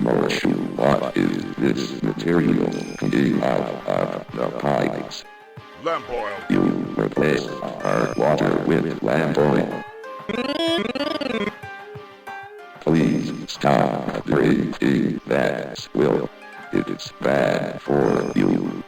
snowshoe. What is this material coming out of the pipes? Lamp oil. You replace our water with lamp oil. Please stop drinking that swill. It's bad for you.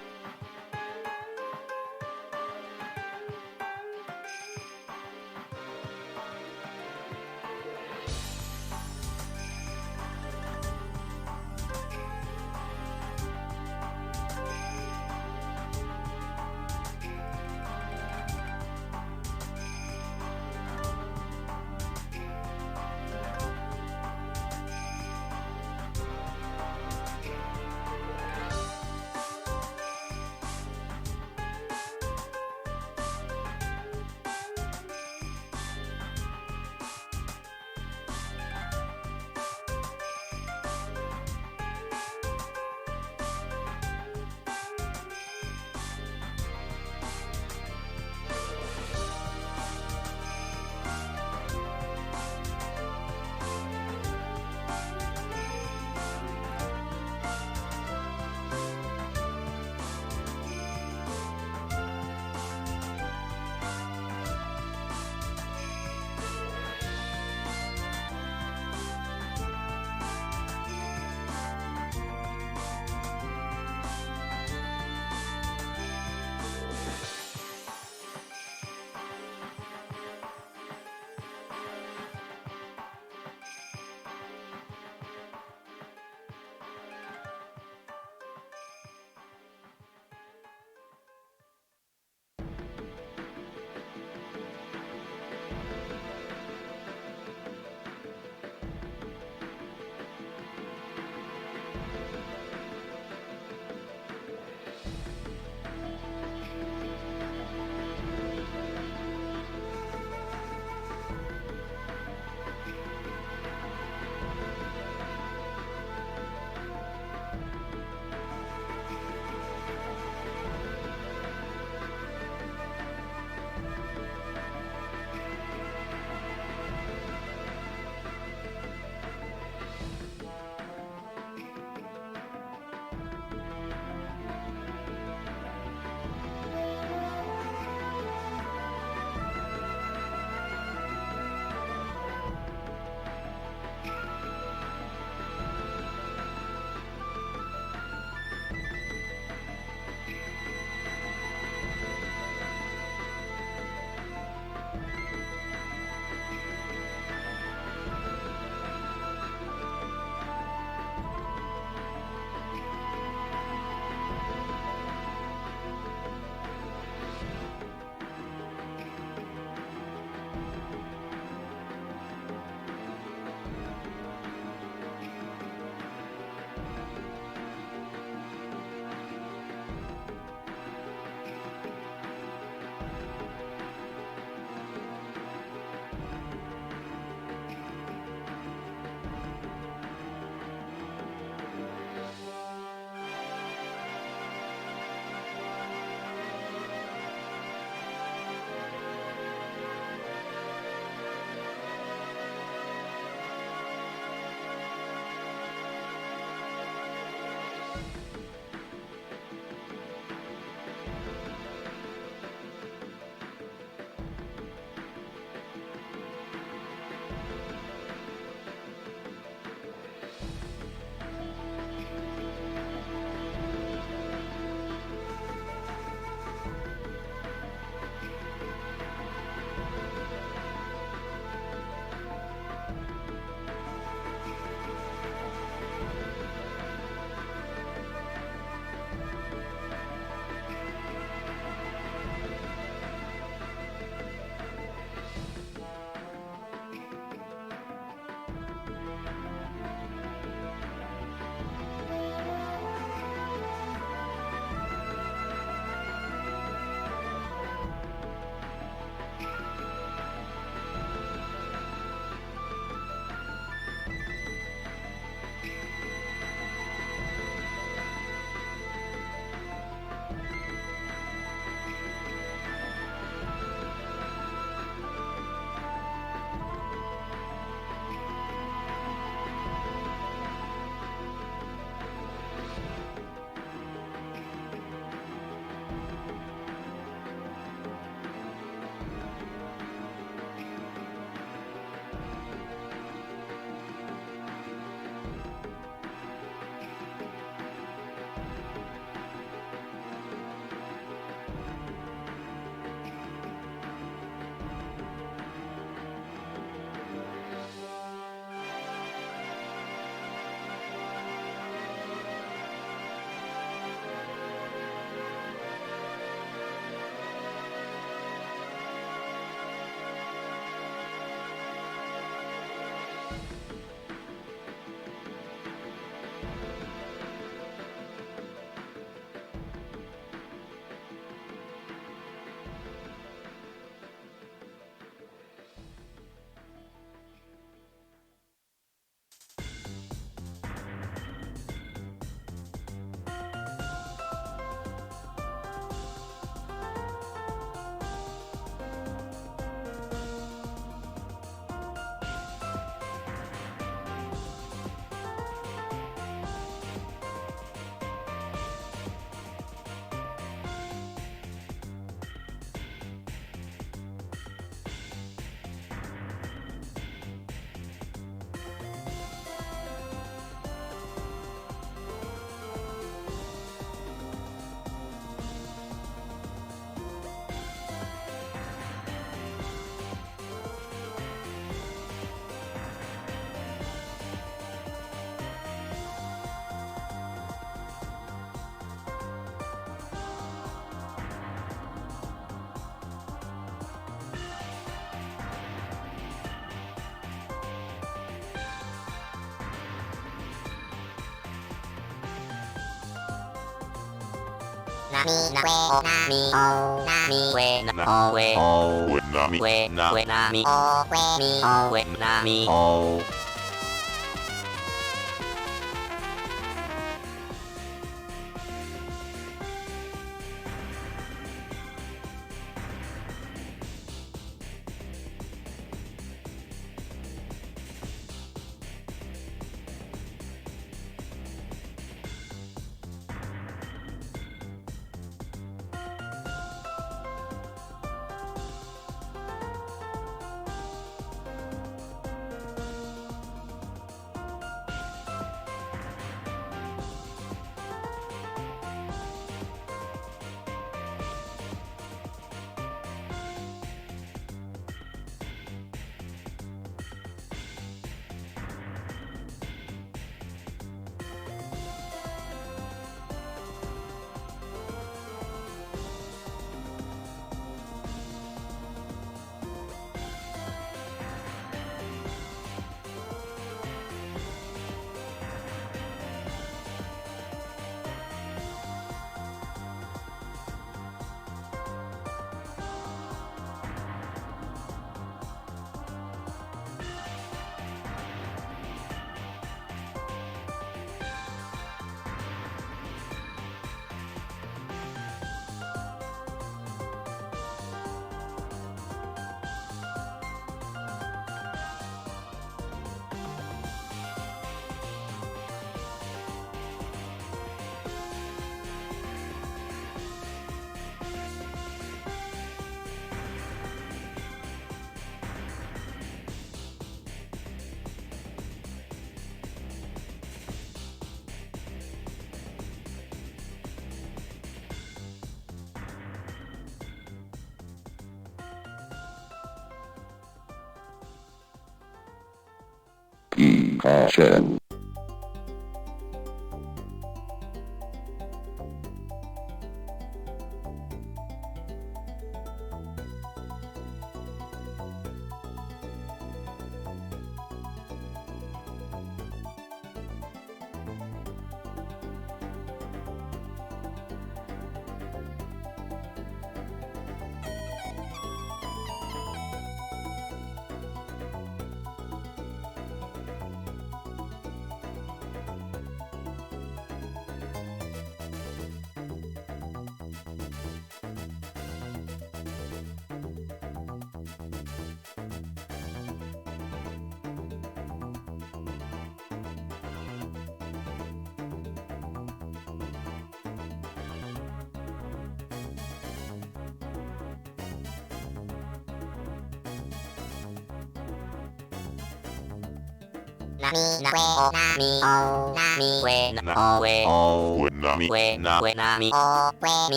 Caution.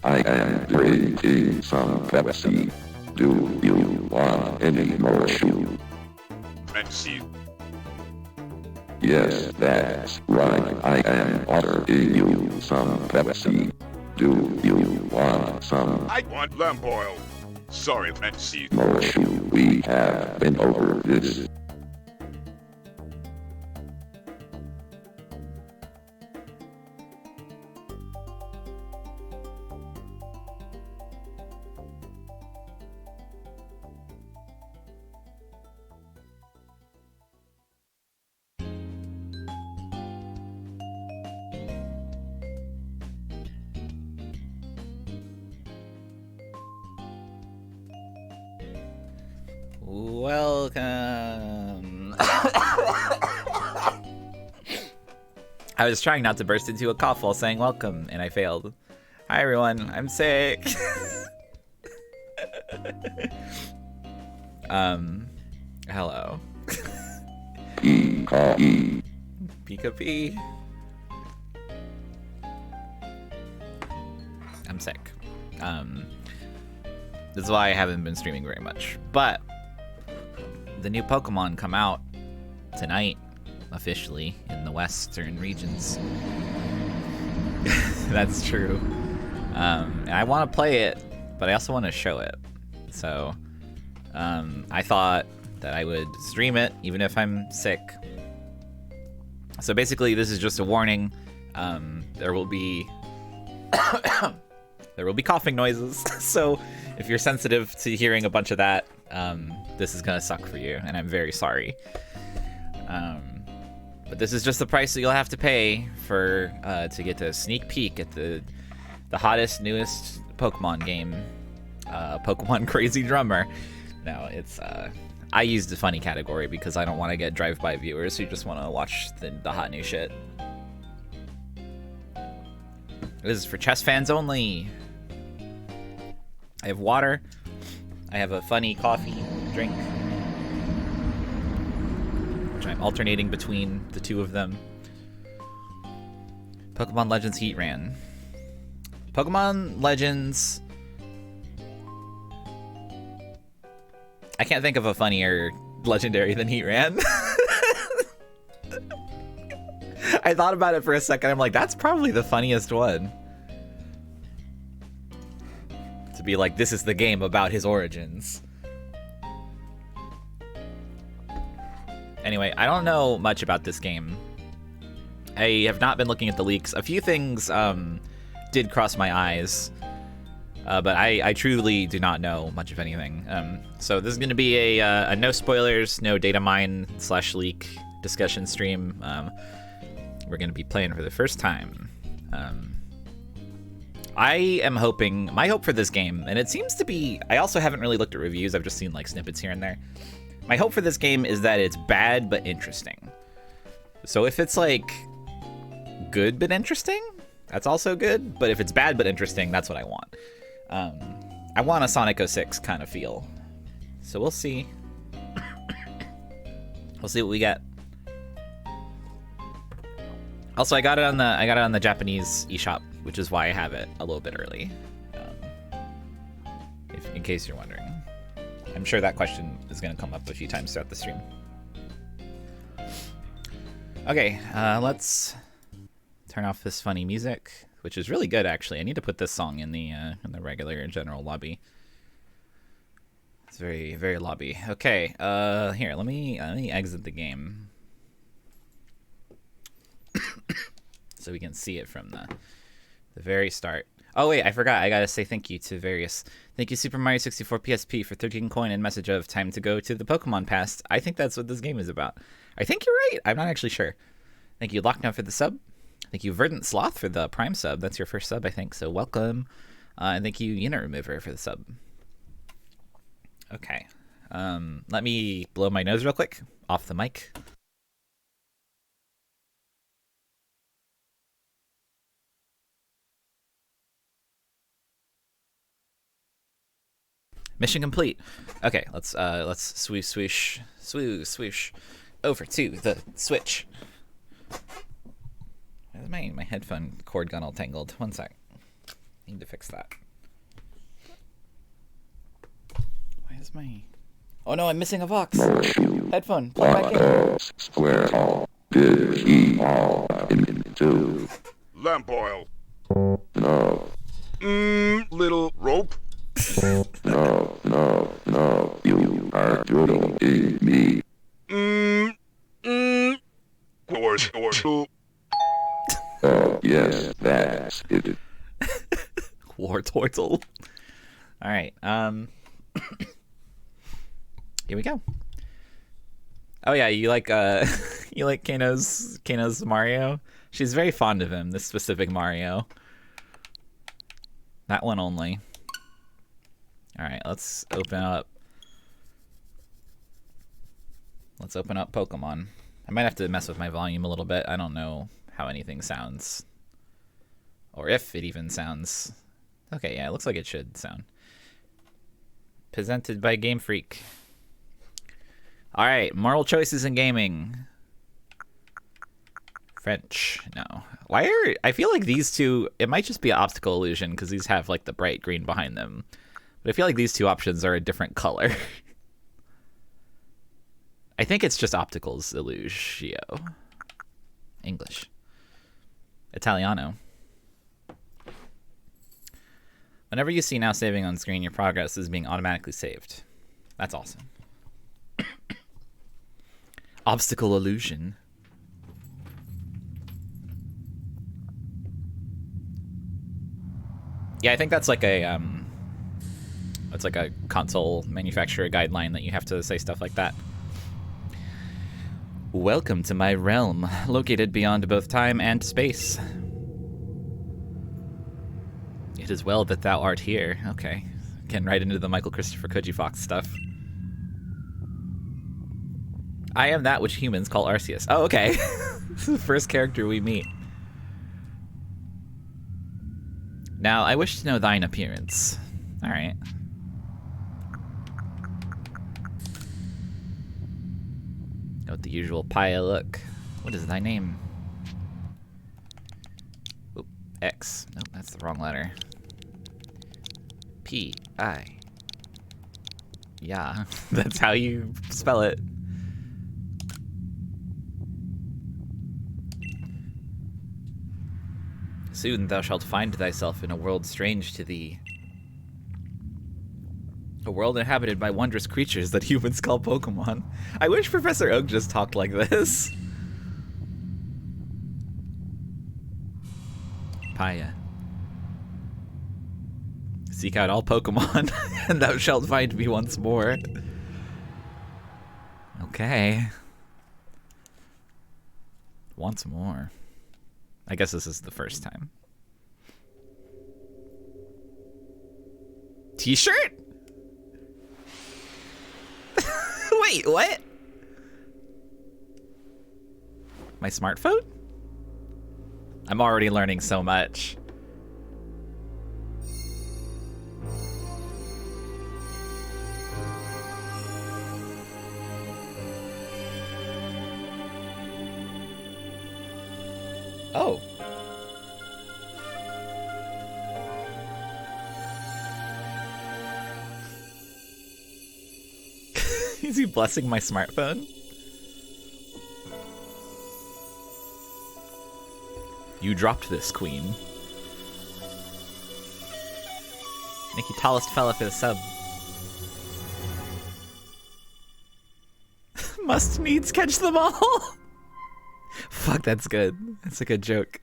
I am drinking some Pepsi. Do you want any more shoe? Pepsi. Yes, that's right. I am ordering you some Pepsi. Do you want some I want lamp oil. Sorry, Pepsi. more shoe? We have been over this. Welcome. I was trying not to burst into a cough while saying welcome, and I failed. Hi everyone, I'm sick. Hello. E. Pika P. I'm sick. This is why I haven't been streaming very much. But the new Pokemon come out tonight, officially, in the western regions. That's true. And I want to play it, but I also want to show it. So I thought that I would stream it, even if I'm sick. So basically, this is just a warning. There will be coughing noises. So if you're sensitive to hearing a bunch of that, this is gonna suck for you, and I'm very sorry. But this is just the price that you'll have to pay for to get a sneak peek at the hottest, newest Pokemon game, Pokemon Crazy Drummer. No, it's I used the funny category because I don't want to get drive-by viewers who just want to watch the hot new shit. This is for chess fans only. I have water. I have a funny coffee drink, which I'm alternating between the two of them. Pokemon Legends Heatran. Pokemon Legends... I can't think of a funnier legendary than Heatran. I thought about it for a second. I'm like, that's probably the funniest one. To be like, this is the game about his origins. Anyway, I don't know much about this game. I have not been looking at the leaks. A few things did cross my eyes. But I truly do not know much of anything. So this is going to be a no spoilers, no data mine / leak discussion stream. We're going to be playing for the first time. I am hoping, my hope for this game, and it seems to be, I also haven't really looked at reviews, I've just seen like snippets here and there. My hope for this game is that it's bad but interesting. So if it's like good but interesting, that's also good. But if it's bad but interesting, that's what I want. I want a Sonic 06 kind of feel. So we'll see. We'll see what we get. Also, I got it on the Japanese eShop, which is why I have it a little bit early. In case you're wondering. I'm sure that question is going to come up a few times throughout the stream. Okay, let's turn off this funny music, which is really good, actually. I need to put this song in the regular general lobby. It's very, very lobby. Okay, here, let me exit the game. So we can see it from the very start. Oh wait, I forgot. I gotta say thank you to various. Thank you, Super Mario 64 PSP, for 13 coin and message of time to go to the Pokemon Past. I think that's what this game is about. I think you're right. I'm not actually sure. Thank you, Lockdown, for the sub. Thank you, Verdant Sloth, for the Prime sub. That's your first sub, I think. So welcome. And thank you, Unit Remover, for the sub. Okay. Let me blow my nose real quick off the mic. Mission complete. Okay, let's swoosh over to the Switch. Why is my headphone cord gun all tangled? One sec. Need to fix that. Why is my... Oh no, I'm missing a Vox. Headphone, plug back in. Square all. Did he all into? Lamp oil. No. Little rope. No. You are doodling me. Or. Oh, yes, that's it. War Turtle. Alright, here we go. Oh yeah, you like you like Kano's Mario? She's very fond of him, this specific Mario. That one only. Alright, let's open up Pokemon. I might have to mess with my volume a little bit. I don't know how anything sounds. Or if it even sounds. Okay, yeah, it looks like it should sound. Presented by Game Freak. All right, moral choices in gaming. French, no. Why are I feel like these two? It might just be an optical illusion because these have like the bright green behind them, but I feel like these two options are a different color. I think it's just optical's illusio. English. Italiano. Whenever you see now saving on screen, your progress is being automatically saved. That's awesome. Obstacle illusion. Yeah, I think that's like a console manufacturer guideline that you have to say stuff like that. Welcome to my realm, located beyond both time and space. It is well that thou art here. Okay, getting right into the Michael Christopher Koji Fox stuff. I am that which humans call Arceus. Oh, okay. This is the first character we meet. Now, I wish to know thine appearance. Alright. With the usual Paya look. What is thy name? Oop, X. Nope, that's the wrong letter. P-I. Yeah, that's how you spell it. Soon thou shalt find thyself in a world strange to thee. A world inhabited by wondrous creatures that humans call Pokemon. I wish Professor Oak just talked like this. Paya. Seek out all Pokemon, and thou shalt find me once more. Okay. Once more. I guess this is the first time. T-shirt? Wait, what? My smartphone? I'm already learning so much. Oh. Is he blessing my smartphone? You dropped this, queen. Thank you, tallest fella, for the sub. Must needs catch them all. Fuck, that's good. That's a good joke.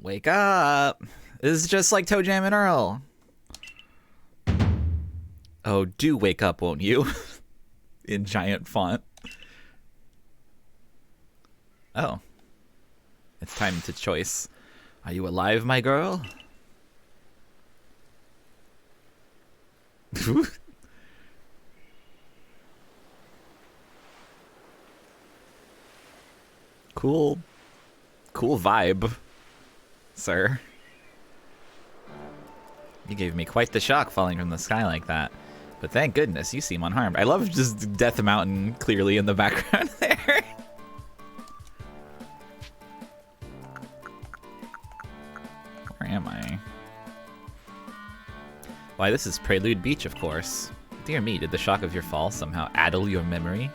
Wake up. This is just like Toe Jam and Earl. Oh, do wake up, won't you? In giant font. Oh. It's time to choice. Are you alive, my girl? Cool vibe, sir. You gave me quite the shock falling from the sky like that. But thank goodness you seem unharmed. I love just Death Mountain clearly in the background there. Where am I? Why, this is Prelude Beach, of course. Dear me, did the shock of your fall somehow addle your memory?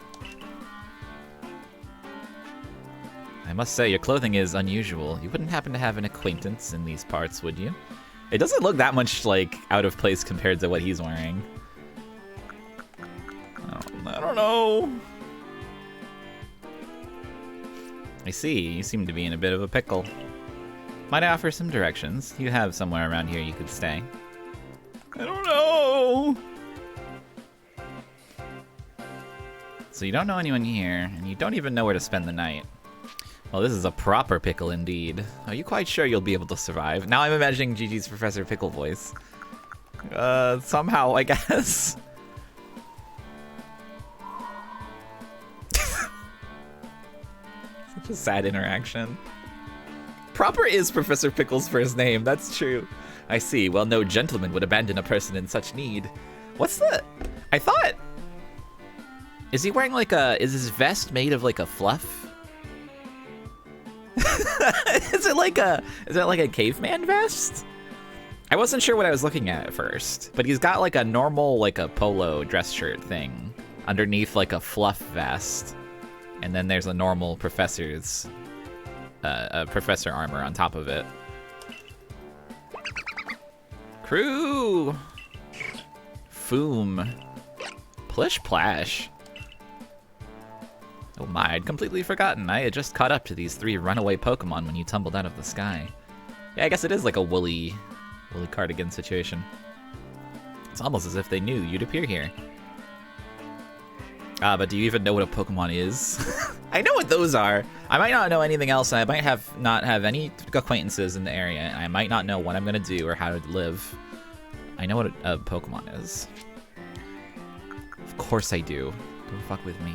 I must say, your clothing is unusual. You wouldn't happen to have an acquaintance in these parts, would you? It doesn't look that much, like, out of place compared to what he's wearing. I don't know. I see, you seem to be in a bit of a pickle. Might I offer some directions? You have somewhere around here you could stay. I don't know. So you don't know anyone here, and you don't even know where to spend the night. Well, this is a proper pickle indeed. Are you quite sure you'll be able to survive? Now I'm imagining Gigi's Professor Pickle voice. Somehow, I guess. Such a sad interaction. Proper is Professor Pickle's first name. That's true. I see. Well, no gentleman would abandon a person in such need. What's the... I thought... Is he wearing like a... Is his vest made of like a fluff? Is it like a caveman vest? I wasn't sure what I was looking at first, but he's got like a normal, like a polo dress shirt thing underneath like a fluff vest. And then there's a normal professor's, professor armor on top of it. Crew! Foom. Plish Plash. Oh my, I'd completely forgotten. I had just caught up to these 3 runaway Pokemon when you tumbled out of the sky. Yeah, I guess it is like a woolly cardigan situation. It's almost as if they knew you'd appear here. But do you even know what a Pokemon is? I know what those are. I might not know anything else, and I might not have any acquaintances in the area, and I might not know what I'm gonna do or how to live. I know what a Pokemon is. Of course I do. Don't fuck with me.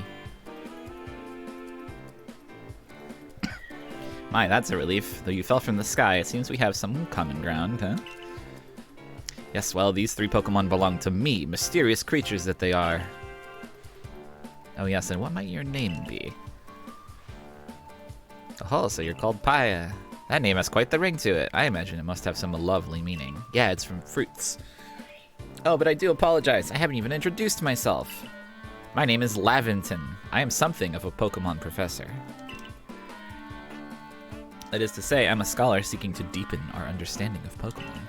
My, that's a relief. Though you fell from the sky, it seems we have some common ground, huh? Yes, well, these 3 Pokemon belong to me, mysterious creatures that they are. Oh yes, and what might your name be? Oh, so you're called Paya. That name has quite the ring to it. I imagine it must have some lovely meaning. Yeah, it's from fruits. Oh, but I do apologize. I haven't even introduced myself. My name is Laventon. I am something of a Pokemon professor. That is to say, I'm a scholar seeking to deepen our understanding of Pokemon.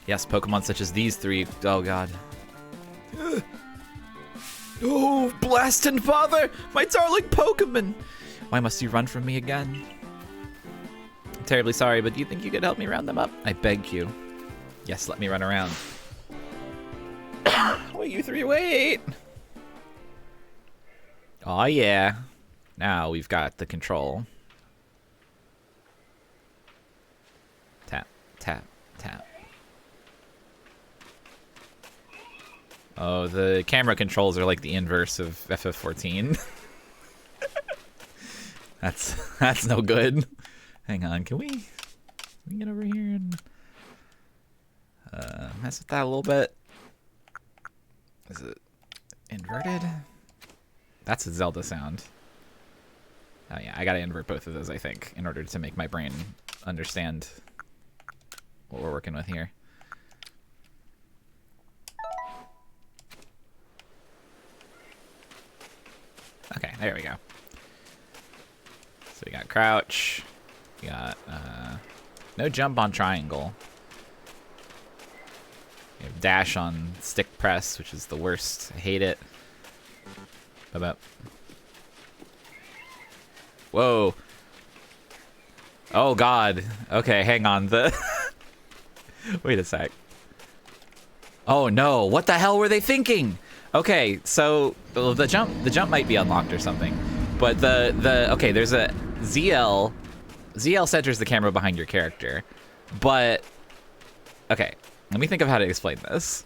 Yes, Pokemon such as these 3. Oh god. Oh, blast and bother! My darling Pokemon! Why must you run from me again? I'm terribly sorry, but do you think you could help me round them up? I beg you. Yes, let me run around. Wait, you 3, wait! Oh yeah. Now we've got the control. Tap, tap, tap. Oh, the camera controls are like the inverse of FF14. That's no good. Hang on, can we get over here and mess with that a little bit? Is it inverted? That's a Zelda sound. Oh yeah, I gotta invert both of those, I think, in order to make my brain understand what we're working with here. Okay, there we go. So we got crouch. We got no jump on triangle. We have dash on stick press, which is the worst. I hate it. About. Whoa. Oh god. Okay, hang on. Wait a sec. Oh no, what the hell were they thinking? Okay, so the jump might be unlocked or something. But okay, there's a ZL centers the camera behind your character. But okay, let me think of how to explain this.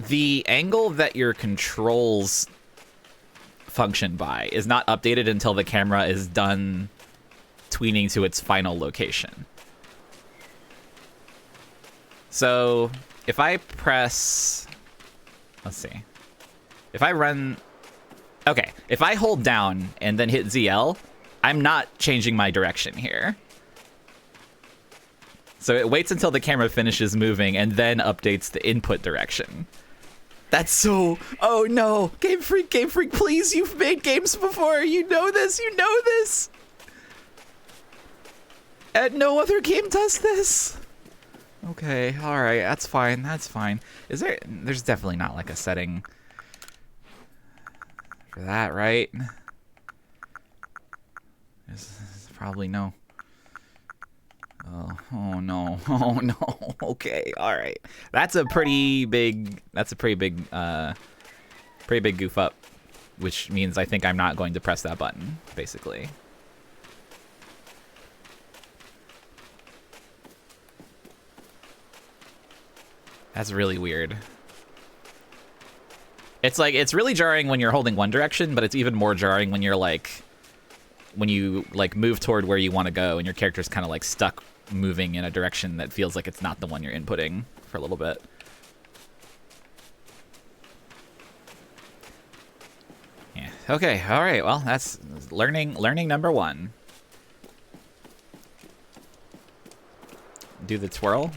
The angle that your controls function by is not updated until the camera is done tweening to its final location. So if I press, let's see, if I run, okay, if I hold down and then hit ZL, I'm not changing my direction here. So it waits until the camera finishes moving and then updates the input direction. That's so, oh no, Game Freak, please, you've made games before, you know this. And no other game does this. Okay, alright, that's fine. There's definitely not like a setting for that, right? There's probably no. Oh no, okay, alright. That's a pretty big goof up, which means I think I'm not going to press that button, basically. That's really weird. It's like, it's really jarring when you're holding one direction, but it's even more jarring when you're like when you like move toward where you want to go, and your character's kind of like stuck moving in a direction that feels like it's not the one you're inputting for a little bit. Yeah. Okay. All right. Well, that's learning number 1. Do the twirl.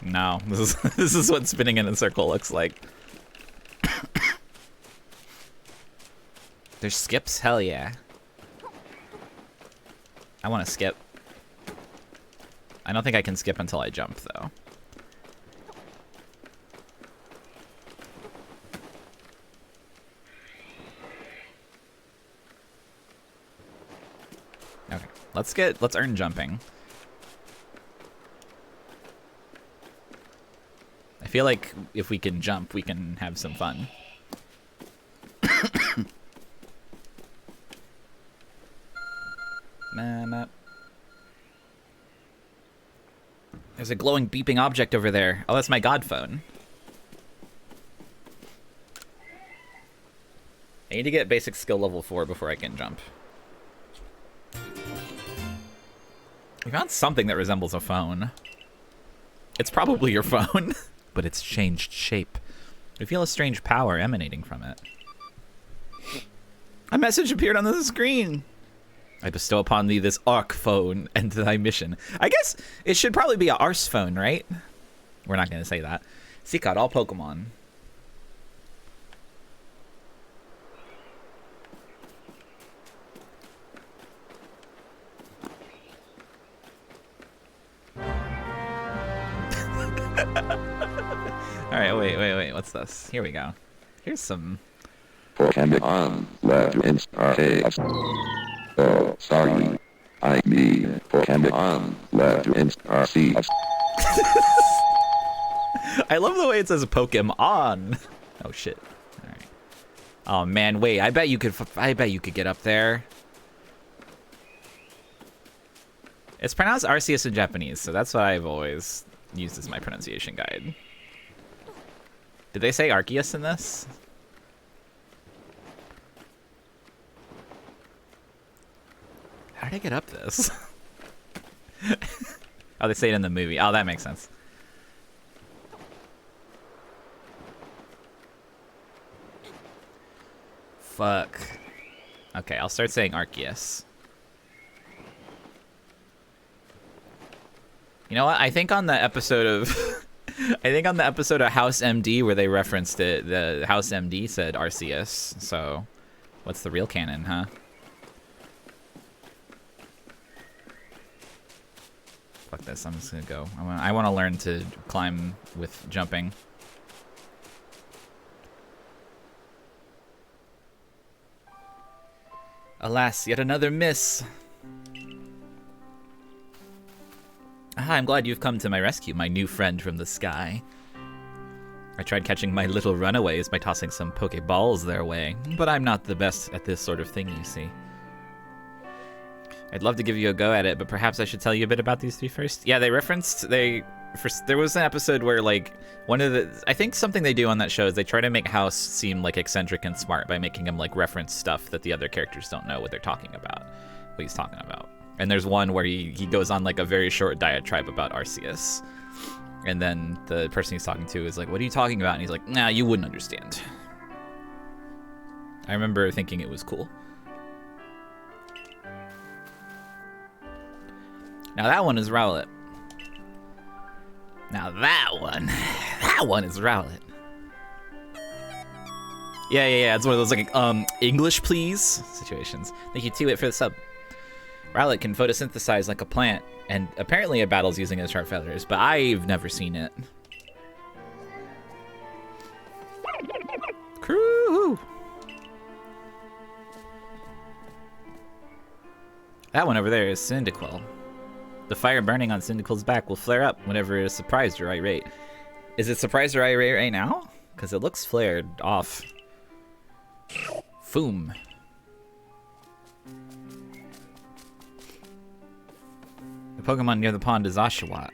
No, this is what spinning in a circle looks like. There's skips? Hell yeah. I want to skip. I don't think I can skip until I jump, though. Okay, let's earn jumping. I feel like if we can jump, we can have some fun. There's a glowing beeping object over there. Oh, that's my god phone. I need to get basic skill level 4 before I can jump. We found something that resembles a phone. It's probably your phone, but it's changed shape. I feel a strange power emanating from it. A message appeared on the screen. I bestow upon thee this Arc phone and thy mission. I guess it should probably be a Arce phone, right? We're not going to say that. Seek out all Pokemon. Alright, wait. What's this? Here we go. Here's some... Pokemon Legends Arceus. Oh, sorry. I mean Pokemon Legends Arceus. I love the way it says Pokemon. Oh shit. Alright. Oh man, wait. I bet you could get up there. It's pronounced Arceus in Japanese, so that's what I've always used as my pronunciation guide. Did they say Arceus in this? How did I get up this? Oh, they say it in the movie. Oh, that makes sense. Fuck. Okay, I'll start saying Arceus. You know what? I think on the episode of House MD where they referenced it, the House MD said Arceus. So, what's the real canon, huh? Fuck this, I'm just gonna go. I want to learn to climb with jumping. Alas, yet another miss. Ah, I'm glad you've come to my rescue, my new friend from the sky. I tried catching my little runaways by tossing some Pokeballs their way, but I'm not the best at this sort of thing, you see. I'd love to give you a go at it, but perhaps I should tell you a bit about these three first. Yeah, there was an episode where, like, I think something they do on that show is they try to make House seem, like, eccentric and smart by making him, like, reference stuff that the other characters don't know what they're talking about, what he's talking about. And there's one where he goes on, like, a very short diatribe about Arceus. And then the person he's talking to is like, what are you talking about? And he's like, nah, you wouldn't understand. I remember thinking it was cool. Now that one is Rowlet. Now that one is Rowlet. Yeah, it's one of those like, English please situations. Thank you to it for the sub. Rowlet can photosynthesize like a plant, and apparently it battles using its sharp feathers, but I've never seen it. Crew. That one over there is Cyndaquil. The fire burning on Cyndaquil's back will flare up whenever it is surprised or irate. Is it surprised or irate right now? Because it looks flared off. Foom. The Pokemon near the pond is Oshawott.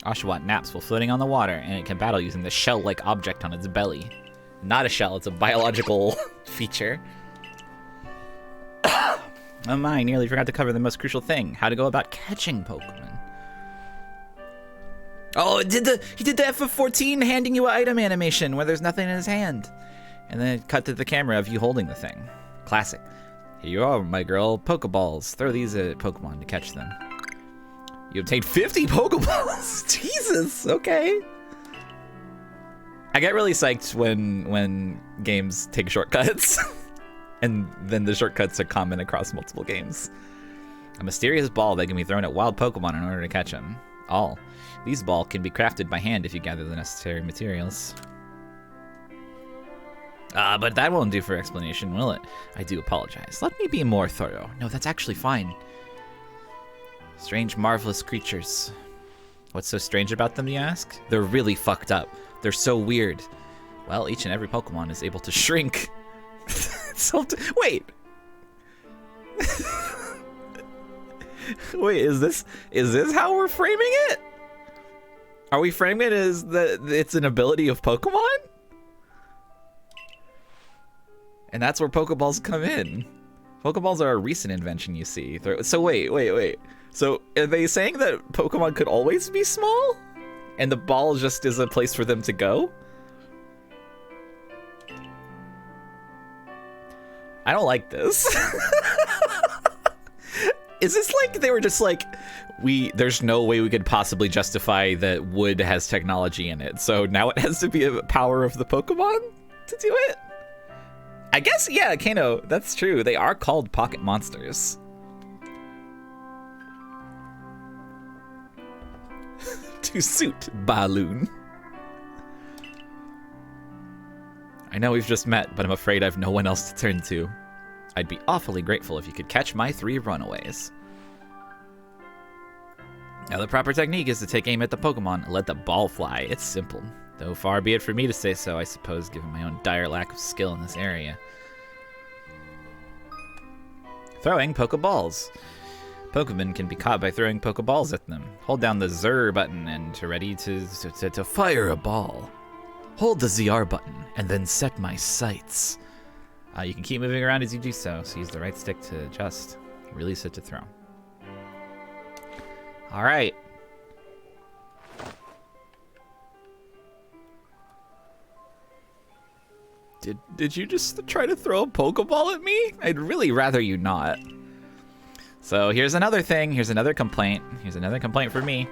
Oshawott naps while floating on the water, and it can battle using the shell-like object on its belly. Not a shell, it's a biological feature. Oh my, nearly forgot to cover the most crucial thing. How to go about catching Pokemon. Oh, he did the FF14 handing you an item animation where there's nothing in his hand. And then it cut to the camera of you holding the thing. Classic. Here you are, my girl. Pokeballs. Throw these at Pokemon to catch them. You obtained 50 Pokeballs! Jesus, okay. I get really psyched when games take shortcuts. And then the shortcuts are common across multiple games. A mysterious ball that can be thrown at wild Pokemon in order to catch them. All. These balls can be crafted by hand if you gather the necessary materials. But that won't do for explanation, will it? I do apologize. Let me be more thorough. No, that's actually fine. Strange, marvelous creatures. What's so strange about them, you ask? They're really fucked up. They're so weird. Well, each and every Pokemon is able to shrink. Wait. Wait, is this how we're framing it? Are we framing it as that it's an ability of Pokemon? And that's where Pokeballs come in. Pokeballs are a recent invention, you see. So wait. So are they saying that Pokemon could always be small? And the ball just is a place for them to go? I don't like this. Is this like they were just like, there's no way we could possibly justify that wood has technology in it, so now it has to be a power of the Pokemon to do it? I guess, yeah, Kano, that's true. They are called pocket monsters. To suit Balloon. I know we've just met, but I'm afraid I've no one else to turn to. I'd be awfully grateful if you could catch my 3 runaways. Now, the proper technique is to take aim at the Pokemon and let the ball fly. It's simple. Though far be it for me to say so, I suppose, given my own dire lack of skill in this area. Throwing Pokeballs. Pokemon can be caught by throwing Pokeballs at them. Hold down the ZR button and ready to fire a ball. Hold the ZR button and then set my sights. You can keep moving around as you do so, so use the right stick to adjust. Release it to throw. All right. Did you just try to throw a Pokeball at me? I'd really rather you not. So here's another thing. Here's another complaint. Here's another complaint for me.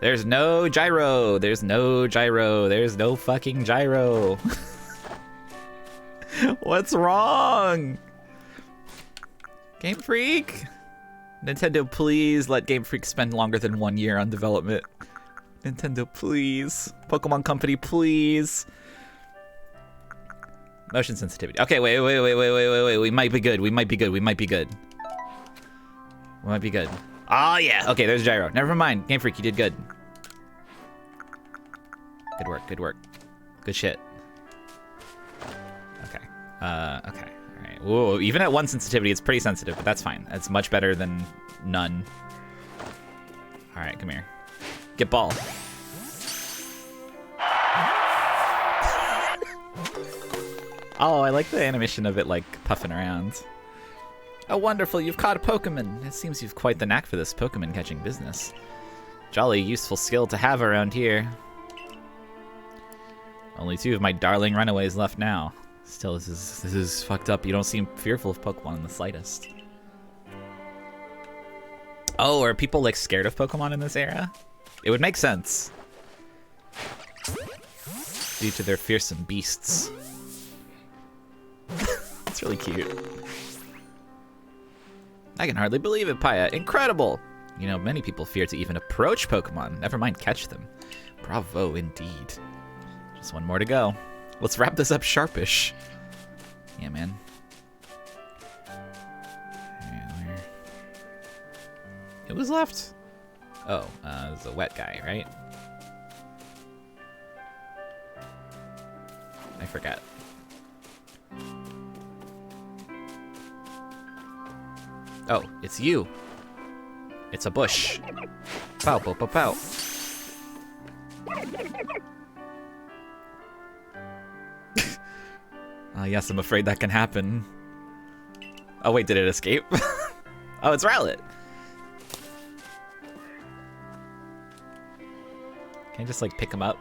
There's no gyro. There's no gyro. There's no fucking gyro. What's wrong? Game Freak? Nintendo, please let Game Freak spend longer than 1 year on development. Nintendo, please. Pokemon Company, please. Motion sensitivity. Okay, wait. We might be good. We might be good. Oh, yeah. Okay, there's gyro. Never mind. Game Freak, you did good. Good work. Good shit. Okay. Okay. All right. Whoa, even at 1 sensitivity, it's pretty sensitive, but that's fine. That's much better than none. All right, come here. Get ball. Oh, I like the animation of it, like, puffing around. Oh, wonderful, you've caught a Pokemon. It seems you've quite the knack for this Pokemon catching business. Jolly useful skill to have around here. Only 2 of my darling runaways left now. Still, this is fucked up. You don't seem fearful of Pokemon in the slightest. Oh, are people, like, scared of Pokemon in this era? It would make sense. Due to their fearsome beasts. It's really cute. I can hardly believe it, Paya. Incredible! You know, many people fear to even approach Pokemon, never mind catch them. Bravo, indeed. Just 1 more to go. Let's wrap this up sharpish. Yeah, man. It was left? Oh, it was a wet guy, right? I forgot. Oh, it's you. It's a bush. Pow, pow, pow, pow. Yes, I'm afraid that can happen. Oh wait, did it escape? Oh, it's Rowlet. Can I just, like, pick him up?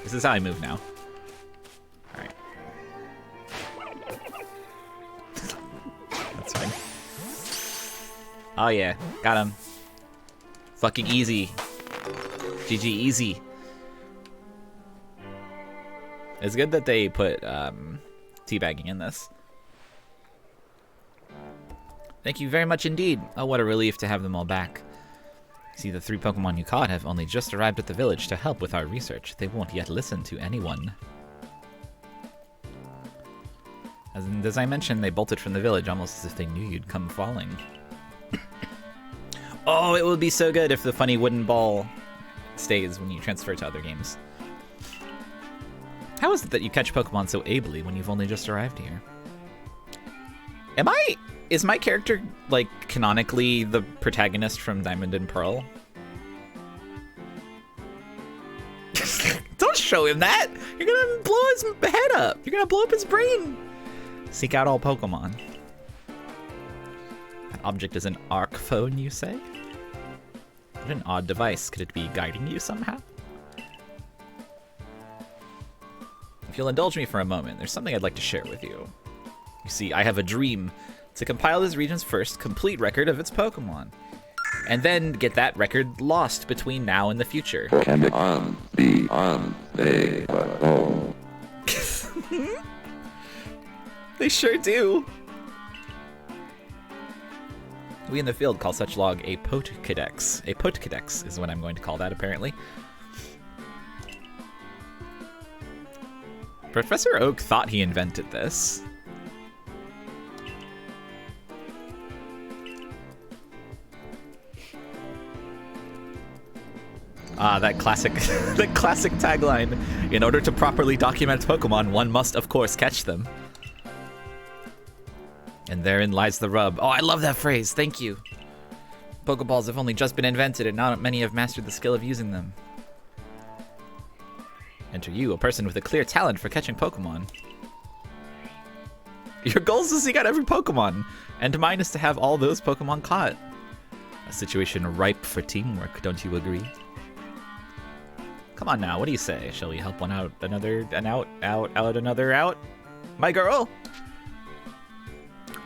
This is how I move now. Alright. That's fine. Oh yeah, got him. Fucking easy. GG easy. It's good that they put teabagging in this. Thank you very much indeed. Oh, what a relief to have them all back. See, the 3 Pokemon you caught have only just arrived at the village to help with our research. They won't yet listen to anyone. As I mentioned, they bolted from the village almost as if they knew you'd come falling. Oh, it would be so good if the funny wooden ball stays when you transfer to other games. How is it that you catch Pokemon so ably when you've only just arrived here? Is my character, like, canonically the protagonist from Diamond and Pearl? Don't show him that! You're gonna blow his head up! You're gonna blow up his brain! Seek out all Pokemon. That object is an ARC phone, you say? What an odd device. Could it be guiding you somehow? If you'll indulge me for a moment, there's something I'd like to share with you. You see, I have a dream to compile this region's first complete record of its Pokemon, and then get that record lost between now and the future. Pokemon beyond they oh. They sure do. We in the field call such log a Pokédex. A Pokédex is what I'm going to call that, apparently. Professor Oak thought he invented this. Ah, that classic, the classic tagline. In order to properly document Pokemon, one must, of course, catch them. And therein lies the rub. Oh, I love that phrase. Thank you. Pokeballs have only just been invented, and not many have mastered the skill of using them. Enter you, a person with a clear talent for catching Pokemon. Your goal is to seek out every Pokemon, and mine is to have all those Pokemon caught. A situation ripe for teamwork, don't you agree? Come on now, what do you say? Shall we help one out, another out? My girl?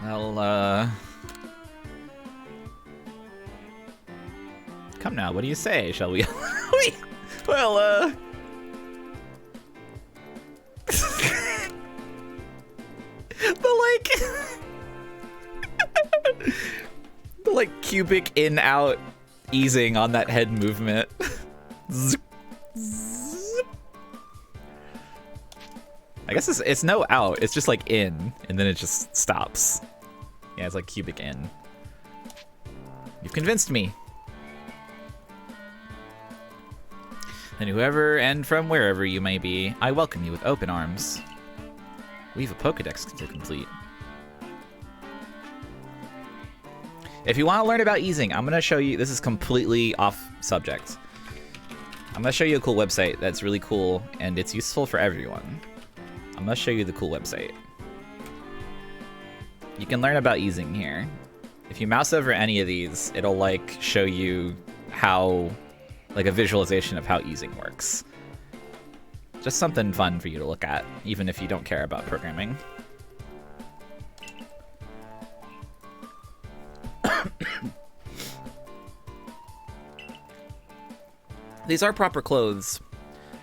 Well, come now, what do you say? Shall we? Well, the like cubic in out easing on that head movement. I guess it's no out, it's just like in, and then it just stops. Yeah, it's like cubic in. You've convinced me. And whoever and from wherever you may be, I welcome you with open arms. We have a Pokedex to complete. If you want to learn about easing, I'm going to show you, this is completely off subject. I'm going to show you a cool website that's really cool, and it's useful for everyone. I'm going to show you the cool website. You can learn about easing here. If you mouse over any of these, it'll like show you how, like a visualization of how easing works. Just something fun for you to look at, even if you don't care about programming. These are proper clothes.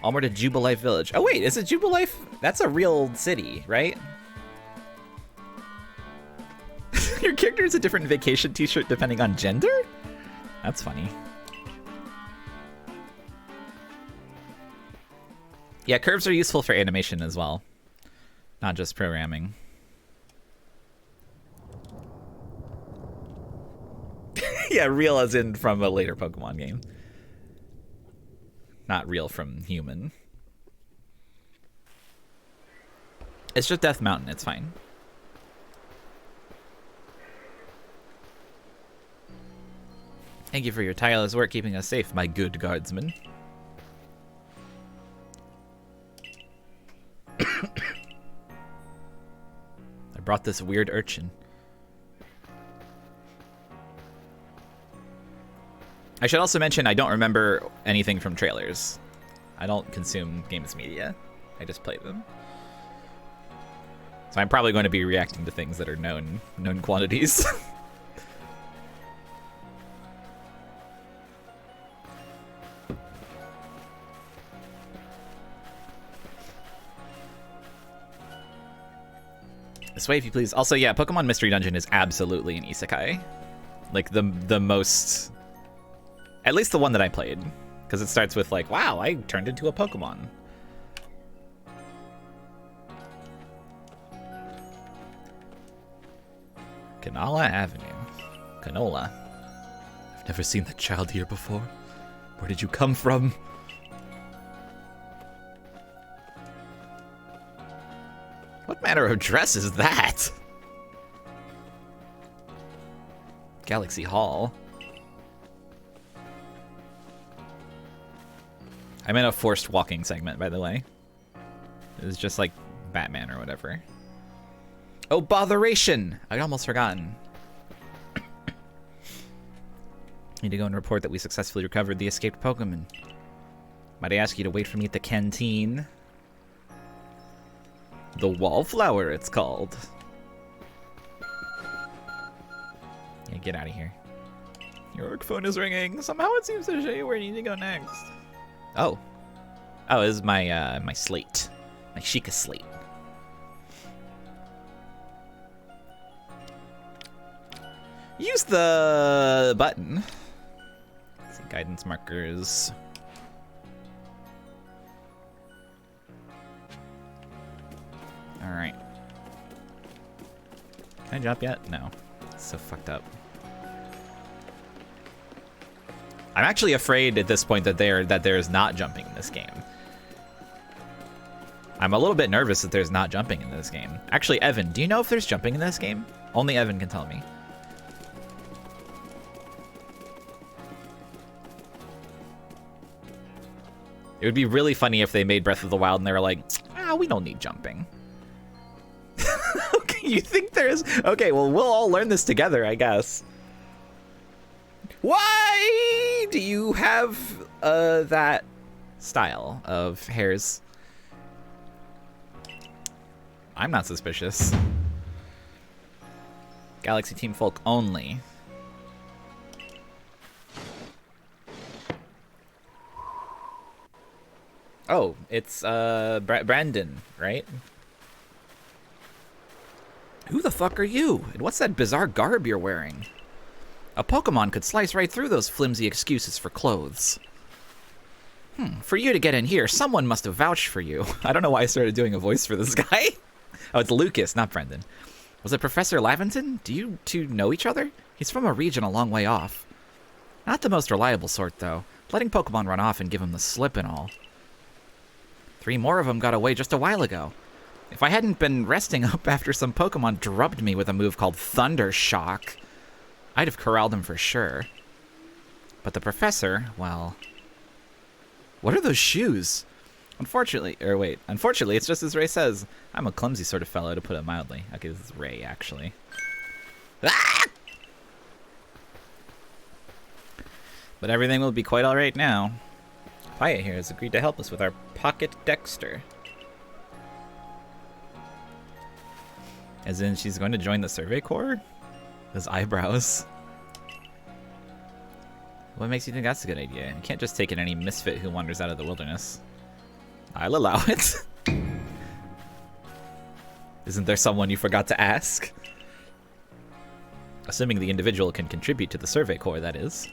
Onward to Jubilife Village. Oh wait, is it Jubilife? That's a real city, right? Your character is a different vacation t-shirt depending on gender? That's funny. Yeah, curves are useful for animation as well, not just programming. Yeah, real as in from a later Pokemon game. Not real from human. It's just Death Mountain, it's fine. Thank you for your tireless work keeping us safe, my good guardsman. brought this weird urchin. I should also mention I don't remember anything from trailers. I don't consume games media. I just play them. So I'm probably going to be reacting to things that are known quantities. This way, if you please. Also, yeah, Pokemon Mystery Dungeon is absolutely an isekai. Like, the most... At least the one that I played. Because it starts with, like, wow, I turned into a Pokemon. Canala Avenue. Canola. I've never seen that child here before. Where did you come from? What manner of dress is that? Galaxy Hall. I'm in a forced walking segment, by the way. It was just like Batman or whatever. Oh, botheration! I'd almost forgotten. Need to go and report that we successfully recovered the escaped Pokemon. Might I ask you to wait for me at the canteen? The Wallflower, it's called. Yeah, get out of here. Your work phone is ringing. Somehow it seems to show you where you need to go next. Oh. Oh, this is my, my slate. My Sheikah slate. Use the button. Let's see, guidance markers. Alright. Can I jump yet? No. It's so fucked up. I'm actually afraid at this point that there's not jumping in this game. I'm a little bit nervous that there's not jumping in this game. Actually, Evan, do you know if there's jumping in this game? Only Evan can tell me. It would be really funny if they made Breath of the Wild and they were like, we don't need jumping. Okay, you think there's... Okay, well, we'll all learn this together, I guess. Why do you have that style of hairs? I'm not suspicious. Galaxy Team Folk only. Oh, it's Brandon, right? Who the fuck are you? And what's that bizarre garb you're wearing? A Pokemon could slice right through those flimsy excuses for clothes. For you to get in here, someone must have vouched for you. I don't know why I started doing a voice for this guy. Oh, it's Lucas, not Brendan. Was it Professor Laventon? Do you two know each other? He's from a region a long way off. Not the most reliable sort, though. Letting Pokemon run off and give him the slip and all. 3 more of them got away just a while ago. If I hadn't been resting up after some Pokemon drubbed me with a move called Thunder Shock, I'd have corralled him for sure. But the professor, well... What are those shoes? Unfortunately, it's just as Ray says. I'm a clumsy sort of fellow, to put it mildly. Okay, this is Ray, actually. Ah! But everything will be quite alright now. Paya here has agreed to help us with our Pocket Dexter. As in, she's going to join the Survey Corps? Those eyebrows. What makes you think that's a good idea? You can't just take in any misfit who wanders out of the wilderness. I'll allow it. Isn't there someone you forgot to ask? Assuming the individual can contribute to the Survey Corps, that is.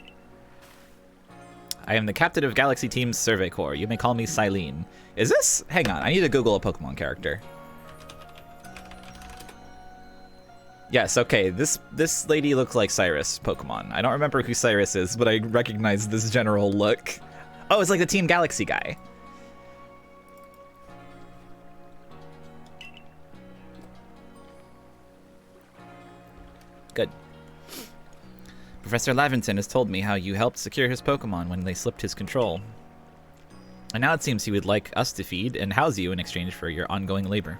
I am the captain of Galaxy Team's Survey Corps. You may call me Silene. Is this... Hang on, I need to Google a Pokemon character. Yes, okay, this lady looks like Cyrus Pokemon. I don't remember who Cyrus is, but I recognize this general look. Oh, it's like the Team Galaxy guy. Good. Professor Laventon has told me how you helped secure his Pokemon when they slipped his control. And now it seems he would like us to feed and house you in exchange for your ongoing labor.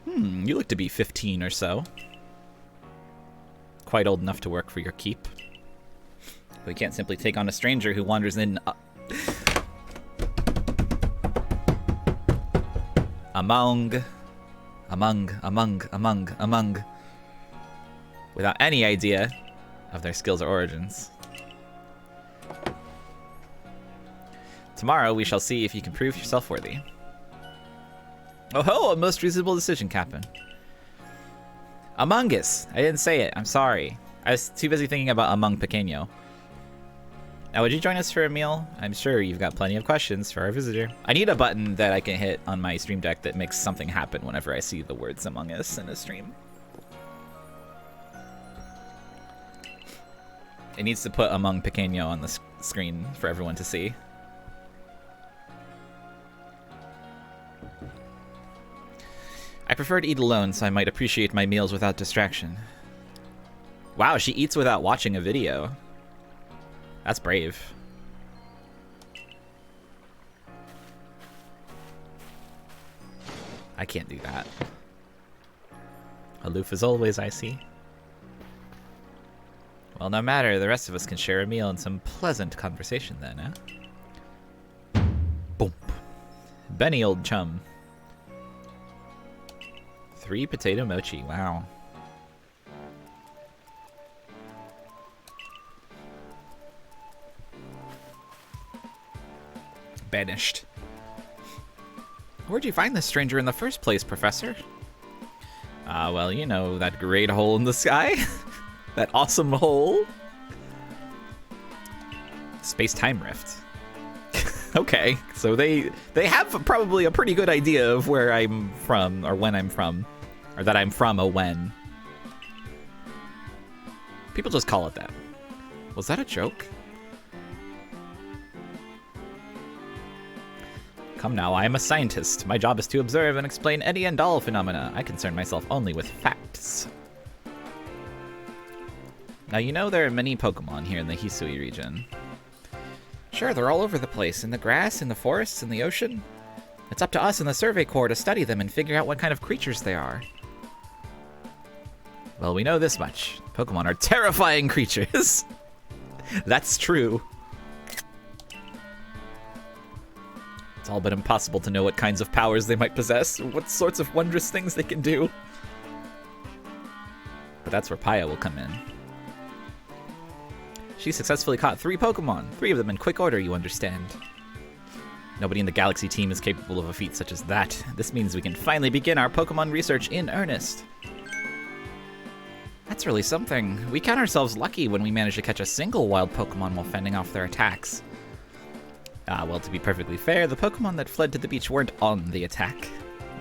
You look to be 15 or so. Quite old enough to work for your keep. But we can't simply take on a stranger who wanders in among, without any idea of their skills or origins. Tomorrow we shall see if you can prove yourself worthy. Oh ho, a most reasonable decision, Captain. Among Us. I didn't say it. I'm sorry. I was too busy thinking about Among Pequeño. Now, would you join us for a meal? I'm sure you've got plenty of questions for our visitor. I need a button that I can hit on my stream deck that makes something happen whenever I see the words Among Us in a stream. It needs to put Among Pequeño on the screen for everyone to see. I prefer to eat alone, so I might appreciate my meals without distraction. Wow, she eats without watching a video. That's brave. I can't do that. Aloof as always, I see. Well, no matter. The rest of us can share a meal and some pleasant conversation then, eh? Boom. Benny, old chum. 3 potato mochi, wow. Banished. Where'd you find this stranger in the first place, Professor? Well, you know, that great hole in the sky? That awesome hole? Space-time rift. Okay, so they have probably a pretty good idea of where I'm from, or when I'm from. Or that I'm from a when. People just call it that. Was that a joke? Come now, I am a scientist. My job is to observe and explain any and all phenomena. I concern myself only with facts. Now, you know there are many Pokemon here in the Hisui region. Sure, they're all over the place, in the grass, in the forests, in the ocean. It's up to us in the Survey Corps to study them and figure out what kind of creatures they are. Well, we know this much. Pokemon are terrifying creatures. That's true. It's all but impossible to know what kinds of powers they might possess, or what sorts of wondrous things they can do. But that's where Paya will come in. She successfully caught 3 Pokemon, 3 of them in quick order, you understand. Nobody in the Galaxy team is capable of a feat such as that. This means we can finally begin our Pokemon research in earnest. That's really something. We count ourselves lucky when we manage to catch a single wild Pokemon while fending off their attacks. Well, to be perfectly fair, the Pokemon that fled to the beach weren't on the attack.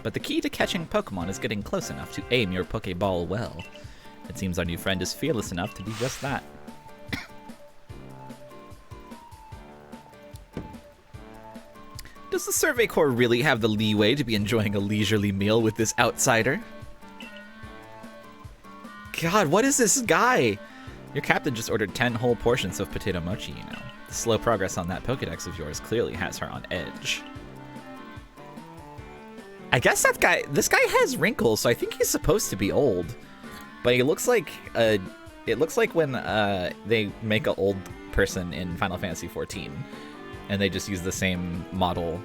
But the key to catching Pokemon is getting close enough to aim your Pokeball well. It seems our new friend is fearless enough to do just that. Does the Survey Corps really have the leeway to be enjoying a leisurely meal with this outsider? God, what is this guy? Your captain just ordered 10 whole portions of potato mochi, you know. The slow progress on that Pokedex of yours clearly has her on edge. I guess this guy has wrinkles, so I think he's supposed to be old. But he looks like, it looks like when they make an old person in Final Fantasy XIV. And they just use the same model,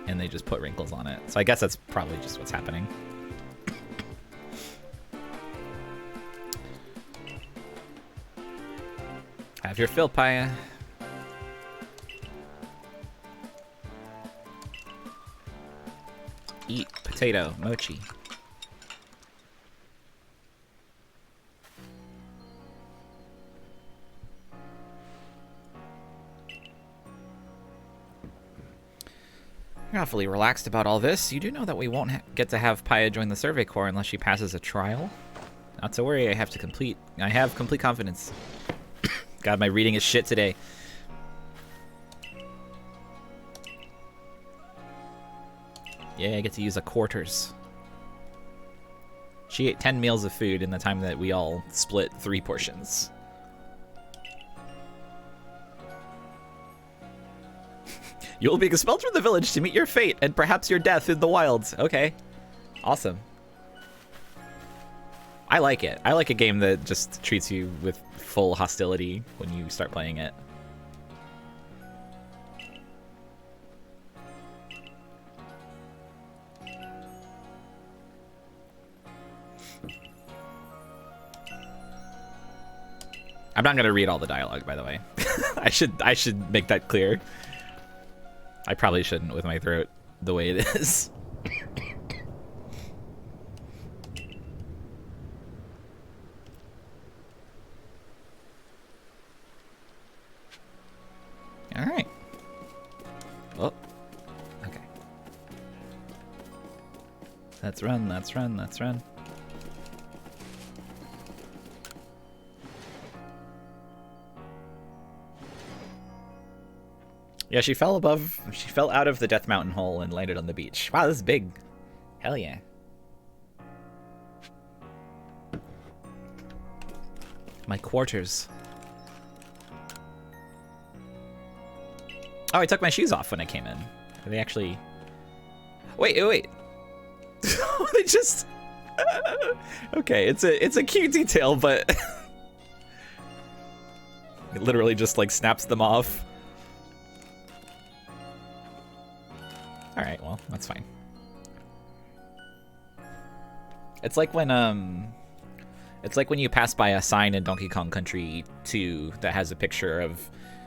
and they just put wrinkles on it. So I guess that's probably just what's happening. Have your fill, Paya. Eat potato mochi. You're awfully relaxed about all this. You do know that we won't get to have Paya join the Survey Corps unless she passes a trial? Not to worry, I have complete confidence. God, my reading is shit today. Yeah, I get to use a quarters. She ate 10 meals of food in the time that we all split 3 portions. You will be expelled from the village to meet your fate and perhaps your death in the wilds. Okay. Awesome. I like it. I like a game that just treats you with full hostility when you start playing it. I'm not gonna read all the dialogue, by the way. I should make that clear. I probably shouldn't with my throat the way it is. All right. Oh. Okay. Let's run. Let's run. Let's run. Yeah, she fell out of the Death Mountain hole and landed on the beach. Wow, this is big. Hell yeah. My quarters. Oh, I took my shoes off when I came in. Are they actually... Wait. They just... Okay, it's a cute detail, but... It literally just, like, snaps them off. Alright, well, that's fine. It's like when you pass by a sign in Donkey Kong Country 2 that has a picture of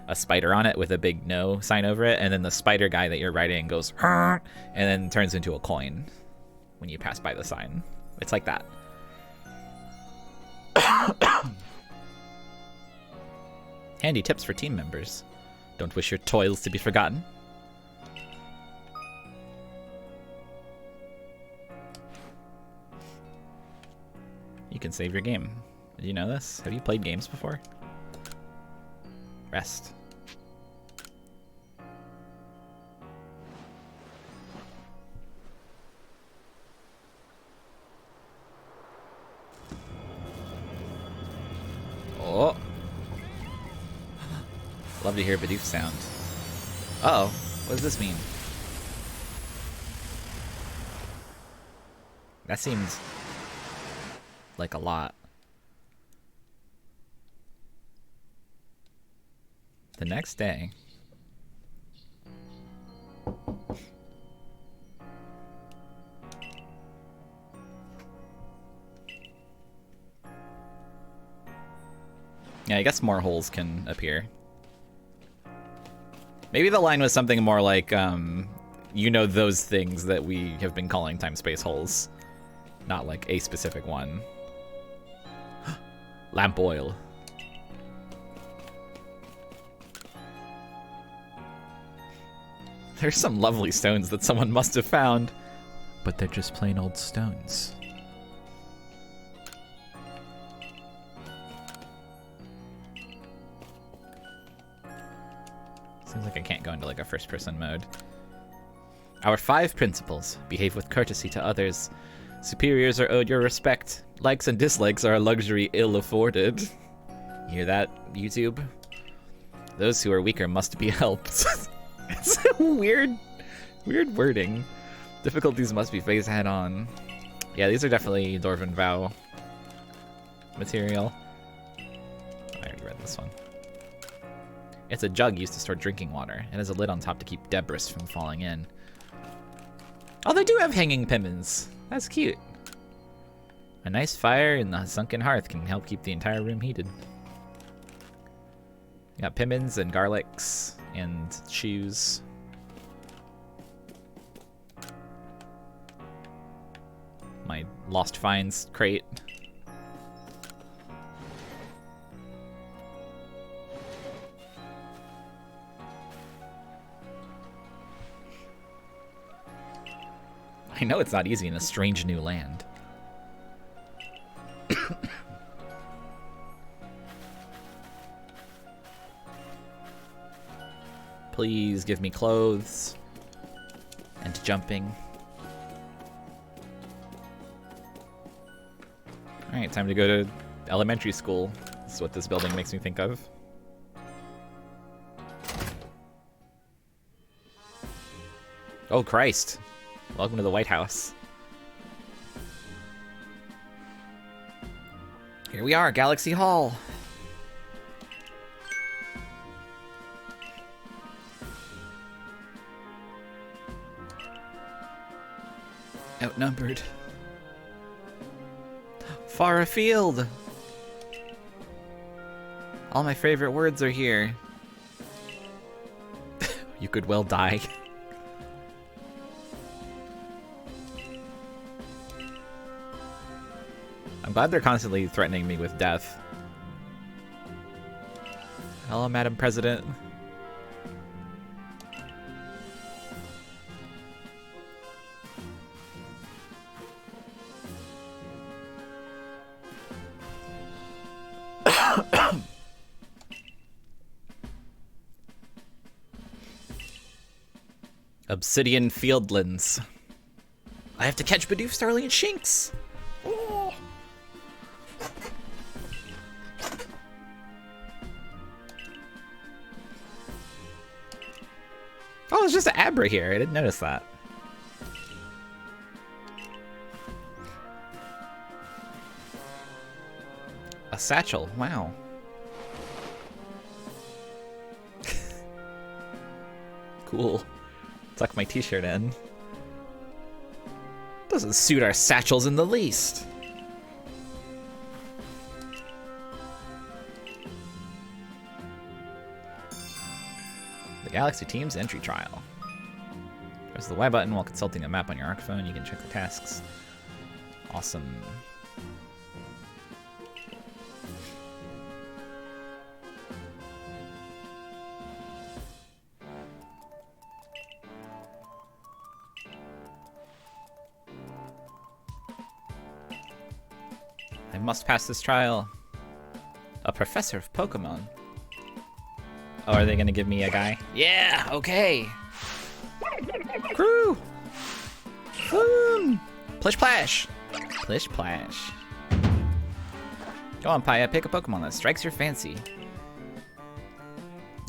a spider on it with a big no sign over it, and then the spider guy that you're riding goes, and then turns into a coin when you pass by the sign. It's like that. Handy tips for team members. Don't wish your toils to be forgotten. You can save your game. Did you know this? Have you played games before? Rest. Oh. Love to hear Bidoof sound. Uh-oh. What does this mean? That seems like a lot. The next day. Yeah, I guess more holes can appear. Maybe the line was something more like, you know, those things that we have been calling time-space holes. Not like a specific one. Lamp oil. There's some lovely stones that someone must have found, but they're just plain old stones. Seems like I can't go into like a first-person mode. Our 5 principles. Behave with courtesy to others. Superiors are owed your respect. Likes and dislikes are a luxury ill afforded. You hear that, YouTube? Those who are weaker must be helped. It's weird wording. Difficulties must be faced head on. Yeah, these are definitely Dwarven Vow material. I already read this one. It's a jug used to store drinking water. It has a lid on top to keep debris from falling in. Oh, they do have hanging pimmins. That's cute. A nice fire in the sunken hearth can help keep the entire room heated. You got pimmins and garlics and shoes. My lost finds crate. I know it's not easy in a strange new land. Please give me clothes and jumping. All right, time to go to elementary school. That's what this building makes me think of. Oh, Christ. Welcome to the White House. Here we are, Galaxy Hall. Outnumbered. Far afield. All my favorite words are here. You could well die. I'm glad they're constantly threatening me with death. Hello, Madam President. Obsidian Fieldlands. I have to catch Bidoof, Starly, and Shinx. Oh. Oh, it's just an Abra here. I didn't notice that. A satchel. Wow. Cool. Tuck my t-shirt in. Doesn't suit our satchels in the least. The Galaxy Team's entry trial. Press the Y button while consulting a map on your ARC phone. You can check the tasks. Awesome. I must pass this trial. A professor of Pokemon. Oh, are they gonna give me a guy? Yeah, okay. Crew! Boom! Plish Plash! Plish Plash. Go on, Paya, pick a Pokemon that strikes your fancy.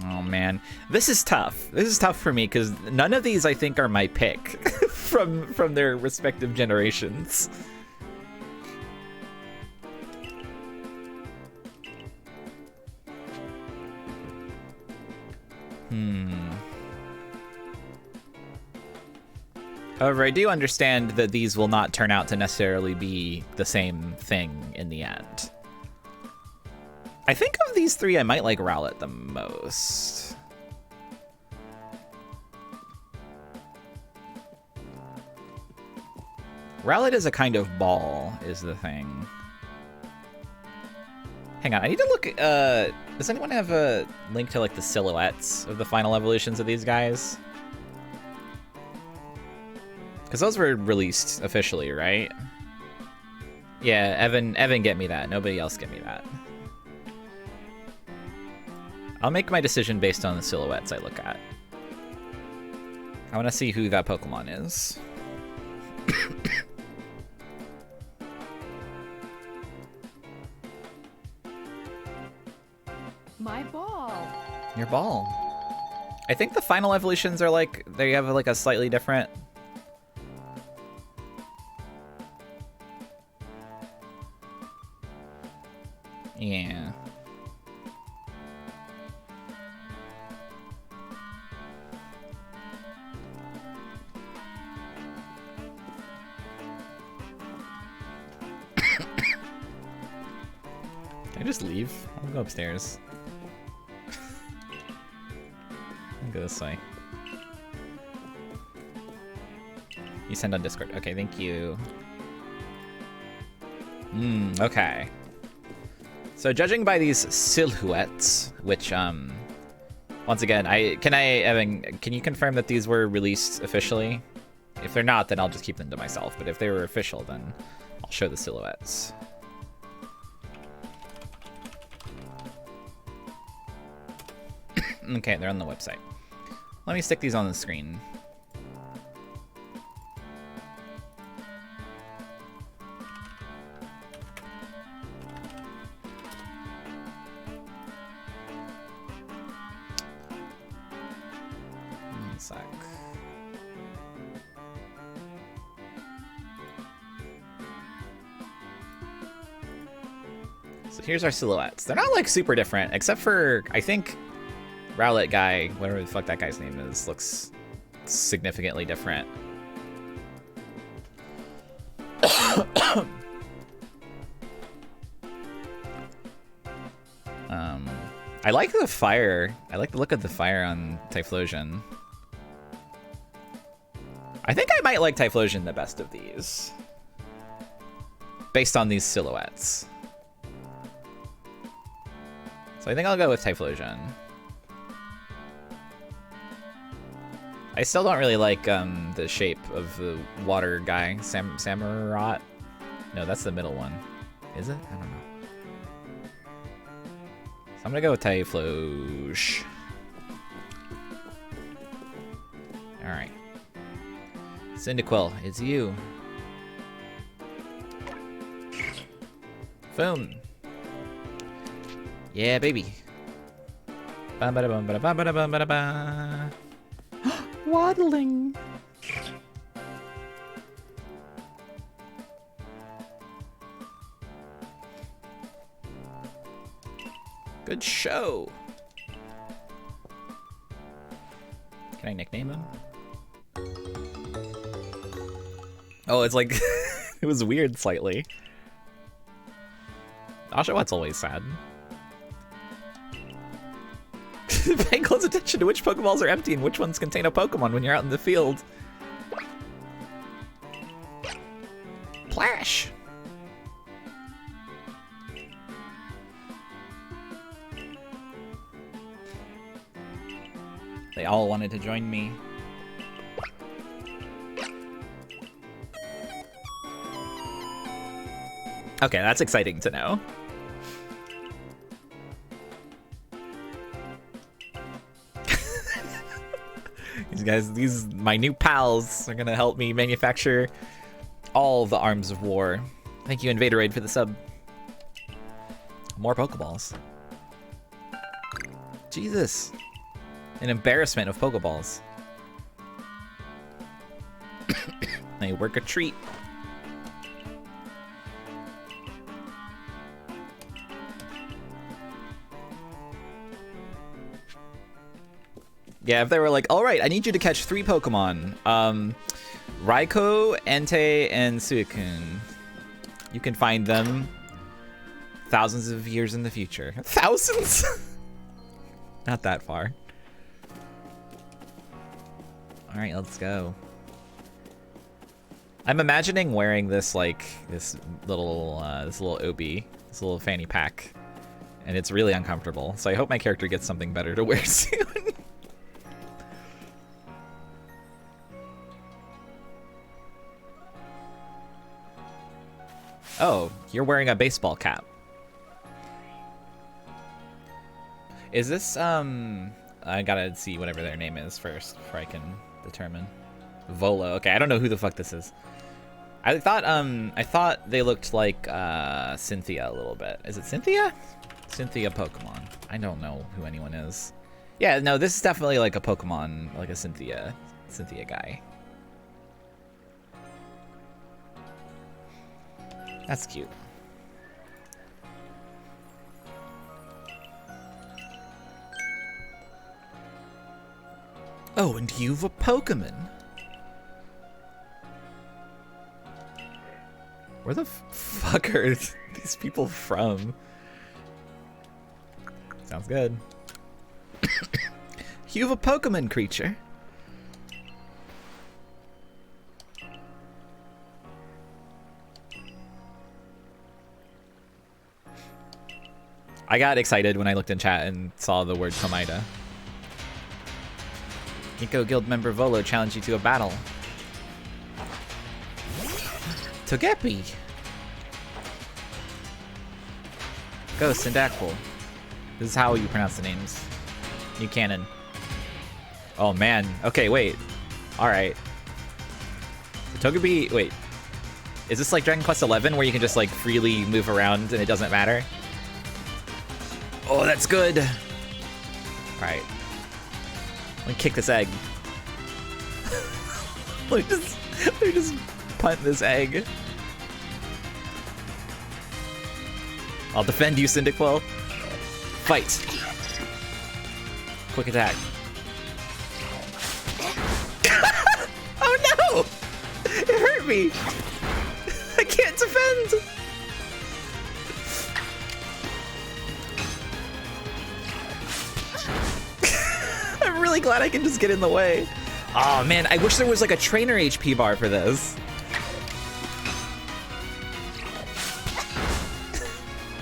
Oh man, this is tough. This is tough for me because none of these I think are my pick from their respective generations. However, I do understand that these will not turn out to necessarily be the same thing in the end. I think of these three, I might like Rowlet the most. Rowlet is a kind of ball, is the thing. Hang on, I need to look at, does anyone have a link to like the silhouettes of the final evolutions of these guys? Because those were released officially, right? Yeah, Evan get me that. Nobody else get me that. I'll make my decision based on the silhouettes I look at. I want to see who that Pokemon is. My ball. Your ball. I think the final evolutions are like, they have like a slightly different... Yeah. Can I just leave? I'll go upstairs. I'll go this way. You send on Discord. Okay, thank you. Okay. So judging by these silhouettes, which, once again, Evan, can you confirm that these were released officially? If they're not, then I'll just keep them to myself. But if they were official, then I'll show the silhouettes. Okay, they're on the website. Let me stick these on the screen. One sec. So here's our silhouettes. They're not like super different, except for I think Rowlet guy, whatever the fuck that guy's name is, looks significantly different. I like the fire. I like the look of the fire on Typhlosion. I think I might like Typhlosion the best of these, based on these silhouettes. So I think I'll go with Typhlosion. I still don't really like the shape of the water guy, Samurott. No, that's the middle one. Is it? I don't know. So I'm gonna go with Typhlosion. All right. Cyndaquil, it's you. Boom. Yeah, baby. Ba-ba-da-bum-ba-da-ba-ba-da-bum-ba-da-ba. Waddling. Good show. Can I nickname him? Oh, it's like it was weird slightly. Oshawott always sad. Pay close attention to which Pokeballs are empty and which ones contain a Pokemon when you're out in the field. Plash! They all wanted to join me. Okay, that's exciting to know. These my new pals are gonna help me manufacture all the arms of war. Thank you, Invaderoid, for the sub. More Pokeballs. Jesus. An embarrassment of Pokeballs. They work a treat. Yeah, if they were like, all right, I need you to catch 3 Pokemon. Raikou, Entei, and Suicune. You can find them thousands of years in the future. Thousands? Not that far. All right, let's go. I'm imagining wearing this like this little obi, this little fanny pack, and it's really uncomfortable. So I hope my character gets something better to wear soon. Oh, you're wearing a baseball cap. Is this I gotta see whatever their name is first before I can determine. Volo. Okay, I don't know who the fuck this is. I thought they looked like Cynthia a little bit. Is it Cynthia? Cynthia Pokemon. I don't know who anyone is. Yeah, no, this is definitely like a Pokemon, like a Cynthia guy. That's cute. Oh, and you've a Pokemon. Where the fuck are these people from? Sounds good. You've a Pokemon creature. I got excited when I looked in chat and saw the word Komaida. Nico Guild member Volo challenged you to a battle. Togepi! Go, Cyndaquil. This is how you pronounce the names. New canon. Oh man. Okay, wait. Alright. Togepi, wait. Is this like Dragon Quest XI where you can just like freely move around and it doesn't matter? Oh, that's good. Alright. Let me kick this egg. let me just punt this egg. I'll defend you, Cyndaquil. Fight. Quick attack. Oh no! It hurt me. I can't defend. I'm really glad I can just get in the way. Oh man, I wish there was like a trainer HP bar for this.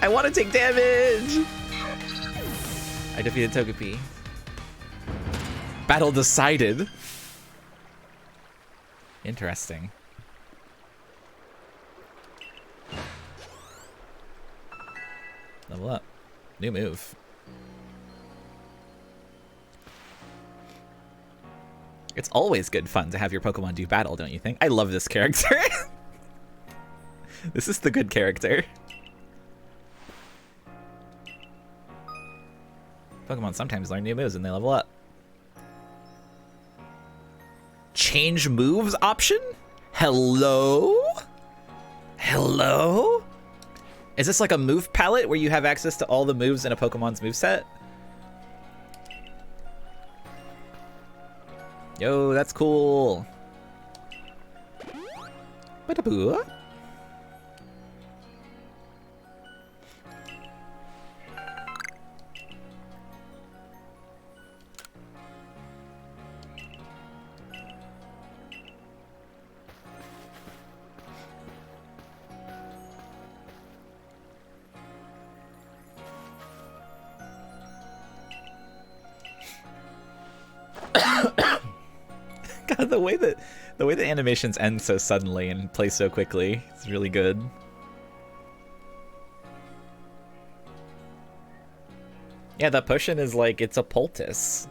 I want to take damage. I defeated Togepi. Battle decided. Interesting. Level up. New move. It's always good fun to have your Pokemon do battle, don't you think? I love this character. This is the good character. Pokemon sometimes learn new moves and they level up. Change moves option? Hello? Hello? Is this like a move palette where you have access to all the moves in a Pokemon's moveset? Yo, that's cool. Ba-da-boo. God, the way the animations end so suddenly and play so quickly, it's really good. Yeah, that potion is like, it's a poultice.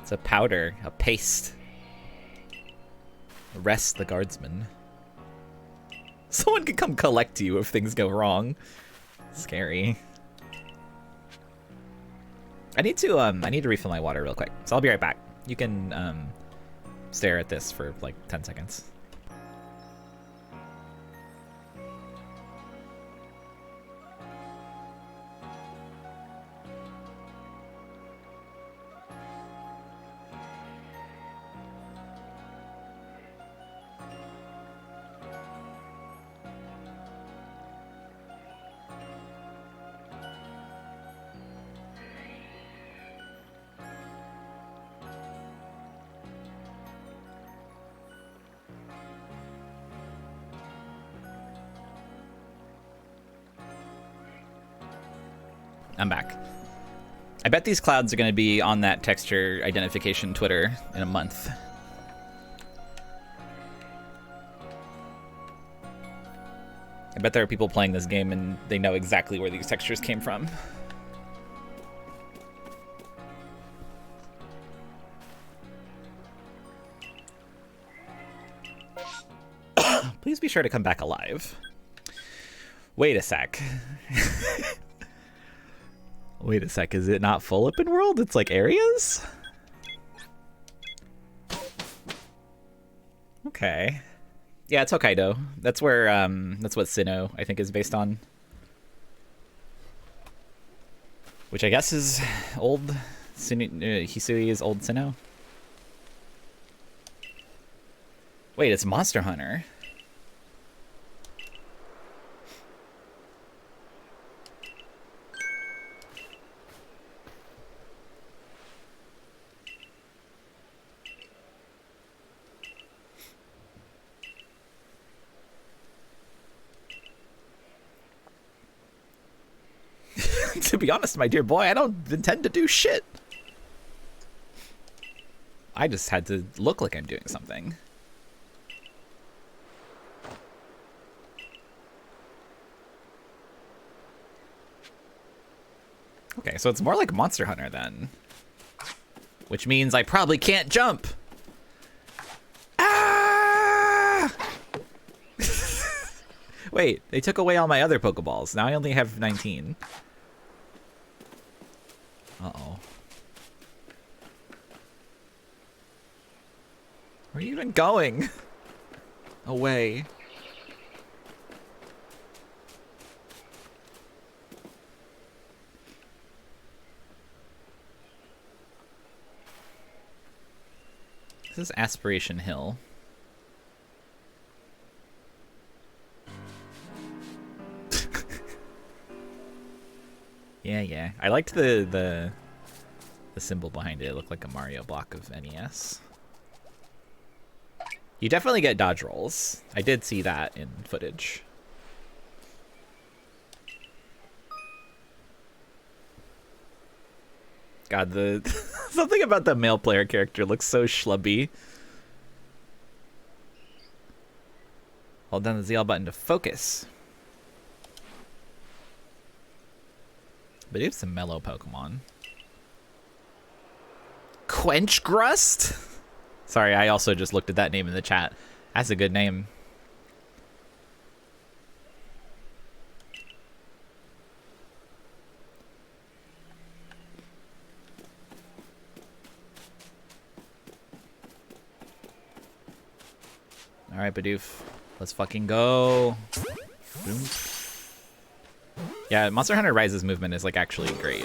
It's a powder, a paste. Rest the guardsman. Someone could come collect you if things go wrong. Scary. I need to refill my water real quick, so I'll be right back. You can stare at this for like 10 seconds. I'm back. I bet these clouds are going to be on that texture identification Twitter in a month. I bet there are people playing this game and they know exactly where these textures came from. Please be sure to come back alive. Wait a sec. Wait a sec, is it not full open world? It's like areas? Okay. Yeah, it's Hokkaido. That's where, that's what Sinnoh, I think, is based on. Which I guess is old Hisui is old Sinnoh. Wait, it's Monster Hunter. To be honest, my dear boy, I don't intend to do shit. I just had to look like I'm doing something. Okay, so it's more like Monster Hunter then. Which means I probably can't jump. Ah! Wait, they took away all my other Pokeballs. Now I only have 19. Uh-oh. Where are you even going? Away. This is Aspiration Hill. Yeah. I liked the symbol behind it. It looked like a Mario block of NES. You definitely get dodge rolls. I did see that in footage. God, the something about the male player character looks so schlubby. Hold down the ZL button to focus. But it's some mellow Pokemon. Quenchgrust? Sorry, I also just looked at that name in the chat. That's a good name. Alright, Bidoof. Let's fucking go. Boom. Yeah, Monster Hunter Rise's movement is like actually great.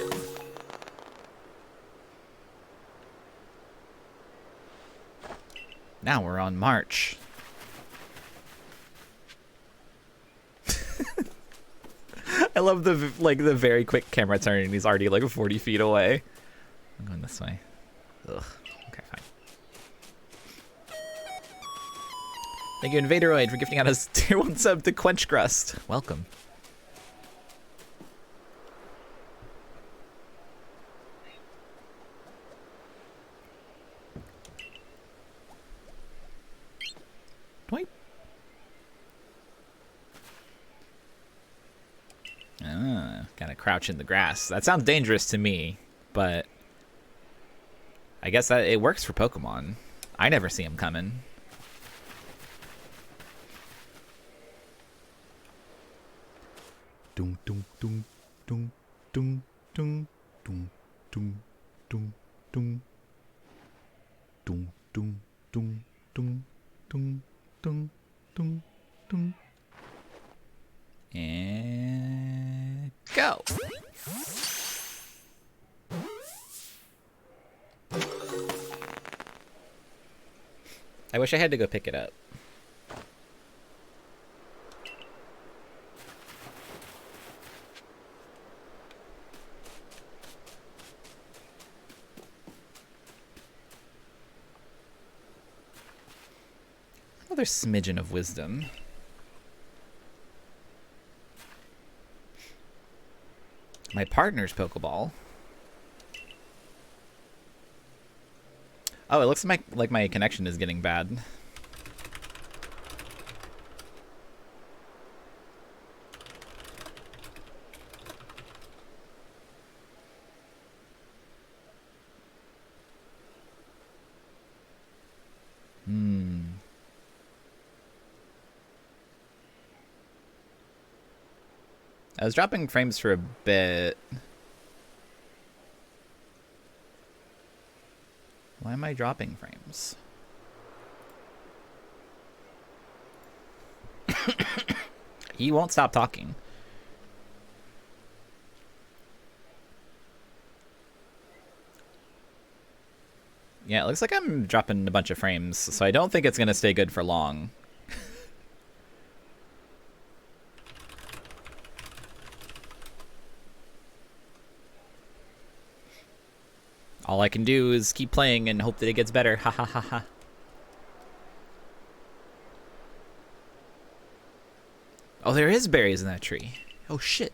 Now we're on March. I love the very quick camera turn and he's already like 40 feet away. I'm going this way. Ugh. Okay, fine. Thank you, Invaderoid, for gifting out a tier 1 sub to Quenchgrust. Welcome. Doink. Gotta crouch in the grass. That sounds dangerous to me, but I guess that it works for Pokemon. I never see them coming. Dum dum dum dum dum dum dum dum dum dum dum dum dum dum dum dum dum dum. And go. I wish I had to go pick it up. Another smidgen of wisdom. My partner's Pokeball. Oh, it looks like my connection is getting bad. I was dropping frames for a bit. Why am I dropping frames? He won't stop talking. Yeah, it looks like I'm dropping a bunch of frames, so I don't think it's going to stay good for long. All I can do is keep playing and hope that it gets better. Ha ha ha ha. Oh, there is berries in that tree. Oh shit.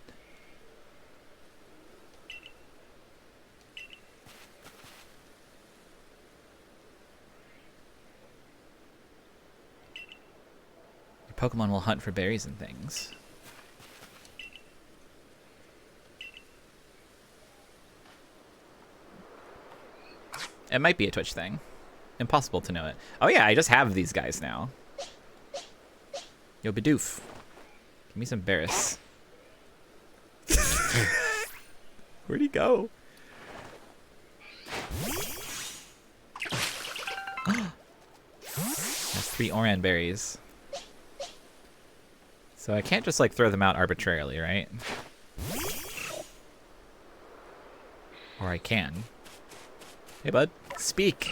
Your Pokemon will hunt for berries and things. It might be a Twitch thing. Impossible to know it. Oh yeah, I just have these guys now. Yo, Bidoof. Give me some Barris. Where'd he go? That's 3 Oran berries. So I can't just like throw them out arbitrarily, right? Or I can. Hey, bud. Speak.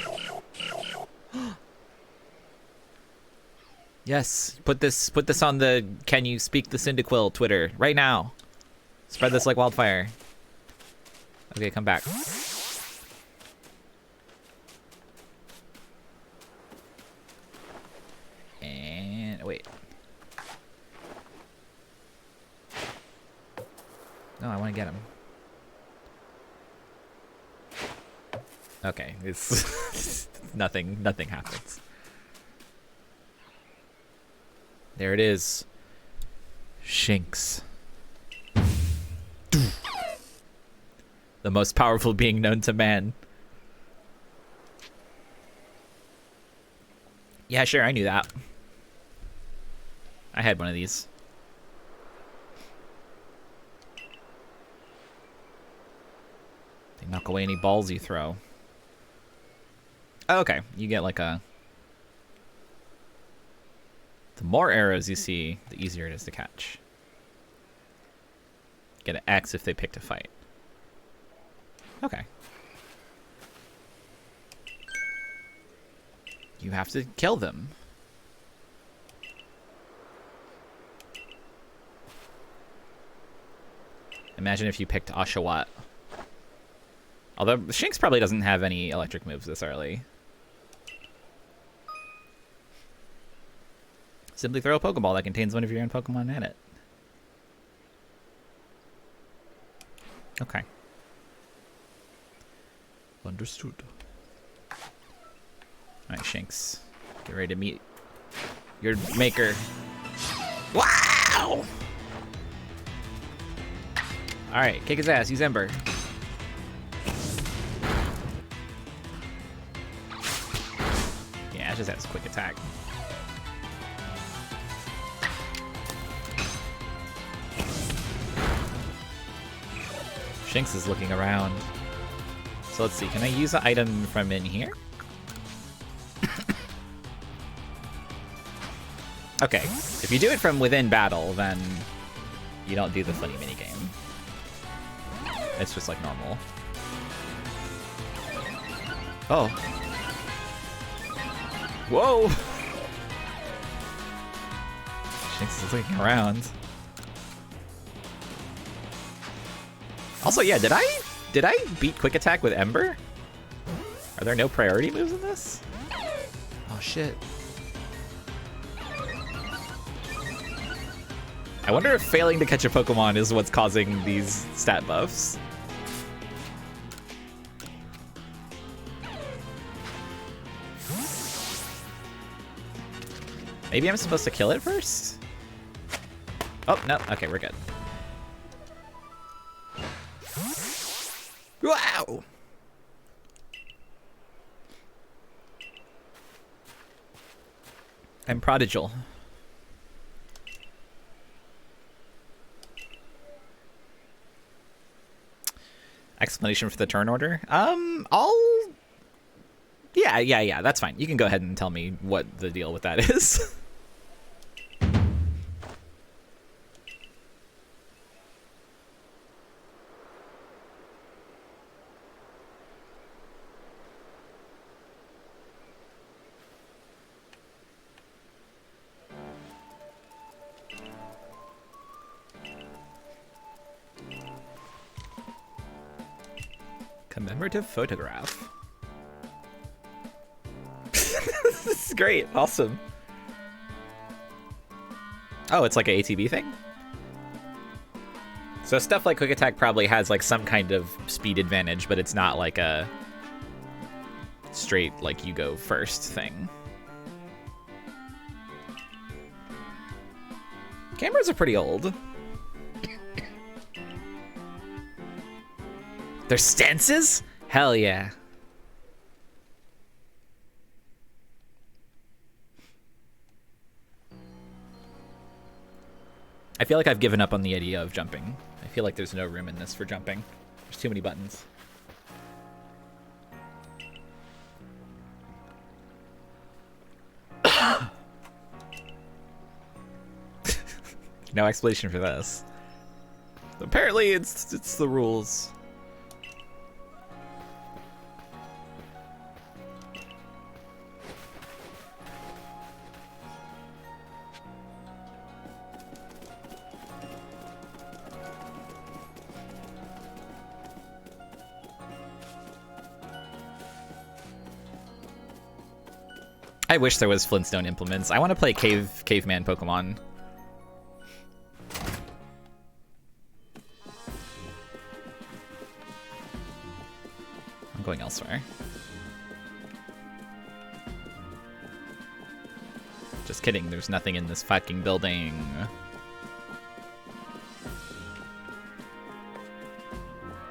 Yes, put this on the Can You Speak the Cyndaquil Twitter right now. Spread this like wildfire. Okay, come back. And wait. No, I want to get him. Okay, it's nothing happens. There it is. Shinx. The most powerful being known to man. Yeah, sure, I knew that. I had one of these. They knock away any balls you throw. Oh, okay, you get like a... The more arrows you see, the easier it is to catch. Get an X if they pick to fight. Okay. You have to kill them. Imagine if you picked Oshawott. Although Shinx probably doesn't have any electric moves this early. Simply throw a Pokeball that contains one of your own Pokemon in it. Okay. Understood. Alright, Shinx. Get ready to meet your maker. Wow! Alright, kick his ass. Use Ember. Yeah, it just has quick attack. Shinx is looking around. So let's see, can I use an item from in here? Okay, if you do it from within battle, then you don't do the funny minigame. It's just like normal. Oh. Whoa! Shinx is looking around. Also, yeah, did I beat Quick Attack with Ember? Are there no priority moves in this? Oh shit. I wonder if failing to catch a Pokemon is what's causing these stat buffs. Maybe I'm supposed to kill it first? Oh, no. Okay, we're good. Wow! I'm prodigal. Explanation for the turn order? Yeah, that's fine. You can go ahead and tell me what the deal with that is. Commemorative photograph. This is great. Awesome. Oh, it's like an ATB thing? So stuff like Quick Attack probably has like some kind of speed advantage, but it's not like a straight like you go first thing. Cameras are pretty old. They're stances? Hell yeah. I feel like I've given up on the idea of jumping. I feel like there's no room in this for jumping. There's too many buttons. No explanation for this. Apparently it's the rules. I wish there was Flintstone implements. I want to play caveman Pokemon. I'm going elsewhere. Just kidding, there's nothing in this fucking building.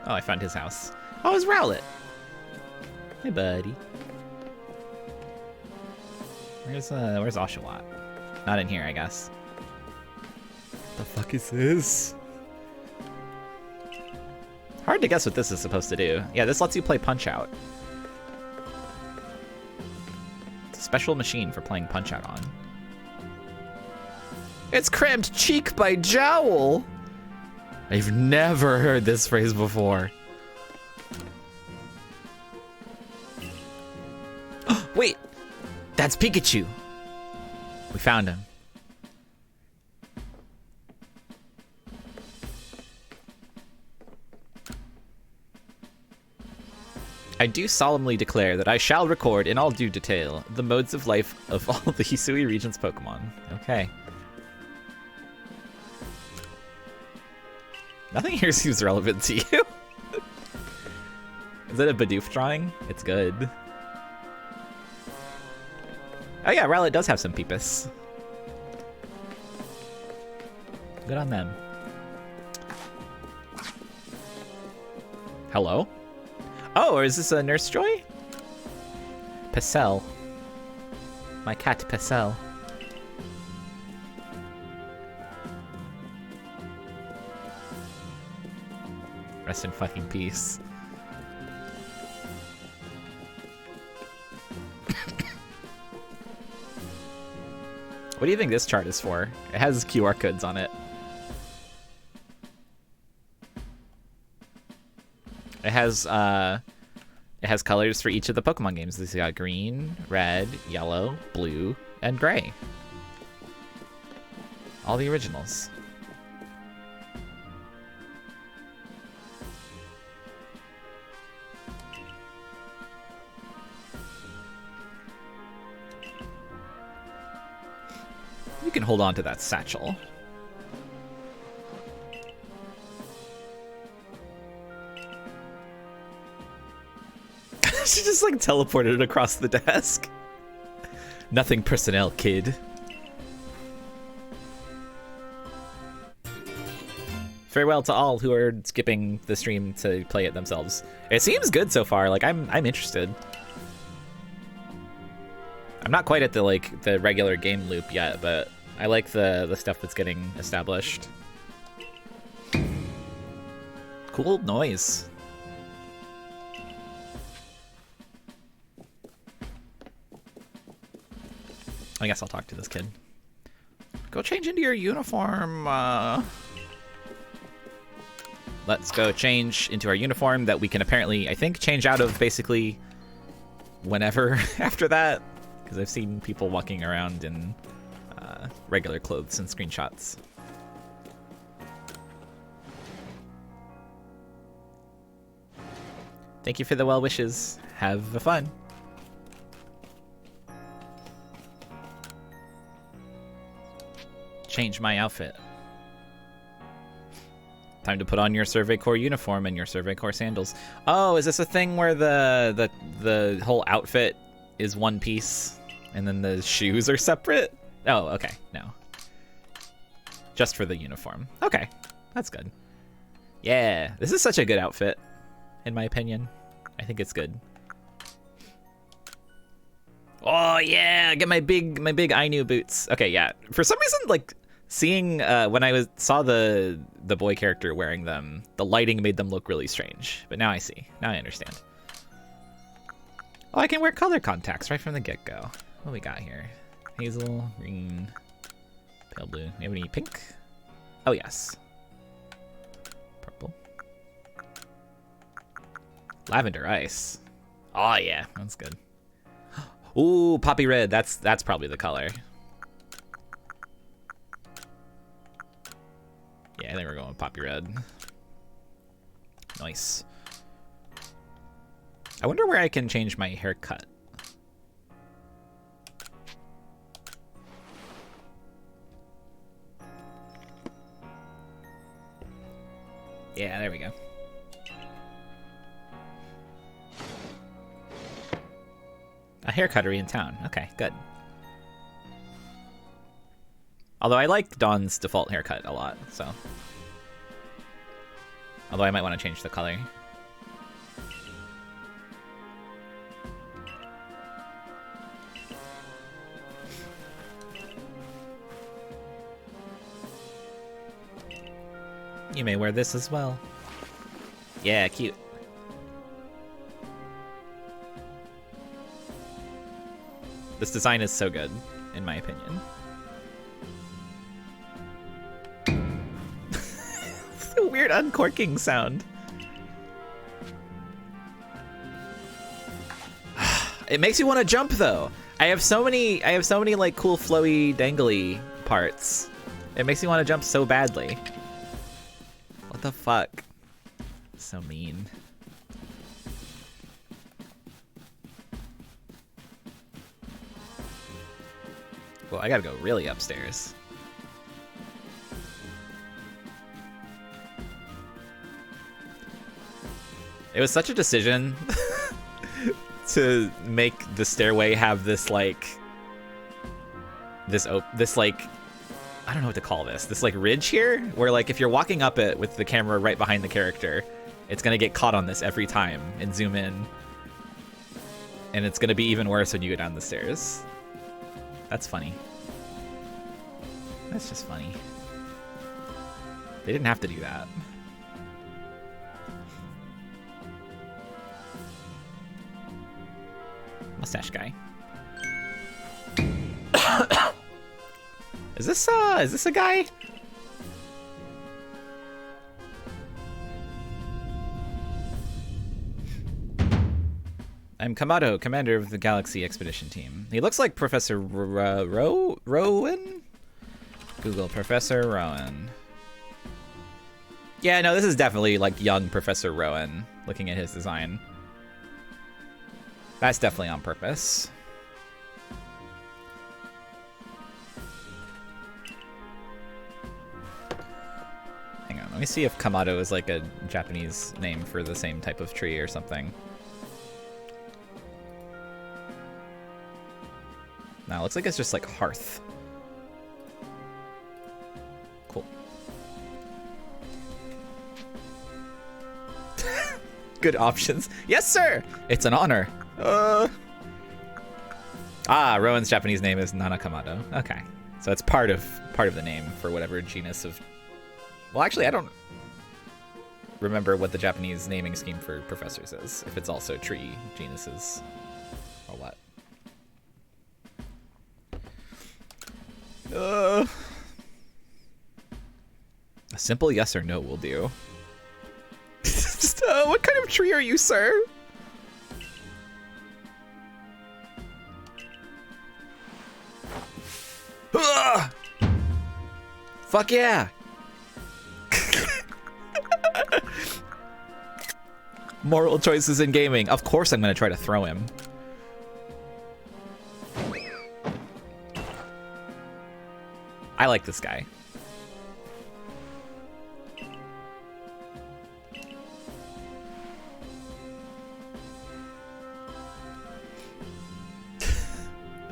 Oh, I found his house. Oh, it's Rowlet. Hey, buddy. Where's Oshawott? Not in here, I guess. What the fuck is this? Hard to guess what this is supposed to do. Yeah, this lets you play Punch-Out. It's a special machine for playing Punch-Out on. It's Cramped Cheek by Jowl! I've never heard this phrase before. Wait! That's Pikachu! We found him. I do solemnly declare that I shall record in all due detail the modes of life of all the Hisui region's Pokemon. Okay. Nothing here seems relevant to you. Is that a Bidoof drawing? It's good. Oh yeah, Rowlet does have some Peepus. Good on them. Hello? Oh, or is this a Nurse Joy? Pacell. My cat Pacell. Rest in fucking peace. What do you think this chart is for? It has QR codes on it. It has colors for each of the Pokemon games. This got green, red, yellow, blue, and gray. All the originals. You can hold on to that satchel. She just like teleported across the desk. Nothing personnel, kid. Farewell to all who are skipping the stream to play it themselves. It seems good so far. Like I'm interested. I'm not quite at the regular game loop yet, but I like the stuff that's getting established. Cool noise. I guess I'll talk to this kid. Go change into your uniform. Let's go change into our uniform that we can apparently, I think, change out of basically whenever after that. Because I've seen people walking around in regular clothes and screenshots. Thank you for the well wishes. Have fun. Change my outfit. Time to put on your Survey Corps uniform and your Survey Corps sandals. Oh, is this a thing where the whole outfit is one piece and then the shoes are separate? Oh, okay. No. Just for the uniform. Okay. That's good. Yeah, this is such a good outfit, in my opinion. I think it's good. Oh yeah, get my big Ainu boots. Okay, yeah. For some reason, like seeing when I saw the boy character wearing them, the lighting made them look really strange. But now I see. Now I understand. Oh, I can wear color contacts right from the get-go. What do we got here? Hazel, green, pale blue. You have any pink? Oh yes. Purple. Lavender ice. Oh yeah, that's good. Ooh, poppy red. That's probably the color. Yeah, I think we're going with poppy red. Nice. I wonder where I can change my haircut. Yeah, there we go. A haircuttery in town. Okay, good. Although I like Dawn's default haircut a lot, so. Although I might want to change the color. You may wear this as well. Yeah, cute. This design is so good, in my opinion. It's a weird uncorking sound. It makes you want to jump though. I have so many like cool flowy dangly parts. It makes me want to jump so badly. What the fuck? So mean. Well, I gotta go really upstairs. It was such a decision to make the stairway have this like this like I don't know what to call this like ridge here where like if you're walking up it with the camera right behind the character, it's gonna get caught on this every time and zoom in, and it's gonna be even worse when you go down the stairs. That's funny. That's just funny. They didn't have to do that. Mustache guy. Is this a guy? I'm Kamado, commander of the Galaxy Expedition Team. He looks like Professor Rowan? Google Professor Rowan. Yeah, no, this is definitely like young Professor Rowan, looking at his design. That's definitely on purpose. Hang on, let me see if Kamado is like a Japanese name for the same type of tree or something. No, it looks like it's just like hearth. Cool. Good options. Yes, sir! It's an honor. Rowan's Japanese name is Nana Kamado. Okay. So it's part of the name for whatever genus of... Well, actually, I don't remember what the Japanese naming scheme for professors is. If it's also tree genuses or what. A simple yes or no will do. Just, what kind of tree are you, sir? Fuck yeah! Moral choices in gaming. Of course I'm gonna try to throw him. I like this guy.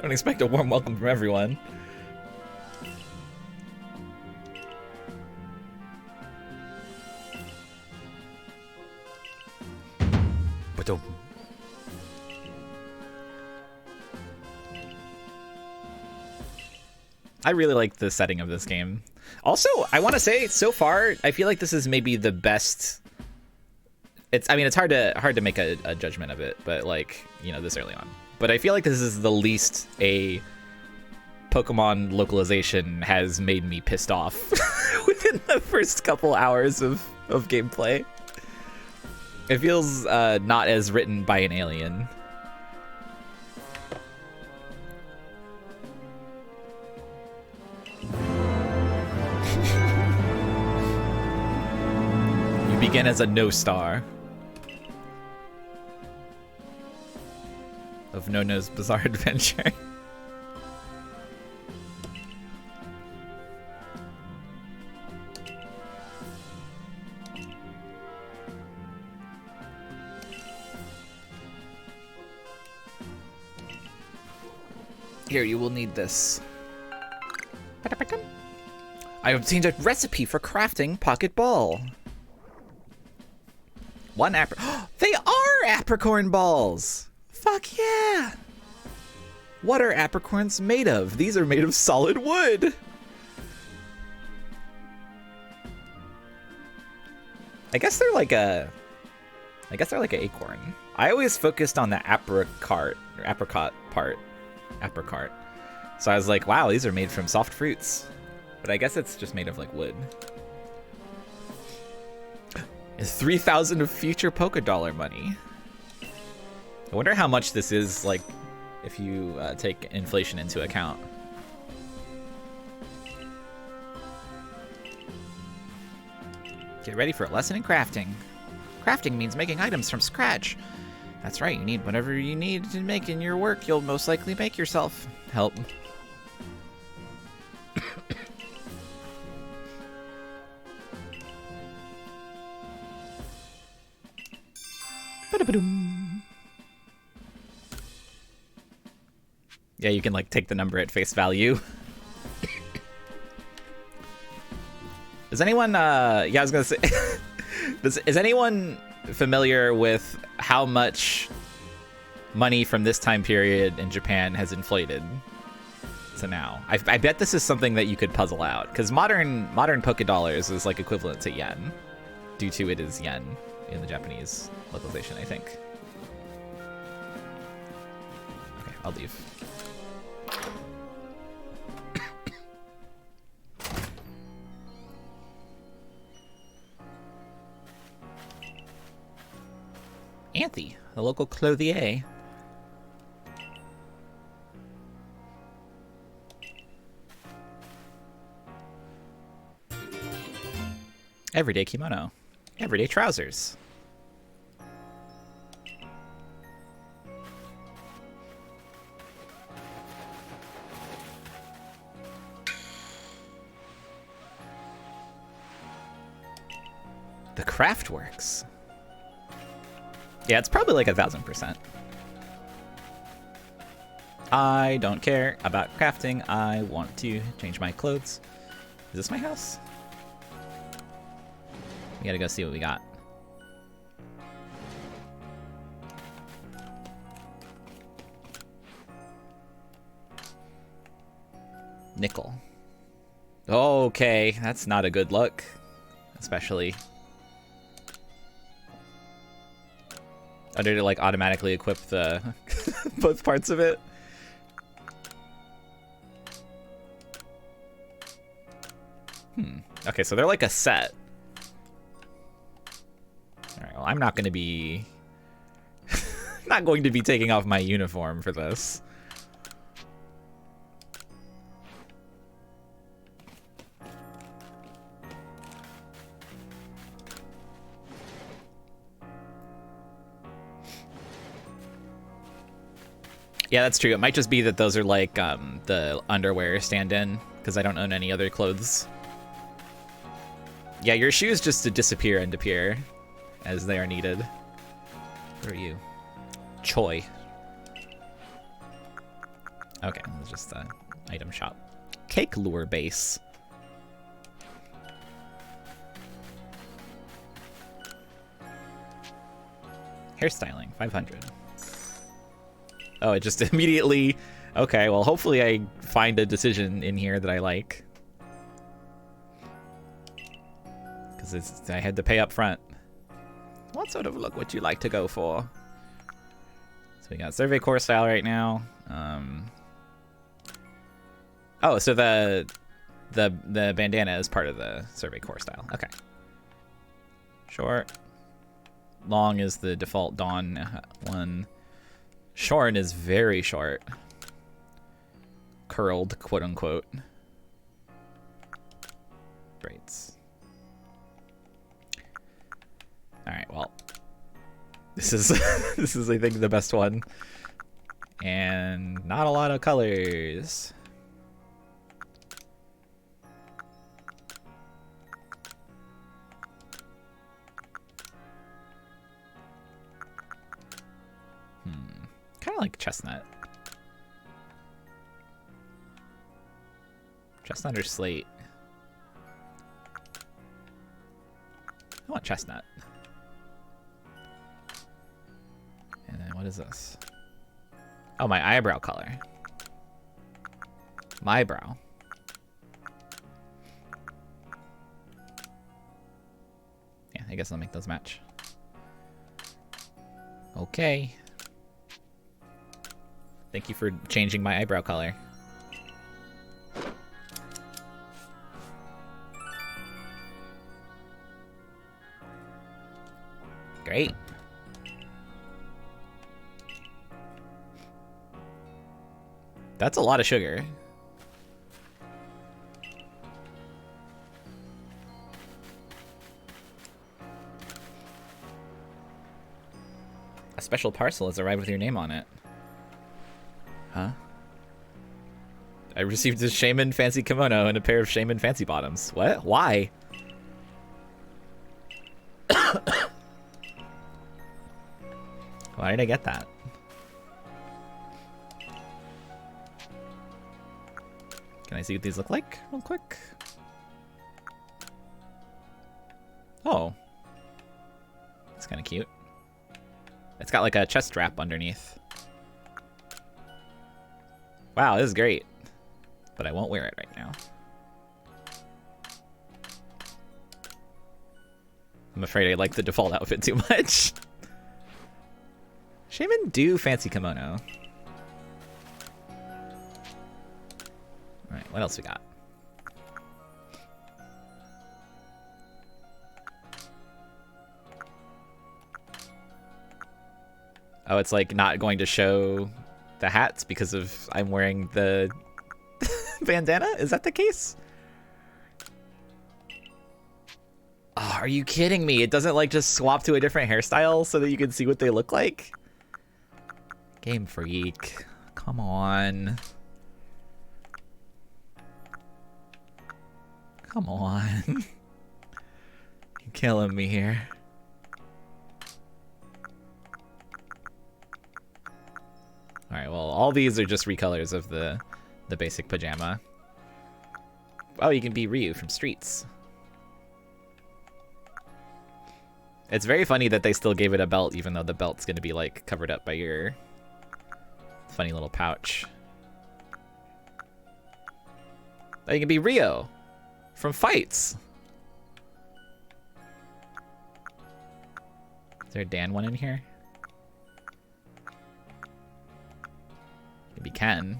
Don't expect a warm welcome from everyone. I really like the setting of this game. Also, I want to say, so far, I feel like this is maybe the best. I mean, it's hard to make a judgment of it, but like, you know, this early on. But I feel like this is the least a Pokemon localization has made me pissed off within the first couple hours of gameplay. It feels not as written by an alien. You begin as a no-star of No-No's Bizarre Adventure. Here, you will need this. I obtained a recipe for crafting pocket ball. One They are apricorn balls! Fuck yeah! What are apricorns made of? These are made of solid wood! I guess they're like an acorn. I always focused on the apricot part. Apricot. So I was like, wow, these are made from soft fruits. But I guess it's just made of like wood. 3,000 of future polka dollar money. I wonder how much this is, like, if you take inflation into account. Get ready for a lesson in crafting. Crafting means making items from scratch. That's right, you need whatever you need to make in your work, you'll most likely make yourself. Help. Yeah, you can like take the number at face value. Is anyone yeah, I was gonna say is anyone familiar with how much money from this time period in Japan has inflated to now? I bet this is something that you could puzzle out, because modern polka dollars is like equivalent to yen, due to it is yen in the Japanese localization, I think. Okay, I'll leave. Anthe, the local clothier. Everyday kimono. Everyday trousers. The Craftworks. Yeah, it's probably like 1,000%. I don't care about crafting. I want to change my clothes. Is this my house? We gotta go see what we got. Nickel. Okay, that's not a good look. Especially... Oh, did it like automatically equip the both parts of it? Okay, so they're like a set. Alright, well, I'm not going to be... not going to be taking off my uniform for this. Yeah, that's true. It might just be that those are like the underwear stand-in, because I don't own any other clothes. Yeah, your shoes just to disappear and appear as they are needed. Where are you? Choi. Okay, it's just an item shop. Cake lure base. Hairstyling, 500. Oh, it just immediately... Okay, well, hopefully I find a decision in here that I like. Because I had to pay up front. What sort of look would you like to go for? So we got Survey Core style right now. Oh, so the bandana is part of the Survey Core style. Okay. Short. Long is the default Dawn one. Shorn is very short. Curled, quote unquote. Braids. Alright, well. This is this is I think the best one. And not a lot of colors. Kind of like chestnut. Chestnut or slate? I want chestnut. And then what is this? Oh, my eyebrow color. My brow. Yeah, I guess I'll make those match. Okay. Thank you for changing my eyebrow color. Great. That's a lot of sugar. A special parcel has arrived with your name on it. Huh? I received a Shaman fancy kimono and a pair of Shaman fancy bottoms. What? Why? Why did I get that? Can I see what these look like real quick? Oh. That's kind of cute. It's got like a chest strap underneath. Wow, this is great. But I won't wear it right now. I'm afraid I like the default outfit too much. Shaman do fancy kimono. Alright, what else we got? Oh, it's like not going to show the hats because of I'm wearing the bandana? Is that the case? Oh, are you kidding me? It doesn't like just swap to a different hairstyle so that you can see what they look like? Game Freak. Come on. Come on. You're killing me here. Alright, well, all these are just recolors of the basic pajama. Oh, you can be Ryu from Streets. It's very funny that they still gave it a belt, even though the belt's gonna be, like, covered up by your funny little pouch. Oh, you can be Rio from Fights. Is there a Dan one in here? Maybe Ken.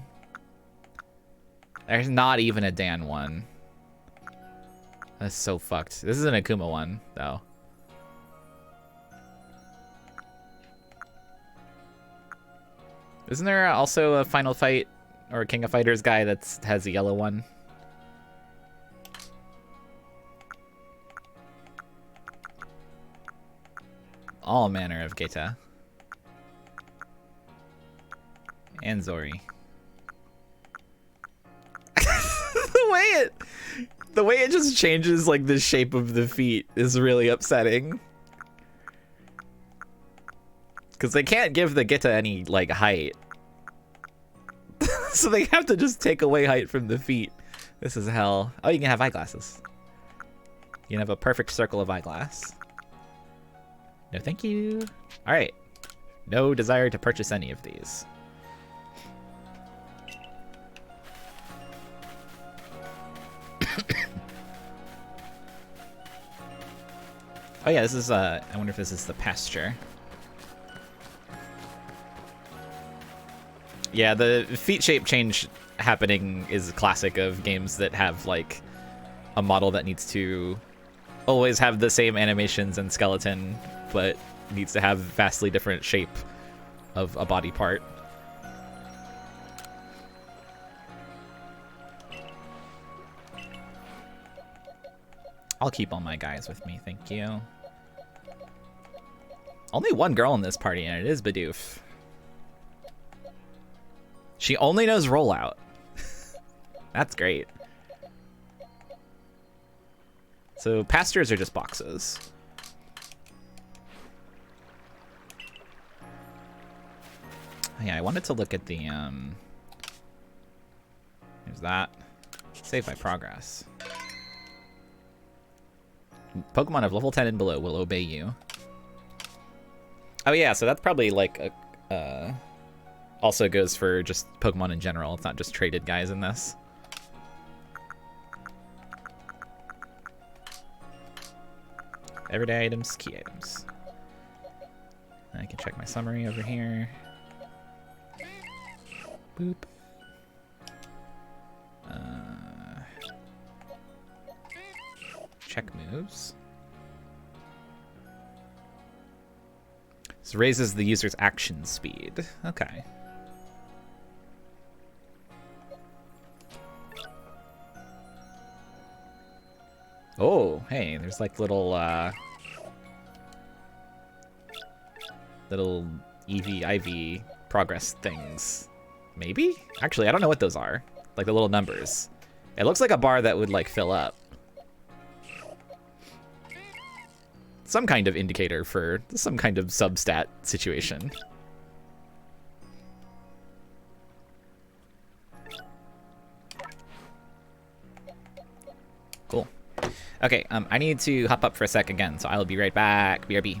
There's not even a Dan one. That's so fucked. This is an Akuma one, though. Isn't there also a Final Fight or a King of Fighters guy that has a yellow one? All manner of Geta. And Zori. the way it just changes like the shape of the feet is really upsetting. Because they can't give the Geta any like height. So they have to just take away height from the feet. This is hell. Oh, you can have eyeglasses. You can have a perfect circle of eyeglass. No, thank you. All right. No desire to purchase any of these. Oh yeah, this is I wonder if this is the pasture. Yeah, the feet shape change happening is classic of games that have like a model that needs to always have the same animations and skeleton, but needs to have vastly different shape of a body part. I'll keep all my guys with me, thank you. Only one girl in this party, and it is Bidoof. She only knows rollout. That's great. So pastures are just boxes. Yeah, I wanted to look at the there's that. Save my progress. Pokemon of level 10 and below will obey you. Oh yeah, so that's probably like a also goes for just Pokemon in general. It's not just traded guys in this. Everyday items, key items. I can check my summary over here. Boop. Check moves. This raises the user's action speed. Okay. Oh, hey, there's like little little EV, IV progress things. Maybe? Actually, I don't know what those are. Like the little numbers. It looks like a bar that would like fill up. Some kind of indicator for some kind of substat situation. Cool. Okay, I need to hop up for a sec again, so I will be right back. BRB.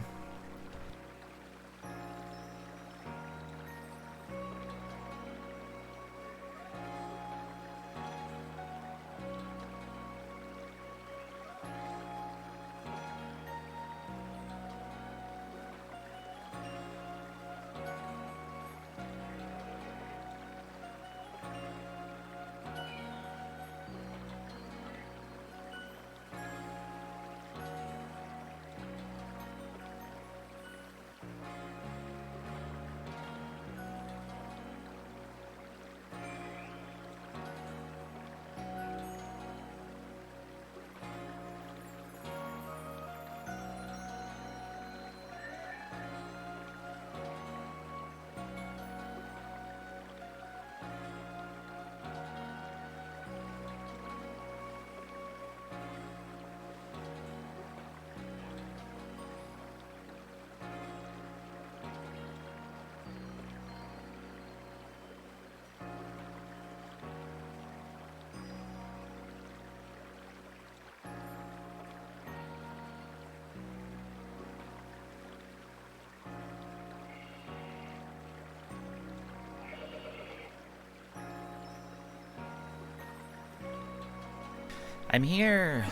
I'm here.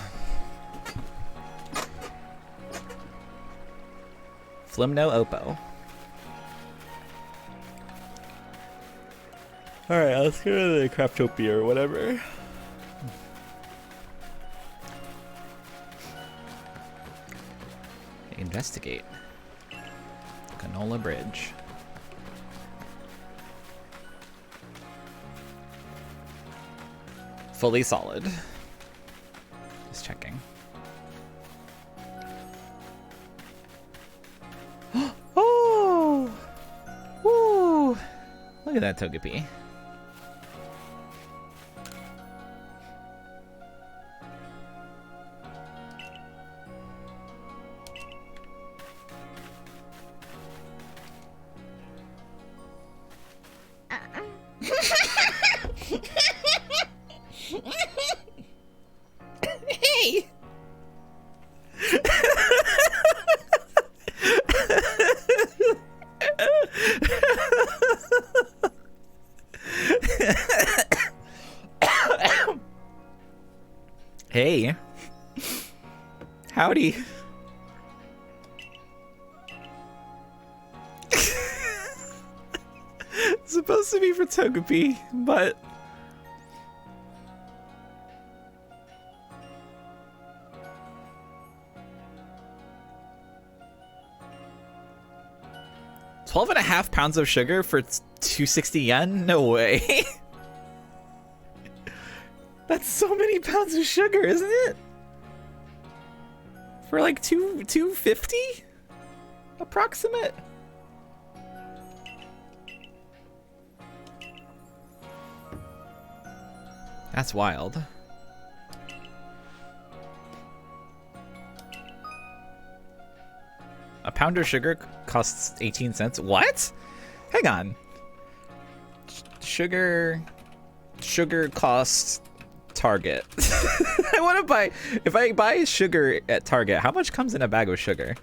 Flimno Oppo. Alright, let's go to the Craftopia or whatever. Investigate. Canola Bridge. Fully solid. Just checking. Oh! Woo! Look at that Togepi. Hey! Hey. Howdy. It's supposed to be for Togepi, but £12.5 of sugar for 260 yen? No way. That's so many pounds of sugar, isn't it? For like 250? Approximate? That's wild. A pound of sugar costs 18 cents. What? Hang on. Sugar costs Target. I want to buy, if I buy sugar at Target, how much comes in a bag of sugar?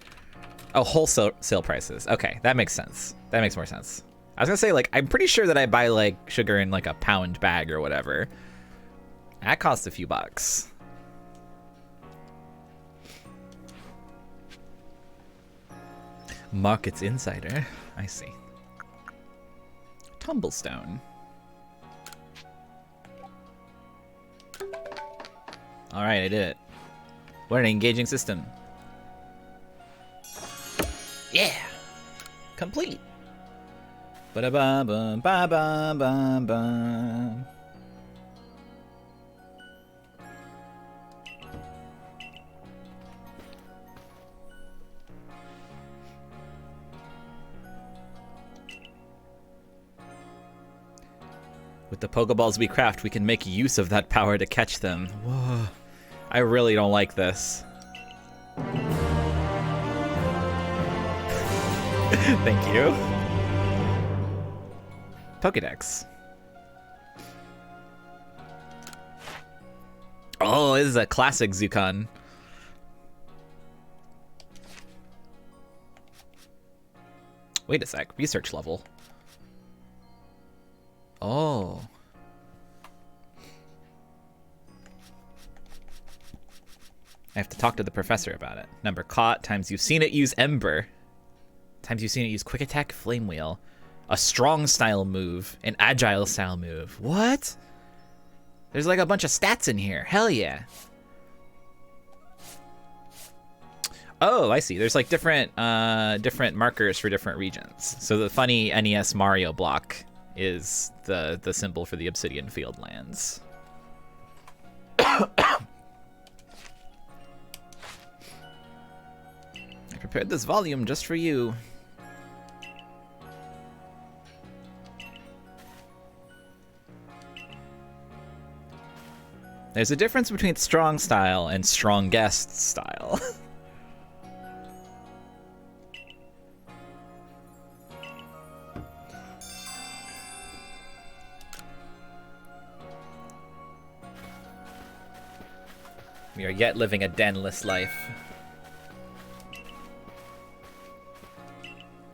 Oh, wholesale sale prices. Okay, that makes sense. That makes more sense. I was gonna say, like, I'm pretty sure that I buy like sugar in like a pound bag or whatever. That costs a few bucks. Markets Insider. I see. Tumblestone. All right, I did it. What an engaging system. Yeah. Complete. Ba-da-ba-bum, ba-bum-bum-bum. With the Pokeballs we craft, we can make use of that power to catch them. Whoa. I really don't like this. Thank you. Pokédex. Oh, this is a classic Zucon. Wait a sec. Research level. Oh. I have to talk to the professor about it. Number caught, times you've seen it use Ember. Times you've seen it use Quick Attack, Flame Wheel. A strong style move, an agile style move. What? There's like a bunch of stats in here. Hell yeah. Oh, I see. There's like different markers for different regions. So the funny NES Mario block is the symbol for the Obsidian Field lands. I prepared this volume just for you. There's a difference between strong style and strongest style. We are yet living a denless life.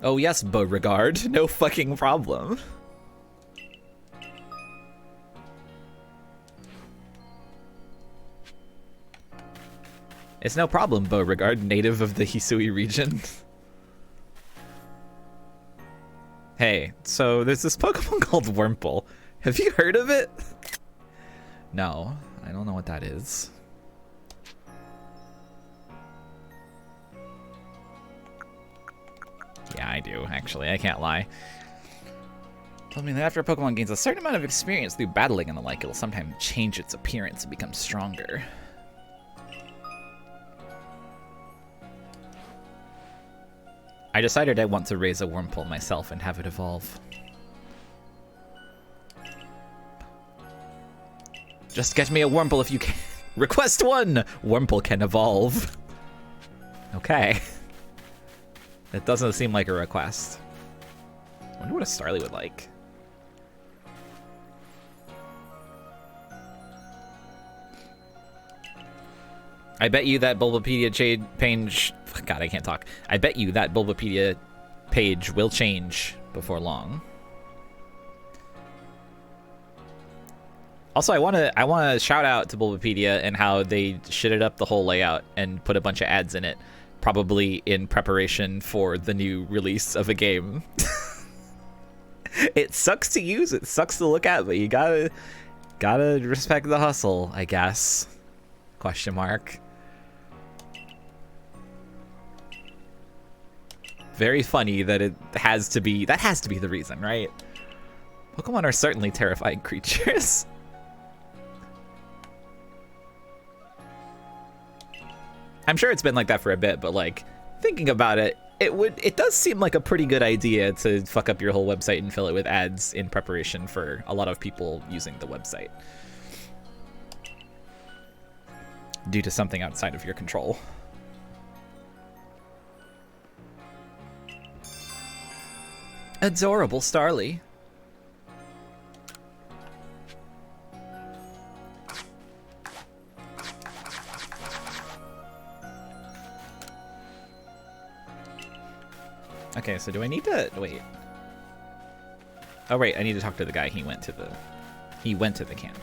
Oh yes, Beauregard, no fucking problem. It's no problem, Beauregard, native of the Hisui region. Hey, so there's this Pokemon called Wurmple. Have you heard of it? No, I don't know what that is. Yeah, I do, actually. I can't lie. Told me that after a Pokemon gains a certain amount of experience through battling and the like, it'll sometimes change its appearance and become stronger. I decided I want to raise a Wurmple myself and have it evolve. Just get me a Wurmple if you can. Request 1! Wurmple can evolve. Okay. That doesn't seem like a request. I wonder what a Starly would like. I bet you that Bulbapedia page... God, I can't talk. I bet you that Bulbapedia page will change before long. Also, I want to shout out to Bulbapedia and how they shitted up the whole layout and put a bunch of ads in it, probably in preparation for the new release of a game. It sucks to use, it sucks to look at, but you gotta respect the hustle, I guess. Question mark. Very funny that it has to be, that has to be the reason, right? Pokemon are certainly terrifying creatures. I'm sure it's been like that for a bit, but like, thinking about it, it does seem like a pretty good idea to fuck up your whole website and fill it with ads in preparation for a lot of people using the website. Due to something outside of your control. Adorable Starly. Okay, so do I need to wait? Oh right, I need to talk to the guy. He went to the camp.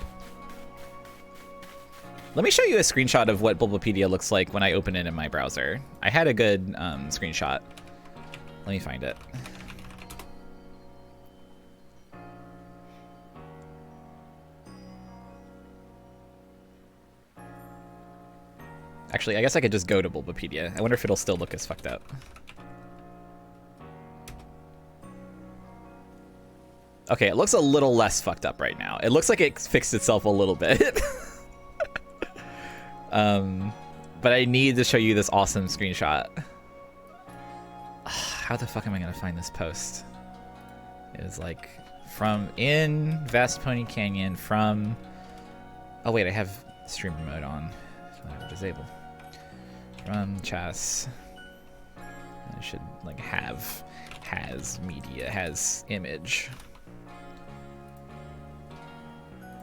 Let me show you a screenshot of what Bulbapedia looks like when I open it in my browser. I had a good screenshot. Let me find it. Actually, I guess I could just go to Bulbapedia. I wonder if it'll still look as fucked up. Okay, it looks a little less fucked up right now. It looks like it fixed itself a little bit. But I need to show you this awesome screenshot. How the fuck am I gonna find this post? It was like from in Vast Pony Canyon from... Oh wait, I have streamer mode on. Disable. From Chas. I should like has media, has image.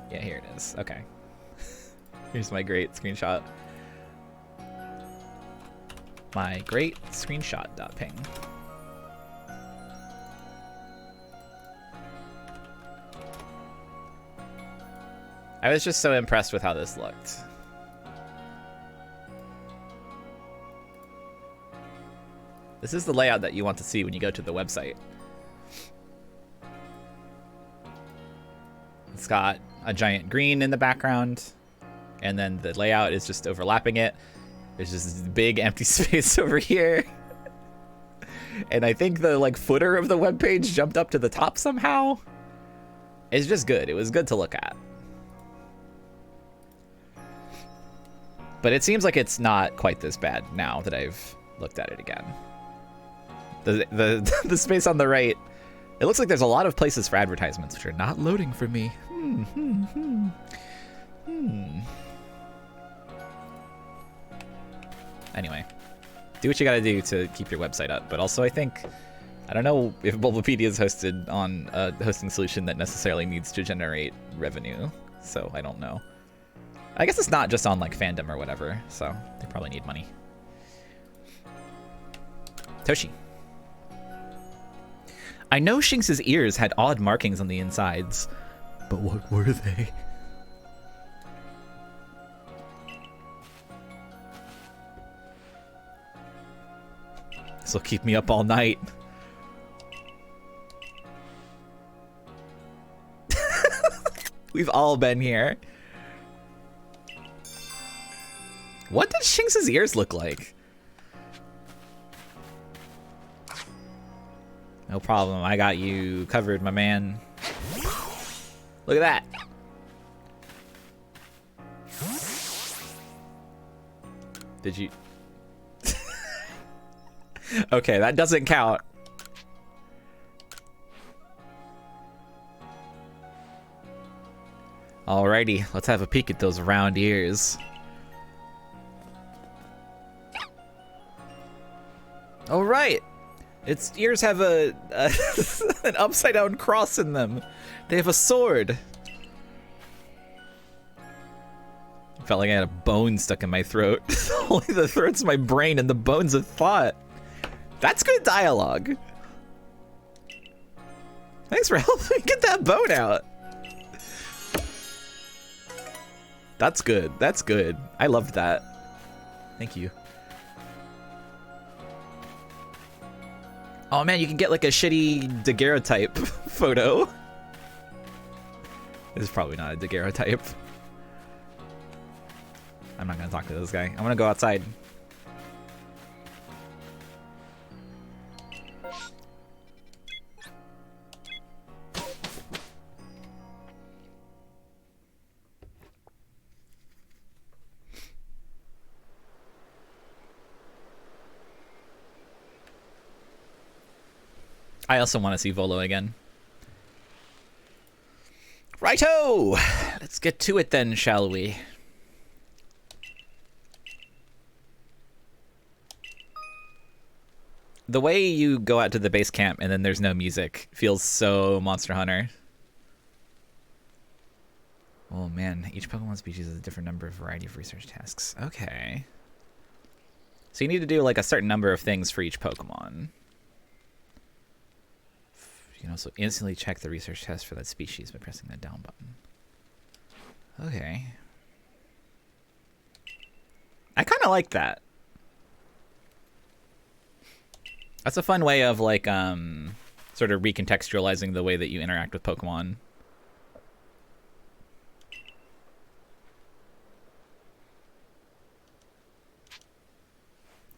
Yeah, here it is. Okay. Here's my great screenshot. My great screenshot.ping. I was just so impressed with how this looked. This is the layout that you want to see when you go to the website. It's got a giant green in the background, and then the layout is just overlapping it. There's just this big empty space over here. And I think the like footer of the web page jumped up to the top somehow. It's just good. It was good to look at. But it seems like it's not quite this bad now that I've looked at it again. The space on the right, it looks like there's a lot of places for advertisements which are not loading for me. Anyway, do what you gotta do to keep your website up. But also I don't know if Bulbapedia is hosted on a hosting solution that necessarily needs to generate revenue. So I don't know. I guess it's not just on like fandom or whatever, so they probably need money. Toshi. I know Shinx's ears had odd markings on the insides, but what were they? This'll keep me up all night. We've all been here. What did Shinx's ears look like? No problem, I got you covered, my man. Look at that. Did you... Okay, that doesn't count. Alrighty, let's have a peek at those round ears. Alright! Its ears have an upside down cross in them. They have a sword. Felt like I had a bone stuck in my throat. Only the throat's my brain and the bone's a thought. That's good dialogue. Thanks for helping get that bone out. That's good. That's good. I loved that. Thank you. Oh man, you can get like a shitty daguerreotype photo. This is probably not a daguerreotype. I'm not gonna talk to this guy. I'm gonna go outside. I also want to see Volo again. Righto! Let's get to it then, shall we? The way you go out to the base camp and then there's no music feels so Monster Hunter. Oh man, each Pokemon species has a different number of variety of research tasks. Okay. So you need to do like a certain number of things for each Pokemon. can also instantly check the research test for that species by pressing that down button. Okay. I kind of like that. That's a fun way of like sort of recontextualizing the way that you interact with Pokemon.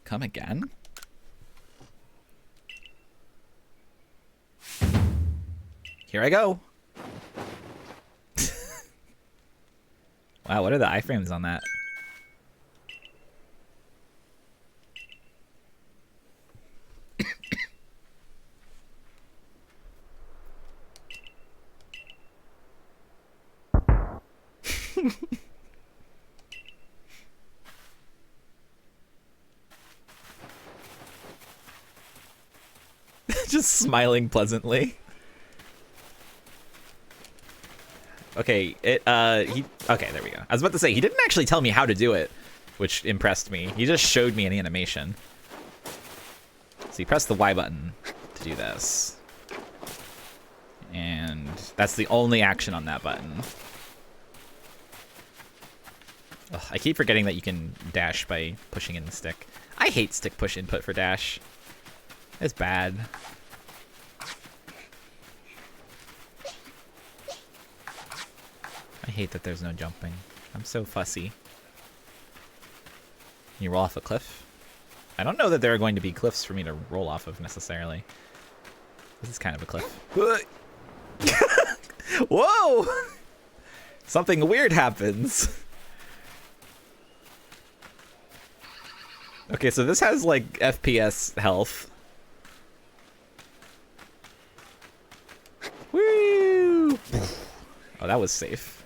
Come again? Here I go. Wow, what are the iframes on that? Just smiling pleasantly. Okay, okay, there we go. I was about to say, he didn't actually tell me how to do it, which impressed me. He just showed me an animation. So you press the Y button to do this. And that's the only action on that button. Ugh, I keep forgetting that you can dash by pushing in the stick. I hate stick push input for dash. It's bad. I hate that there's no jumping. I'm so fussy. Can you roll off a cliff? I don't know that there are going to be cliffs for me to roll off of necessarily. This is kind of a cliff. Whoa! Something weird happens. Okay, so this has like FPS health. Woo! Oh, that was safe.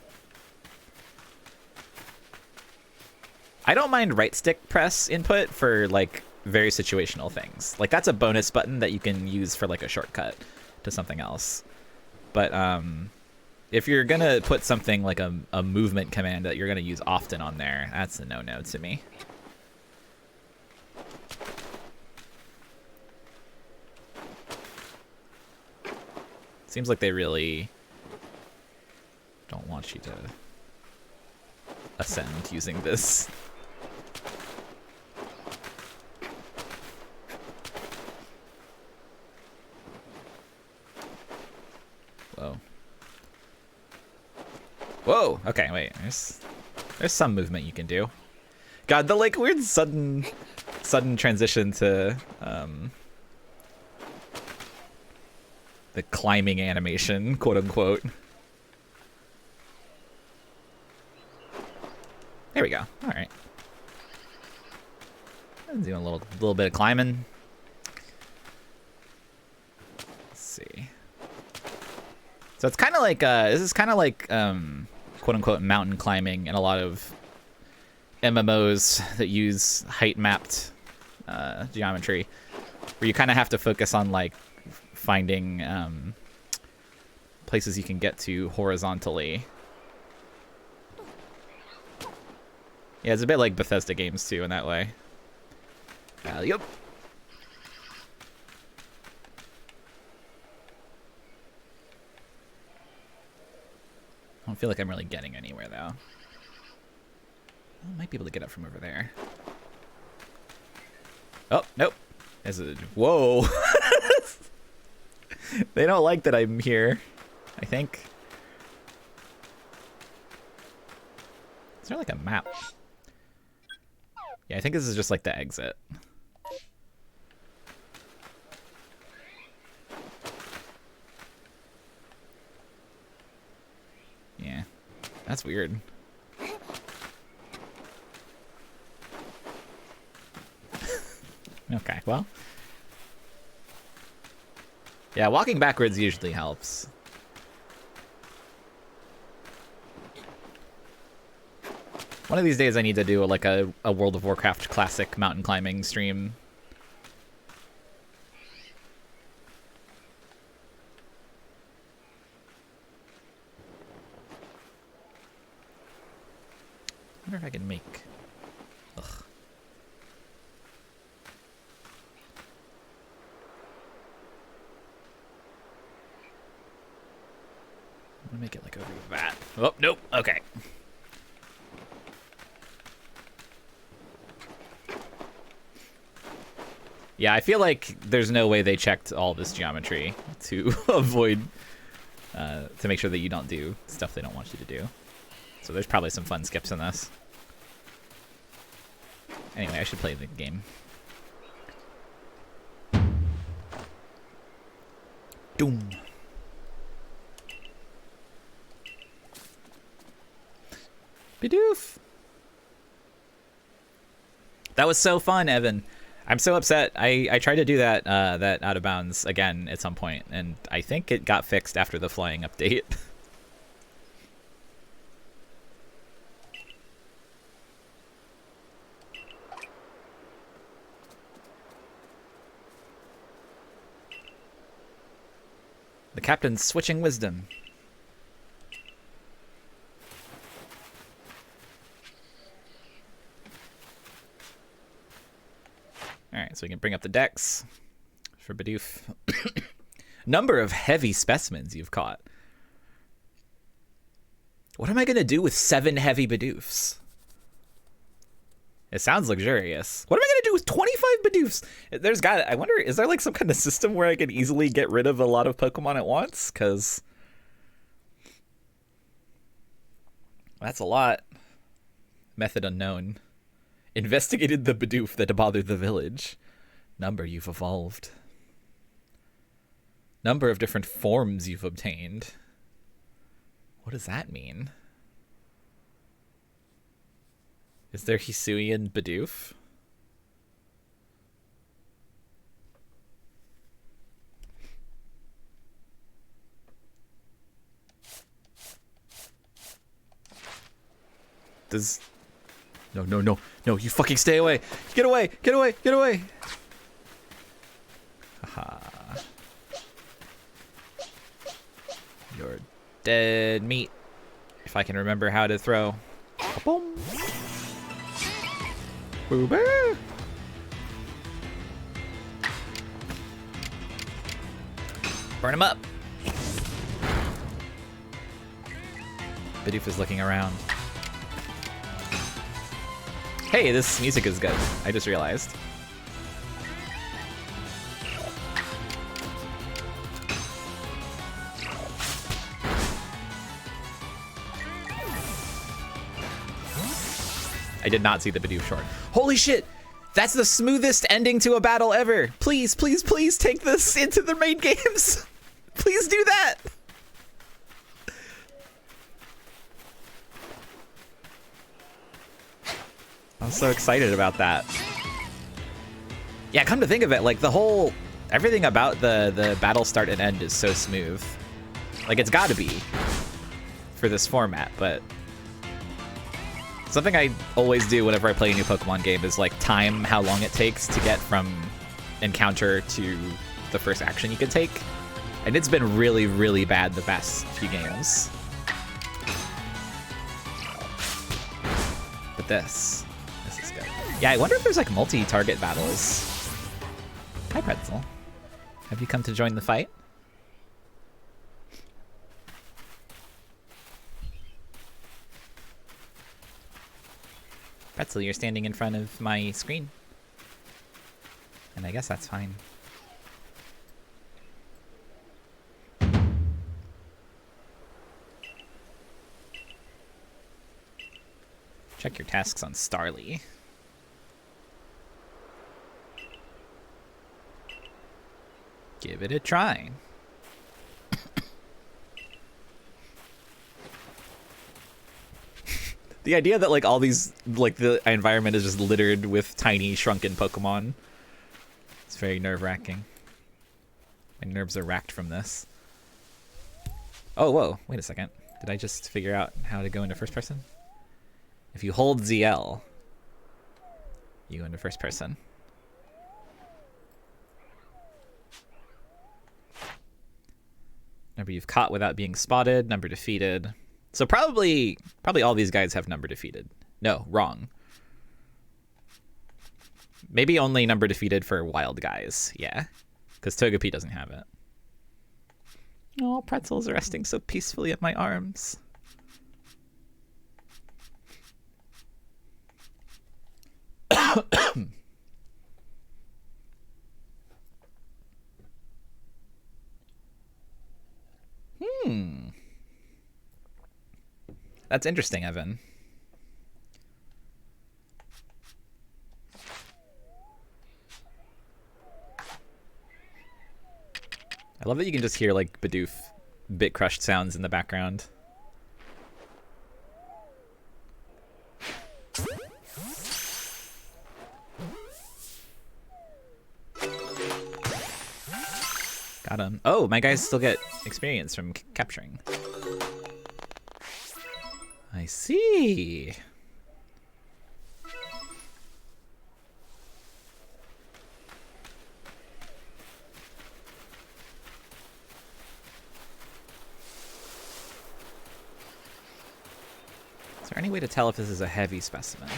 I don't mind right stick press input for like very situational things. Like that's a bonus button that you can use for like a shortcut to something else. But if you're gonna put something like a movement command that you're gonna use often on there, that's a no-no to me. Seems like they really don't want you to ascend using this. Whoa. Whoa! Okay, wait. There's some movement you can do. God, the like weird sudden transition to the climbing animation, quote unquote. There we go. All right. I'm doing a little bit of climbing. Let's see. So it's kind of like this is kind of like quote unquote mountain climbing in a lot of MMOs that use height mapped geometry, where you kind of have to focus on like finding places you can get to horizontally. Yeah, it's a bit like Bethesda games too in that way. Yep. I don't feel like I'm really getting anywhere though. I might be able to get up from over there. Oh, nope. Whoa. They don't like that I'm here, I think. Is there like a map? Yeah, I think this is just like the exit. Yeah, that's weird. Okay, well. Yeah, walking backwards usually helps. One of these days I need to do like a World of Warcraft classic mountain climbing stream. I wonder if I can make... Ugh. I'll make it like over that. Oh, nope. Okay. Yeah, I feel like there's no way they checked all this geometry to avoid, to make sure that you don't do stuff they don't want you to do. So there's probably some fun skips in this. Anyway, I should play the game. Doom. Bidoof. That was so fun, Evan. I'm so upset. I tried to do that that out of bounds again at some point, and I think it got fixed after the flying update. The captain's switching wisdom. Alright, so we can bring up the decks for Bidoof. Number of heavy specimens you've caught. What am I going to do with 7 heavy Bidoofs? It sounds luxurious. What am I going to do with 25 Bidoofs? I wonder, is there like some kind of system where I can easily get rid of a lot of Pokemon at once? Because that's a lot. Method unknown. Investigated the Bidoof that bothered the village. Number you've evolved. Number of different forms you've obtained. What does that mean? Is there Hisuian Bidoof? Does... No, you fucking stay away. Get away. Haha. You're dead meat. If I can remember how to throw. Boom. Boo-boo. Burn him up. Bidoof is looking around. Hey, this music is good. I just realized. I did not see the Bidoof short. Holy shit! That's the smoothest ending to a battle ever! Please, please, please take this into the main games! Please do that! I'm so excited about that. Yeah, come to think of it, like everything about the battle start and end is so smooth. Like it's gotta be for this format, but something I always do whenever I play a new Pokemon game is like time how long it takes to get from encounter to the first action you can take. And it's been really, really bad the past few games. But this is good. Yeah, I wonder if there's like multi-target battles. Hi, Pretzel. Have you come to join the fight? Pretzel, you're standing in front of my screen. And I guess that's fine. Check your tasks on Starly. Give it a try. The idea that like all these, like the environment is just littered with tiny shrunken Pokemon. It's very nerve-wracking. My nerves are racked from this. Oh, whoa, wait a second. Did I just figure out how to go into first person? If you hold ZL, you go into first person. Number you've caught without being spotted, number defeated. So probably all these guys have number defeated. No, wrong. Maybe only number defeated for wild guys. Yeah, because Togepi doesn't have it. Oh, Pretzel's resting so peacefully in my arms. That's interesting, Evan. I love that you can just hear like Bidoof bit crushed sounds in the background. Got him. Oh, my guys still get experience from capturing. I see. Is there any way to tell if this is a heavy specimen?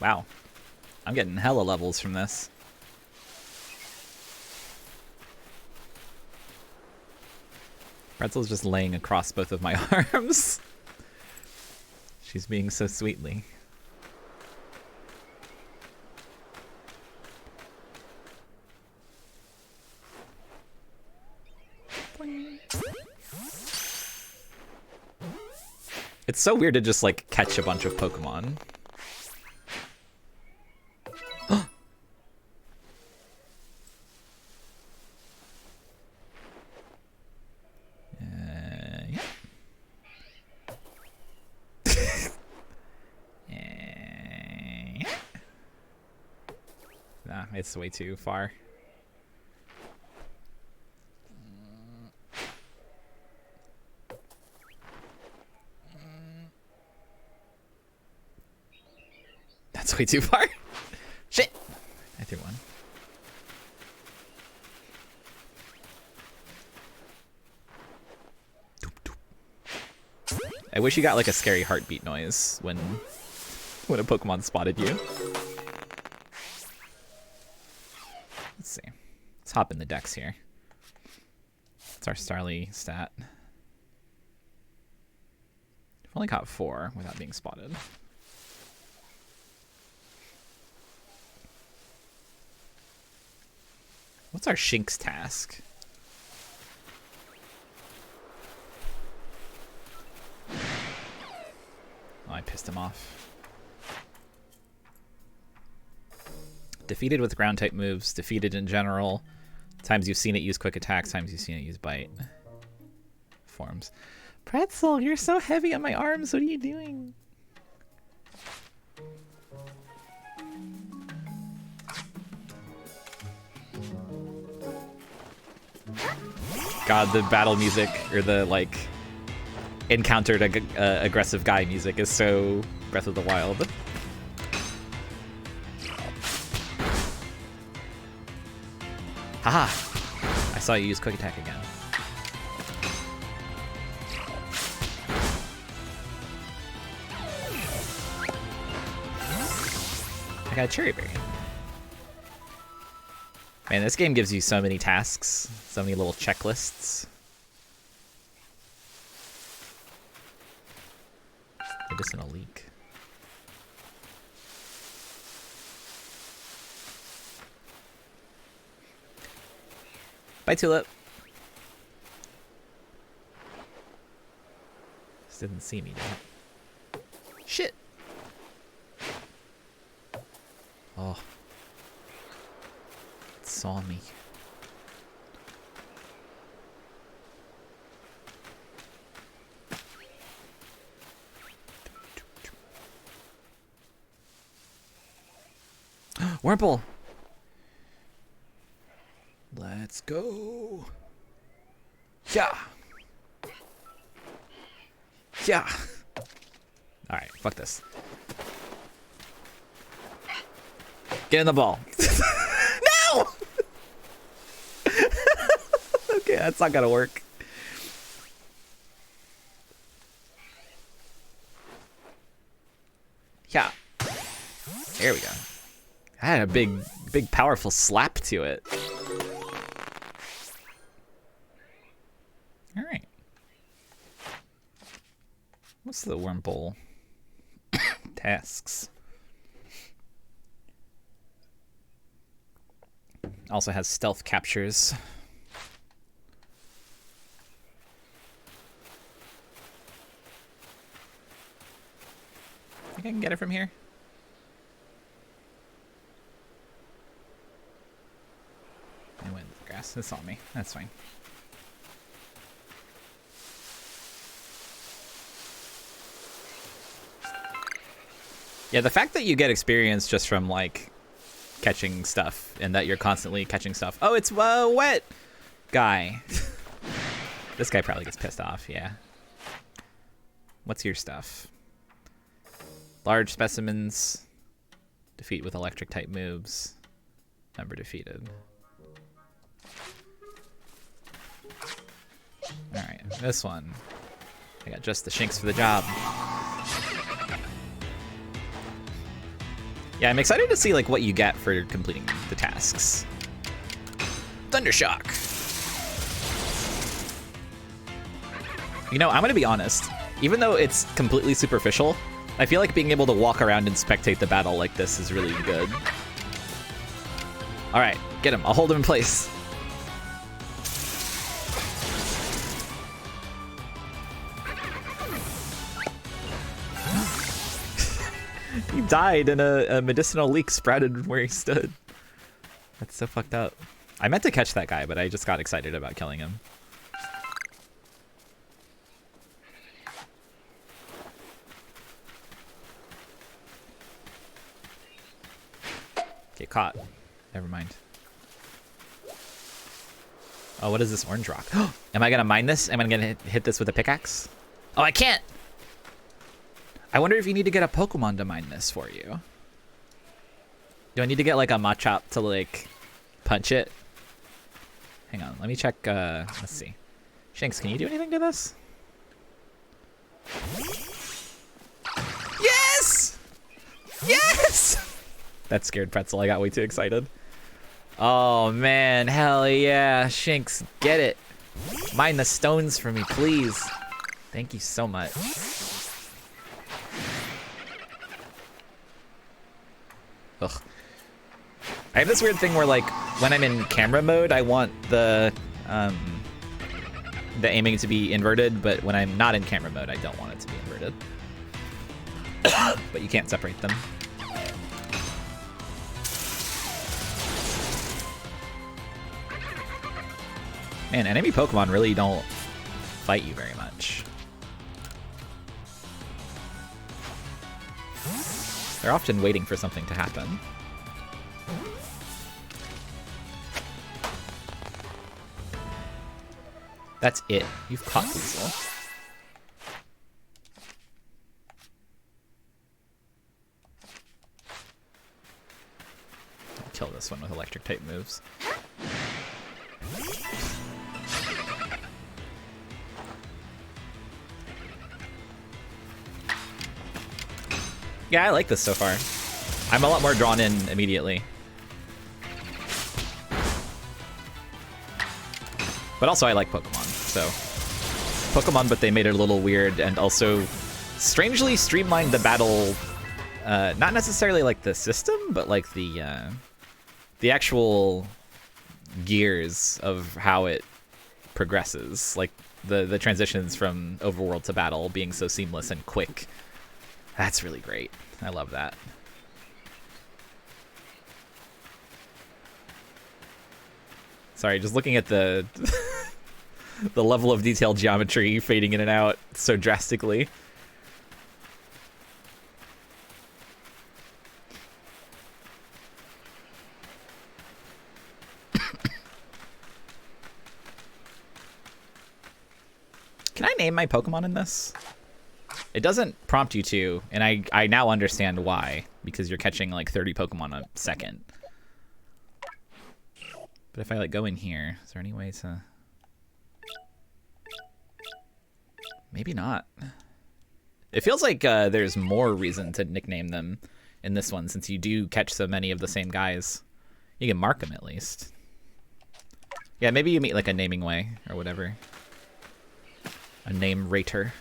Wow. I'm getting hella levels from this. Pretzel's just laying across both of my arms. She's being so sweetly. It's so weird to just like catch a bunch of Pokemon. Nah, it's way too far. That's way too far. Shit! I threw one. I wish you got like a scary heartbeat noise when a Pokemon spotted you. Let's see. Let's hop in the decks here. It's our Starly stat. We've only got 4 without being spotted. What's our Shink's task? Oh, I pissed him off. Defeated with ground type moves, defeated in general. Times you've seen it use quick attack, times you've seen it use bite. Forms. Pretzel, you're so heavy on my arms. What are you doing? God, the battle music, or the, like, encountered aggressive guy music is so Breath of the Wild. Haha! I saw you use quick attack again. I got a cherry berry. Man, this game gives you so many tasks, so many little checklists. They're just in a leak. Bye, Tulip. Just didn't see me, did it? Shit! Oh. It saw me. Wurmple! Let's go. Yeah. Yeah. All right, fuck this. Get in the ball. No! Okay, that's not gonna work. Yeah. There we go. I had a big, powerful slap to it. All right. What's the Wormbowl tasks? Also has stealth captures. Think I can get it from here? I went in the grass. It's on me. That's fine. Yeah, the fact that you get experience just from, like, catching stuff and that you're constantly catching stuff. Oh, it's wet guy. This guy probably gets pissed off, yeah. What's your stuff? Large specimens. Defeat with electric type moves. Number defeated. Alright, this one. I got just the shinks for the job. Yeah, I'm excited to see like what you get for completing the tasks. Thundershock. You know, I'm gonna be honest. Even though it's completely superficial, I feel like being able to walk around and spectate the battle like this is really good. All right, get him. I'll hold him in place. He died and a medicinal leak sprouted where he stood. That's so fucked up. I meant to catch that guy, but I just got excited about killing him. Get caught. Never mind. Oh, what is this orange rock? Am I gonna mine this? Am I gonna hit this with a pickaxe? Oh, I can't! I wonder if you need to get a Pokemon to mine this for you. Do I need to get like a Machop to like punch it? Hang on, let me check, let's see. Shanks, can you do anything to this? Yes! Yes! That scared Pretzel, I got way too excited. Oh man, hell yeah, Shanks, get it. Mine the stones for me, please. Thank you so much. Ugh. I have this weird thing where, like, when I'm in camera mode, I want the aiming to be inverted, but when I'm not in camera mode, I don't want it to be inverted. But you can't separate them. Man, enemy Pokemon really don't fight you very much. They're often waiting for something to happen. That's it. You've caught Weasel. I'll kill this one with electric type moves. Yeah, I like this so far. I'm a lot more drawn in immediately. But also I like Pokemon, so. Pokemon, but they made it a little weird and also strangely streamlined the battle. Not necessarily like the system, but like the actual gears of how it progresses. Like the transitions from overworld to battle being so seamless and quick. That's really great. I love that. Sorry, just looking at the the level of detailed geometry fading in and out so drastically. Can I name my Pokemon in this? It doesn't prompt you to, and I now understand why, because you're catching like 30 Pokemon a second. But if I like go in here, is there any way to... Maybe not. It feels like there's more reason to nickname them in this one, since you do catch so many of the same guys. You can mark them at least. Yeah, maybe you meet like a naming way or whatever. A name rater.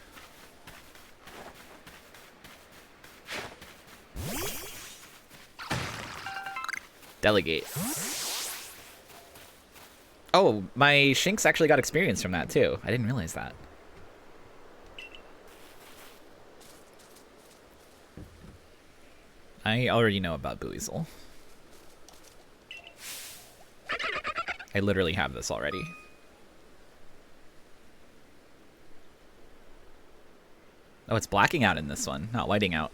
Delegate. Oh, my Shinx actually got experience from that too. I didn't realize that. I already know about Buizel. I literally have this already. Oh, it's blacking out in this one, not whiting out.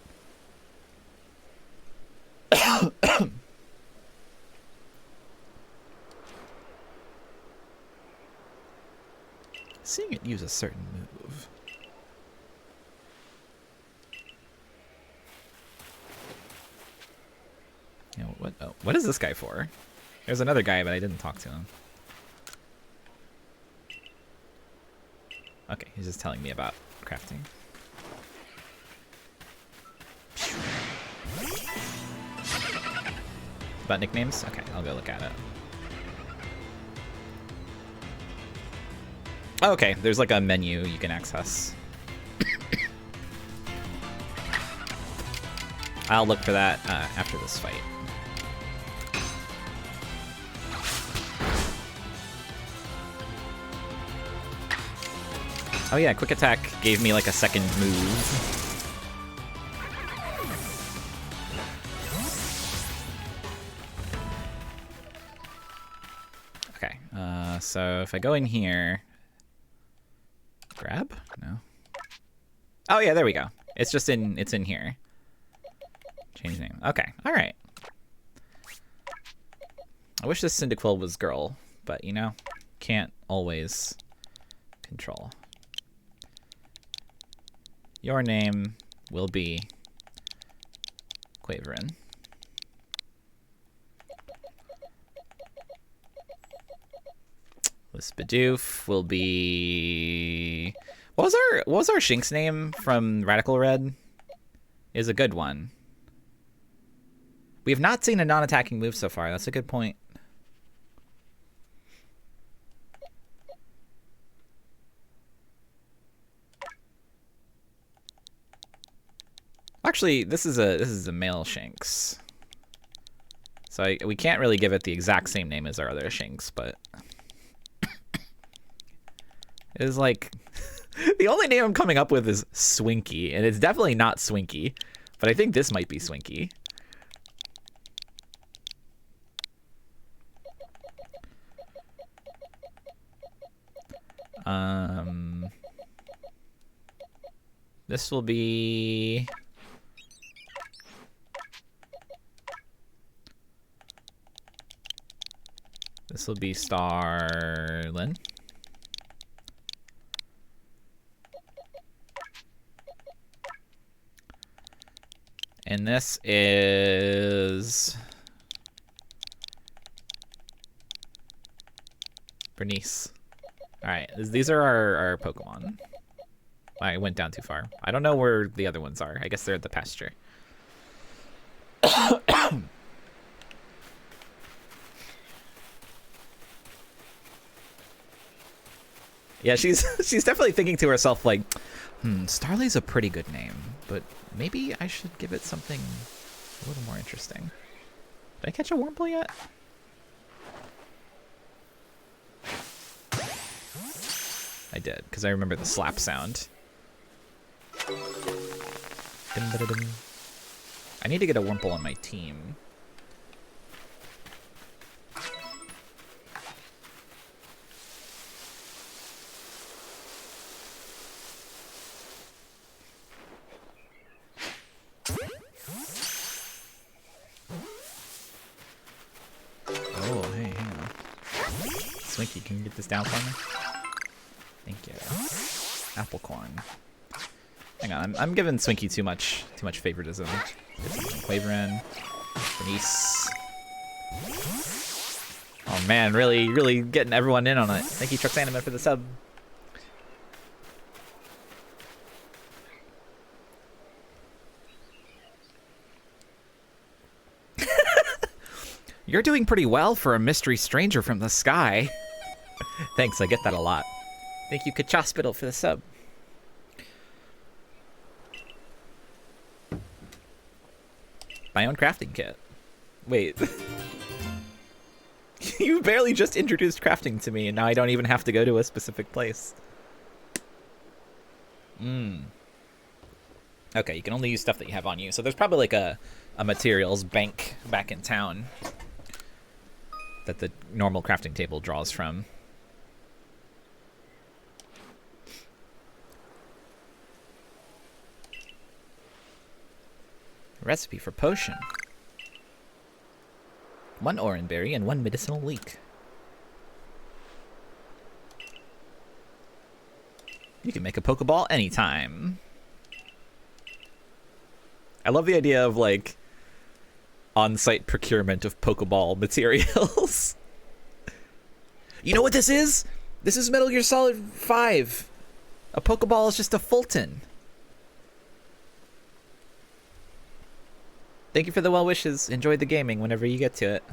Seeing it use a certain move. You know, what is this guy for? There's another guy, but I didn't talk to him. Okay, he's just telling me about crafting. About nicknames? Okay, I'll go look at it. Oh, okay, there's like a menu you can access. I'll look for that after this fight. Oh yeah, quick attack gave me like a second move. Okay, so if I go in here, grab? No. Oh yeah, there we go. It's just it's in here. Change name. Okay, all right. I wish this Cyndaquil was girl, but you know, can't always control. Your name will be Quaverin. This Bidoof will be... What was our Shinx name from Radical Red? Is a good one. We have not seen a non-attacking move so far. That's a good point. Actually, this is a male Shinx. So we can't really give it the exact same name as our other Shinx, but it is like the only name I'm coming up with is Swinky, and it's definitely not Swinky, but I think this might be Swinky. This will be... This will be Starlin. And this is Bernice. Alright, these are our Pokemon. I went down too far. I don't know where the other ones are. I guess they're at the pasture. Yeah, she's definitely thinking to herself like, Starly's a pretty good name, but maybe I should give it something a little more interesting. Did I catch a Wurmple yet? I did, because I remember the slap sound. I need to get a Wurmple on my team. Oh, hey, hang on. Swinky, can you get this down for me? Thank you. Applecorn. Hang on, I'm giving Swinky too much favoritism. Quaverin, Bernice. Oh man, really getting everyone in on it. Thank you, Truxanima, for the sub. You're doing pretty well for a mystery stranger from the sky. Thanks, I get that a lot. Thank you, Kachospital, for the sub. My own crafting kit. Wait. You barely just introduced crafting to me, and now I don't even have to go to a specific place. Okay, you can only use stuff that you have on you. So there's probably like a materials bank back in town that the normal crafting table draws from. Recipe for potion. 1 orange berry and 1 medicinal leek. You can make a Pokeball anytime. I love the idea of, like, on-site procurement of Pokeball materials. You know what this is? This is Metal Gear Solid 5. A Pokeball is just a Fulton. Thank you for the well wishes. Enjoy the gaming whenever you get to it.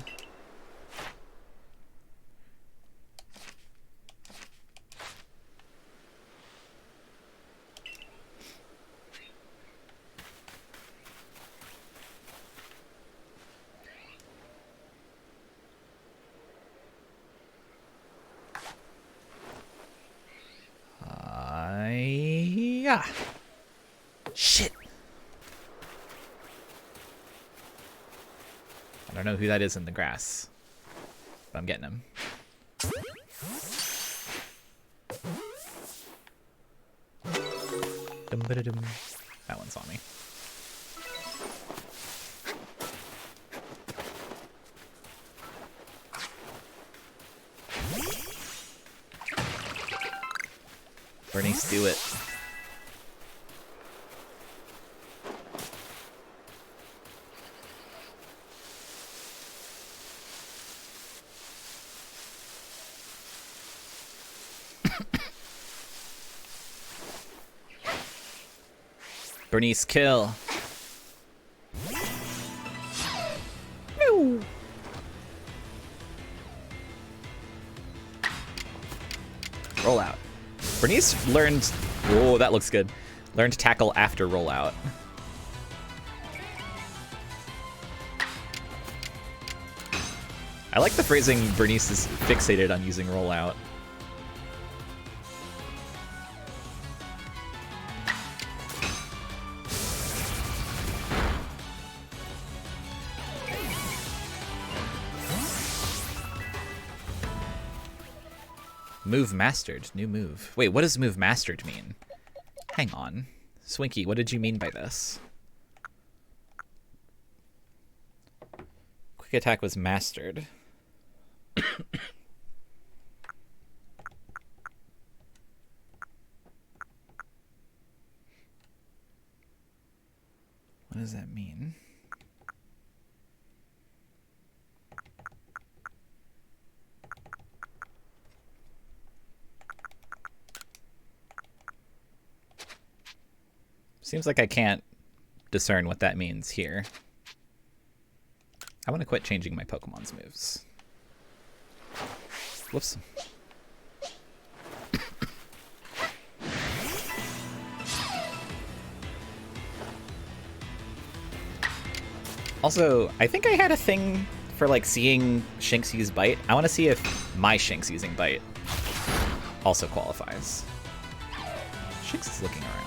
Yeah. Shit. I don't know who that is in the grass, but I'm getting him. Dum-ba-da-dum. That one saw me. Bernice, do it. Bernice, kill. No. Roll out. Bernice learned... Whoa, that looks good. Learned to tackle after rollout. I like the phrasing Bernice is fixated on using rollout. Move mastered. New move. Wait, what does move mastered mean? Hang on. Swinky, what did you mean by this? Quick attack was mastered. What does that mean? Seems like I can't discern what that means here. I want to quit changing my Pokemon's moves. Whoops. Also, I think I had a thing for like seeing Shinx use Bite. I want to see if my Shinx using Bite also qualifies. Shinx is looking around.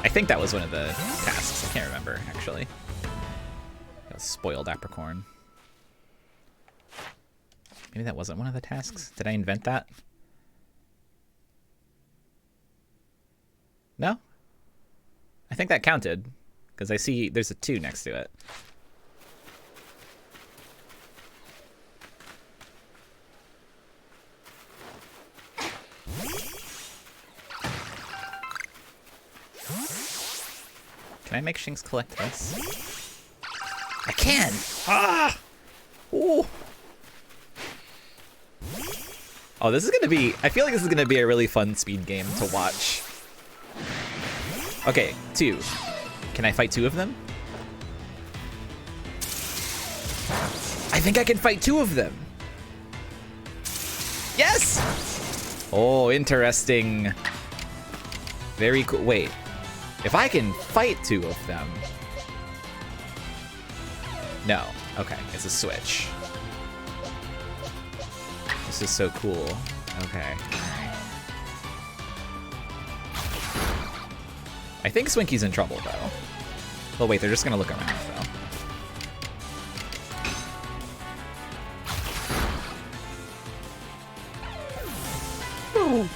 I think that was one of the tasks. I can't remember, actually. That was spoiled Apricorn. Maybe that wasn't one of the tasks? Did I invent that? No? I think that counted, because I see there's a 2 next to it. Can I make Shinx collect this? I can! Ah! Ooh! Oh, this is gonna be... I feel like this is gonna be a really fun speed game to watch. Okay, 2. Can I fight 2 of them? I think I can fight 2 of them. Yes! Oh, interesting. Very cool. Wait. If I can fight 2 of them... No. Okay, it's a switch. This is so cool. Okay. I think Swinky's in trouble, though. Oh, wait, they're just gonna look around, though. Oh.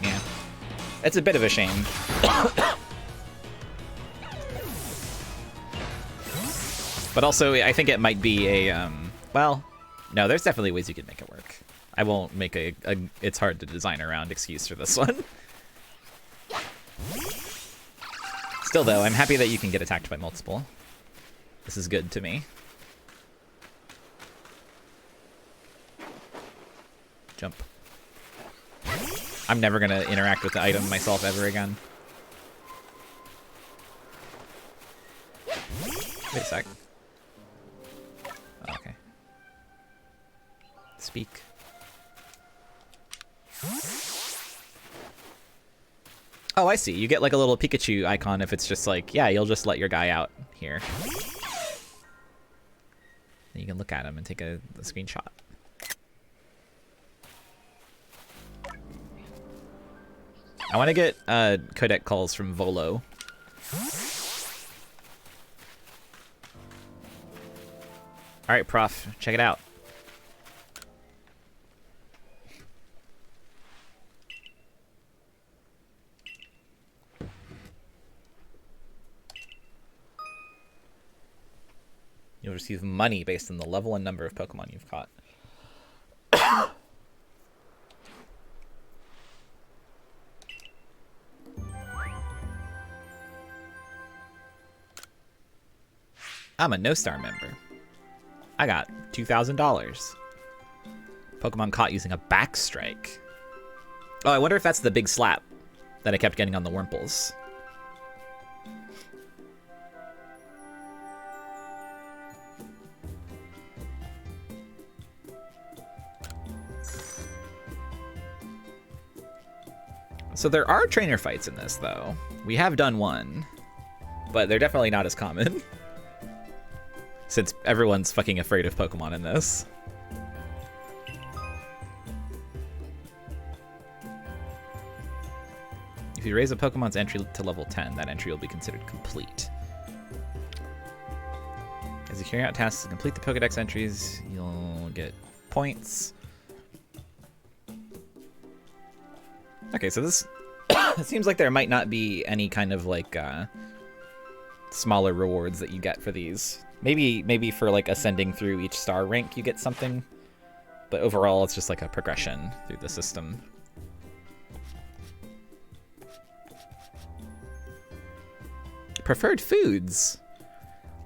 Yeah. It's a bit of a shame. But also, I think it might be a, well, no, there's definitely ways you could make it work. I won't make a it's hard to design around excuse for this one. Still, though, I'm happy that you can get attacked by multiple. This is good to me. Jump. I'm never gonna interact with the item myself ever again. Wait a sec. Oh, okay. Speak. Oh, I see. You get like a little Pikachu icon if it's just like, yeah, you'll just let your guy out here. Then you can look at him and take a screenshot. I want to get codec calls from Volo. All right, Prof, check it out. You'll receive money based on the level and number of Pokemon you've caught. I'm a no-star member. I got $2,000. Pokemon caught using a back strike. Oh, I wonder if that's the big slap that I kept getting on the Wurmples. So there are trainer fights in this, though. We have done one, but they're definitely not as common. Since everyone's fucking afraid of Pokemon in this. If you raise a Pokemon's entry to level 10, that entry will be considered complete. As you carry out tasks to complete the Pokedex entries, you'll get points. Okay, so this it seems like there might not be any kind of like smaller rewards that you get for these. Maybe for like ascending through each star rank you get something, but overall it's just like a progression through the system. Preferred foods.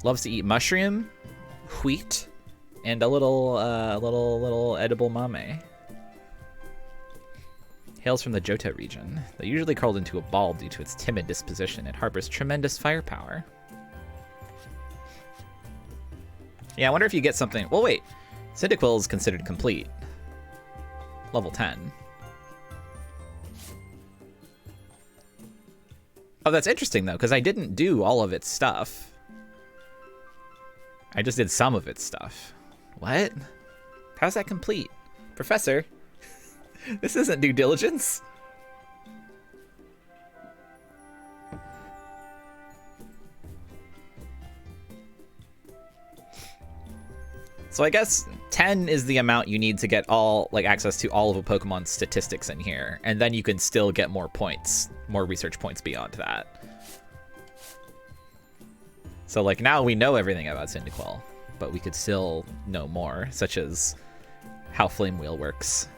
Loves to eat mushroom, wheat, and a little edible mame. Hails from the Johto region. Though usually curled into a ball due to its timid disposition, it harbors tremendous firepower. Yeah, I wonder if you get something. Well, wait. Cyndaquil is considered complete. Level 10. Oh, that's interesting, though, because I didn't do all of its stuff. I just did some of its stuff. What? How's that complete? Professor? This isn't due diligence. So I guess 10 is the amount you need to get all like access to all of a Pokemon's statistics in here, and then you can still get more points, more research points beyond that. So like now we know everything about Cyndaquil, but we could still know more, such as how Flame Wheel works.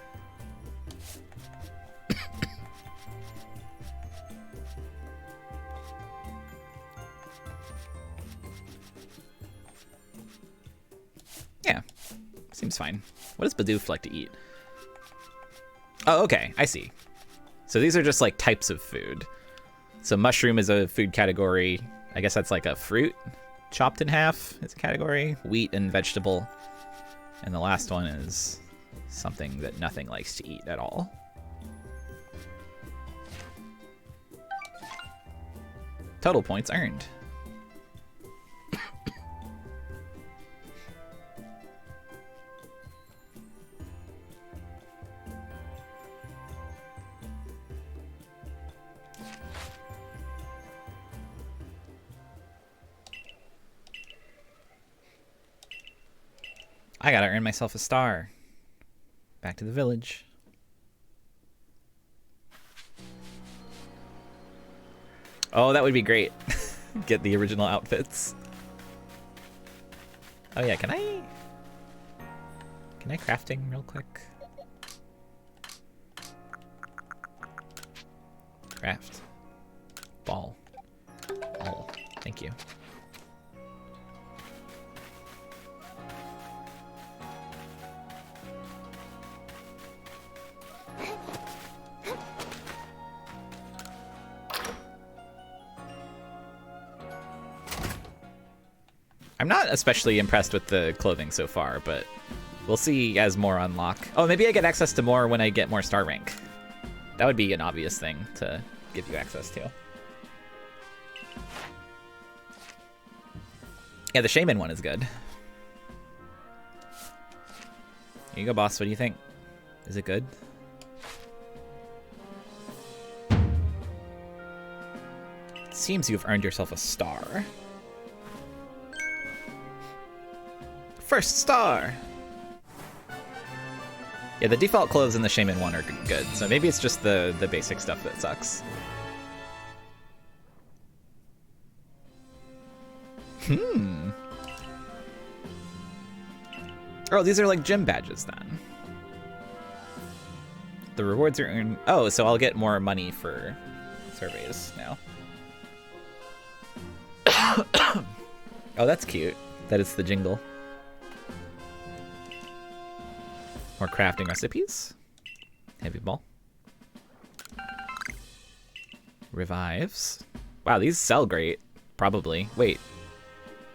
Seems fine. What does Bidoof like to eat? Oh, okay. I see. So these are just like types of food. So mushroom is a food category. I guess that's like a fruit chopped in half is a category. Wheat and vegetable. And the last one is something that nothing likes to eat at all. Total points earned. I gotta earn myself a star. Back to the village. Oh, that would be great. Get the original outfits. Oh yeah, can I crafting real quick? Craft. Ball. Ball. Thank you. I'm not especially impressed with the clothing so far, but we'll see as more unlock. Oh, maybe I get access to more when I get more star rank. That would be an obvious thing to give you access to. Yeah, the shaman one is good. Here you go, boss. What do you think? Is it good? It seems you've earned yourself a star. First star! Yeah, the default clothes in the Shaman one are good, so maybe it's just the basic stuff that sucks. Oh, these are like gym badges then. The rewards are earned... Oh, so I'll get more money for surveys now. Oh, that's cute. That is the jingle. More crafting recipes. Heavy ball. Revives. Wow, these sell great. Probably. Wait.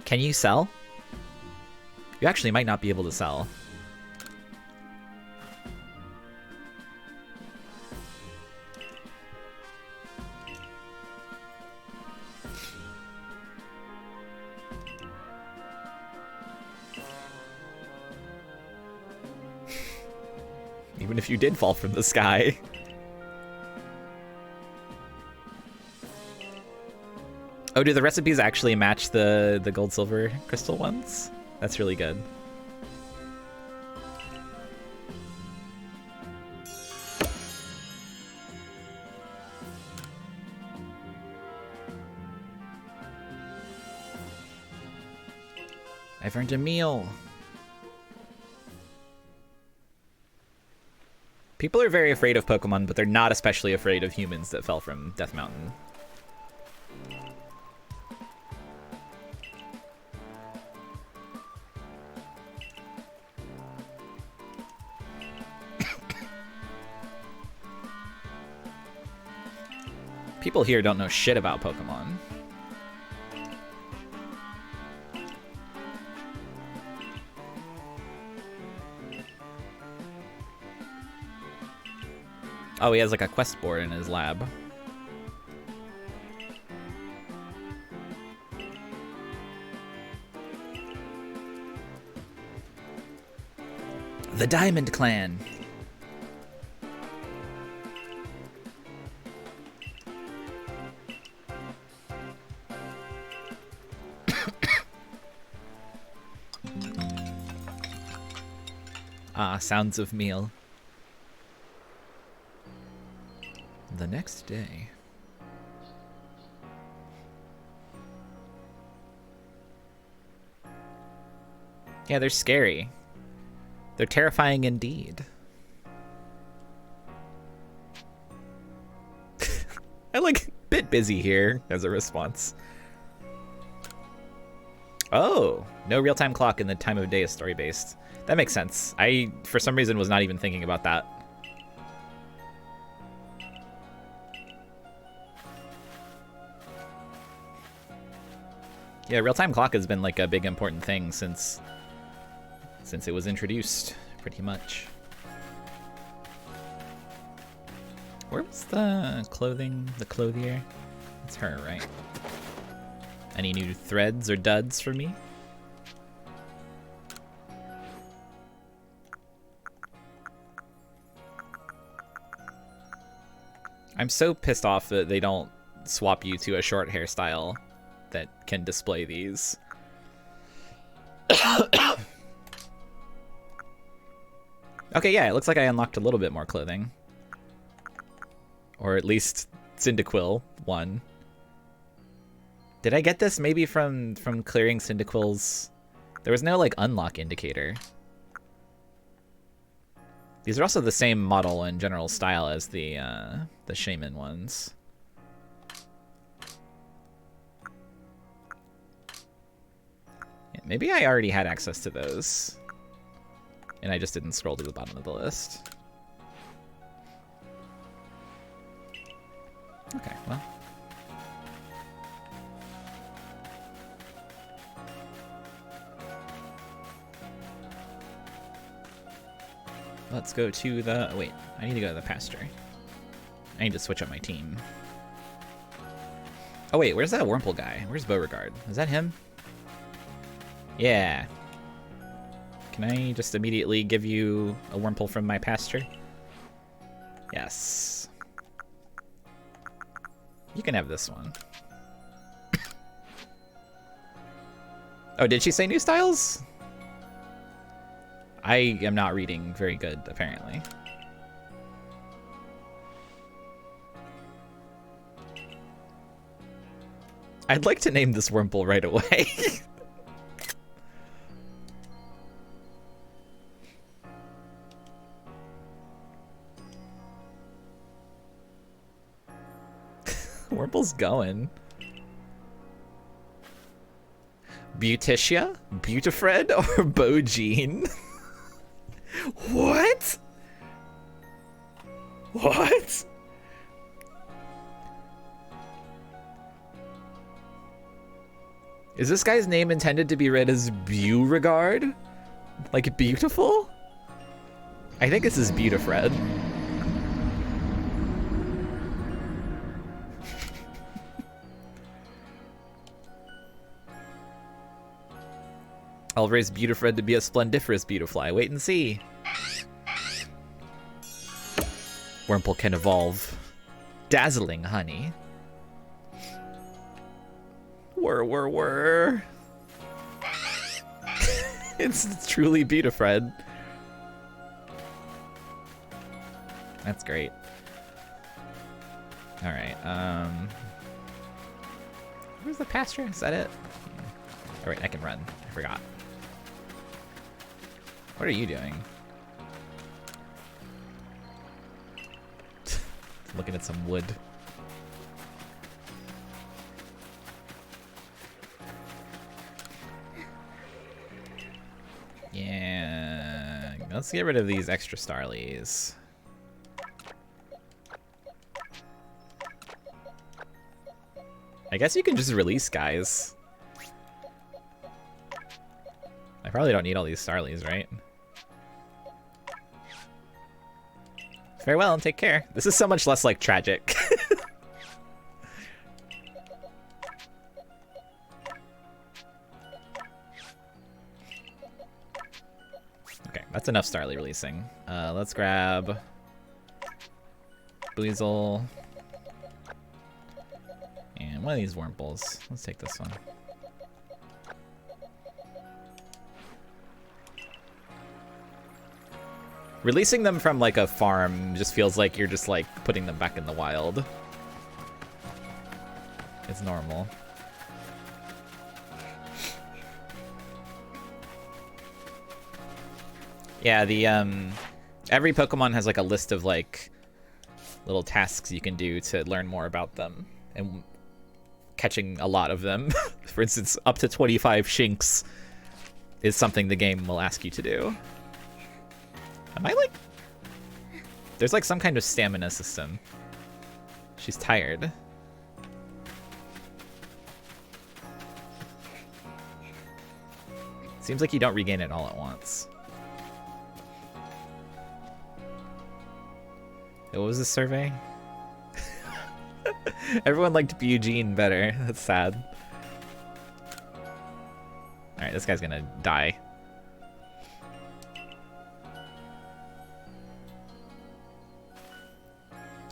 Can you sell? You actually might not be able to sell. Even if you did fall from the sky. Oh, do the recipes actually match the gold, silver, crystal ones? That's really good. I've earned a meal. People are very afraid of Pokemon, but they're not especially afraid of humans that fell from Death Mountain. People here don't know shit about Pokemon. Oh, he has like a quest board in his lab. The Diamond Clan. Ah, sounds of meal. The next day. Yeah, they're scary. They're terrifying indeed. I like bit busy here as a response. Oh, no real-time clock and the time of day is story-based. That makes sense. I, for some reason, was not even thinking about that. Yeah, real-time clock has been like a big important thing since it was introduced, pretty much. Where was the clothing, the clothier? It's her, right? Any new threads or duds for me? I'm so pissed off that they don't swap you to a short hairstyle that can display these. Okay, yeah, it looks like I unlocked a little bit more clothing. Or at least Cyndaquil 1. Did I get this maybe from clearing Cyndaquil's... There was no, like, unlock indicator. These are also the same model and general style as the Shaman ones. Yeah, maybe I already had access to those. And I just didn't scroll to the bottom of the list. Okay, well. Let's go to the... Wait, I need to go to the pasture. I need to switch up my team. Oh wait, where's that Wurmple guy? Where's Beauregard? Is that him? Yeah. Can I just immediately give you a Wurmple from my pasture? Yes. You can have this one. Oh, did she say new styles? I am not reading very good, apparently. I'd like to name this Wurmple right away. Wurmple's going. Beauticia? Beautifred? Or Bojine? What? What? Is this guy's name intended to be read as Beauregard? Like beautiful? I think this is Beautifred. I'll raise Beautifred to be a splendiferous Beautifly. Wait and see. Wurmple can evolve. Dazzling honey. Whir. It's truly Beautifred. That's great. Alright, where's the pasture? Is that it? Alright, I can run. I forgot. What are you doing? Looking at some wood. Yeah, let's get rid of these extra starlies. I guess you can just release guys. I probably don't need all these starlies, right? Farewell and take care. This is so much less, like, tragic. Okay, that's enough starly releasing. Let's grab Buizel. And one of these Wurmples. Let's take this one. Releasing them from, like, a farm just feels like you're just, like, putting them back in the wild. It's normal. Yeah, the, every Pokemon has, like, a list of, like, little tasks you can do to learn more about them. And catching a lot of them For instance, up to 25 shinks is something the game will ask you to do. Am I like... There's like some kind of stamina system. She's tired. Seems like you don't regain it all at once. What was this survey? Everyone liked Eugene better. That's sad. Alright, this guy's gonna die.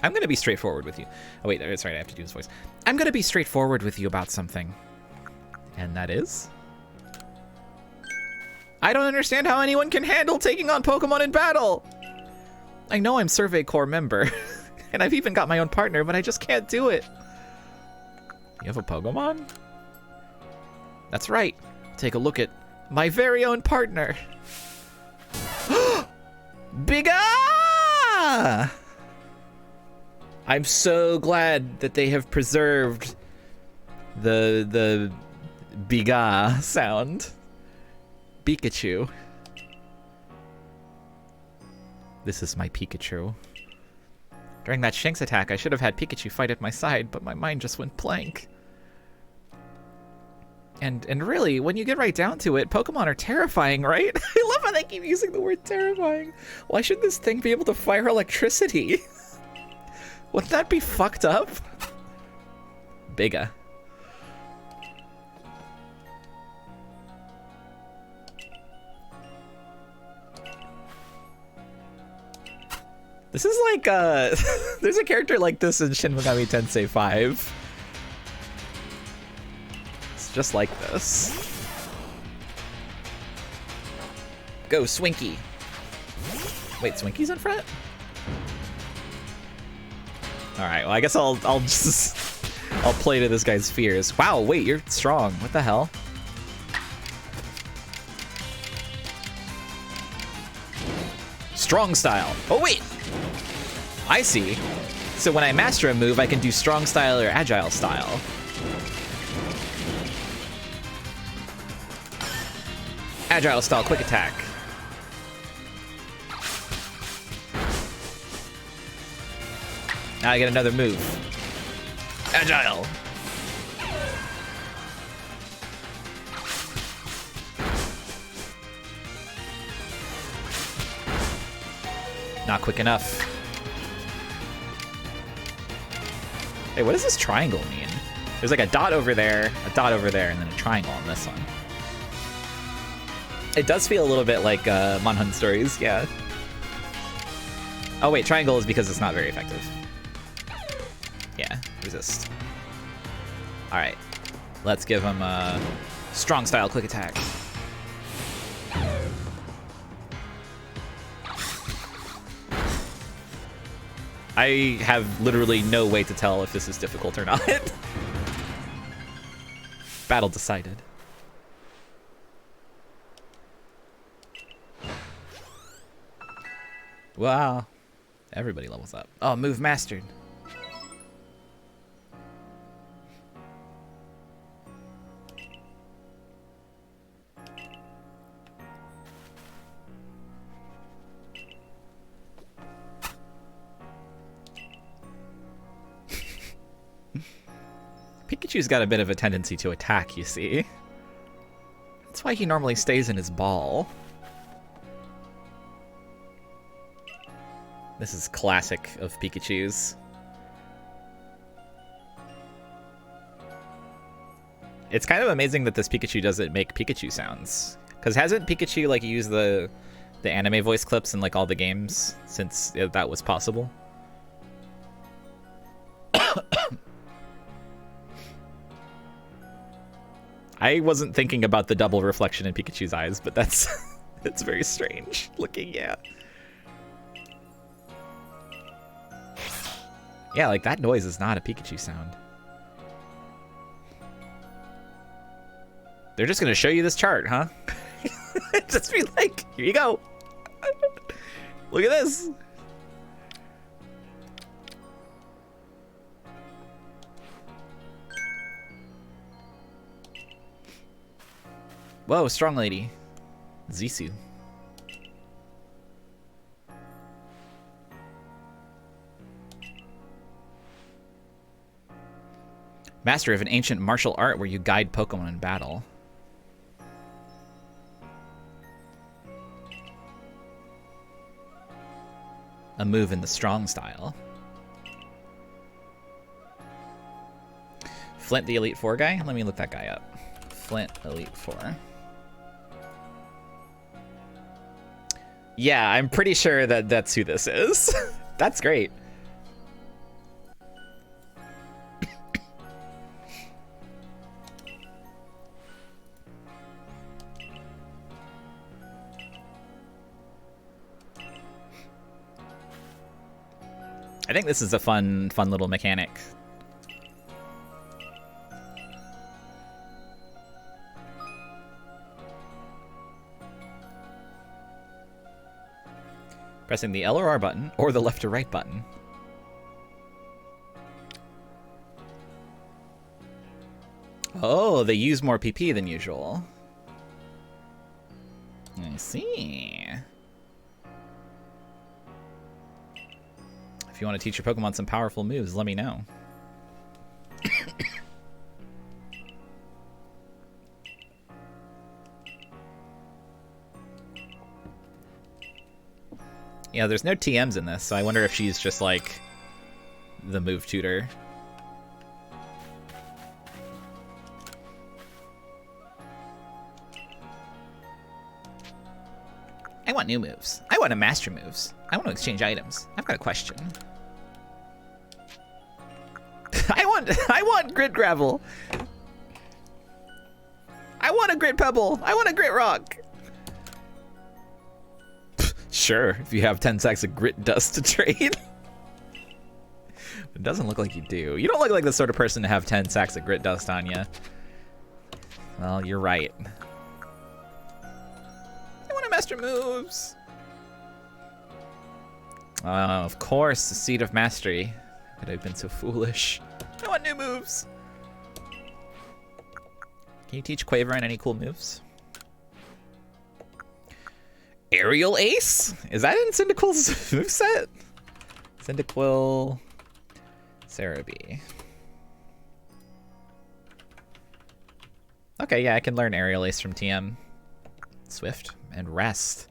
I'm gonna be straightforward with you. Oh wait, that's right, I have to do this voice. I'm gonna be straightforward with you about something. And that is? I don't understand how anyone can handle taking on Pokemon in battle! I know I'm Survey Corps member, and I've even got my own partner, but I just can't do it. You have a Pokemon? That's right. Take a look at my very own partner. Biga! I'm so glad that they have preserved the Biga sound. Pikachu. This is my Pikachu. During that Shinx attack, I should have had Pikachu fight at my side, but my mind just went blank. And really, when you get right down to it, Pokemon are terrifying, right? I love how they keep using the word terrifying. Why should this thing be able to fire electricity? Wouldn't that be fucked up? Biga. This is like, there's a character like this in Shin Megami Tensei 5. It's just like this. Go, Swinky. Wait, Swinky's in front? Alright, well I guess I'll play to this guy's fears. Wow, wait, you're strong. What the hell? Strong style. Oh wait! I see. So when I master a move, I can do strong style or agile style. Agile style, quick attack. Now I get another move. Agile. Not quick enough. Hey, what does this triangle mean? There's like a dot over there, and then a triangle on this one. It does feel a little bit like Monhun Stories, yeah. Oh wait, triangle is because it's not very effective. Yeah, resist. Alright, let's give him a strong style quick attack. I have literally no way to tell if this is difficult or not. Battle decided. Wow. Everybody levels up. Oh, move mastered. Pikachu's got a bit of a tendency to attack, you see. That's why he normally stays in his ball. This is classic of Pikachu's. It's kind of amazing that this Pikachu doesn't make Pikachu sounds. Because hasn't Pikachu like used the anime voice clips in like all the games since that was possible? I wasn't thinking about the double reflection in Pikachu's eyes, but that's it's very strange looking, yeah. Yeah, like that noise is not a Pikachu sound. They're just gonna show you this chart, huh? Just be like, here you go. Look at this. Whoa, strong lady. Zisu. Master of an ancient martial art where you guide Pokemon in battle. A move in the strong style. Flint the Elite Four guy? Let me look that guy up. Flint Elite Four. Yeah, I'm pretty sure that that's who this is. That's great. I think this is a fun little mechanic. Pressing the L or R button, or the left or right button. Oh, they use more PP than usual. I see. If you want to teach your Pokemon some powerful moves, let me know. Yeah, there's no TMs in this, so I wonder if she's just like the move tutor. I want new moves. I want to master moves. I want to exchange items. I've got a question. I want grit gravel. I want a grit pebble. I want a grit rock. Sure, if you have 10 sacks of grit dust to trade. It doesn't look like you do. You don't look like the sort of person to have 10 sacks of grit dust on you. Well, you're right. I want to master moves. Of course, the Seed of Mastery. Could have been so foolish. I want new moves. Can you teach Quaverin any cool moves? Aerial Ace? Is that in Cyndaquil's moveset? Cyndaquil, Cerebi. Okay, yeah, I can learn Aerial Ace from TM. Swift and Rest.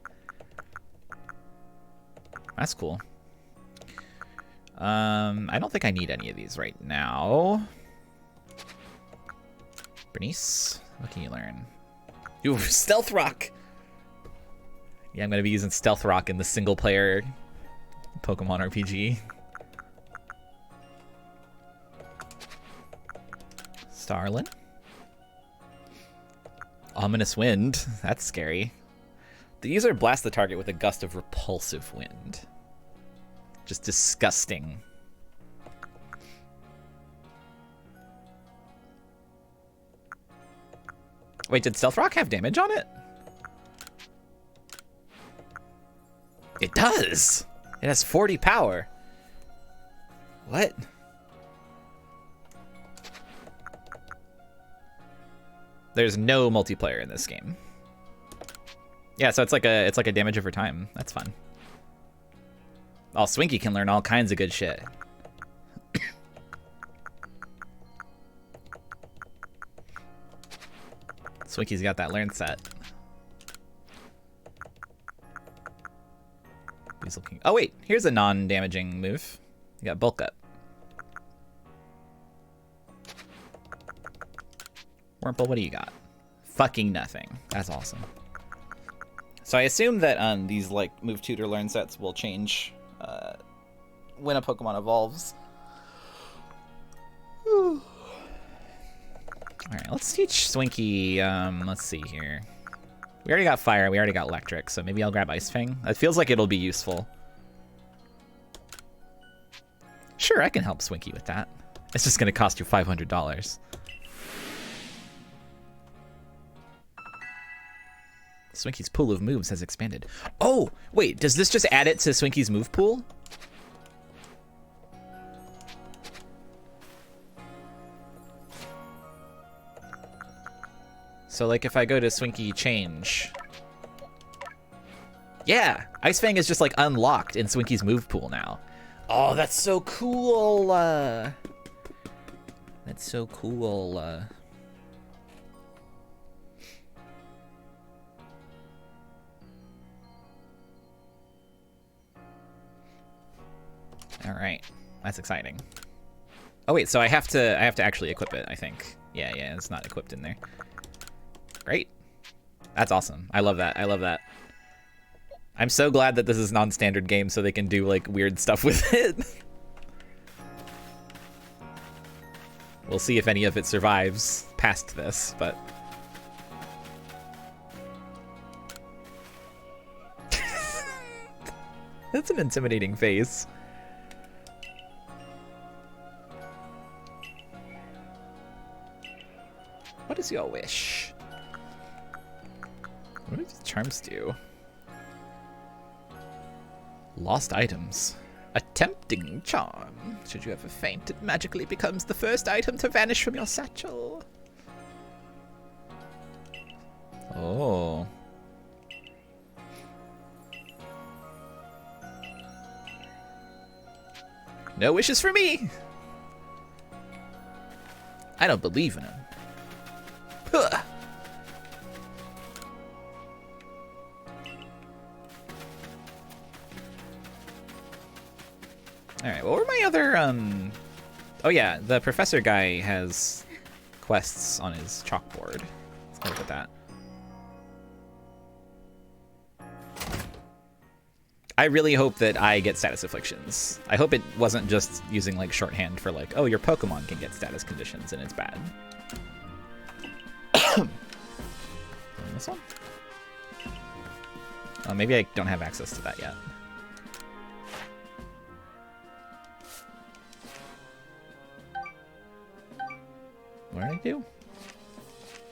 That's cool. I don't think I need any of these right now. Bernice, what can you learn? Ooh, Stealth Rock! Yeah, I'm going to be using Stealth Rock in the single-player Pokemon RPG. Starlin. Ominous Wind. That's scary. The user blasts the target with a gust of repulsive wind. Just disgusting. Wait, did Stealth Rock have damage on it? It does! It has 40 power. What? There's no multiplayer in this game. Yeah, so it's like a damage over time. That's fun. Oh, Swinky can learn all kinds of good shit. Swinky's got that learn set. He's looking. Oh wait, here's a non-damaging move. You got Bulk Up. Wurmple, what do you got? Fucking nothing. That's awesome. So I assume that these like move tutor learn sets will change when a Pokemon evolves. All right, let's teach Swinky. Let's see here. We already got fire. We already got electric. So maybe I'll grab Ice Fang. It feels like it'll be useful. Sure, I can help Swinky with that. It's just going to cost you $500. Swinky's pool of moves has expanded. Oh, wait, does this just add it to Swinky's move pool? So, like, if I go to Swinky Change... Yeah! Ice Fang is just, like, unlocked in Swinky's move pool now. Oh, that's so cool! That's so cool. Alright. That's exciting. Oh wait, so I have to actually equip it, I think. Yeah, it's not equipped in there. Great. That's awesome. I love that. I love that. I'm so glad that this is non-standard game so they can do like weird stuff with it. We'll see if any of it survives past this, but that's an intimidating face. What is your wish? What does charms do? Lost items. A tempting charm. Should you ever faint, it magically becomes the first item to vanish from your satchel. Oh. No wishes for me! I don't believe in him. Huh. Alright, what were my other, Oh yeah, the professor guy has quests on his chalkboard. Let's look at that. I really hope that I get status afflictions. I hope it wasn't just using, like, shorthand for, like, oh, your Pokemon can get status conditions and it's bad. This one? Oh, maybe I don't have access to that yet. What did I do?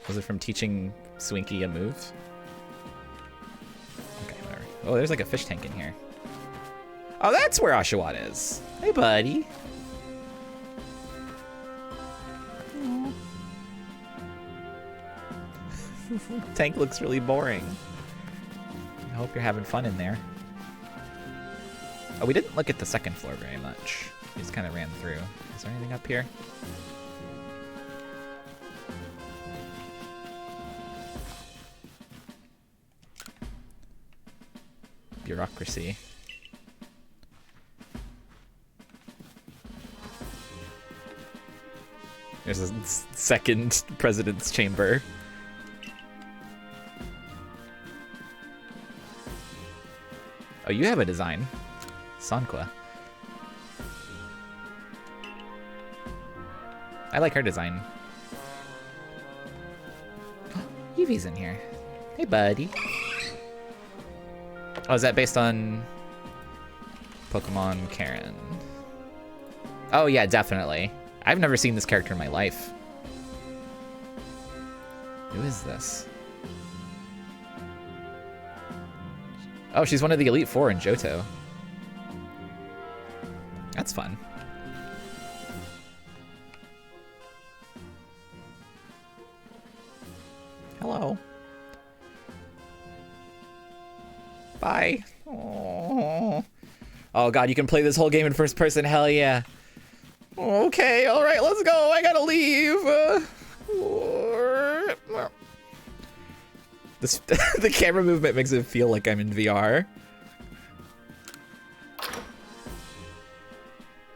Was it from teaching Swinky a move? Okay, whatever. Oh, there's like a fish tank in here. Oh, that's where Oshawott is. Hey, buddy. Tank looks really boring. I hope you're having fun in there. Oh, we didn't look at the second floor very much. We just kind of ran through. Is there anything up here? Bureaucracy. There's a second president's chamber. Oh, you have a design. Sanqua. I like her design. Eevee's in here. Hey, buddy. Oh, is that based on Pokemon Karen? Oh, yeah, definitely. I've never seen this character in my life. Who is this? Oh, she's one of the Elite Four in Johto. That's fun. Hello. Bye. Oh. Oh god, you can play this whole game in first person. Hell yeah. Okay, all right, let's go. I gotta leave. This the camera movement makes it feel like I'm in VR.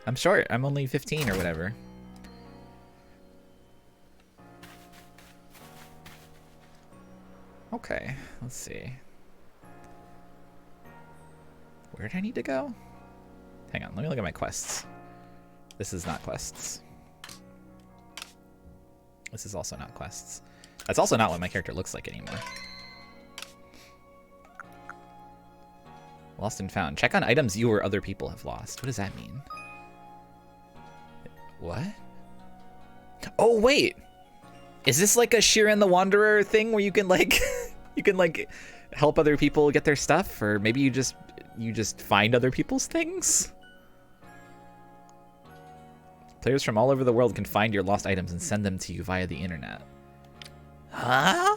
I'm short. I'm only 15 or whatever. Okay, let's see. Where do I need to go? Hang on, let me look at my quests. This is not quests. This is also not quests. That's also not what my character looks like anymore. Lost and found. Check on items you or other people have lost. What does that mean? What? Oh, wait! Is this like a Shiren the Wanderer thing where you can like you can like help other people get their stuff, or maybe you just find other people's things? Players from all over the world can find your lost items and send them to you via the internet. Huh?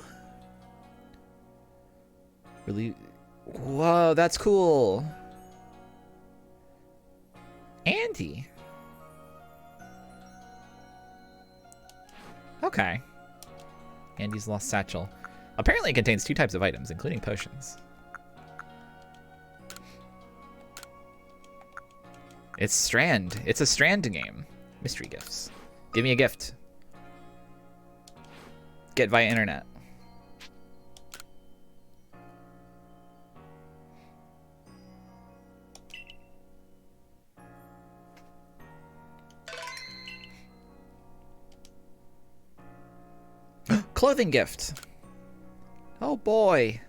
Really? Whoa, that's cool. Andy. Okay. Andy's lost satchel. Apparently it contains 2 types of items, including potions. It's Strand. It's a Strand game. Mystery gifts. Give me a gift. Get via internet. Clothing gift. Oh boy.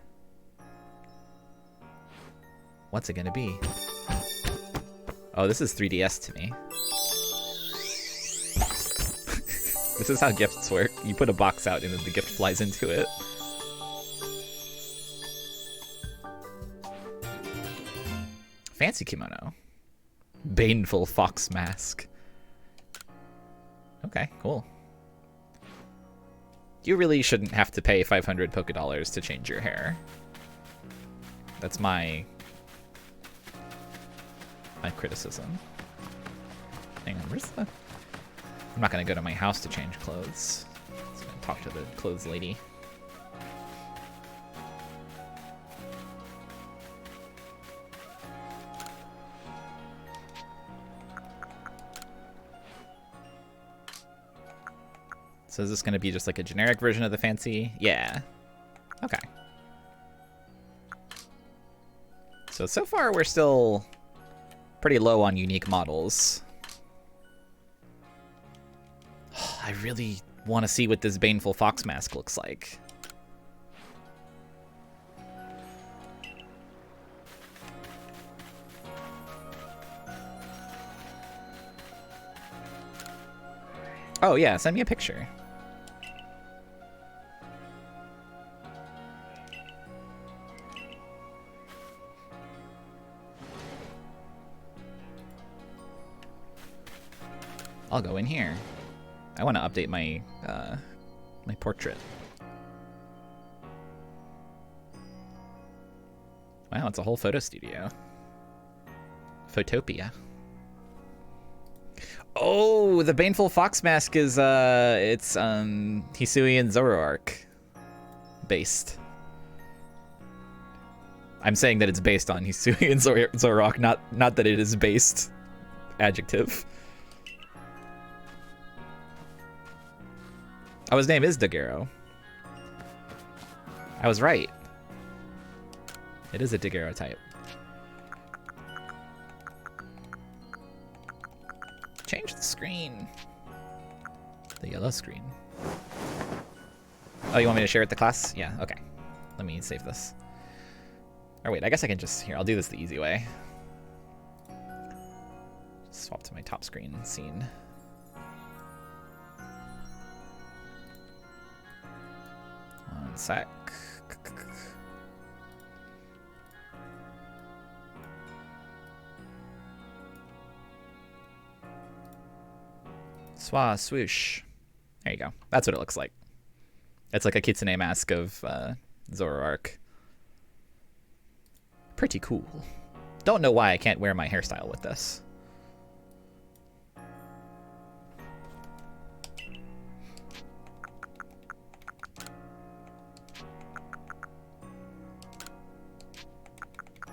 What's it gonna be? Oh, this is 3DS to me. This is how gifts work. You put a box out and then the gift flies into it. Fancy kimono. Baneful fox mask. Okay, cool. You really shouldn't have to pay 500 Poké-Dollars to change your hair. That's my criticism. Hang on, where's the... I'm not gonna go to my house to change clothes. I'm just gonna talk to the clothes lady. So is this gonna be just like a generic version of the fancy? Yeah. Okay. So far we're still pretty low on unique models. I really want to see what this Baneful Fox mask looks like. Oh yeah, send me a picture. I'll go in here. I want to update my my portrait. Wow, it's a whole photo studio. Photopia. Oh, the Baneful Fox mask is it's Hisui and Zoroark based. I'm saying that it's based on Hisui and Zoroark, not that it is based. Adjective. Oh, his name is Daguerreo. I was right. It is a Daguerreo type. Change the screen. The yellow screen. Oh, you want me to share it to class? Yeah, okay. Let me save this. Or wait, I guess I can just... Here, I'll do this the easy way. Swap to my top screen scene. One sec. Swa swoosh. There you go. That's what it looks like. It's like a kitsune mask of Zoroark. Pretty cool. Don't know why I can't wear my hairstyle with this.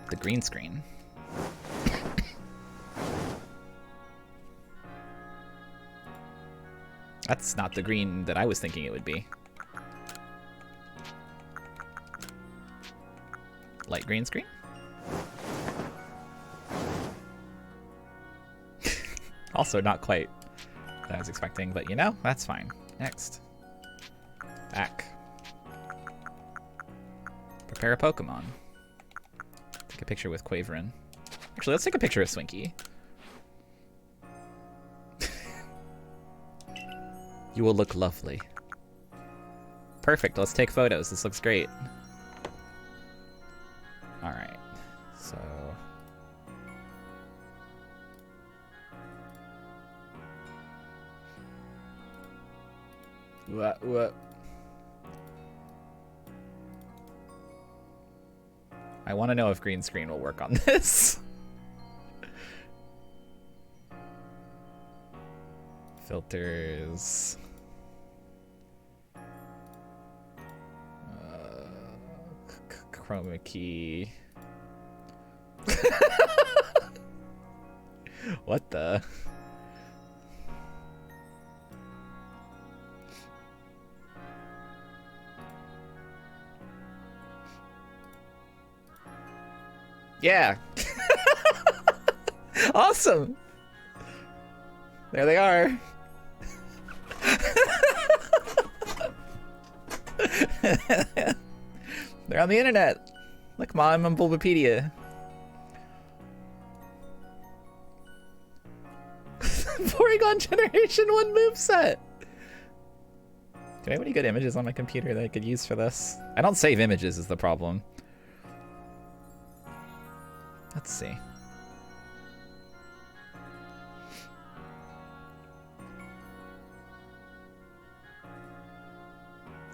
The green screen. That's not the green that I was thinking it would be. Light green screen? Also not quite what I was expecting, but you know, that's fine. Next. Back. Prepare a Pokemon. Take a picture with Quaverin. Actually, let's take a picture of Swinky. You will look lovely. Perfect, let's take photos. This looks great. Alright, so... What? I want to know if green screen will work on this. Filters. Chroma key. What the? Yeah. Awesome. There they are. They're on the internet. Look, Mom, I'm on Bulbapedia. Porygon Generation 1 moveset. Do I have any good images on my computer that I could use for this? I don't save images is the problem. Let's see.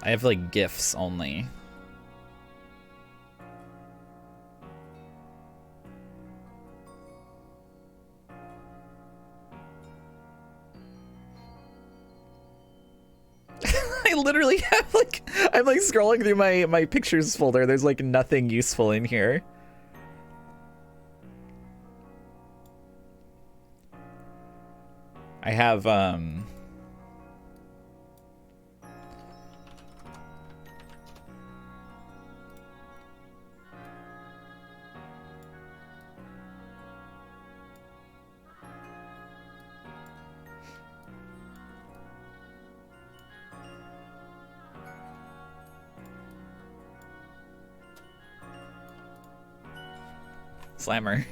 I have like GIFs only. I literally have like, I'm like scrolling through my pictures folder. There's like nothing useful in here. I have Slammer.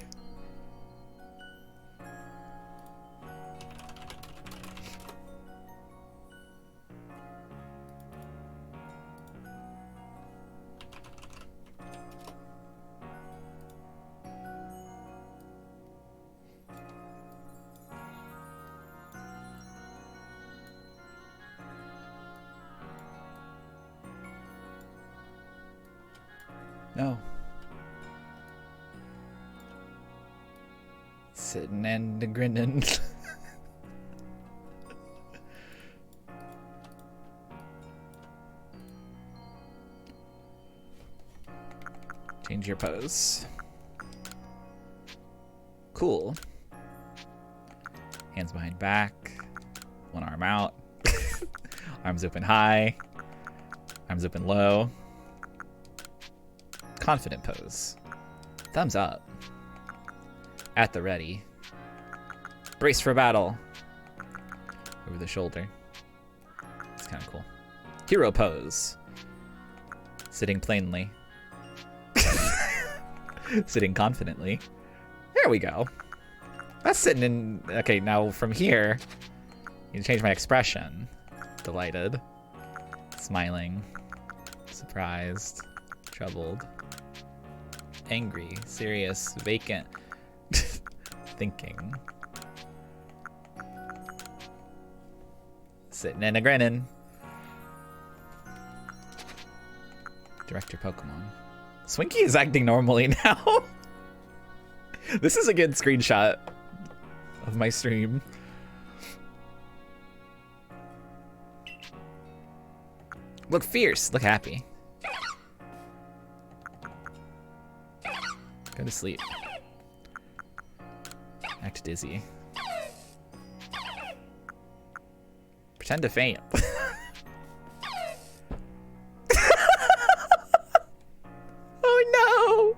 No. Sitting and grinning. Change your pose. Cool. Hands behind back. One arm out. Arms open high. Arms open low. Confident pose. Thumbs up. At the ready. Brace for battle. Over the shoulder. It's kind of cool. Hero pose. Sitting plainly. Sitting confidently. There we go. That's sitting in... Okay, now from here, you can change my expression. Delighted. Smiling. Surprised. Troubled. Angry. Serious. Vacant. Thinking. Sitting and a grinning. Direct your Pokemon. Swinky is acting normally now. This is a good screenshot of my stream. Look fierce. Look happy. Go to sleep. Act dizzy. Pretend to faint. Oh no!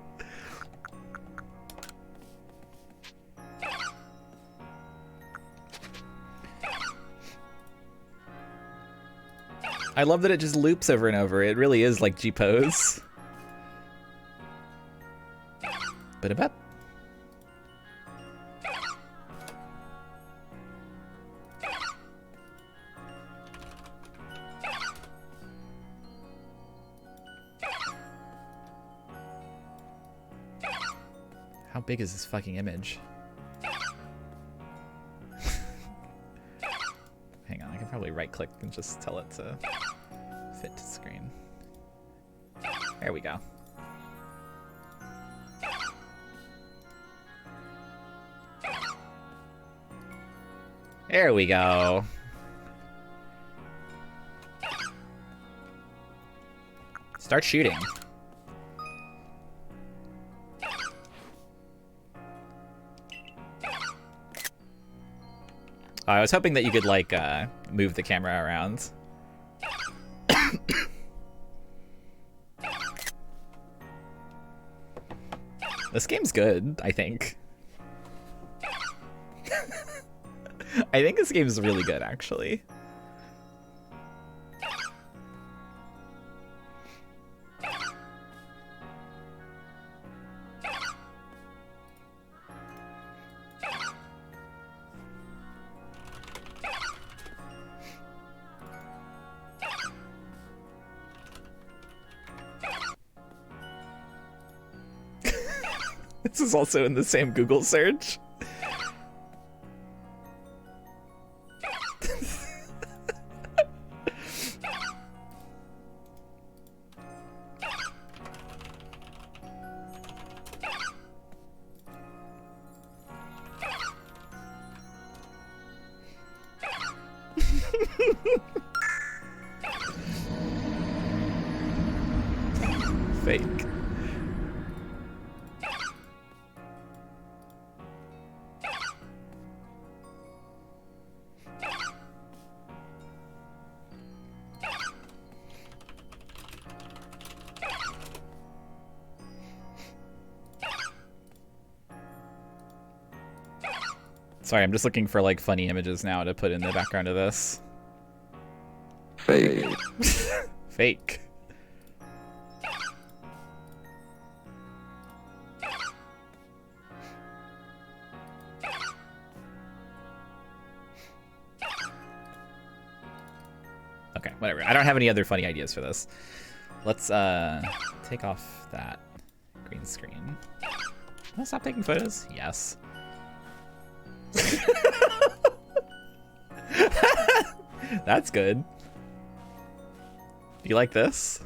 I love that it just loops over and over. It really is like G-pose. Bit about. How big is this fucking image? Hang on, I can probably right click and just tell it to fit to screen. There we go. There we go. Start shooting. I was hoping that you could, like, move the camera around. This game's good, I think. I think this game's really good, actually. This is also in the same Google search. Fake. Sorry, I'm just looking for like funny images now to put in the background of this. Fake. Fake. Okay, whatever. I don't have any other funny ideas for this. Let's take off that green screen. Can I stop taking photos? Yes. That's good. Do you like this?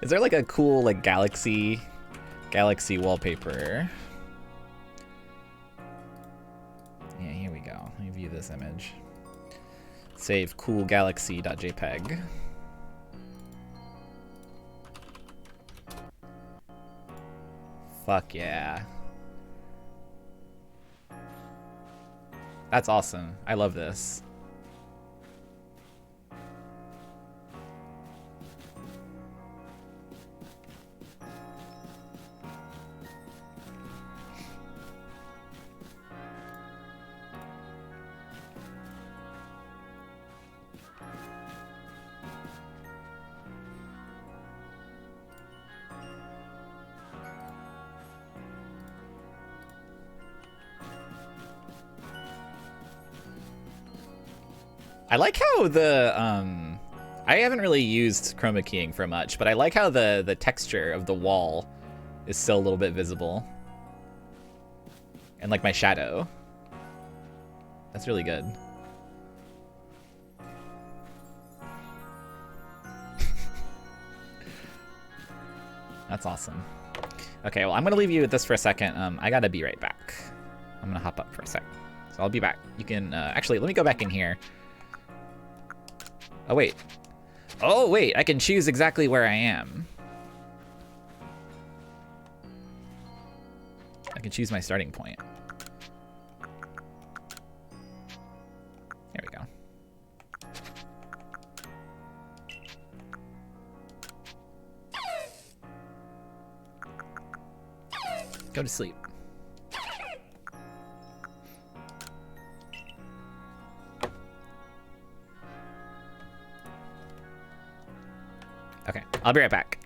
Is there like a cool like galaxy wallpaper? Yeah, here we go. Let me view this image. Save cool galaxy.jpg. Fuck yeah. That's awesome. I love this. I like how the I haven't really used chroma keying for much, but I like how the texture of the wall is still a little bit visible. And like my shadow. That's really good. That's awesome. Okay, well, I'm gonna leave you with this for a second. I gotta be right back. I'm gonna hop up for a sec. So I'll be back. You can, actually, let me go back in here. Oh, wait. Oh, wait, I can choose exactly where I am. I can choose my starting point. There we go. Go to sleep. Okay, I'll be right back.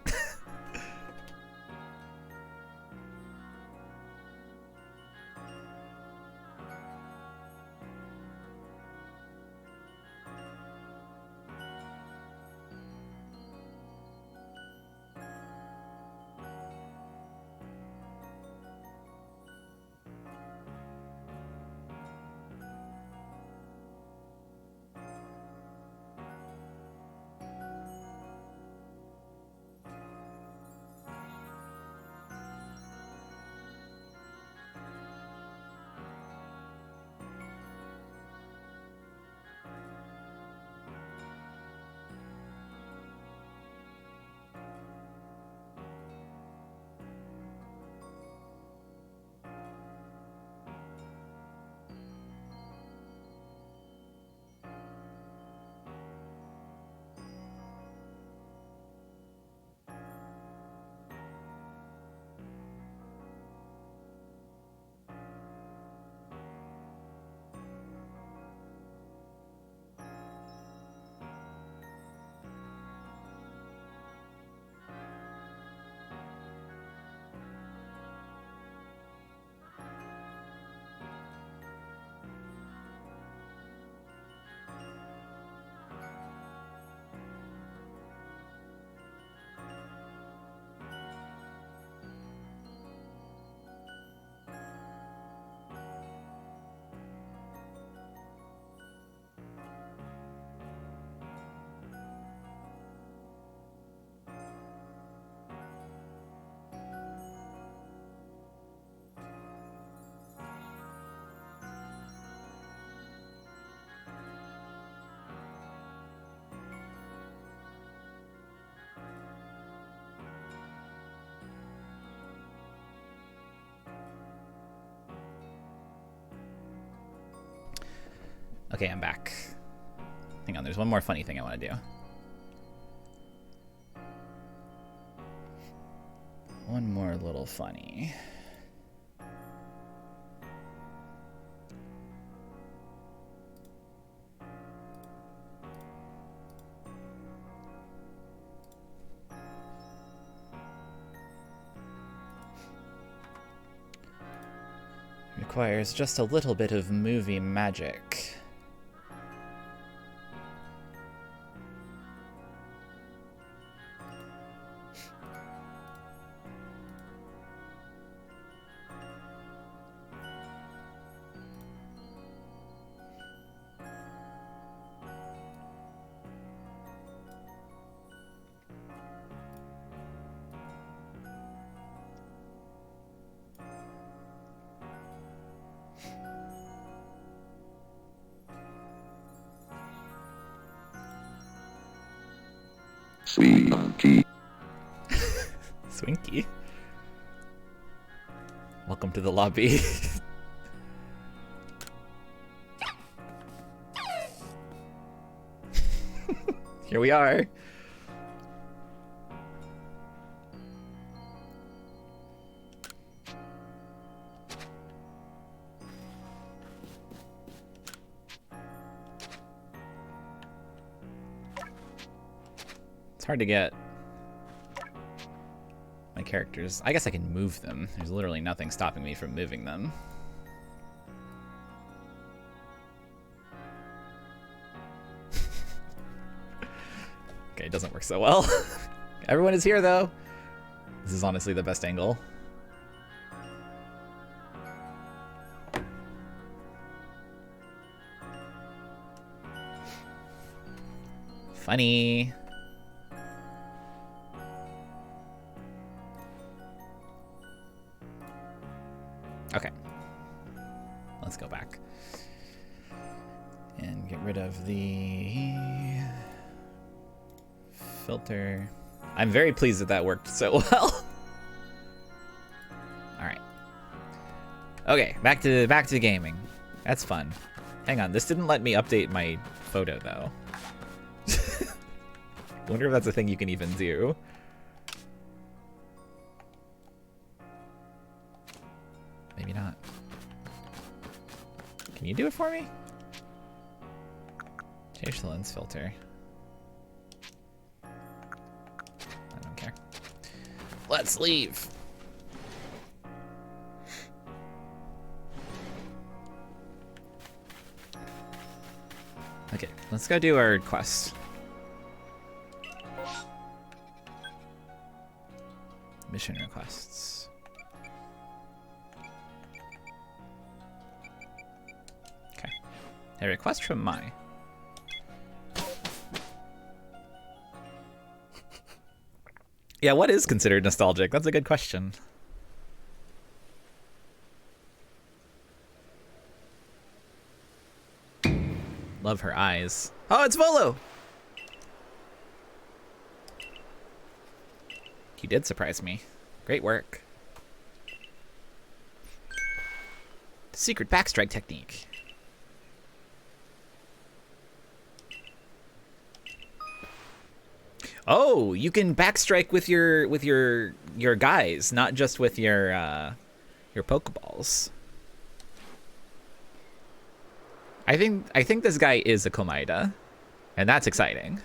Okay, I'm back. Hang on, there's one more funny thing I want to do. One more little funny. Requires just a little bit of movie magic. Swinky. Swinky. Welcome to the lobby. Here we are. It's hard to get my characters. I guess I can move them. There's literally nothing stopping me from moving them. Okay, it doesn't work so well. Everyone is here though. This is honestly the best angle. Funny. Okay. Let's go back. And get rid of the filter. I'm very pleased that worked so well. Alright. Okay, back to gaming. That's fun. Hang on, this didn't let me update my photo though. I wonder if that's a thing you can even do. Maybe not. Can you do it for me? Change the lens filter. I don't care. Let's leave. Okay, let's go do our quest. Mission requests. Okay. A request from Mai. Yeah, what is considered nostalgic? That's a good question. Love her eyes. Oh, it's Volo! You did surprise me. Great work. Secret backstrike technique. Oh, you can backstrike with your guys, not just with your Pokeballs. I think this guy is a Komaeda, and that's exciting.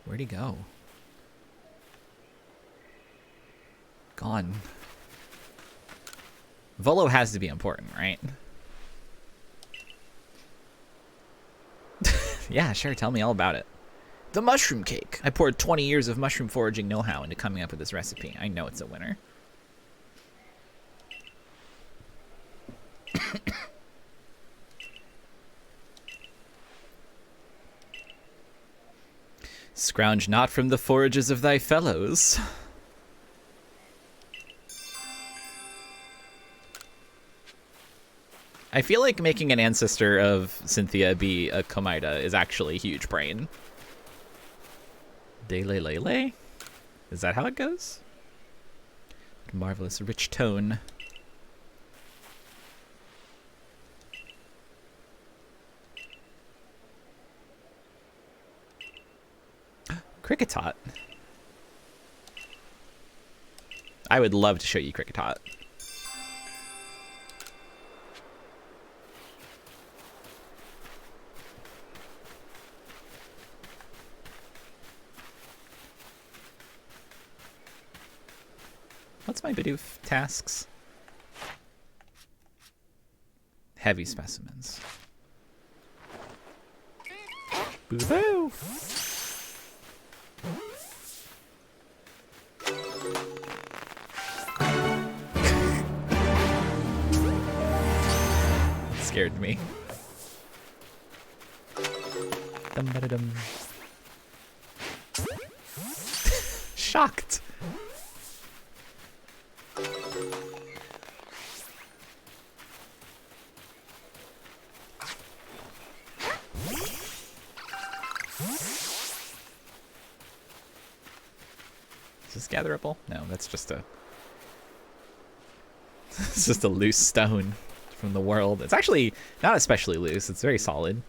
Where'd he go? Gone. Volo has to be important, right? Yeah, sure, tell me all about it. The mushroom cake. I poured 20 years of mushroom foraging know-how into coming up with this recipe. I know it's a winner. Scrounge not from the forages of thy fellows. I feel like making an ancestor of Cynthia be a Komaeda is actually huge brain. De-lay-lay-lay? Is that how it goes? Marvelous rich tone. Cricketot. I would love to show you Cricketot. What's my Bidoof tasks? Heavy specimens. Boo-boo! Scared me. Dum-ba-da-dum. Shocked. Is this gatherable? No, that's just a... it's just a loose stone from the world. It's actually not especially loose. It's very solid.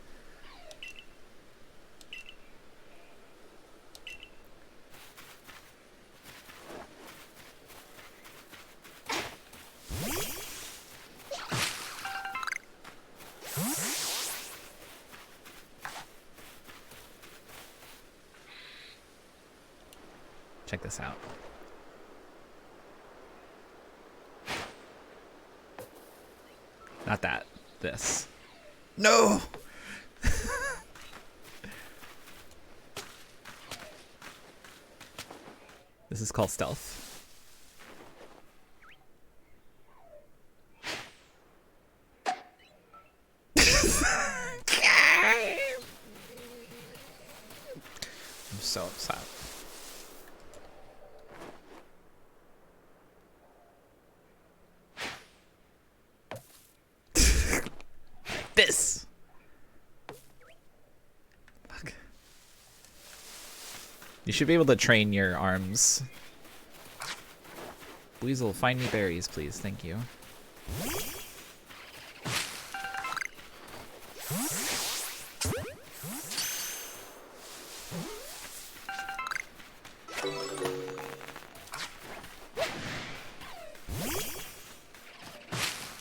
Check this out. Not that. This. No! This is called stealth. I'm so upset. This. Fuck. You should be able to train your arms. Weasel, find me berries, please. Thank you.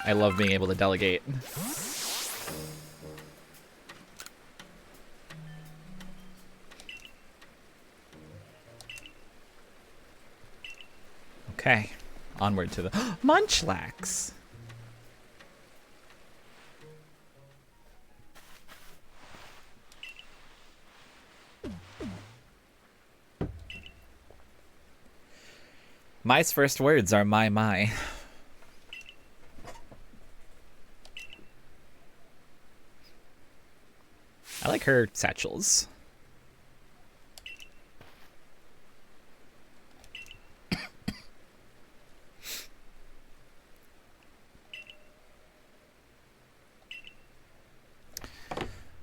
I love being able to delegate. Okay, onward to the Munchlax. Mai's first words are my. I like her satchels.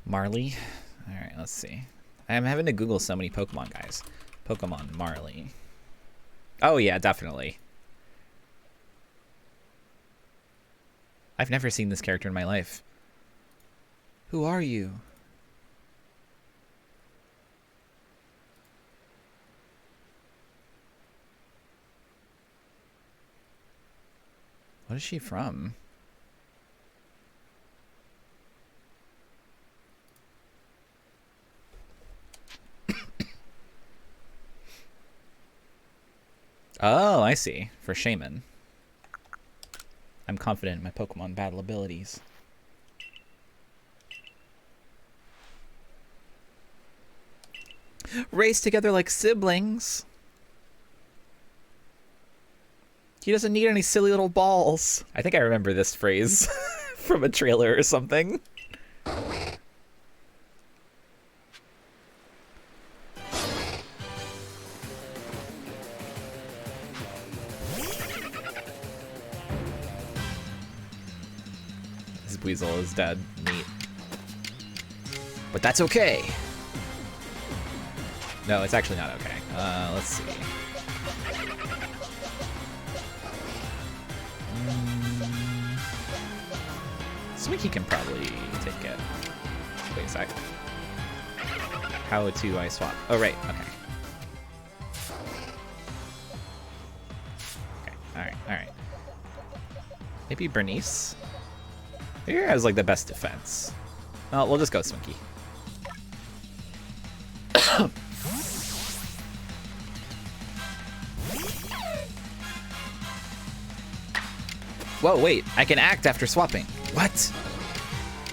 Marley. All right, let's see. I'm having to Google so many Pokemon, guys. Pokemon Marley. Oh yeah, definitely. I've never seen this character in my life. Who are you? What is she from? Oh, I see. For Shaman. I'm confident in my Pokemon battle abilities. Race together like siblings. He doesn't need any silly little balls. I think I remember this phrase from a trailer or something. This Weasel is dead. Neat. But that's okay. No, it's actually not okay. Let's see. Swinky can probably take it. Wait a sec. How do I swap? Oh, right. Okay. Okay. Alright, alright. Maybe Bernice? Here has, like, the best defense. Well, we'll just go Swinky. Whoa, wait. I can act after swapping. What?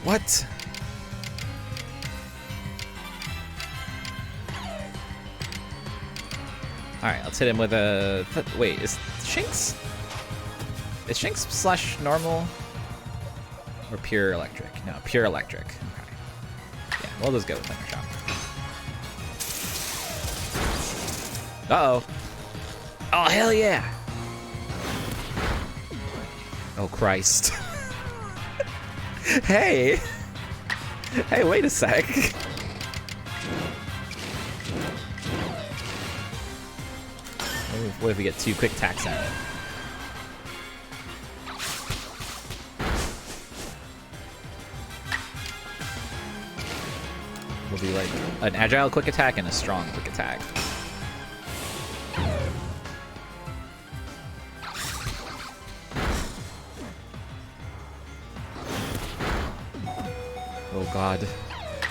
What? Alright, let's hit him with a... Wait, is Shinx? Is Shinx slash normal? Or pure electric? No, pure electric. Okay. Yeah, we'll just go with Thunder Shock. Uh-oh. Oh, hell yeah! Oh, Christ. Hey! Hey, wait a sec. What if we get 2 quick attacks at it? We'll do like an agile quick attack and a strong quick attack. Oh god.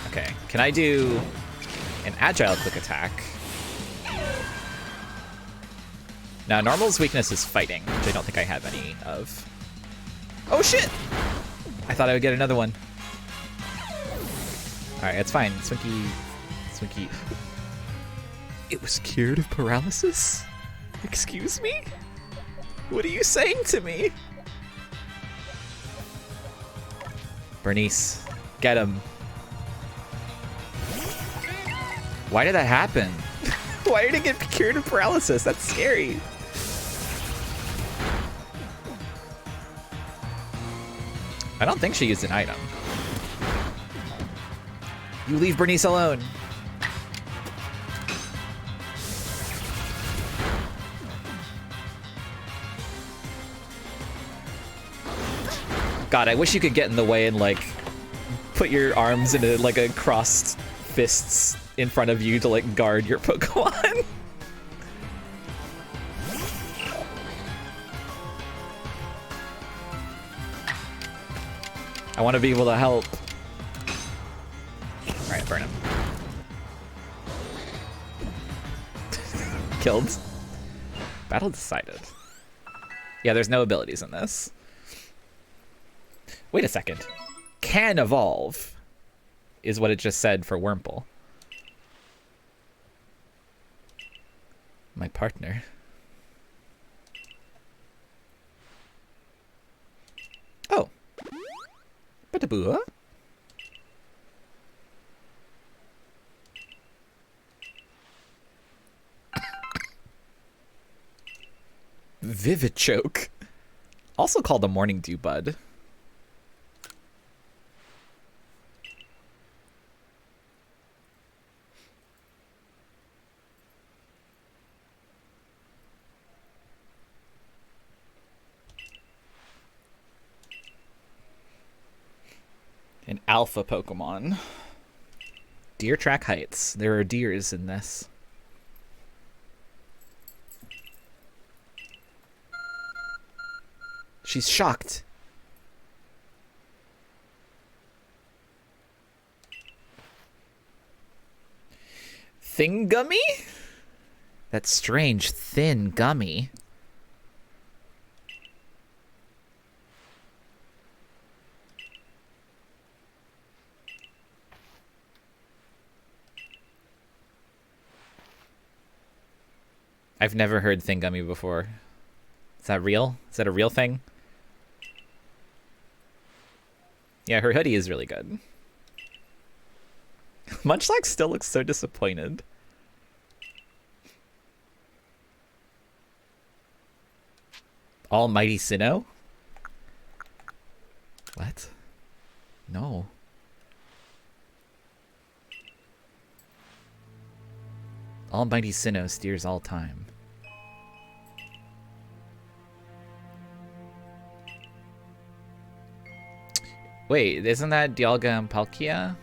Okay, can I do an agile quick attack? Now, Normal's weakness is fighting, which I don't think I have any of. Oh shit! I thought I would get another one. Alright, it's fine. Swinky. It was cured of paralysis? Excuse me? What are you saying to me? Bernice, get him. Why did that happen? Why did it get cured of paralysis? That's scary. I don't think she used an item. You leave Bernice alone. God, I wish you could get in the way and like put your arms into like a crossed fists in front of you to like guard your Pokemon. I want to be able to help. Alright, burn him. Killed. Battle decided. Yeah, there's no abilities in this. Wait a second. Can evolve is what it just said for Wurmple. My partner. Oh. Batabua? Vivid Choke. Also called the Morning Dew Bud. An alpha Pokemon. Deer Track Heights. There are deers in this. She's shocked. Thing Gummy? That's strange. Thin Gummy. I've never heard Thing Gummy before. Is that real? Is that a real thing? Yeah, her hoodie is really good. Munchlax still looks so disappointed. Almighty Sinnoh? What? No. Almighty Sinnoh steers all time. Wait, isn't that Dialga and Palkia?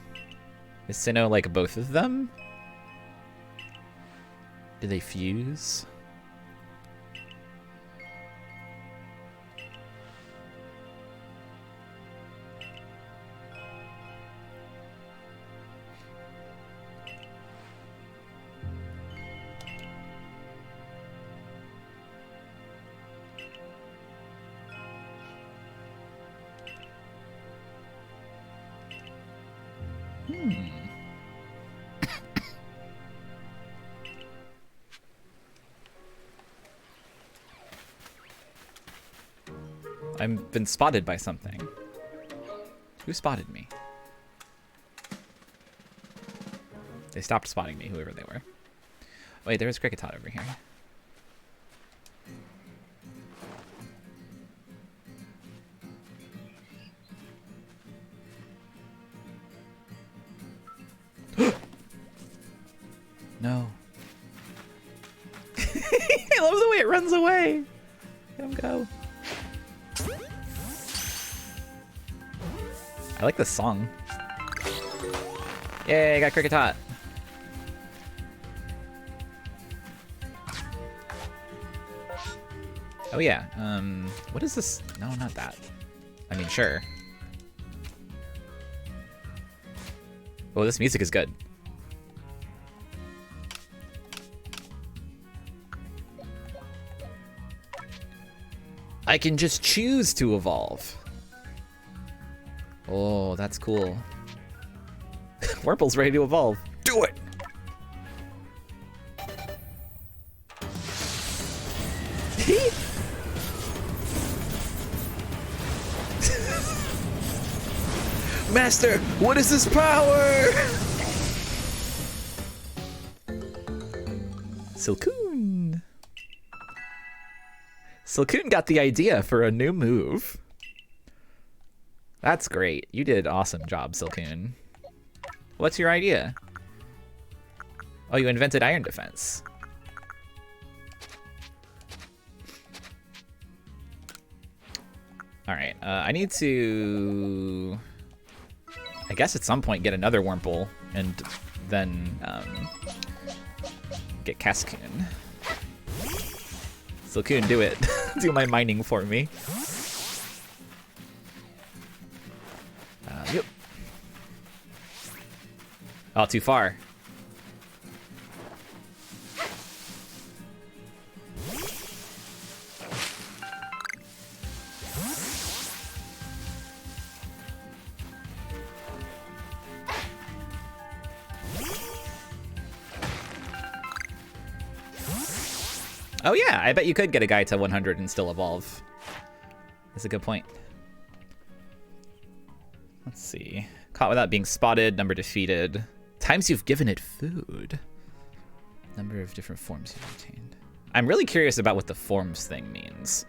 Is Sinnoh like both of them? Do they fuse? I've been spotted by something. Who spotted me? They stopped spotting me, whoever they were. Wait, there's Kricketot over here. No. I love the way it runs away. Let him go. I like this song. Yay, I got Kricketot. Oh yeah, what is this? No, not that. I mean, sure. Oh, this music is good. I can just choose to evolve. Oh, that's cool. Wurmple's ready to evolve. Do it! Master, what is this power? Silcoon. Silcoon got the idea for a new move. That's great. You did an awesome job, Silcoon. What's your idea? Oh, you invented Iron Defense. Alright, I need to... I guess at some point get another Wurmple, and then get Cascoon. Silcoon, do it. Do my mining for me. Yep. Oh, too far. Oh yeah, I bet you could get a guy to 100 and still evolve. That's a good point. Let's see. Caught without being spotted, number defeated. Times you've given it food. Number of different forms you've obtained. I'm really curious about what the forms thing means.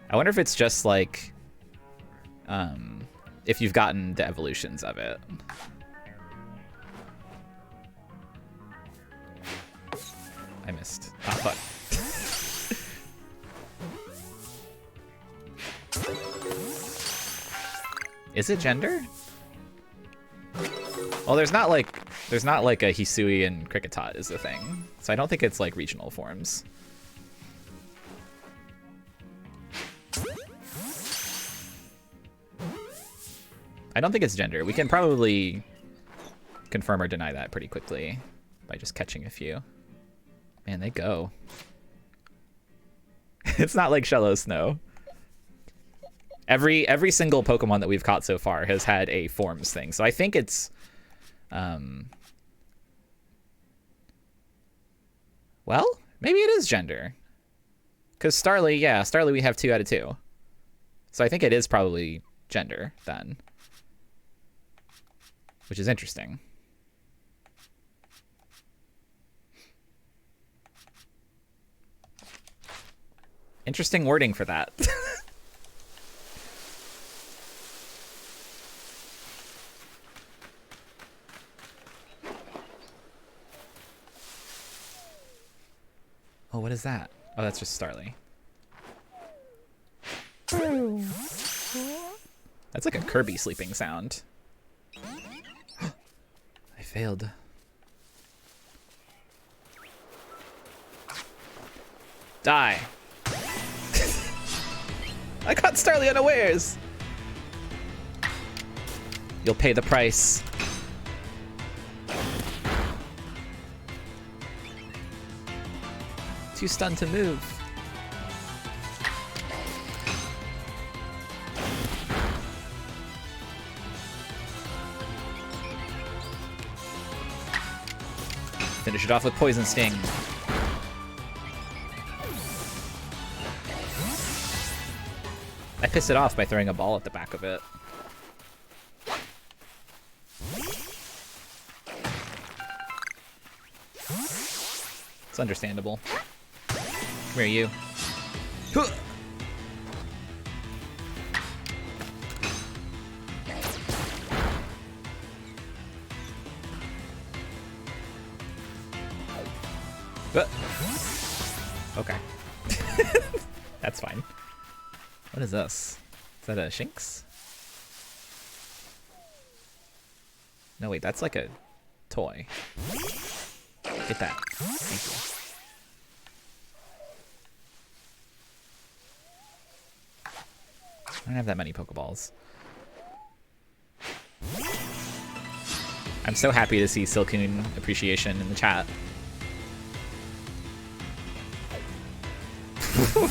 I wonder if it's just like, if you've gotten the evolutions of it. I missed. Ah, fuck. Is it gender? Well, there's not like a Hisui and Kricketot is the thing. So I don't think it's like regional forms. I don't think it's gender. We can probably confirm or deny that pretty quickly by just catching a few. Man, they go. It's not like Shallow Snow. Every single Pokemon that we've caught so far has had a forms thing. So I think it's well, maybe it is gender. Cuz Starly, yeah, Starly we have 2 out of 2. So I think it is probably gender then. Which is interesting. Interesting wording for that. what is that? Oh, that's just Starly. That's like a Kirby sleeping sound. I failed. Die. I caught Starly unawares. You'll pay the price. Too stunned to move. Finish it off with Poison Sting. I pissed it off by throwing a ball at the back of it. It's understandable. Come here, you. Huh. Okay. That's fine. What is this? Is that a Shinx? No, wait, that's like a toy. Get that. Thank you. I don't have that many Pokeballs. I'm so happy to see Silcoon appreciation in the chat.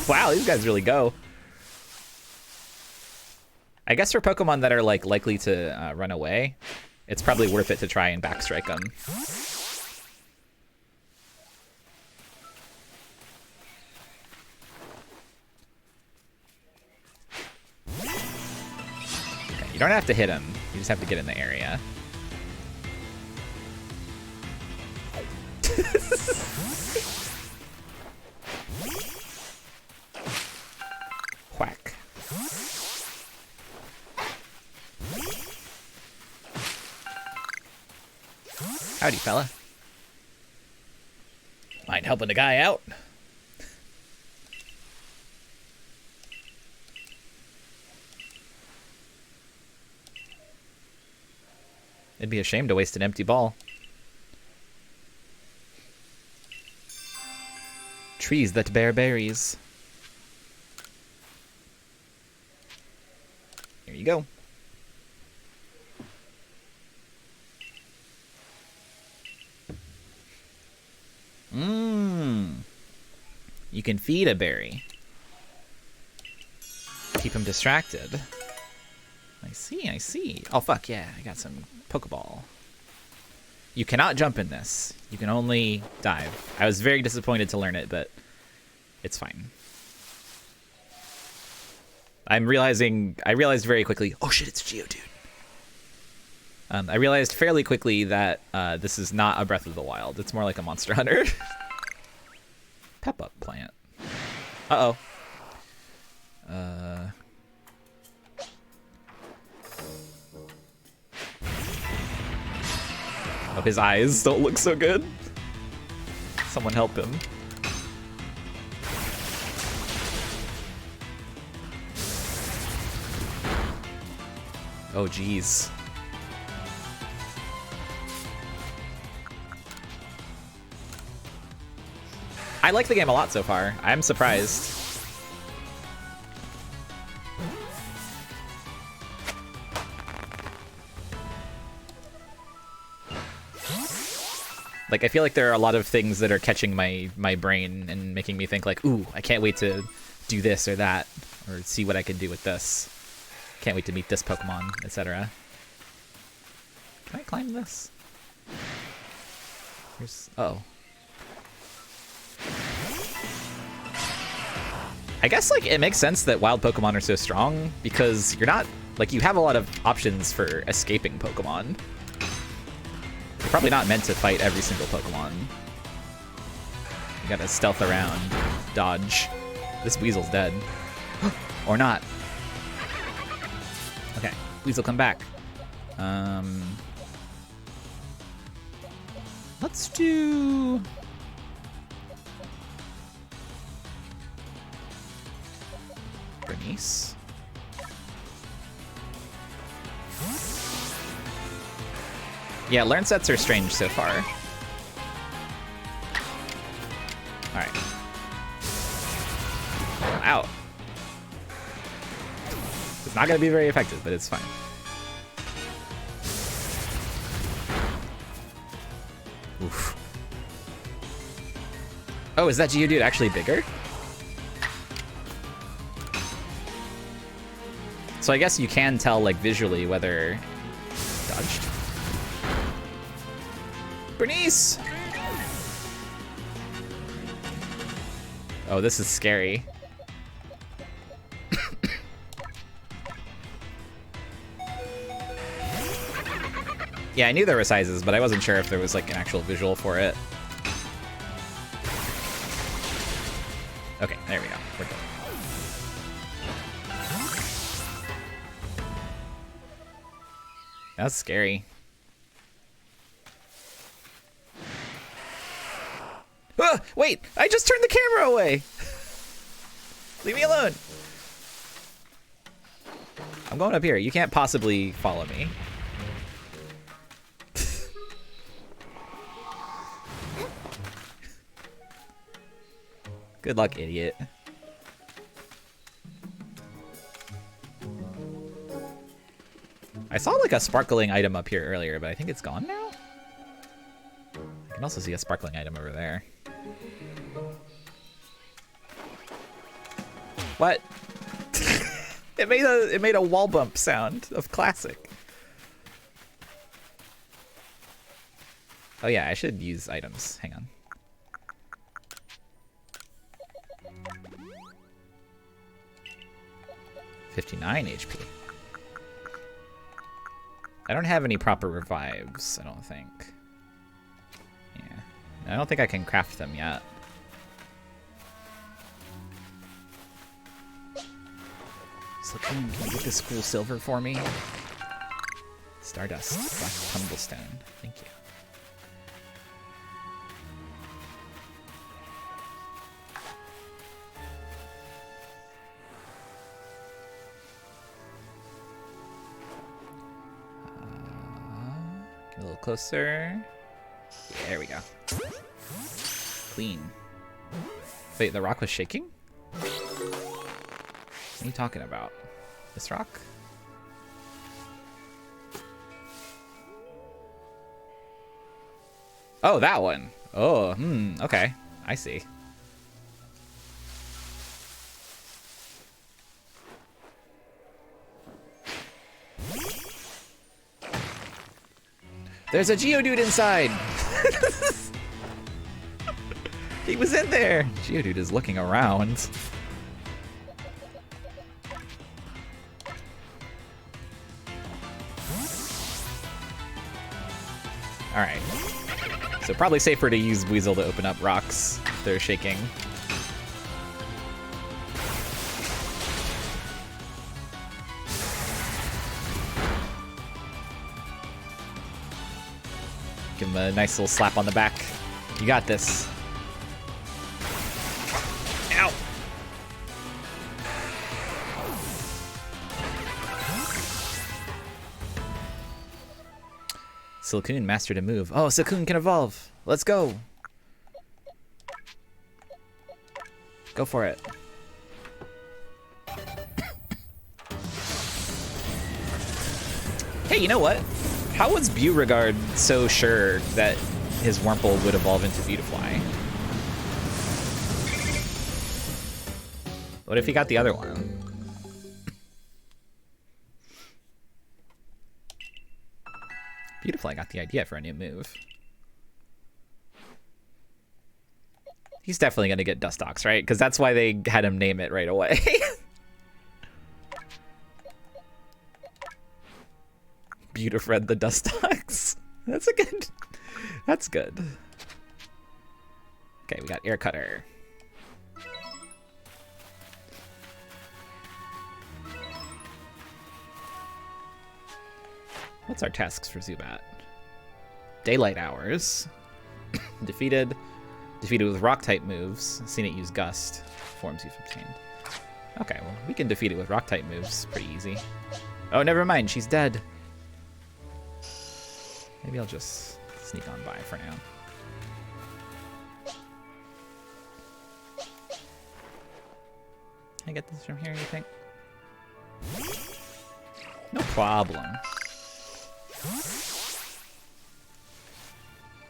Wow, these guys really go. I guess for Pokemon that are like likely to run away, it's probably worth it to try and backstrike them. Okay, you don't have to hit him. You just have to get in the area. Whack. Howdy, fella. Mind helping a guy out? It'd be a shame to waste an empty ball. Trees that bear berries. Here you go. You can feed a berry. Keep him distracted. I see, I see. Oh, fuck, yeah, I got some Pokeball. You cannot jump in this. You can only dive. I was very disappointed to learn it, but it's fine. I realized very quickly, oh shit, it's Geodude. I realized fairly quickly that this is not a Breath of the Wild. It's more like a Monster Hunter. Pep-up plant. Uh-oh. Oh, his eyes don't look so good. Someone help him. Oh, geez. I like the game a lot so far. I'm surprised. Like, I feel like there are a lot of things that are catching my brain and making me think like, ooh, I can't wait to do this or that, or see what I can do with this. Can't wait to meet this Pokemon, etc. Can I climb this? Here's, uh-oh. I guess, like, it makes sense that wild Pokemon are so strong, because you're not, like, you have a lot of options for escaping Pokemon. You're probably not meant to fight every single Pokemon. You gotta stealth around, dodge. This Weasel's dead. Or not. Okay, Weasel, come back. Let's do... Bernice. Yeah, learn sets are strange so far. Alright. Ow. It's not going to be very effective, but it's fine. Oof. Oh, is that Geodude actually bigger? So I guess you can tell, like, visually whether... Dodged. Bernice! Oh, this is scary. Yeah, I knew there were sizes, but I wasn't sure if there was, like, an actual visual for it. Okay, there we go. We're good. That's scary. Ah, wait! I just turned the camera away! Leave me alone! I'm going up here. You can't possibly follow me. Good luck, idiot. I saw like a sparkling item up here earlier, but I think it's gone now? I can also see a sparkling item over there. What? It made a wall bump sound of classic. Oh yeah, I should use items. Hang on. $59 HP. I don't have any proper revives, I don't think. Yeah. I don't think I can craft them yet. So can you get this cool silver for me? Stardust, Black Tumblestone. Thank you. Get a little closer. Yeah, there we go. Clean. Wait, the rock was shaking? What are you talking about? This rock? Oh, that one. Oh, okay. I see. There's a Geodude inside! He was in there! Geodude is looking around. Alright. So probably safer to use Weasel to open up rocks if they're shaking. Give him a nice little slap on the back. You got this. Ow! Silcoon mastered a move. Oh, Silcoon can evolve. Let's go. Go for it. Hey, you know what? How was Beauregard so sure that his Wurmple would evolve into Beautifly? What if he got the other one? Beautifly got the idea for a new move. He's definitely going to get Dustox, right? Because that's why they had him name it right away. Beautifred the Dustox. That's a good... That's good. Okay, we got Air Cutter. What's our tasks for Zubat? Daylight Hours. Defeated with Rock-type moves. Seen it use Gust. Forms you've obtained. Okay, well, we can defeat it with rock type moves. Pretty easy. Oh, never mind. She's dead. Maybe I'll just sneak on by for now. Can I get this from here, you think? No problem.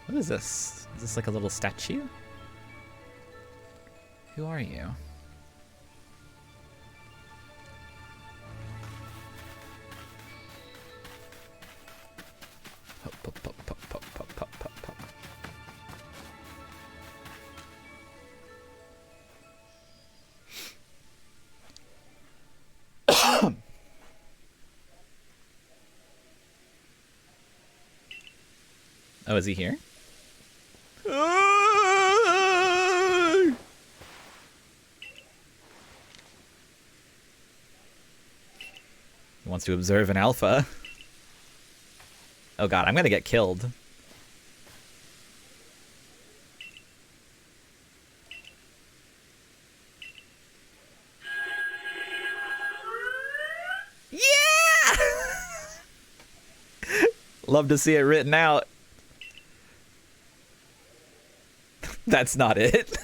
What is this? Is this like a little statue? Who are you? Pop, pop, pop, pop, pop, pop, pop, pop, pop. Oh, is he here? He wants to observe an alpha. Oh god, I'm gonna get killed. Yeah! Love to see it written out. That's not it.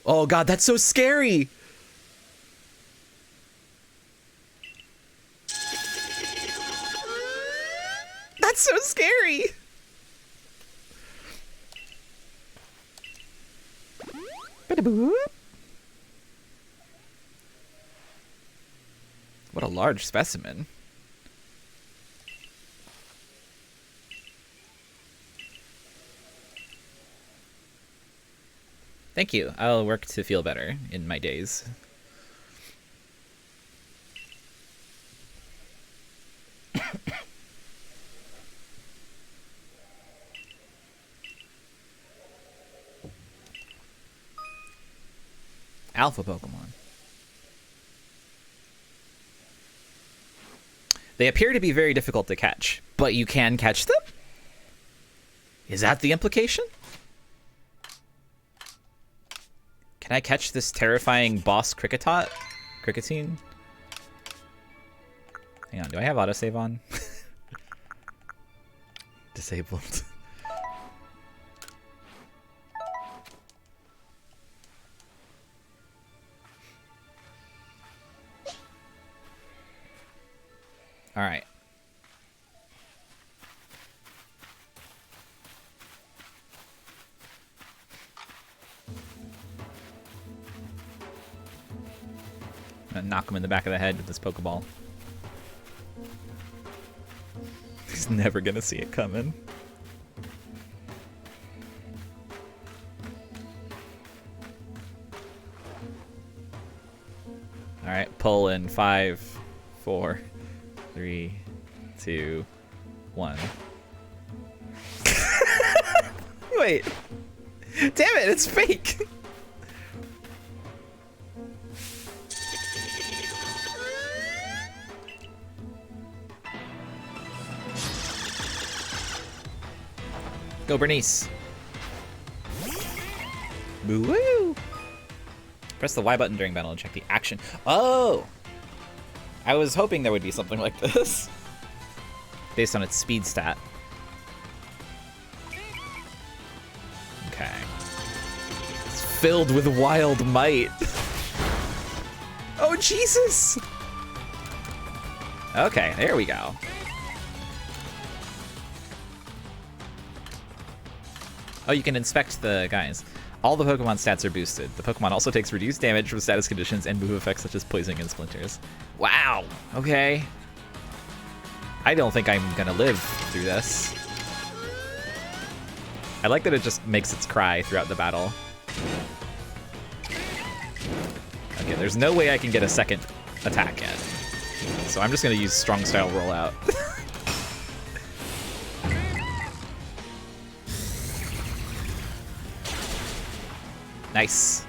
Oh god, that's so scary. That's so scary. What a large specimen. Thank you. I'll work to feel better in my days. Alpha Pokemon. They appear to be very difficult to catch, but you can catch them? Is that the implication? Can I catch this terrifying boss Cricketine? Hang on, do I have autosave on? Disabled. All right. I'm gonna knock him in the back of the head with this Pokeball. He's never gonna see it coming. All right, pull in 5, 4, 3, 2, 1. Wait. Damn it, it's fake. Go, Bernice. Boo-woo. Press the Y button during battle to check the action. Oh! I was hoping there would be something like this. Based on its speed stat. Okay. It's filled with wild might. Oh, Jesus! Okay, there we go. Oh, you can inspect the guys. All the Pokemon stats are boosted. The Pokemon also takes reduced damage from status conditions and move effects such as poisoning and splinters. Wow. Okay. I don't think I'm gonna live through this. I like that it just makes its cry throughout the battle. Okay, there's no way I can get a second attack yet. So I'm just gonna use Strong Style Rollout. Nice.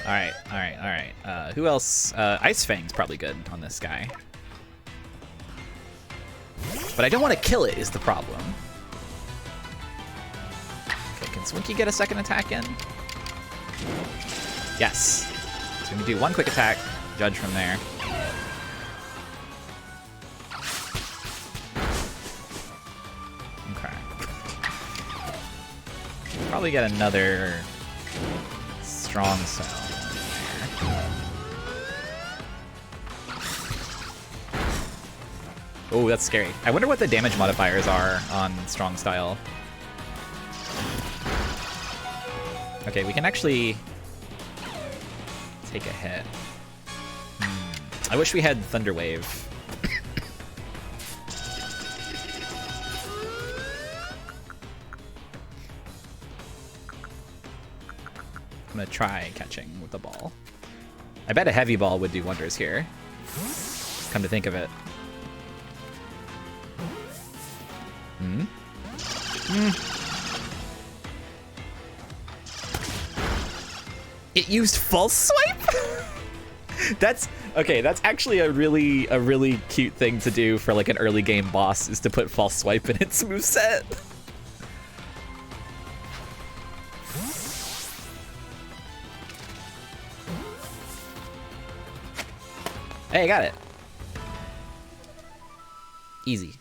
Alright. Who else? Ice Fang's probably good on this guy. But I don't want to kill it is the problem. Okay, can Swinky get a second attack in? Yes. So we can do one quick attack, judge from there. Okay. Probably get another strong cell. Oh, that's scary. I wonder what the damage modifiers are on strong style. Okay, we can actually take a hit. I wish we had Thunder Wave. I'm gonna try catching with the ball. I bet a heavy ball would do wonders here. Come to think of it. It used false swipe? That's okay, that's actually a really cute thing to do for like an early game boss, is to put false swipe in its moveset. Hey, I got it. Easy.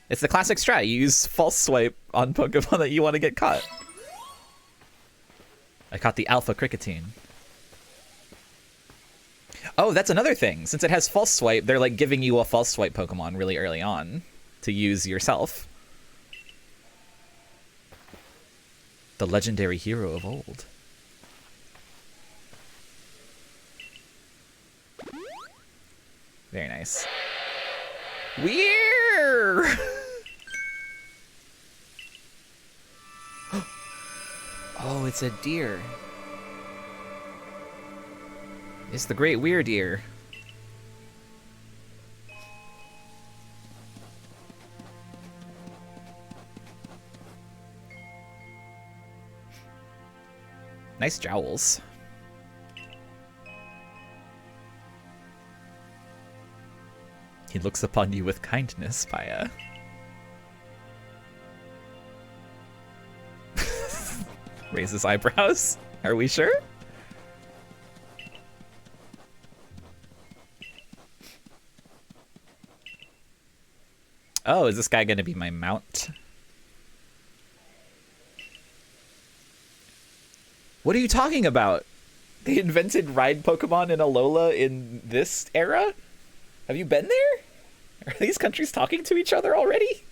It's the classic strat. You use false swipe on Pokemon that you want to get caught. I caught the Alpha Cricketine. Oh, that's another thing. Since it has false swipe, they're like giving you a false swipe Pokemon really early on to use yourself. The legendary hero of old. Very nice. Weird. Oh, it's a deer. It's the great weird deer. Nice jowls. He looks upon you with kindness, Paya. Raises eyebrows. Are we sure? Oh, is this guy gonna be my mount? What are you talking about? They invented ride Pokemon in Alola in this era? Have you been there? Are these countries talking to each other already?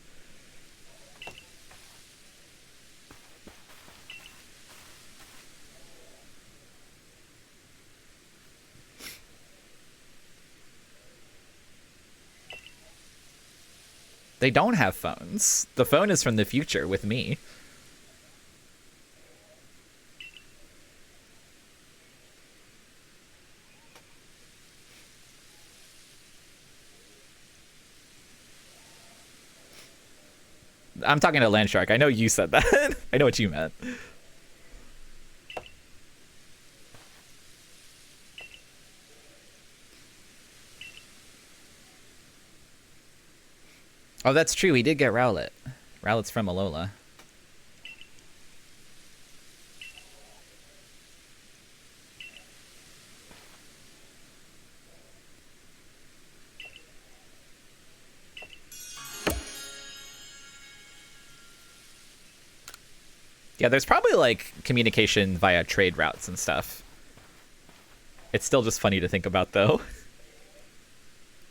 They don't have phones. The phone is from the future with me. I'm talking to Landshark. I know you said that. I know what you meant. Oh, that's true. He did get Rowlet. Rowlet's from Alola. Yeah, there's probably like communication via trade routes and stuff. It's still just funny to think about, though.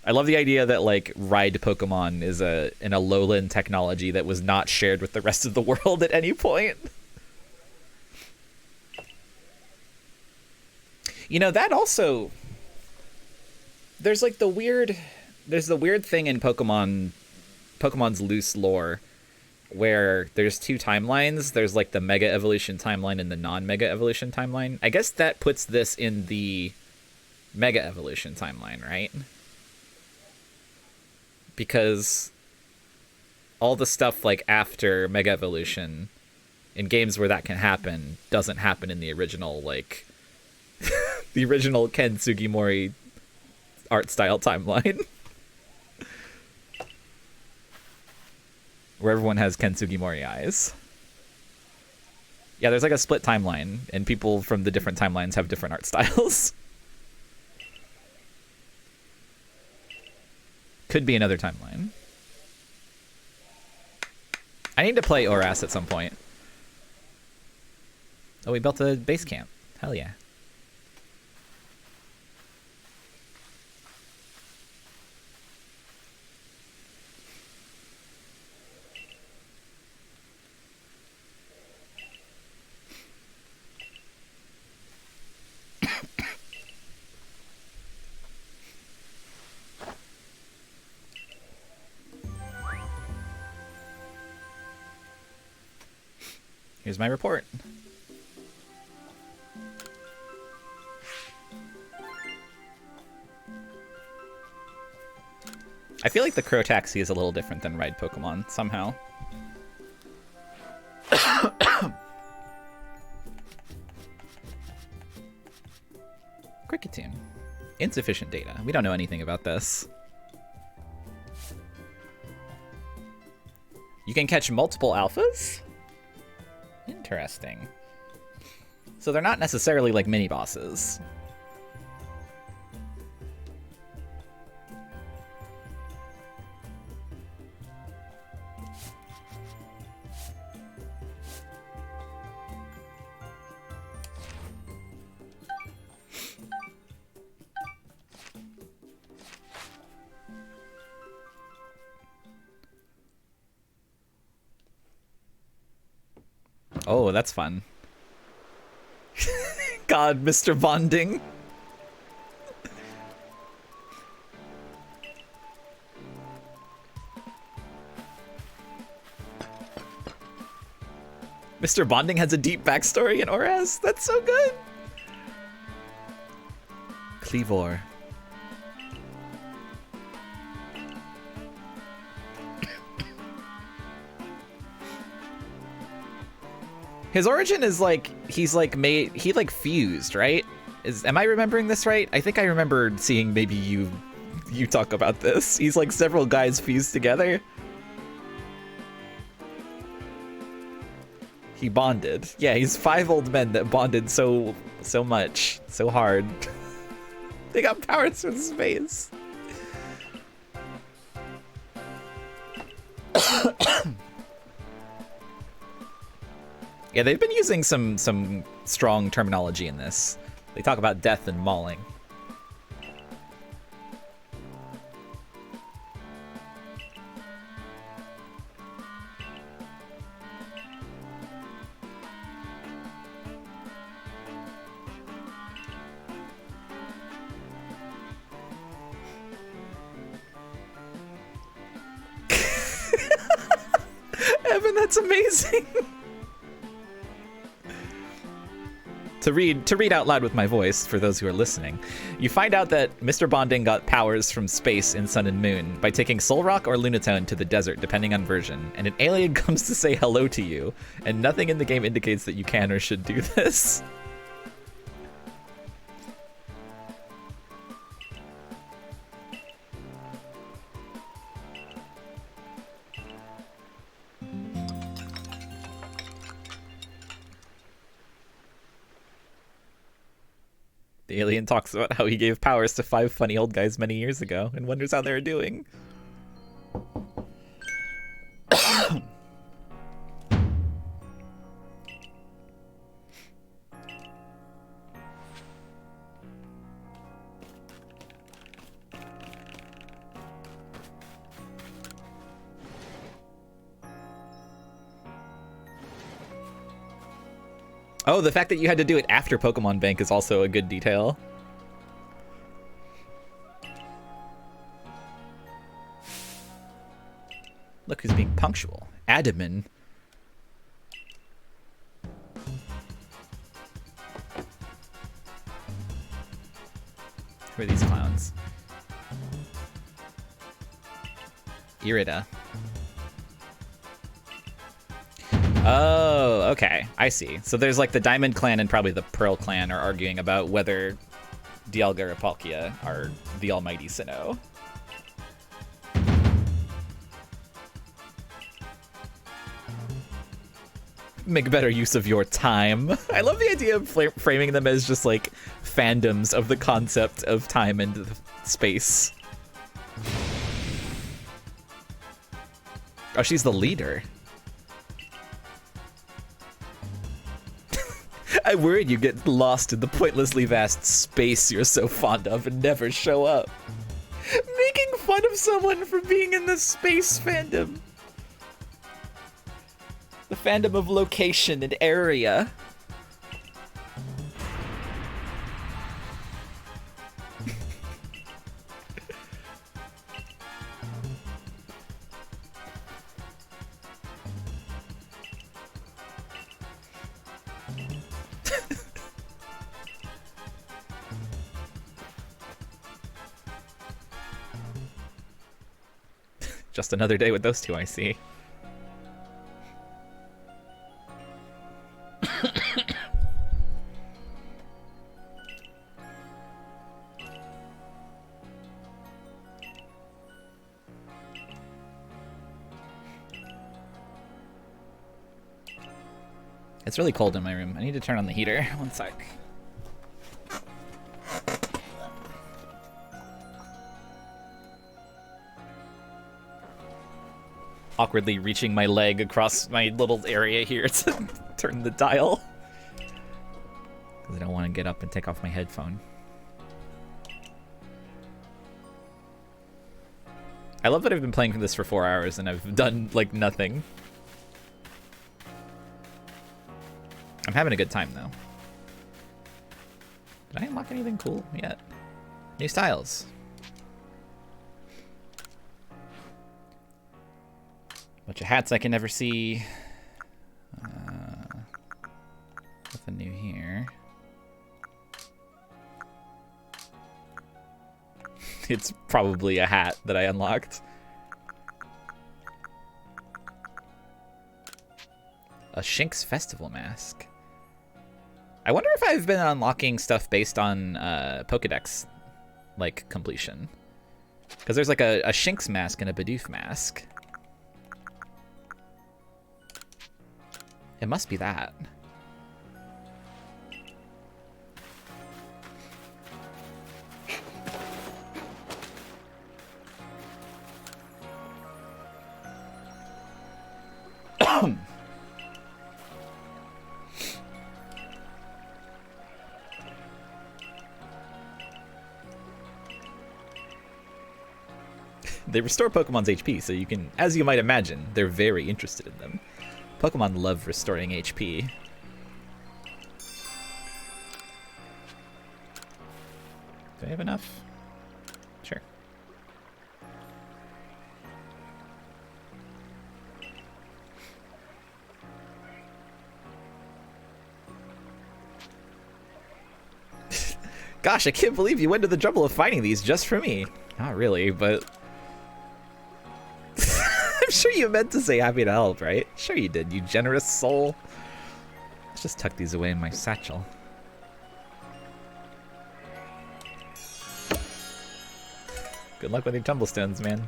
I love the idea that like ride Pokemon is an Alolan technology that was not shared with the rest of the world at any point. You know, that also, there's like the weird thing in Pokemon's loose lore where there's two timelines. There's like the Mega Evolution timeline and the non-Mega Evolution timeline. I guess that puts this in the Mega Evolution timeline, right? Because all the stuff like after Mega Evolution in games where that can happen doesn't happen in the original, like the original Ken Sugimori art style timeline. where everyone has Ken Sugimori eyes. Yeah, there's like a split timeline, and people from the different timelines have different art styles. Could be another timeline. I need to play Oras at some point. Oh, we built a base camp. Hell yeah. Here's my report. I feel like the Crow Taxi is a little different than Ride Pokemon, somehow. Cricketune. Insufficient data. We don't know anything about this. You can catch multiple alphas? Interesting. So they're not necessarily like mini bosses. Oh, that's fun. God, Mr. Bonding. Mr. Bonding has a deep backstory in Oras? That's so good. Cleavor. His origin is like, he's like made, he like fused, right? Am I remembering this right? I think I remember seeing maybe you talk about this. He's like several guys fused together. He bonded. Yeah, he's 5 old men that bonded so much, so hard. They got powers from space. Yeah, they've been using some strong terminology in this. They talk about death and mauling. Evan, that's amazing. To read out loud with my voice, for those who are listening, you find out that Mr. Bonding got powers from space in Sun and Moon by taking Soul Rock or Lunatone to the desert, depending on version, and an alien comes to say hello to you, and nothing in the game indicates that you can or should do this. The alien talks about how he gave powers to 5 funny old guys many years ago and wonders how they're doing. Oh, the fact that you had to do it after Pokemon Bank is also a good detail. Look who's being punctual. Adaman. Who are these clowns? Irida. Oh, okay. I see. So there's like the Diamond Clan and probably the Pearl Clan are arguing about whether Dialga or Palkia are the almighty Sinnoh. make better use of your time. I love the idea of framing them as just like fandoms of the concept of time and space. Oh, she's the leader. I worried you get lost in the pointlessly vast space you're so fond of and never show up. Making fun of someone for being in the space fandom. The fandom of location and area. Just another day with those two, I see. It's really cold in my room. I need to turn on the heater. One sec. Awkwardly reaching my leg across my little area here to turn the dial. Because I don't want to get up and take off my headphone. I love that I've been playing this for 4 hours and I've done, like, nothing. I'm having a good time, though. Did I unlock anything cool yet? New styles. Bunch of hats I can never see. Nothing new here. It's probably a hat that I unlocked. A Shinx Festival mask. I wonder if I've been unlocking stuff based on Pokedex, like, completion. Because there's like a Shinx mask and a Bidoof mask. It must be that. They restore Pokemon's HP, so you can, as you might imagine, they're very interested in them. Pokemon love restoring HP. Do I have enough? Sure. Gosh, I can't believe you went to the trouble of finding these just for me. Not really, but... I'm sure you meant to say happy to help, right? Sure you did, you generous soul. Let's just tuck these away in my satchel. Good luck with your tumblestones, man.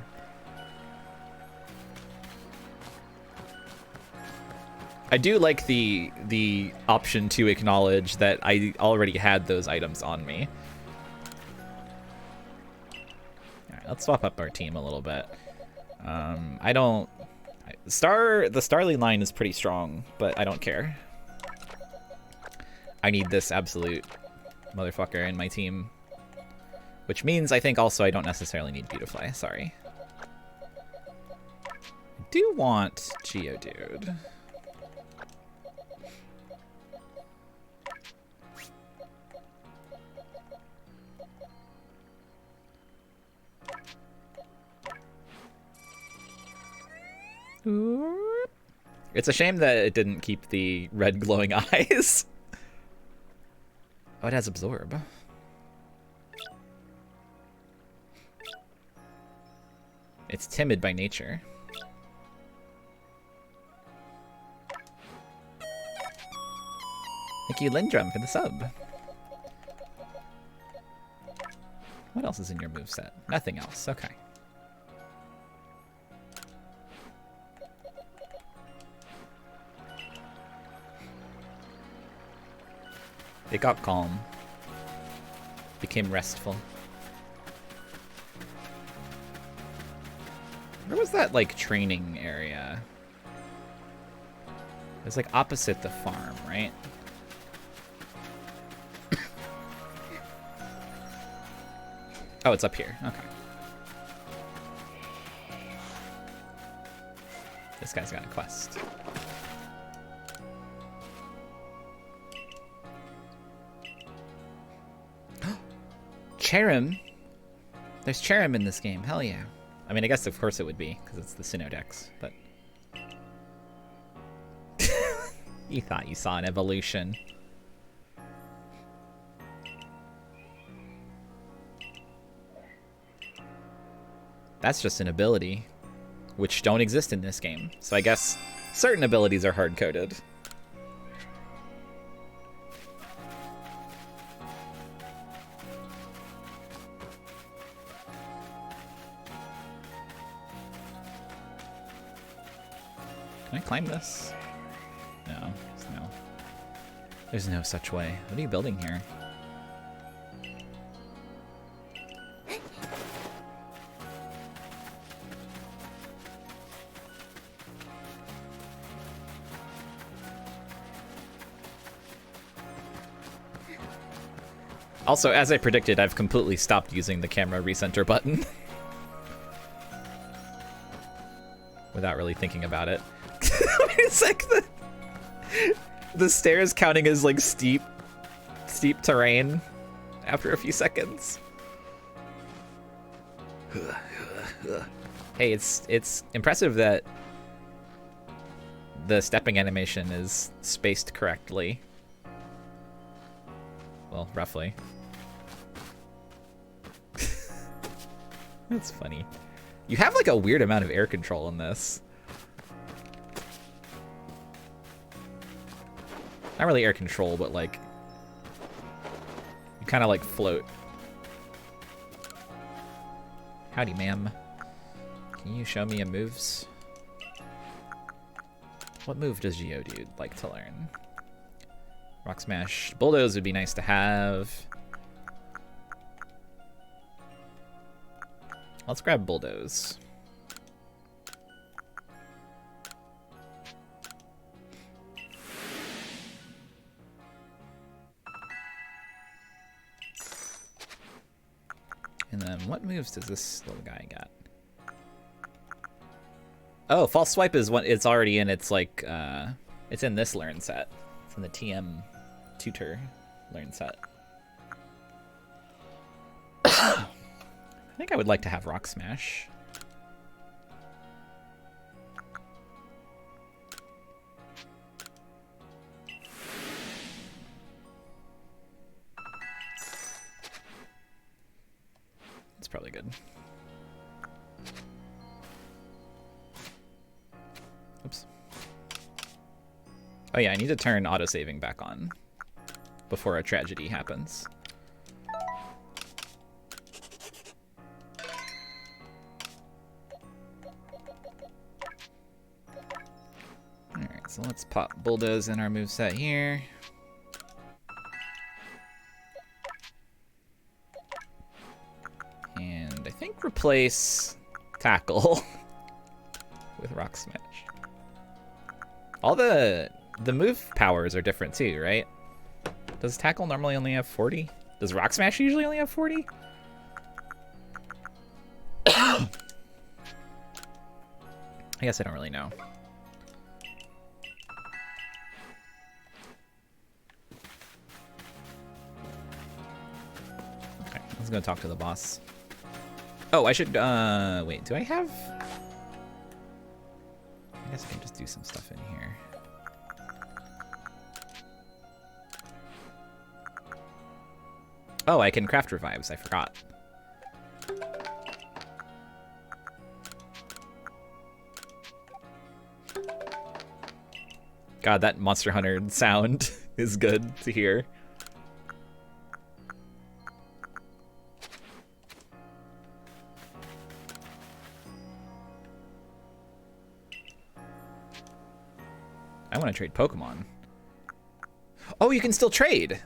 I do like the option to acknowledge that I already had those items on me. Alright, let's swap up our team a little bit. I don't... The Starly line is pretty strong, but I don't care. I need this absolute motherfucker in my team. Which means I think also I don't necessarily need Beautifly, sorry. I do want Geodude. It's a shame that it didn't keep the red glowing eyes. Oh, it has Absorb. It's timid by nature. Thank you, Lindrum, for the sub. What else is in your moveset? Nothing else. Okay. It got calm. Became restful. Where was that, like, training area? It was, like, opposite the farm, right? Oh, it's up here. Okay. This guy's got a quest. Cherim? There's Cherim in this game. Hell yeah. I mean, I guess of course it would be, because it's the Synodex, but... You thought you saw an evolution. That's just an ability, which don't exist in this game. So I guess certain abilities are hard-coded. Can I climb this? No, there's no such way. What are you building here? Also, as I predicted, I've completely stopped using the camera recenter button. Without really thinking about it. It's like the stairs counting as like steep terrain after a few seconds. Hey, it's impressive that the stepping animation is spaced correctly. Well, roughly. That's funny. You have like a weird amount of air control in this. Not really air control, but like you kind of like float. Howdy, ma'am. Can you show me your moves? What move does Geodude like to learn? Rock Smash. Bulldoze would be nice to have. Let's grab Bulldoze. And then what moves does this little guy got? Oh, False Swipe is what it's already in. It's like it's in this learn set. It's in the TM tutor learn set. I think I would like to have Rock Smash. It's probably good. Oops. Oh yeah, I need to turn autosaving back on before a tragedy happens. Alright, so let's pop Bulldoze in our moveset here. And I think replace Tackle with Rock Smash. All the move powers are different too, right? Does Tackle normally only have 40? Does Rock Smash usually only have 40? I guess I don't really know. Okay, let's go talk to the boss. Oh, I should, wait, do I have... I guess I can just do some stuff in here. Oh, I can craft revives, I forgot. God, that Monster Hunter sound is good to hear. I want to trade Pokemon. Oh, you can still trade.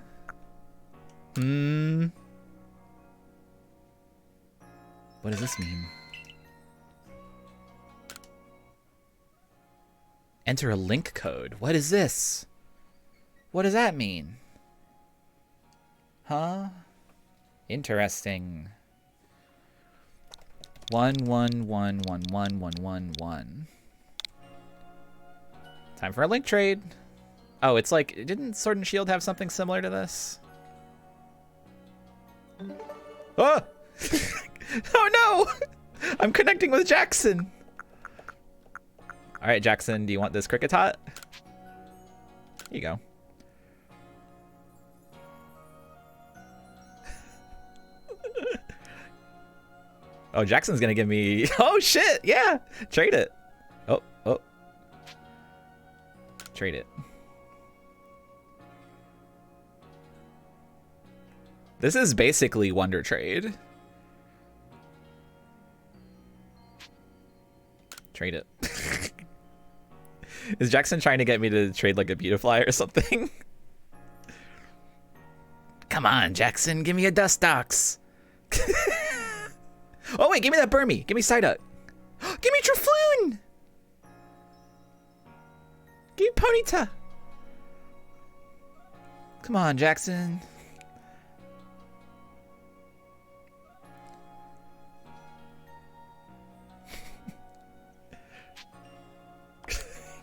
What does this mean? Enter a link code. What is this? What does that mean? Huh? Interesting. 1111111. Time for a link trade. Oh, it's like, didn't Sword and Shield have something similar to this? Oh! Oh no! I'm connecting with Jackson. All right, Jackson, do you want this cricket tot? Here you go. Oh, Jackson's gonna give me... Oh, shit! Yeah! Trade it. Oh. Trade it. This is basically Wonder Trade. Trade it. Is Jackson trying to get me to trade like a Beautifly or something? Come on, Jackson, give me a Dustox. Oh wait, give me that Burmy. Give me Psyduck. Give me Drifloon. Give me Ponyta. Come on, Jackson.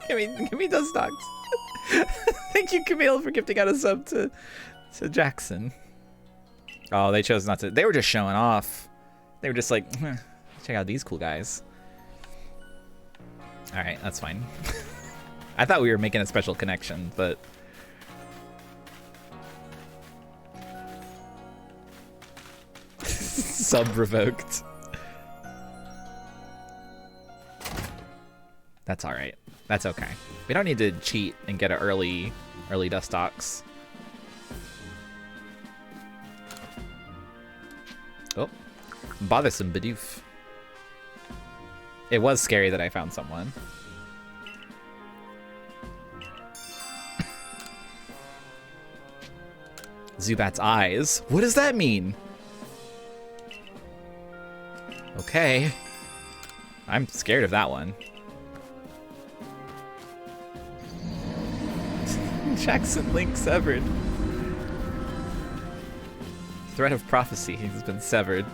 Give me Dustox. Thank you, Camille, for gifting out a sub to Jackson. Oh, they chose not to. They were just showing off. They were just like, check out these cool guys. All right, that's fine. I thought we were making a special connection, but... Sub revoked. That's all right. That's okay. We don't need to cheat and get an early Dustox. Oh, bothersome Bidoof. It was scary that I found someone. Zubat's eyes. What does that mean? Okay. I'm scared of that one. Jackson Link severed. Thread of prophecy has been severed.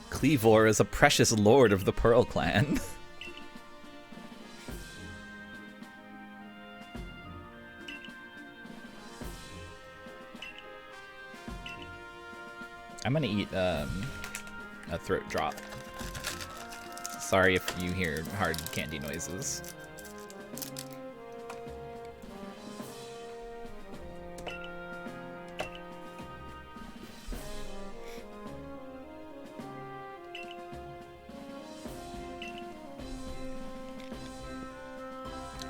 Cleavor is a precious lord of the Pearl Clan. I'm gonna eat a throat drop. Sorry if you hear hard candy noises.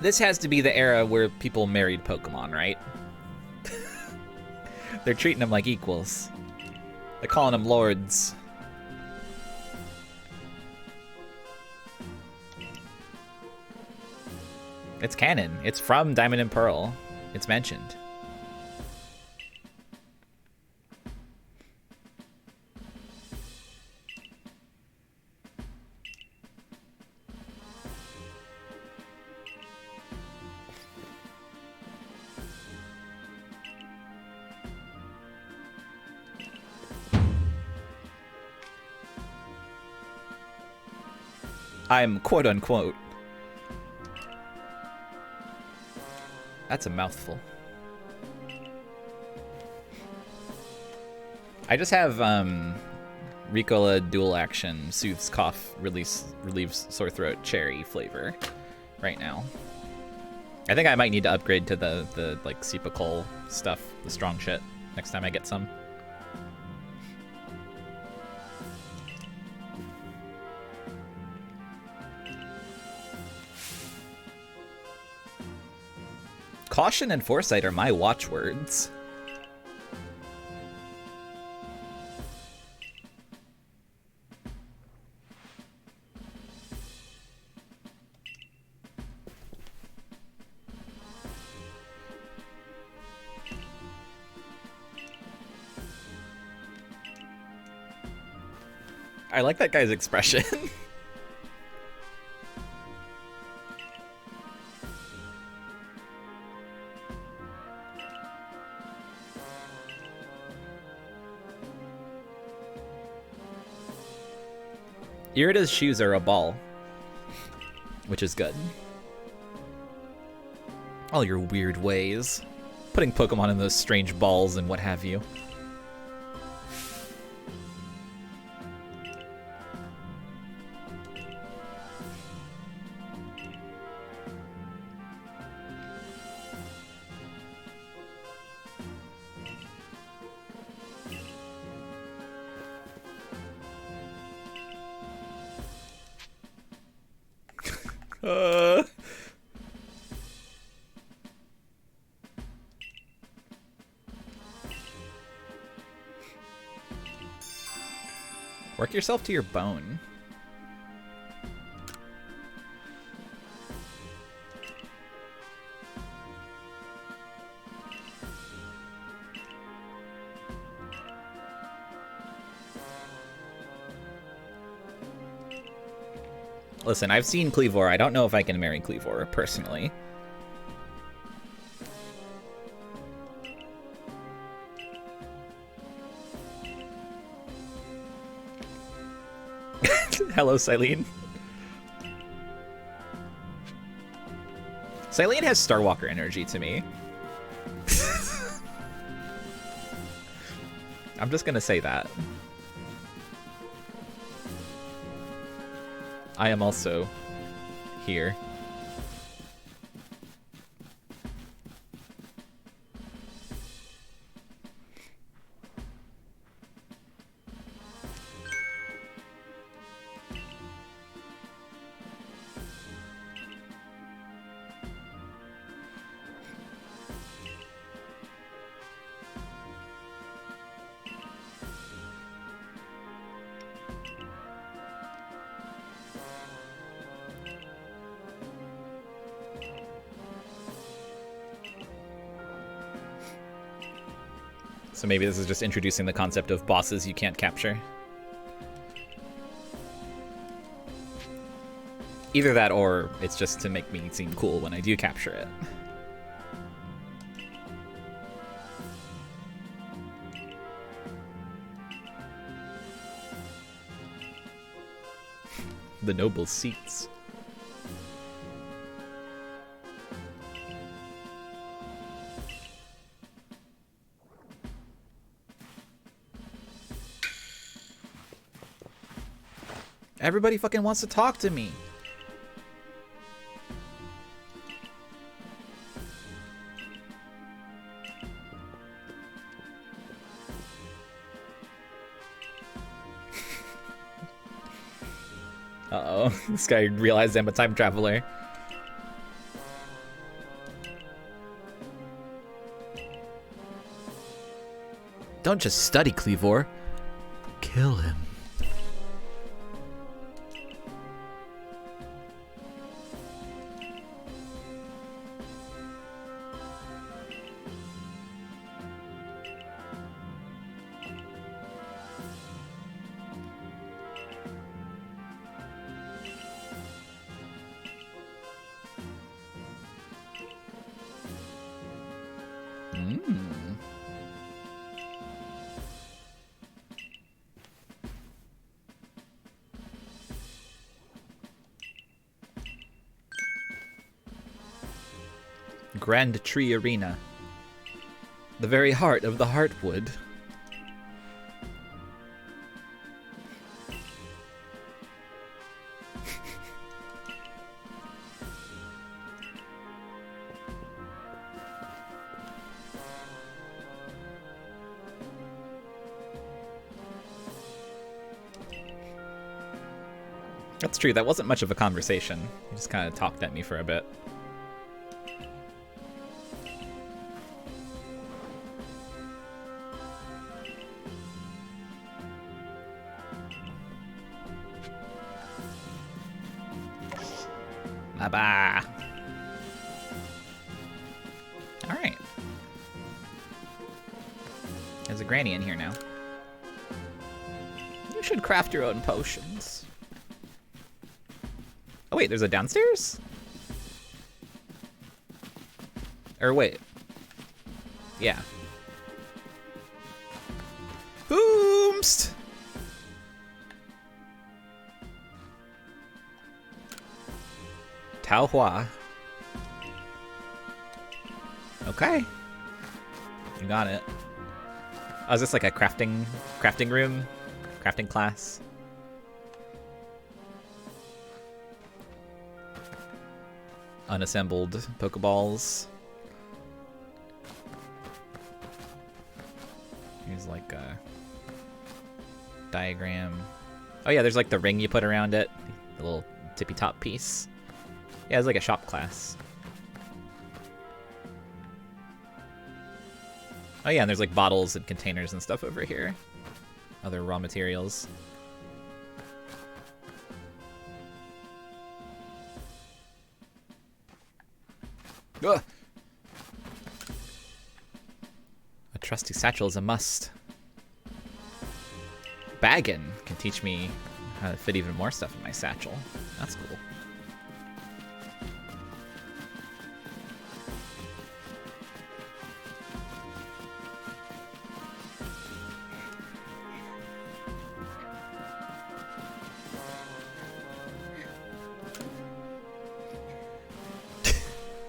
This has to be the era where people married Pokemon, right? They're treating them like equals. They're calling them lords. It's canon. It's from Diamond and Pearl. It's mentioned. I'm quote unquote. That's a mouthful. I just have Ricola dual action soothes cough, relieves sore throat cherry flavor right now. I think I might need to upgrade to the like Sepacol stuff, the strong shit, next time I get some. Caution and foresight are my watchwords. I like that guy's expression. Irida's shoes are a ball, which is good. All your weird ways. Putting Pokemon in those strange balls and what have you. Work yourself to your bone. Listen, I've seen Cleavor. I don't know if I can marry Cleavor, personally. Hello, Silene. Silene has Starwalker energy to me. I'm just gonna say that. I am also here. So maybe this is just introducing the concept of bosses you can't capture. Either that or it's just to make me seem cool when I do capture it. The noble seats. Everybody fucking wants to talk to me. Uh-oh, this guy realized I'm a time traveler. Don't just study Cleavor. Kill him. Grand Tree Arena. The very heart of the Heartwood. That's true, that wasn't much of a conversation. He just kind of talked at me for a bit. Abba. Alright. There's a granny in here now. You should craft your own potions. Oh wait, there's a downstairs? Or wait. Yeah. Boomst! Tao Hua. Okay. You got it. Oh, is this like a crafting room? Crafting class? Unassembled Pokeballs. Here's like a diagram. Oh yeah, there's like the ring you put around it. The little tippy top piece. Yeah, it's like a shop class. Oh yeah, and there's like bottles and containers and stuff over here. Other raw materials. Ugh. A trusty satchel is a must. Baggin can teach me how to fit even more stuff in my satchel. That's cool.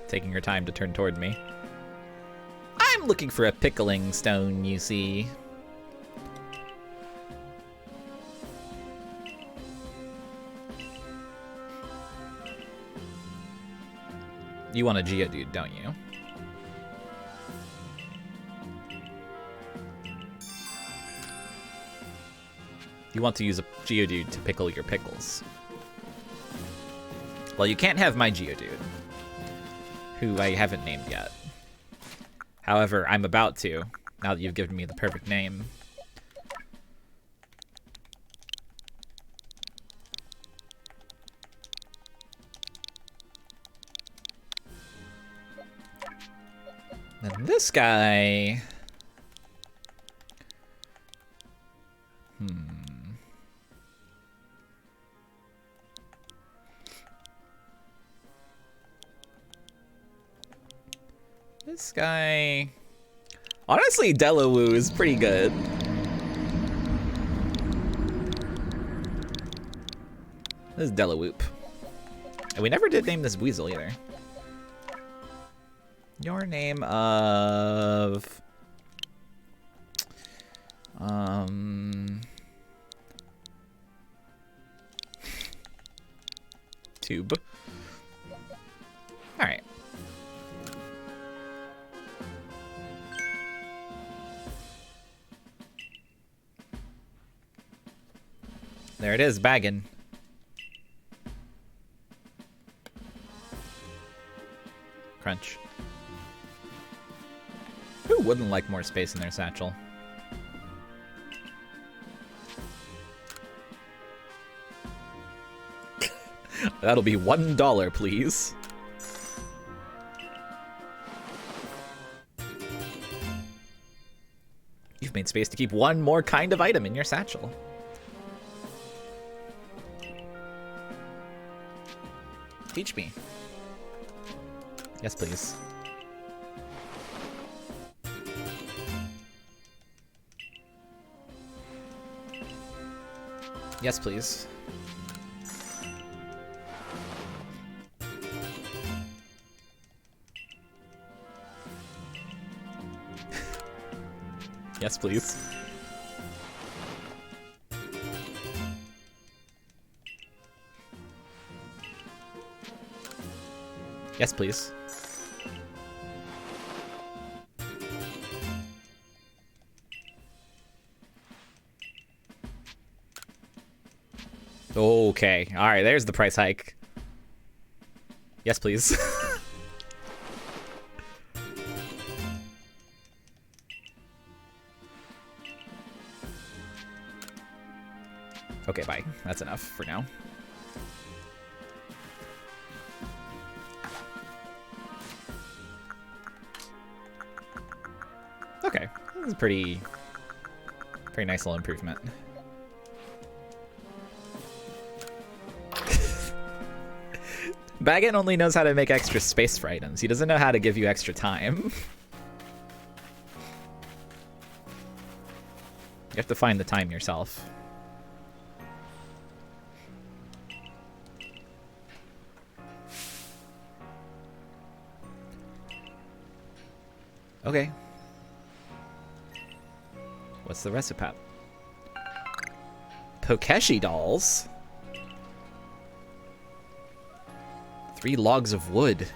Taking her time to turn toward me. I'm looking for a pickling stone, you see. You want a Geodude, don't you? You want to use a Geodude to pickle your pickles. Well, you can't have my Geodude, who I haven't named yet. However, I'm about to, now that you've given me the perfect name. And this guy... This guy... Honestly, Delawoo is pretty good. This is Delawoop. And we never did name this Weasel either. Your name of... Tube. Alright. There it is, baggin'. Crunch. Who wouldn't like more space in their satchel? That'll be $1, please. You've made space to keep one more kind of item in your satchel. Teach me. Yes, please. Yes, please. Yes, please. Yes, please. Okay. All right, there's the price hike. Yes, please. Okay, bye. That's enough for now. This is pretty nice little improvement. Baggett only knows how to make extra space for items. He doesn't know how to give you extra time. You have to find the time yourself. Okay. What's the recipe? Pokeshi dolls? 3 logs of wood.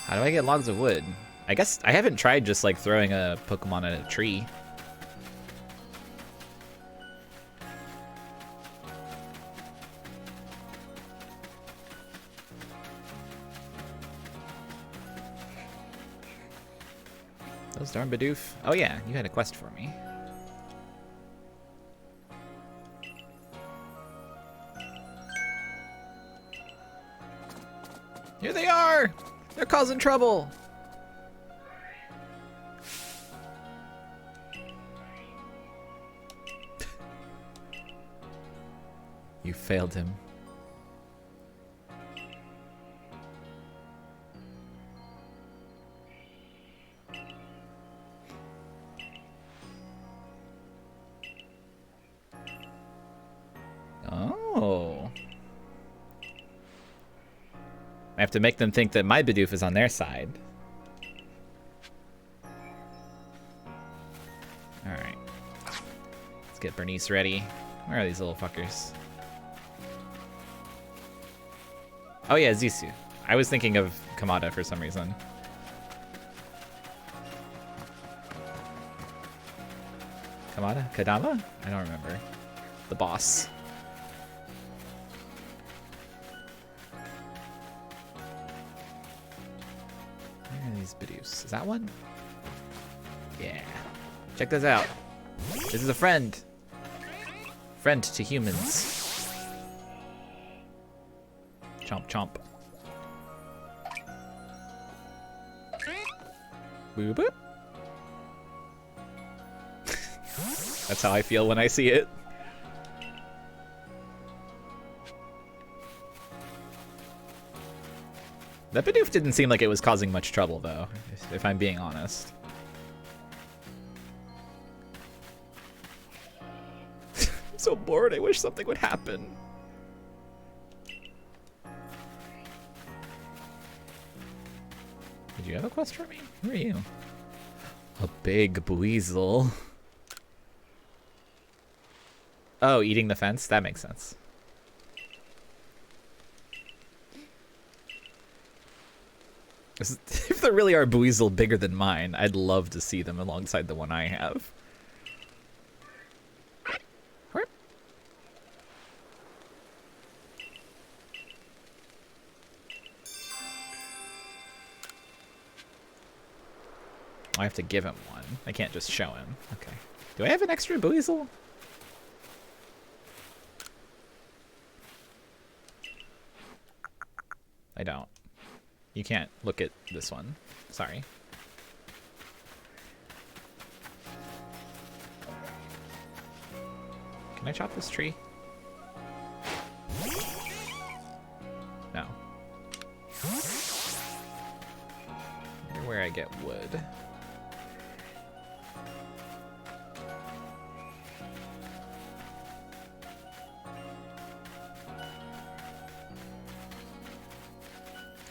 How do I get logs of wood? I guess I haven't tried just like throwing a Pokemon at a tree. Those darn Bidoof. Oh yeah, you had a quest for me. Here they are! They're causing trouble! You failed him. Oh. I have to make them think that my Bidoof is on their side. Alright. Let's get Bernice ready. Where are these little fuckers? Oh yeah, Zisu. I was thinking of Kamada for some reason. Kamada? Kadama? I don't remember. The boss. Where are these Bidoofs? Is that one? Yeah. Check this out. This is a friend. Friend to humans. Chomp chomp. Boop boop. That's how I feel when I see it. That Bidoof didn't seem like it was causing much trouble, though, if I'm being honest. I'm so bored, I wish something would happen. Did you have a quest for me? Who are you? A big Buizel. Oh, eating the fence? That makes sense. If there really are Buizel bigger than mine, I'd love to see them alongside the one I have. I have to give him one. I can't just show him. Okay. Do I have an extra Buizel? I don't. You can't look at this one. Sorry. Can I chop this tree? No. I wonder where I get wood.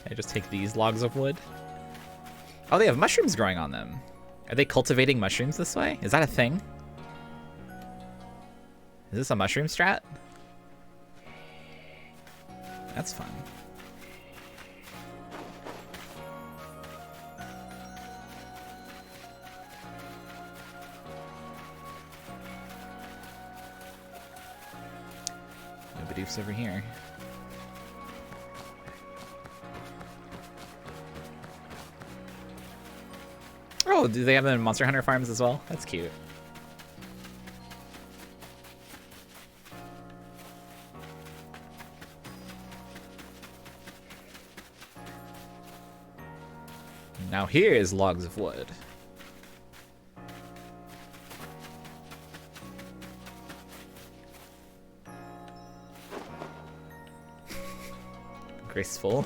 I just take these logs of wood. Oh, they have mushrooms growing on them. Are they cultivating mushrooms this way? Is that a thing? Is this a mushroom strat? That's fun. No Bidoofs over here. Oh, do they have them in Monster Hunter farms as well? That's cute. Now here is logs of wood. Graceful.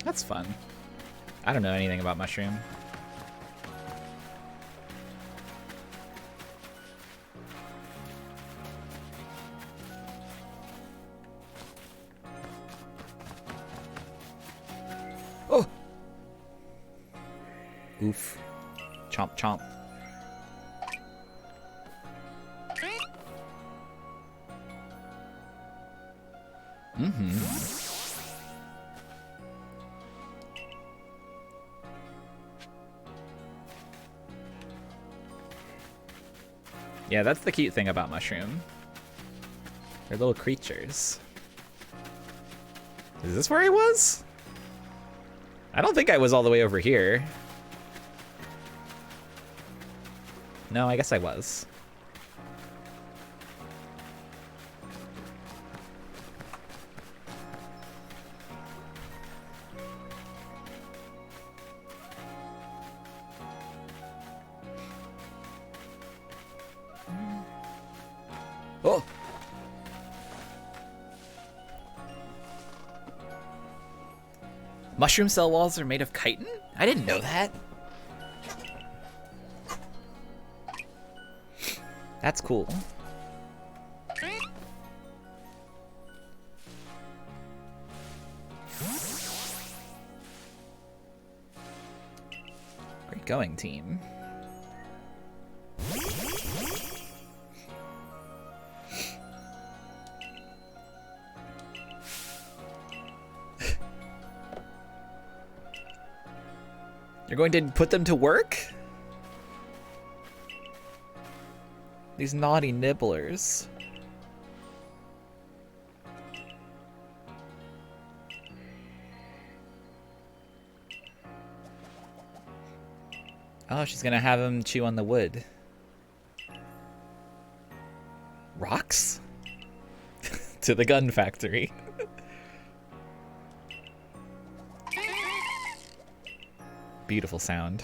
That's fun. I don't know anything about mushroom. Oh! Oof. Chomp chomp. Mm-hmm. Yeah, that's the cute thing about mushroom. They're little creatures. Is this where I was? I don't think I was all the way over here. No, I guess I was. Oh! Mushroom cell walls are made of chitin? I didn't know that. That's cool. Great going, team. You're going to put them to work? These naughty nibblers. Oh, she's gonna have him chew on the wood. Rocks? To the gun factory. Beautiful sound.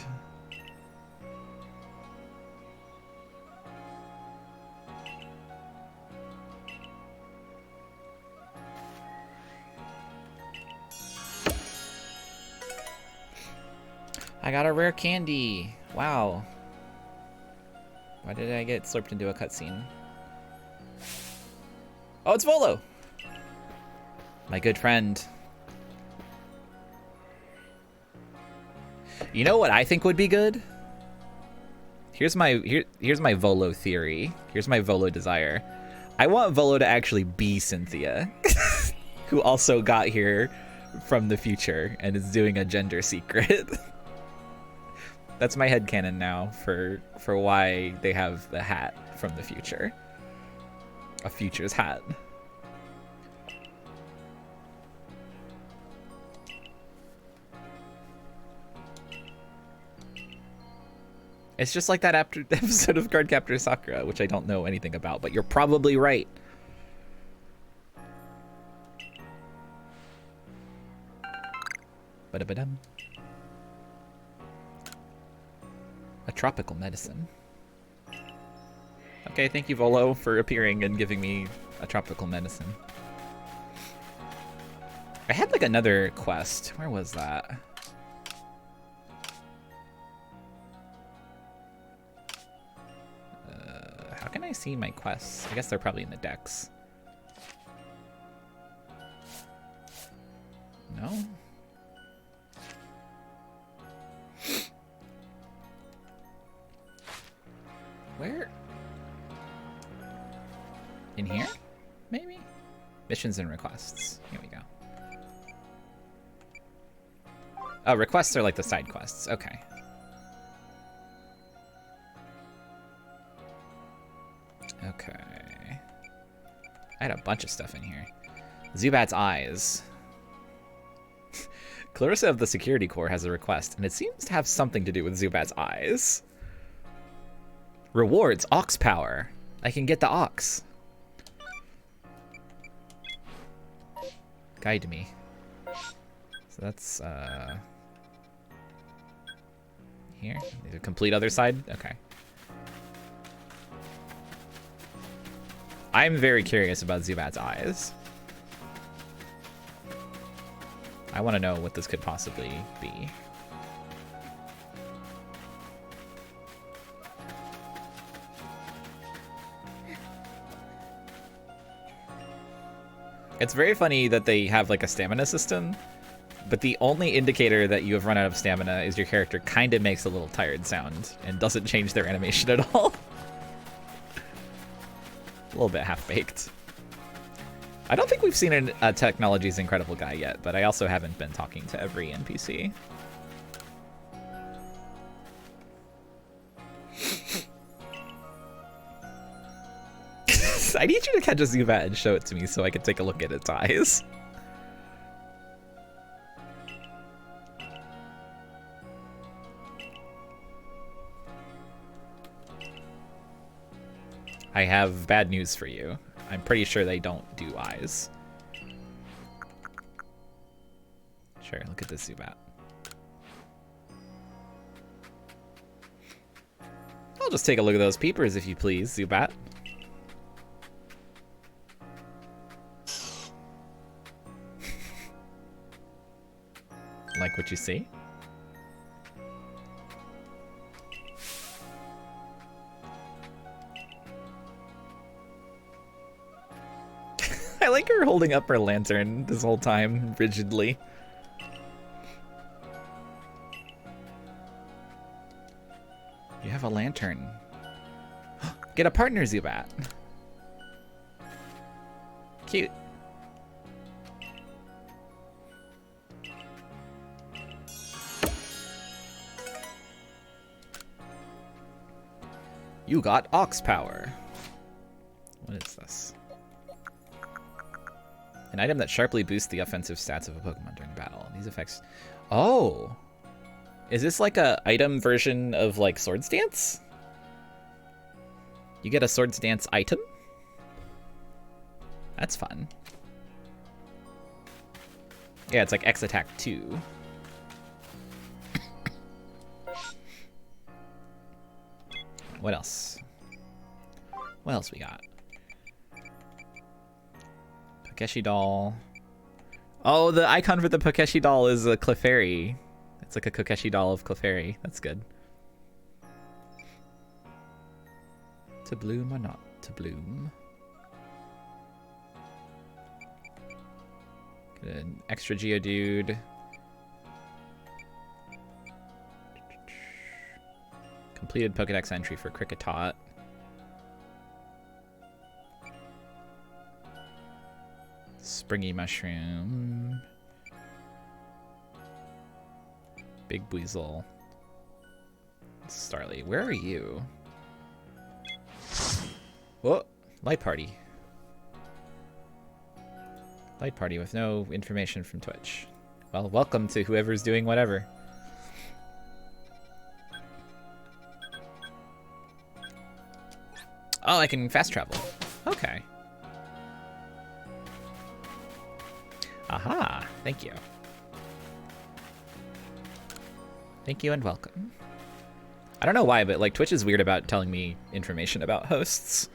I got a rare candy. Wow. Why did I get slurped into a cutscene? Oh, it's Volo! My good friend. You know what I think would be good? Here's my Volo theory. Here's my Volo desire. I want Volo to actually be Cynthia, who also got here from the future and is doing a gender secret. That's my headcanon now for why they have the hat from the future. A future's hat. It's just like that episode of Cardcaptor Sakura, which I don't know anything about, but you're probably right. Ba-da-ba-dum. A tropical medicine. Okay, thank you, Volo, for appearing and giving me a tropical medicine. I had like another quest. Where was that? How can I see my quests? I guess they're probably in the decks. No? Where? In here? Maybe? Missions and requests. Here we go. Oh, requests are like the side quests. Okay. Okay. I had a bunch of stuff in here. Zubat's eyes. Clarissa of the Security Corps has a request, and it seems to have something to do with Zubat's eyes. Rewards, Ox Power. I can get the Ox. Guide me. So that's, here? The complete other side? Okay. I'm very curious about Zubat's eyes. I want to know what this could possibly be. It's very funny that they have like a stamina system, but the only indicator that you have run out of stamina is your character kind of makes a little tired sound and doesn't change their animation at all. A little bit half-baked. I don't think we've seen a Technology's Incredible guy yet, but I also haven't been talking to every NPC. I need you to catch a Zubat and show it to me so I can take a look at its eyes. I have bad news for you. I'm pretty sure they don't do eyes. Sure, look at this Zubat. I'll just take a look at those peepers if you please, Zubat. Like what you see? I like her holding up her lantern this whole time, rigidly. You have a lantern. Get a partner, Zubat. Cute. You got Ox Power. What is this? An item that sharply boosts the offensive stats of a Pokemon during battle. These effects... Oh! Is this like a item version of like Swords Dance? You get a Swords Dance item? That's fun. Yeah, it's like X Attack 2. What else? What else we got? Pokeshi doll. Oh, the icon for the Pokeshi doll is a Clefairy. It's like a Kokeshi doll of Clefairy. That's good. To bloom or not to bloom? Get an extra Geodude. Completed Pokedex entry for Kricketot. Springy Mushroom. Big Weasel. Starly, where are you? Whoa, Light Party. Light Party with no information from Twitch. Well, welcome to whoever's doing whatever. Oh, I can fast travel. Okay. Aha, thank you. Thank you and welcome. I don't know why, but like Twitch is weird about telling me information about hosts.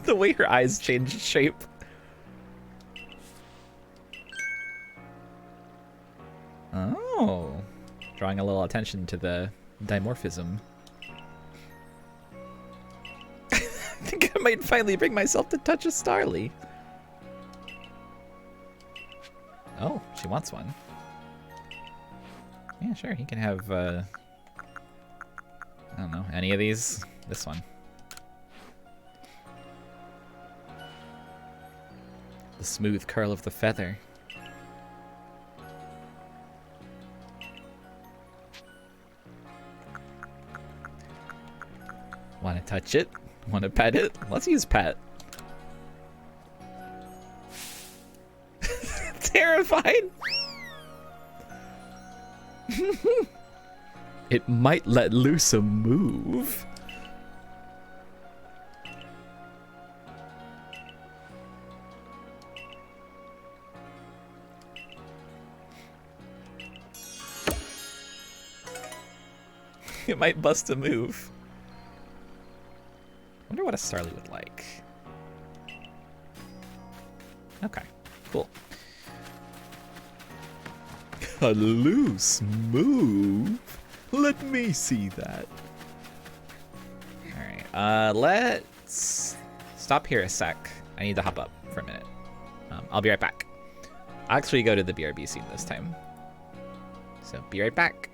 The way her eyes changed shape. Oh. Drawing a little attention to the dimorphism. I think I might finally bring myself to touch a Starly. Oh, she wants one. Yeah, sure, he can have, I don't know, any of these. This one. The smooth curl of the feather. Want to touch it? Want to pet it? Let's use pet. terrified. It might let loose a move. It might bust a move. Wonder what a Starly would like. Okay, cool. A loose move? Let me see that. Alright, let's stop here a sec. I need to hop up for a minute. I'll be right back. I'll actually go to the BRB scene this time. So, be right back.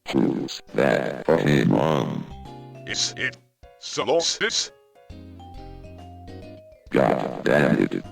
Choose that Pokemon. Is it Solstice? God damn it.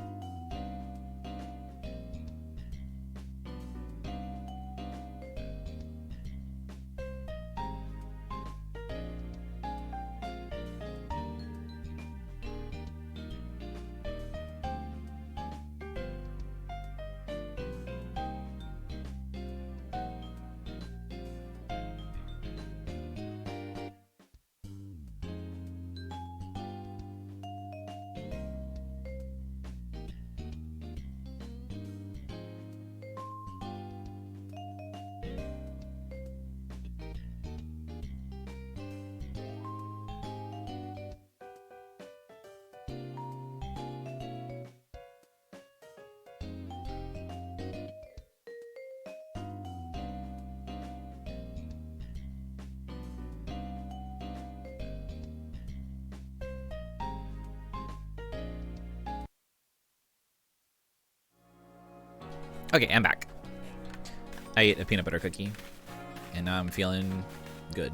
Okay, I'm back. I ate a peanut butter cookie, and now I'm feeling good.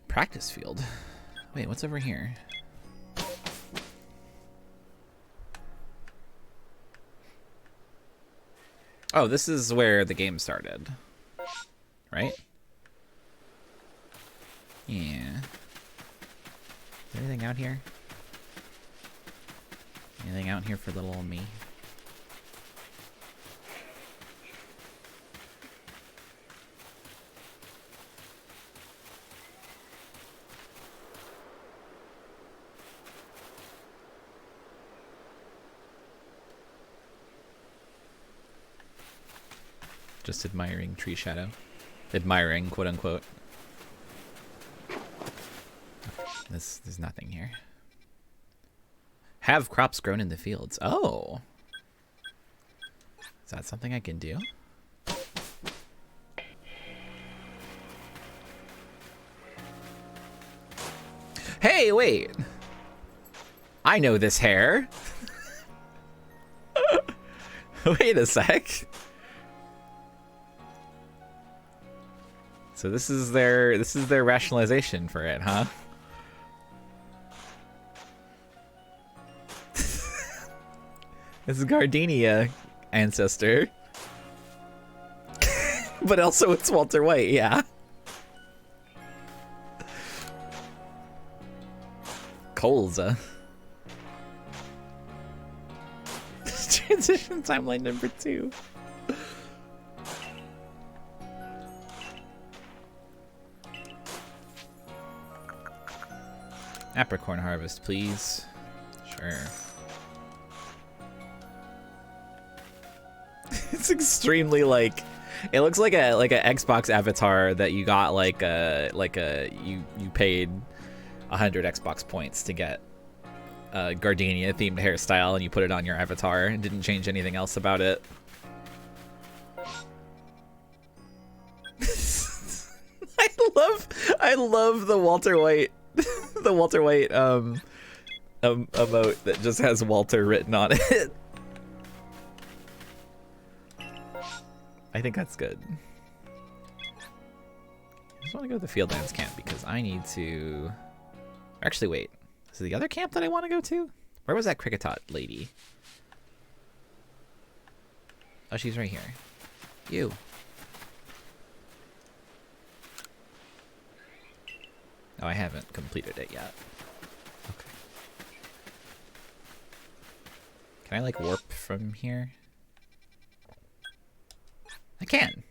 Practice field. Wait, what's over here? Oh, this is where the game started, right? Yeah. Is there anything out here? Anything out here for little old me? Just admiring tree shadow. Admiring, quote unquote. There's nothing here. Have crops grown in the fields. Oh. Is that something I can do? Hey, wait. I know this hair. Wait a sec. So this is their rationalization for it, huh? This is Gardenia ancestor. But also it's Walter White, yeah. Colza. Transition timeline number 2. Apricorn harvest, please. Sure. It's extremely like, it looks like a Xbox avatar that you got you paid 100 Xbox points to get a Gardenia themed hairstyle and you put it on your avatar and didn't change anything else about it. I love the Walter White the Walter White emote that just has Walter written on it. I think that's good. I just want to go to the Fieldlands camp because I need to... Actually, wait. Is it the other camp that I want to go to? Where was that Cricketot lady? Oh, she's right here. You. Oh, I haven't completed it yet. Okay. Can I, like, warp from here? I can.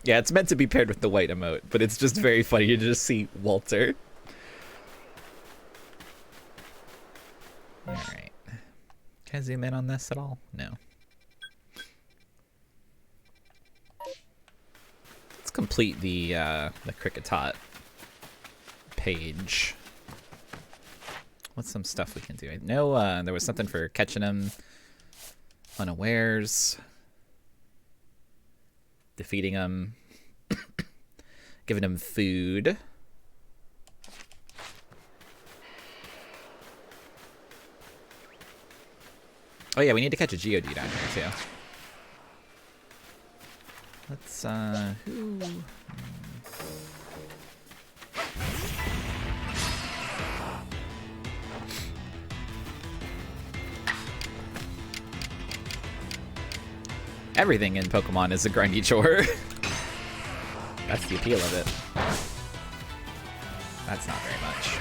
Yeah, it's meant to be paired with the white emote, but it's just very funny to just see Walter. Alright. Can I zoom in on this at all? No. Let's complete the Cricketot page. What's some stuff we can do? I know there was something for catching them unawares, defeating them, giving them food. Oh yeah, we need to catch a Geodude down here too. Let's who? Everything in Pokemon is a grindy chore. That's the appeal of it. That's not very much.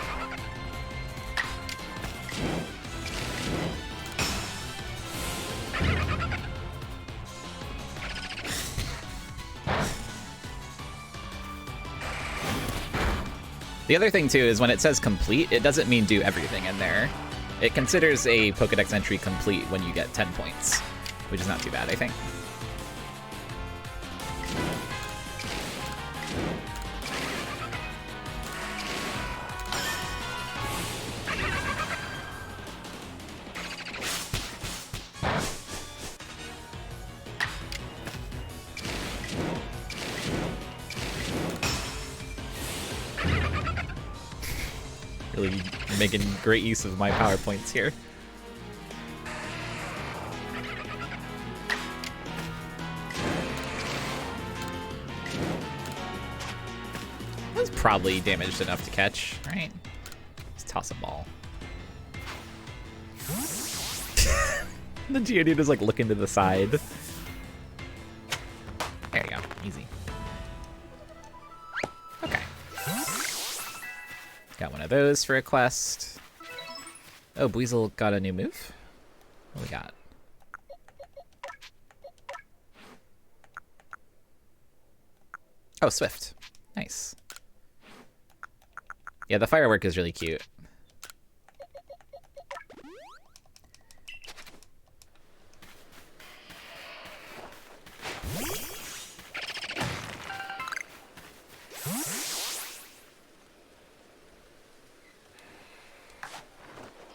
The other thing too is when it says complete, it doesn't mean do everything in there. It considers a Pokedex entry complete when you get 10 points, which is not too bad, I think. Really making great use of my power points here. That's probably damaged enough to catch, right? Let's toss a ball. The Geodude is like looking to the side. There you go, easy. Okay. Got one of those for a quest. Oh, Buizel got a new move? What do we got? Oh, Swift. Nice. Yeah, the firework is really cute.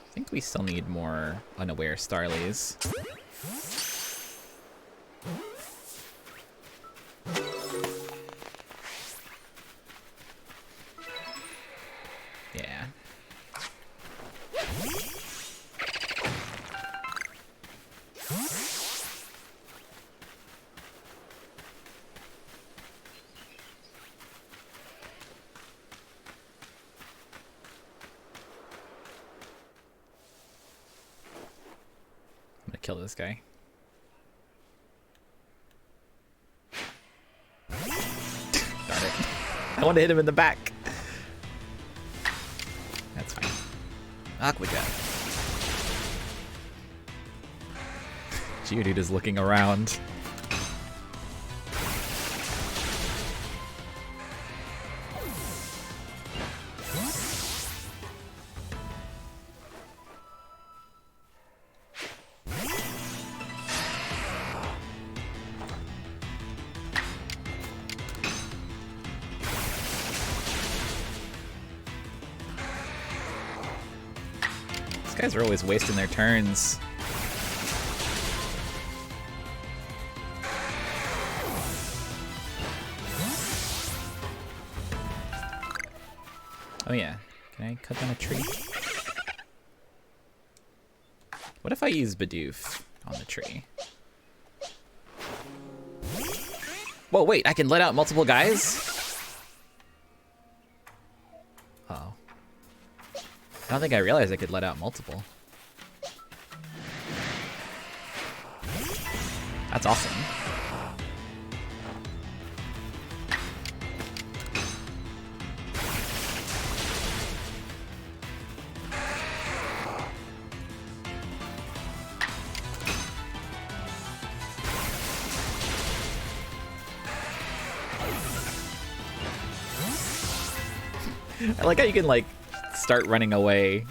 I think we still need more unaware Starlies. Yeah. I'm gonna kill this guy. Darn it. I want to hit him in the back. That's fine. Aqua Jet. Geodude is looking around. These guys are always wasting their turns. Oh yeah, can I cut down a tree? What if I use Bidoof on the tree? Whoa, wait, I can let out multiple guys? Uh-oh. I don't think I realized I could let out multiple. That's awesome. I like how you can like start running away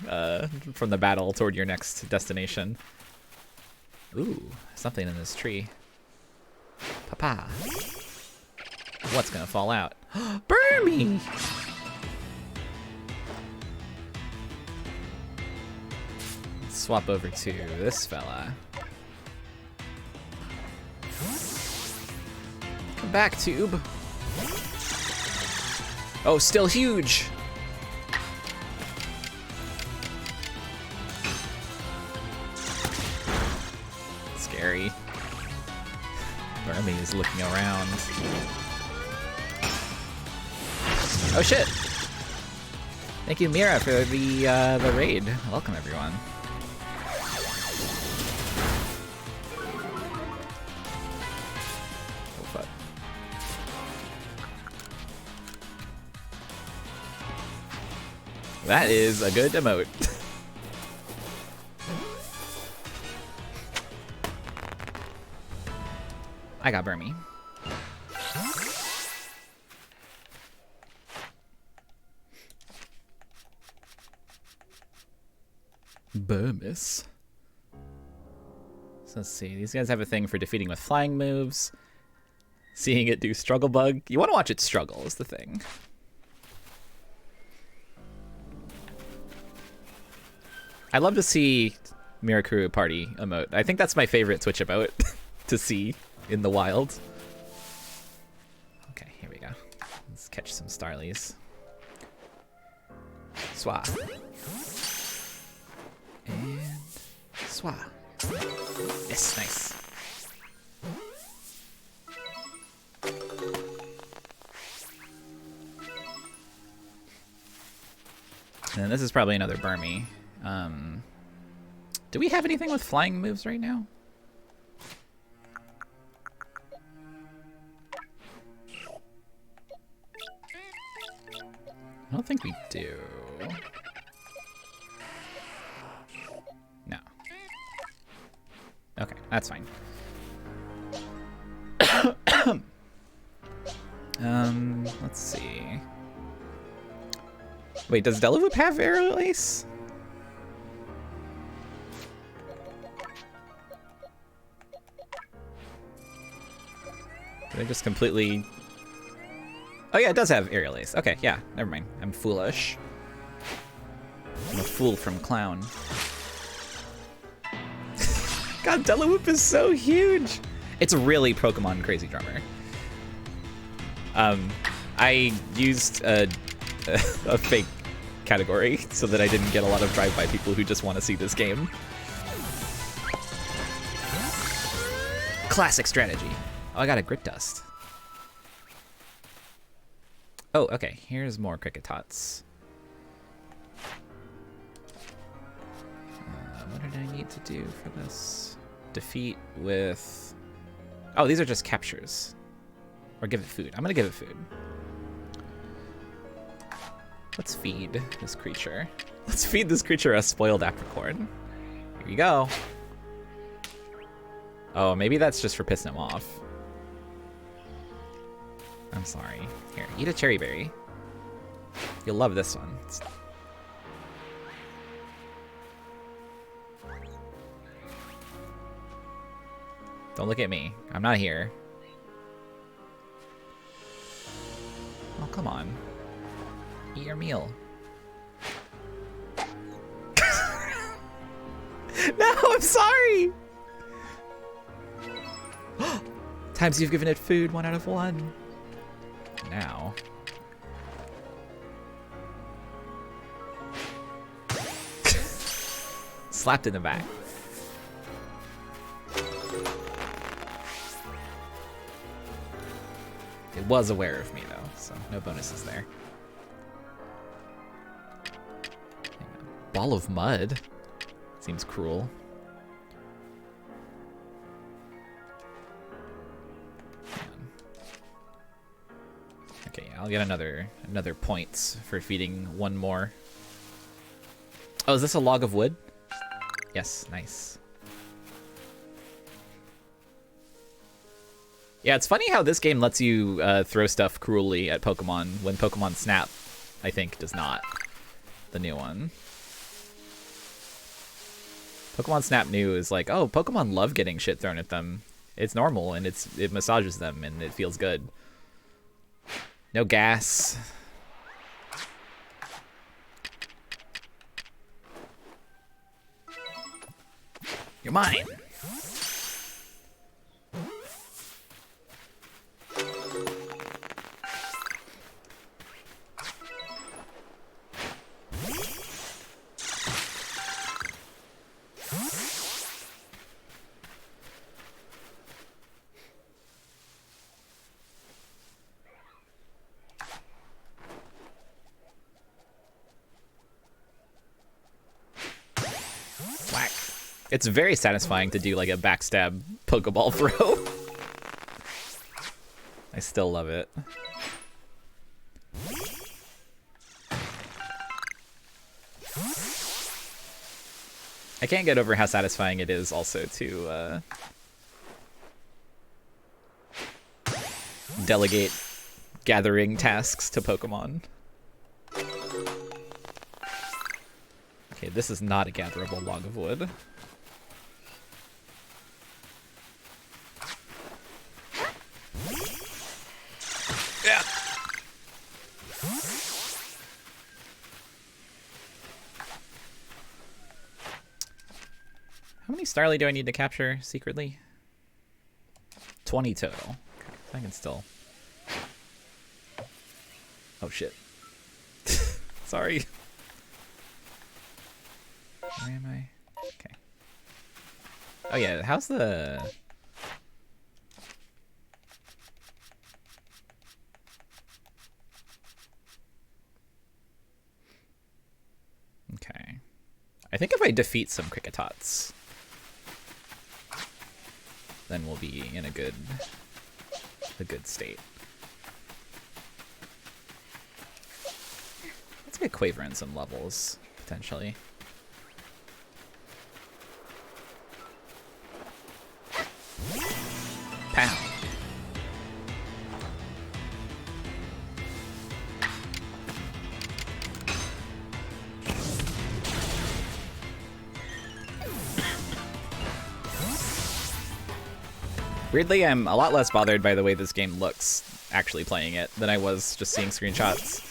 from the battle toward your next destination. Ooh, something in this tree. Papa. What's gonna fall out? Burmy! Let's swap over to this fella. Come back, Tube. Oh, still huge! Scary. Burmy is looking around. Oh shit! Thank you, Mira, for the raid. Welcome, everyone. Oh fuck. That is a good emote. I got Burmy. Burmis. So let's see. These guys have a thing for defeating with flying moves. Seeing it do struggle bug. You want to watch it struggle is the thing. I love to see Mirakuru party emote. I think that's my favorite Twitch emote to see in the wild. Okay, here we go. Let's catch some Starlies. Swa. And swa. Yes, nice. And this is probably another Burmy. Do we have anything with flying moves right now? I don't think we do. No. Okay, that's fine. Let's see. Wait, does Delavoop have Aerial Ace? Did I just completely... Oh yeah, it does have Aerial Ace. Okay, yeah, never mind. I'm foolish. I'm a fool from Clown. God, Delavoop is so huge! It's really Pokemon Crazy Drummer. I used a fake category so that I didn't get a lot of drive-by people who just want to see this game. Classic strategy. Oh, I got a Grit Dust. Oh, okay. Here's more Cricketots. What did I need to do for this? Defeat with... Oh, these are just captures. Or give it food. I'm gonna give it food. Let's feed this creature. Let's feed this creature a spoiled apricorn. Here you go. Oh, maybe that's just for pissing him off. I'm sorry. Here, eat a cherry berry. You'll love this one. Don't look at me. I'm not here. Oh, come on. Eat your meal. No, I'm sorry! Times you've given it food, 1 out of 1. Now. Slapped in the back. It was aware of me though, so no bonuses there. Ball of mud? Seems cruel. Okay, I'll get another points for feeding one more. Oh, is this a log of wood? Yes, nice. Yeah, it's funny how this game lets you throw stuff cruelly at Pokemon when Pokemon Snap, I think, does not. The new one. Pokemon Snap New is like, oh, Pokemon love getting shit thrown at them. It's normal, and it massages them, and it feels good. No gas. You're mine. It's very satisfying to do like a backstab Pokeball throw. I still love it. I can't get over how satisfying it is also to delegate gathering tasks to Pokemon. Okay, this is not a gatherable log of wood. Yeah. How many Starly do I need to capture secretly? 20 total. Okay, I can still... Oh shit. Sorry. Where am I? Okay. Oh yeah, how's the... Okay. I think if I defeat some Cricketots, then we'll be in a good state. Let's get Quaver in some levels, potentially. Pow. Weirdly, I'm a lot less bothered by the way this game looks actually playing it than I was just seeing screenshots.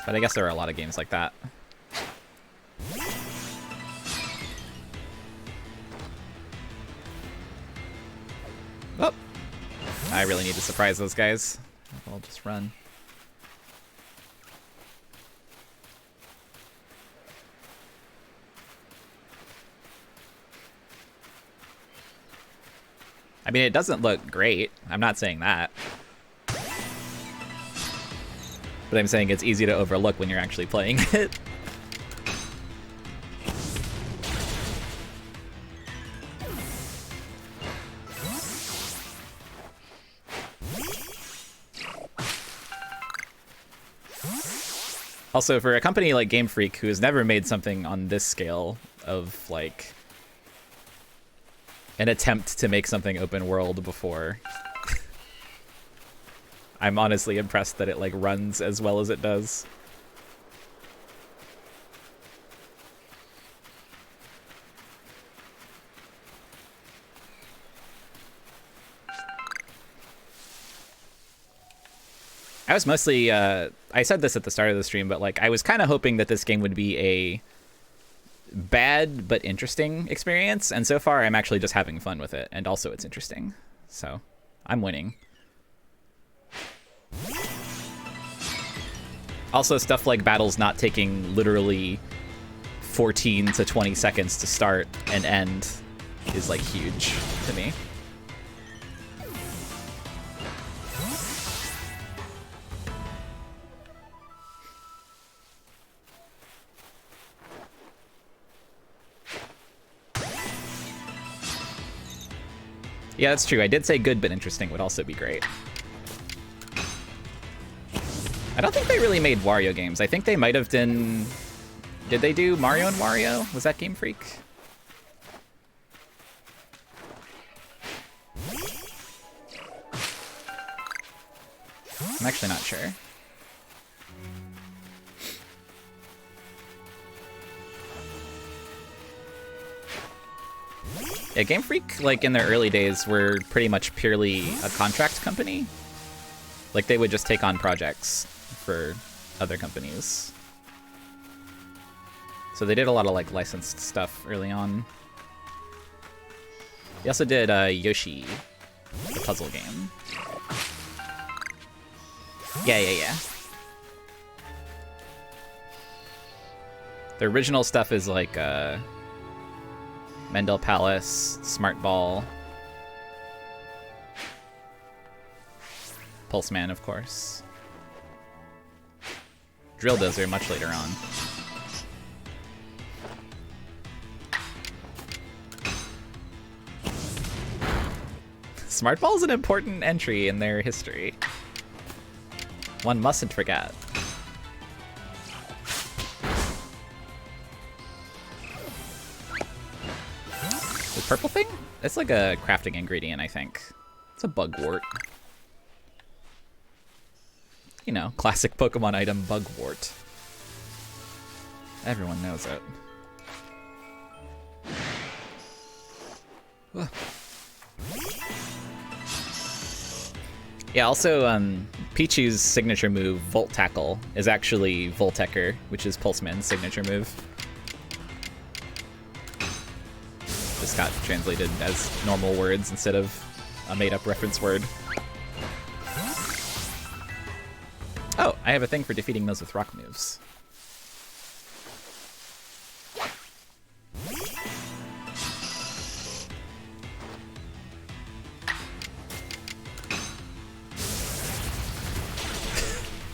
But I guess there are a lot of games like that. Oh! I really need to surprise those guys. I'll just run. I mean, it doesn't look great. I'm not saying that. But I'm saying it's easy to overlook when you're actually playing it. Also, for a company like Game Freak, who has never made something on this scale of, like, an attempt to make something open world before, I'm honestly impressed that it, like, runs as well as it does. I was mostly, I said this at the start of the stream, but, like, I was kind of hoping that this game would be a bad but interesting experience, and so far I'm actually just having fun with it, and also it's interesting. So, I'm winning. Also, stuff like battles not taking literally 14 to 20 seconds to start and end is, like, huge to me. Yeah, that's true. I did say good but interesting would also be great. I don't think they really made Wario games. I think they might have done... Did they do Mario and Wario? Was that Game Freak? I'm actually not sure. Yeah, Game Freak, like, in their early days, were pretty much purely a contract company. Like, they would just take on projects for other companies. So they did a lot of, like, licensed stuff early on. They also did Yoshi, the puzzle game. Yeah. The original stuff is, like, Mendel Palace, Smart Ball, Pulse Man, of course. Drill Dozer much later on. Smart Ball is an important entry in their history. One mustn't forget. The purple thing? It's like a crafting ingredient, I think. It's a bugwort. You know, classic Pokemon item, bugwort. Everyone knows it. Ugh. Yeah, also, Pichu's signature move, Volt Tackle, is actually Voltecker, which is Pulseman's signature move. Just got translated as normal words instead of a made-up reference word. Oh, I have a thing for defeating those with rock moves.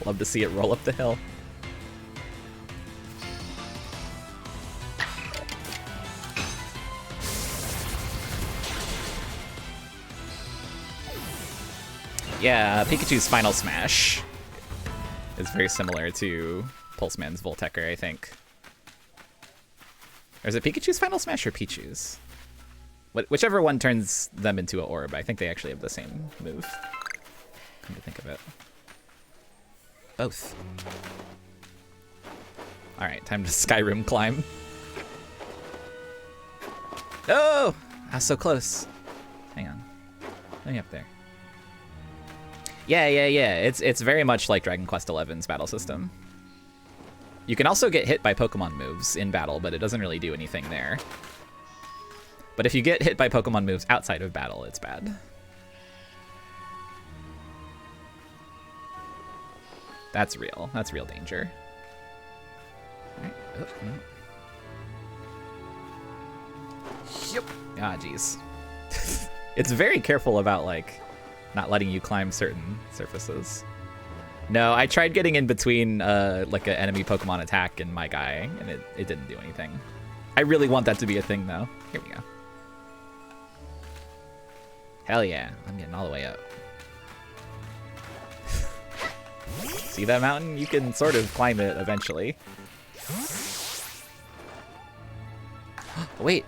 Love to see it roll up the hill. Yeah, Pikachu's Final Smash is very similar to Pulseman's Voltecker, I think. Or is it Pikachu's Final Smash or Pichu's? Whichever one turns them into an orb. I think they actually have the same move. Come to think of it. Both. Alright, time to Skyrim climb. Oh! I was so close. Hang on. Let me up there. Yeah. It's very much like Dragon Quest XI's battle system. You can also get hit by Pokemon moves in battle, but it doesn't really do anything there. But if you get hit by Pokemon moves outside of battle, it's bad. That's real. That's real danger. Alright. Oh, no. Yep. Ah, jeez. It's very careful about, like, not letting you climb certain surfaces. No, I tried getting in between, like, an enemy Pokemon attack and my guy, and it didn't do anything. I really want that to be a thing, though. Here we go. Hell yeah. I'm getting all the way up. See that mountain? You can sort of climb it eventually. Wait.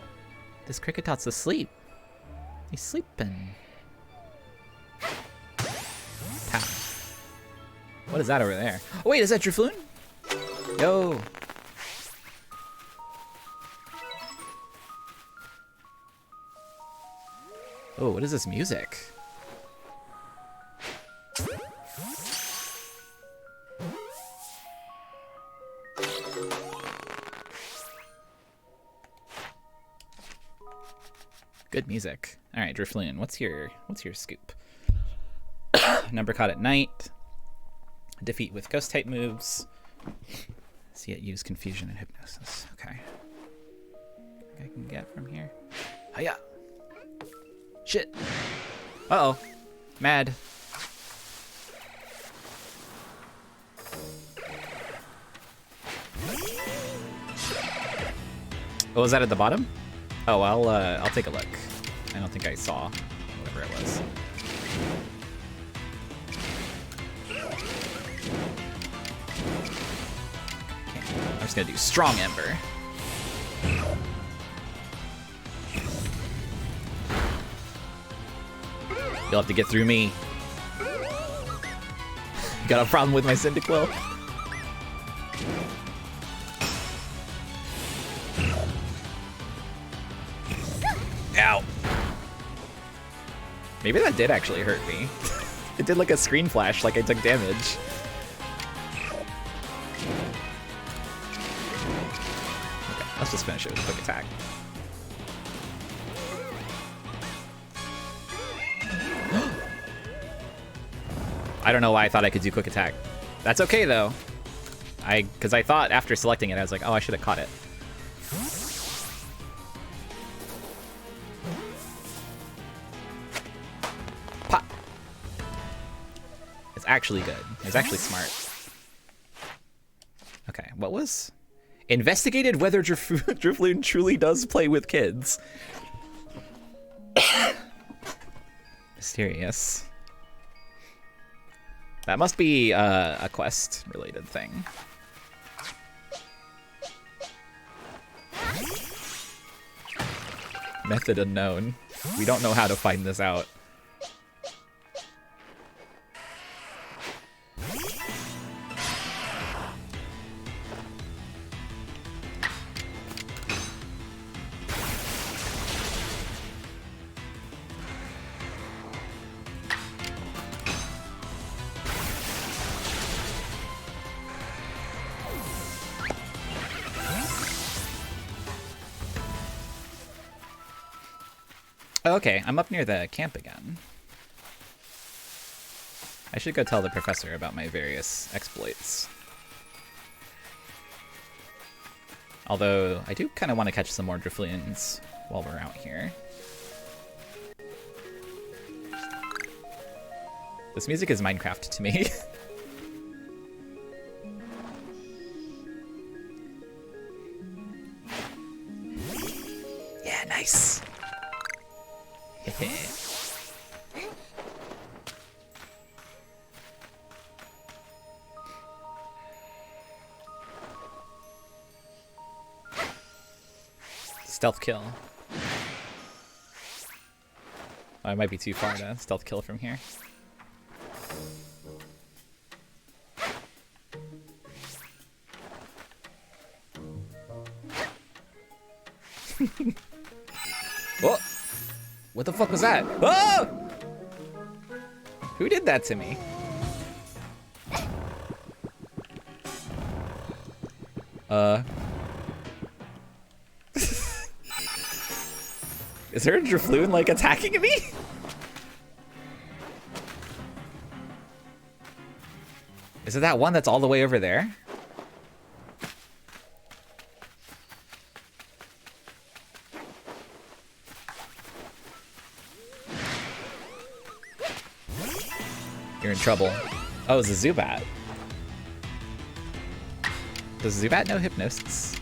This Cricketot's asleep. He's sleeping. Pow. What is that over there? Oh, wait, is that Drifloon? Yo. Oh, what is this music? Good music. All right, Drifloon, what's your scoop? Number caught at night. Defeat with ghost type moves. See it use confusion and hypnosis. Okay. I can get from here. Hiya. Shit. Uh-oh. Mad. Oh, was that at the bottom? Oh, I'll take a look. I don't think I saw whatever it was. I'm just gonna do Strong Ember. You'll have to get through me. Got a problem with my Cyndaquil? Ow. Maybe that did actually hurt me. It did like a screen flash, like I took damage. Okay, let's just finish it with a quick attack. I don't know why I thought I could do quick attack. That's okay though. Because I thought after selecting it, I was like, oh, I should have caught it. Pop. It's actually good. It's actually smart. Okay, what was? Investigated whether Drifloon truly does play with kids. Mysterious. That must be a quest-related thing. Method unknown. We don't know how to find this out. Okay, I'm up near the camp again. I should go tell the professor about my various exploits. Although, I do kind of want to catch some more Drifloons while we're out here. This music is Minecraft to me. Yeah, nice. Stealth kill. Oh, it might be too far to stealth kill from here. Whoa! What the fuck was that? Oh! Who did that to me? Is there a Drifloon, like, attacking me? Is it that one that's all the way over there? You're in trouble. Oh, it's a Zubat. Does Zubat know Hypnosis?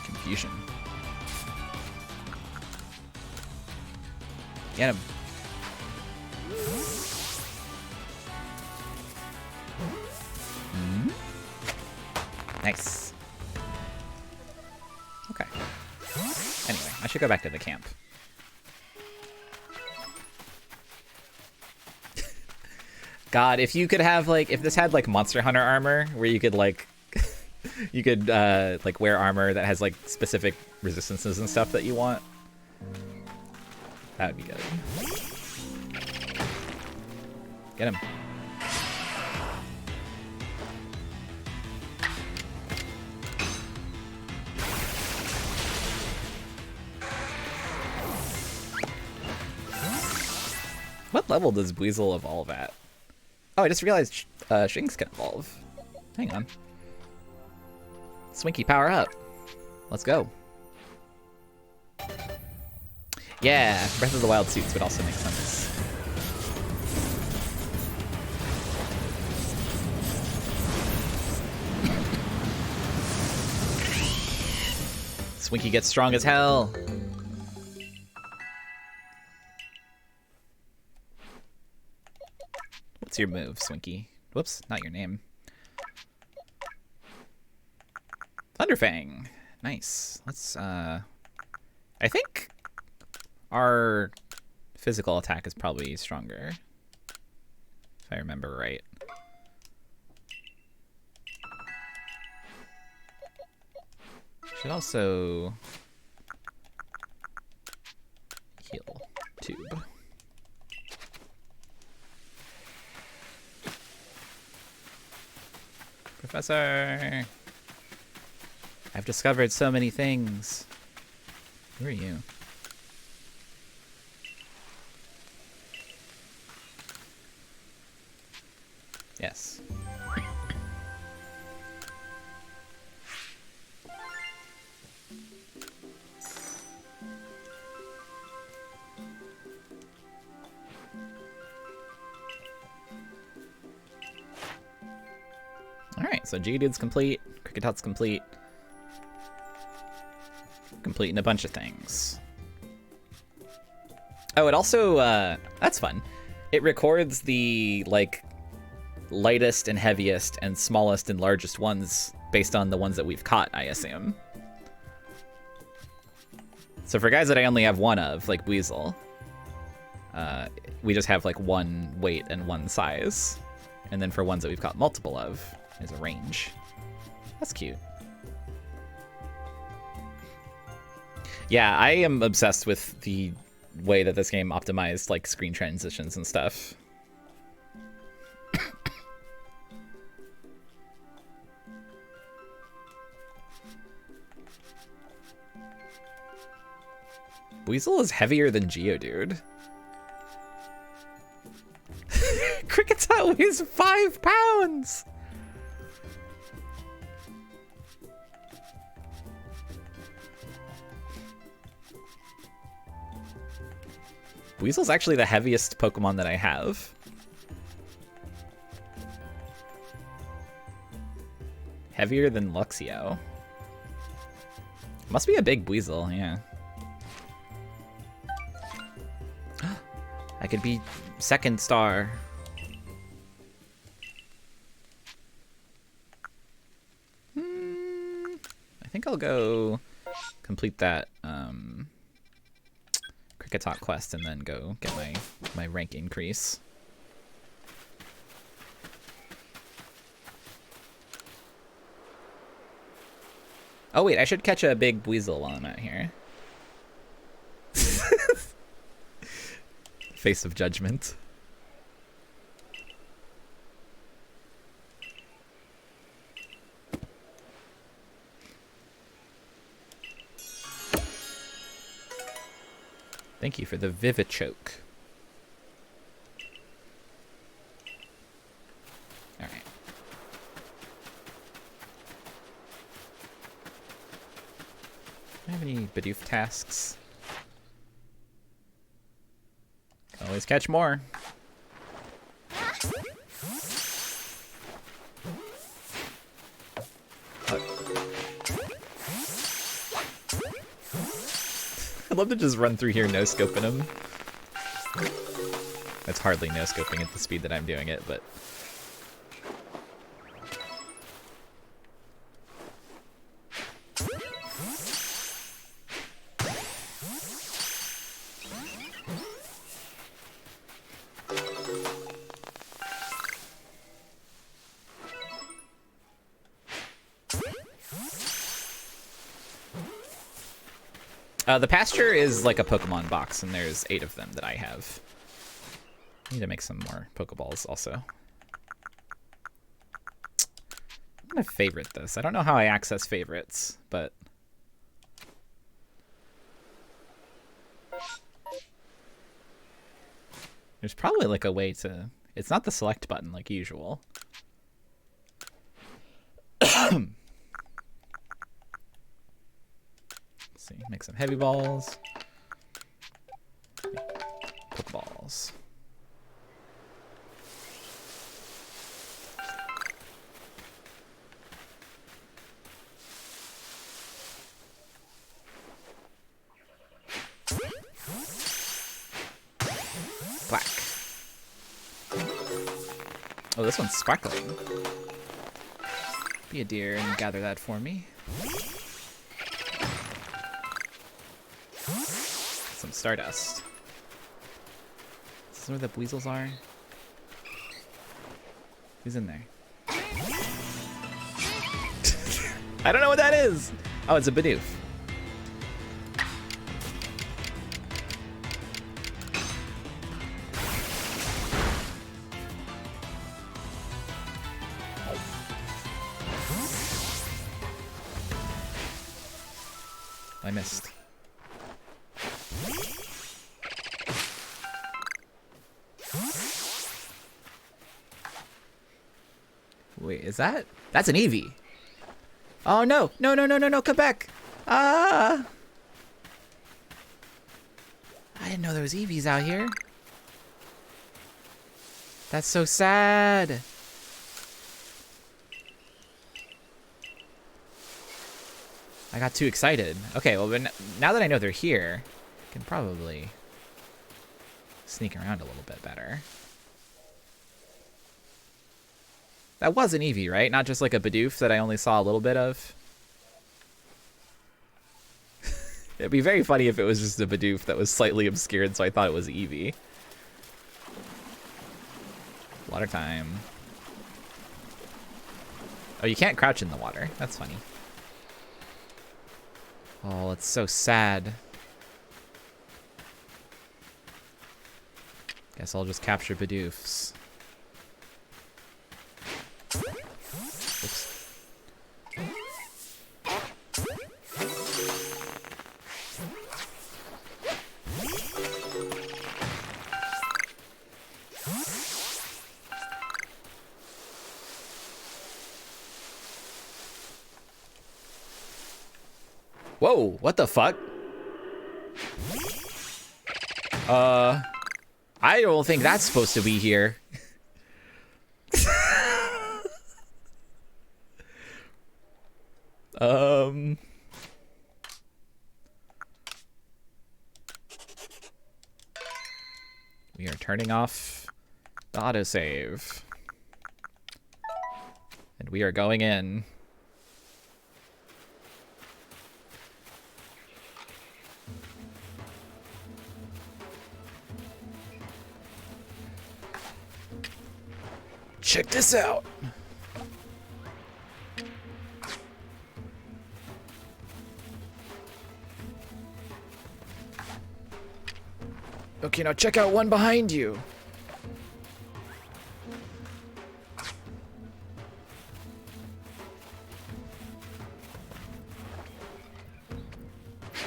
Confusion. Get him. Nice. Okay. Anyway, I should go back to the camp. God, if you could have, like, if this had, like, Monster Hunter armor, where you could, like, you could, like, wear armor that has, like, specific resistances and stuff that you want. That would be good. Get him. What level does Weasel evolve at? Oh, I just realized Shinx can evolve. Hang on. Swinky, power up. Let's go. Yeah, Breath of the Wild suits would also make sense. Swinky gets strong as hell. What's your move, Swinky? Whoops, not your name. Thunderfang. Nice. Let's, I think our physical attack is probably stronger, if I remember right. Should also heal tube. Professor! I've discovered so many things. Who are you? Yes. Alright, so Geodude's complete, Kricketat's complete. Completing a bunch of things. Oh, it also, that's fun. It records the, like, lightest and heaviest and smallest and largest ones based on the ones that we've caught, I assume. So for guys that I only have one of, like Weasel, we just have, like, one weight and one size. And then for ones that we've caught multiple of, there's a range. That's cute. Yeah, I am obsessed with the way that this game optimized like screen transitions and stuff. Weasel is heavier than Geodude. Kricketot weighs 5 pounds! Weasel's actually the heaviest Pokemon that I have. Heavier than Luxio. Must be a big Weasel, yeah. I could be second star. I think I'll go complete that Kricketot quest and then go get my rank increase. Oh wait, I should catch a big Weasel while I'm out here. Face of judgment. Thank you for the Vivichoke. Alright. Do I have any Bidoof tasks? Can always catch more. I'd love to just run through here no-scoping him. That's hardly no-scoping at the speed that I'm doing it, but... The pasture is like a Pokemon box, and there's 8 of them that I have. I need to make some more Pokeballs also. I'm gonna favorite this. I don't know how I access favorites, but... there's probably like a way to... it's not the select button like usual. Make some heavy balls. Pokeballs. Black. Oh, this one's sparkling. Be a deer and gather that for me. Some Stardust. Is this where the Weasels are? Who's in there? I don't know what that is! Oh, it's a Bidoof. I missed. Wait, is that? That's an Eevee. Oh no! No, no, no, no, no, come back! Ah! I didn't know there was Eevees out here. That's so sad. I got too excited. Okay, well, but now that I know they're here, I can probably sneak around a little bit better. That was an Eevee, right? Not just like a Bidoof that I only saw a little bit of. It'd be very funny if it was just a Bidoof that was slightly obscured, so I thought it was Eevee. Water time. Oh, you can't crouch in the water. That's funny. Oh, it's so sad. Guess I'll just capture Bidoofs. Oops. Whoa, what the fuck? I don't think that's supposed to be here. We are turning off the autosave. And we are going in. Check this out. Okay, now check out one behind you.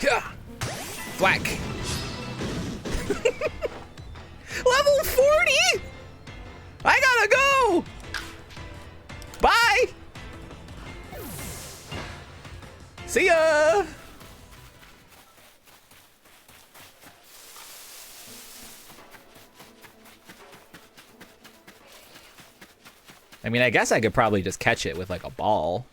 Yeah. Whack. Level 40? I gotta go! Bye! See ya! I mean, I guess I could probably just catch it with like a ball.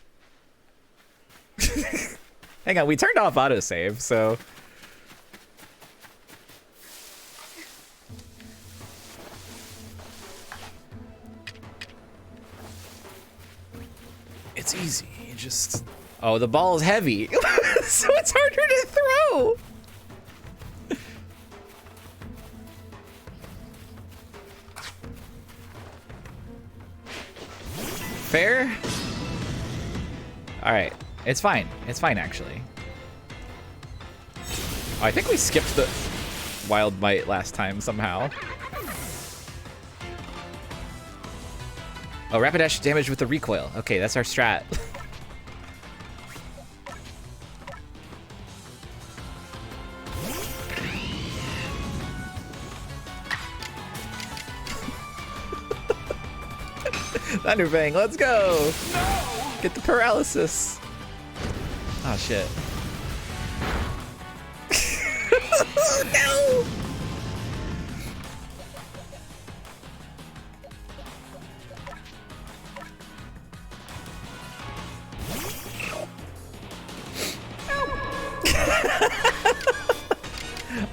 Hang on, we turned off autosave, so... It's easy, you just... Oh, the ball is heavy, so it's harder to throw! Fair? Alright, it's fine. It's fine, actually. Oh, I think we skipped the Wild Bite last time somehow. Oh, rapid dash damage with the recoil. Okay, that's our strat. Thunderbang, let's go! No! Get the paralysis. Oh shit. No!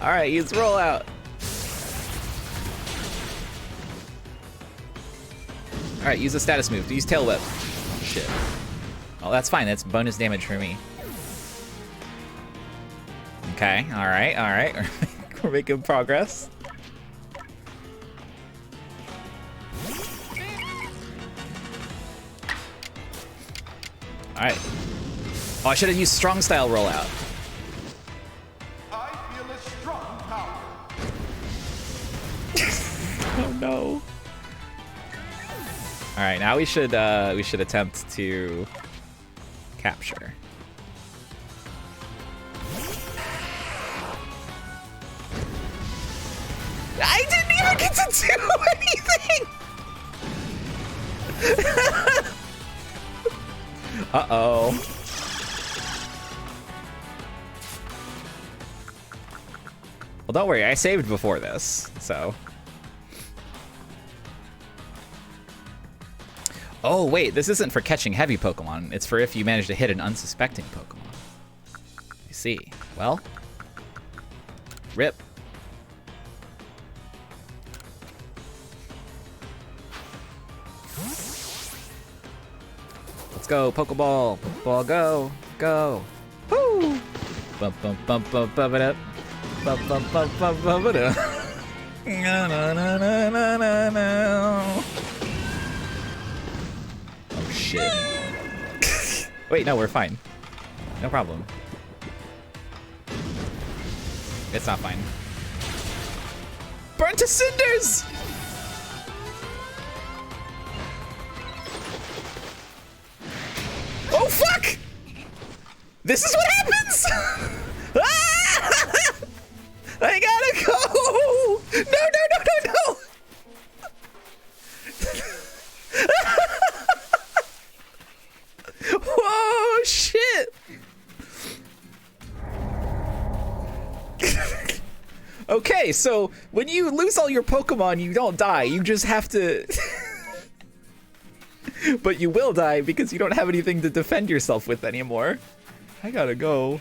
All right, use rollout. All right, use a status move. Use tail whip. Oh, shit. Oh, that's fine. That's bonus damage for me. Okay. All right. All right. We're making progress. All right. Oh, I should have used strong style rollout. Oh no. All right, now we should attempt to capture. I didn't even get to do anything. Uh-oh. Well, don't worry, I saved before this, so. Oh, wait, this isn't for catching heavy Pokemon. It's for if you manage to hit an unsuspecting Pokemon. I see. Well, rip. Let's go, Pokeball. Pokeball, go. Go. Woo! Bump, bump, bump, bump, bump it up. Bump, bump, bump, bump, bump it up. No, no, no, no, no, no, no. Oh, shit. Wait, no, we're fine. No problem. It's not fine. Burn to cinders! Oh fuck! This is what happens! Ah! I gotta go! No, no, no, no, no! Whoa, shit! Okay, so when you lose all your Pokemon, you don't die. You just have to... But you will die because you don't have anything to defend yourself with anymore. I gotta go.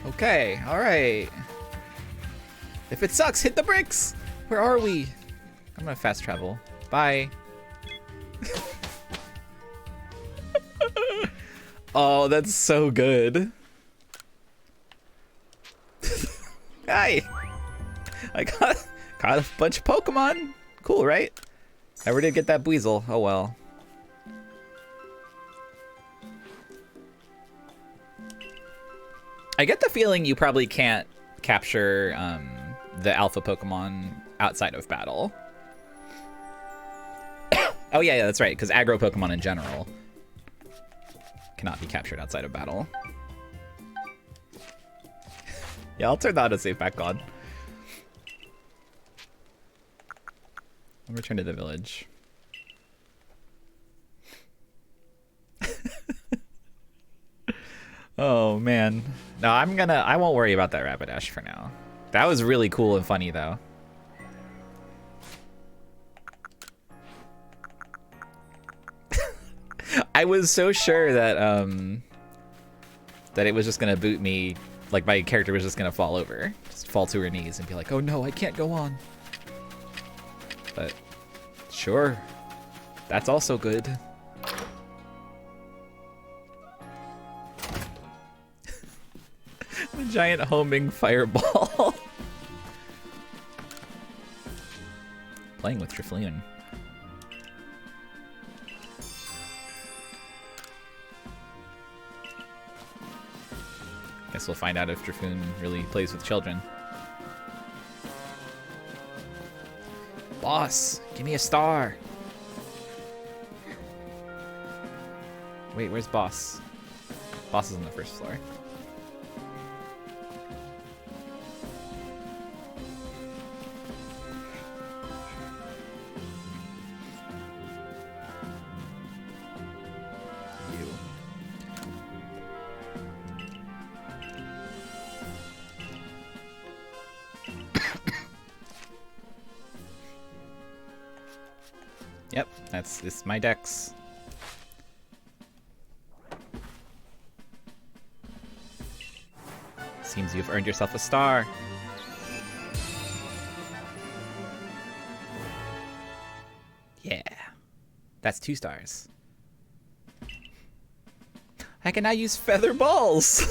Okay, alright. If it sucks, hit the bricks! Where are we? I'm gonna fast travel. Bye. Oh, that's so good. Hi! I got a bunch of Pokemon. Cool, right? Never did get that Buizel. Oh well. I get the feeling you probably can't capture the alpha Pokemon outside of battle. Oh yeah, that's right, because aggro Pokemon in general cannot be captured outside of battle. Yeah, I'll turn the autosave back on. I'll return to the village. Oh man. No, I won't worry about that Rapidash for now. That was really cool and funny though. I was so sure that that it was just gonna boot me, like my character was just gonna fall over. Just fall to her knees and be like, oh no, I can't go on. But sure. That's also good. A giant homing fireball. Playing with Drifloon. Guess we'll find out if Drifloon really plays with children. Boss, give me a star. Wait, where's Boss? Boss is on the first floor. Yep, it's my dex. Seems you've earned yourself a star. Yeah, that's 2 stars. I can now use feather balls.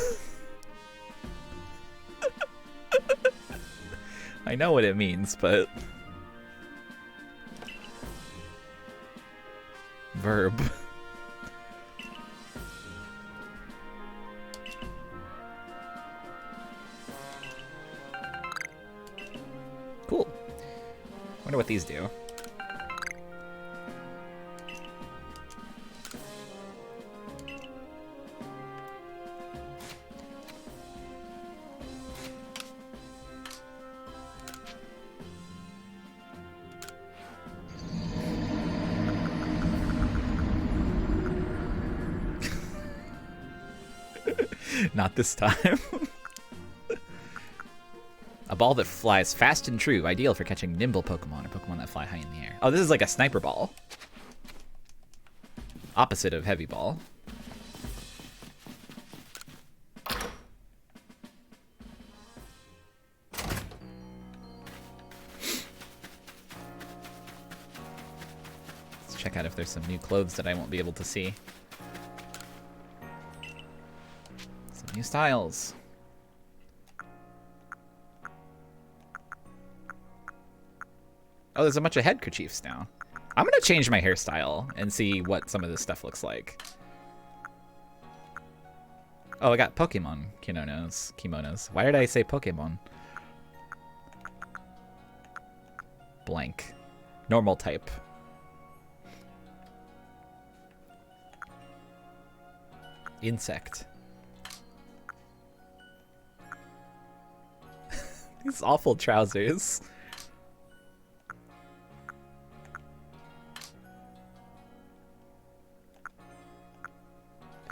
I know what it means, but... Verb. Cool. Wonder what these do. Not this time. A ball that flies fast and true, ideal for catching nimble Pokemon or Pokemon that fly high in the air. Oh, this is like a sniper ball. Opposite of heavy ball. Let's check out if there's some new clothes that I won't be able to see. New styles. Oh, there's a bunch of head kerchiefs now. I'm gonna change my hairstyle and see what some of this stuff looks like. Oh, I got Pokemon kimonos. Why did I say Pokemon? Blank. Normal type. Insect. These awful trousers.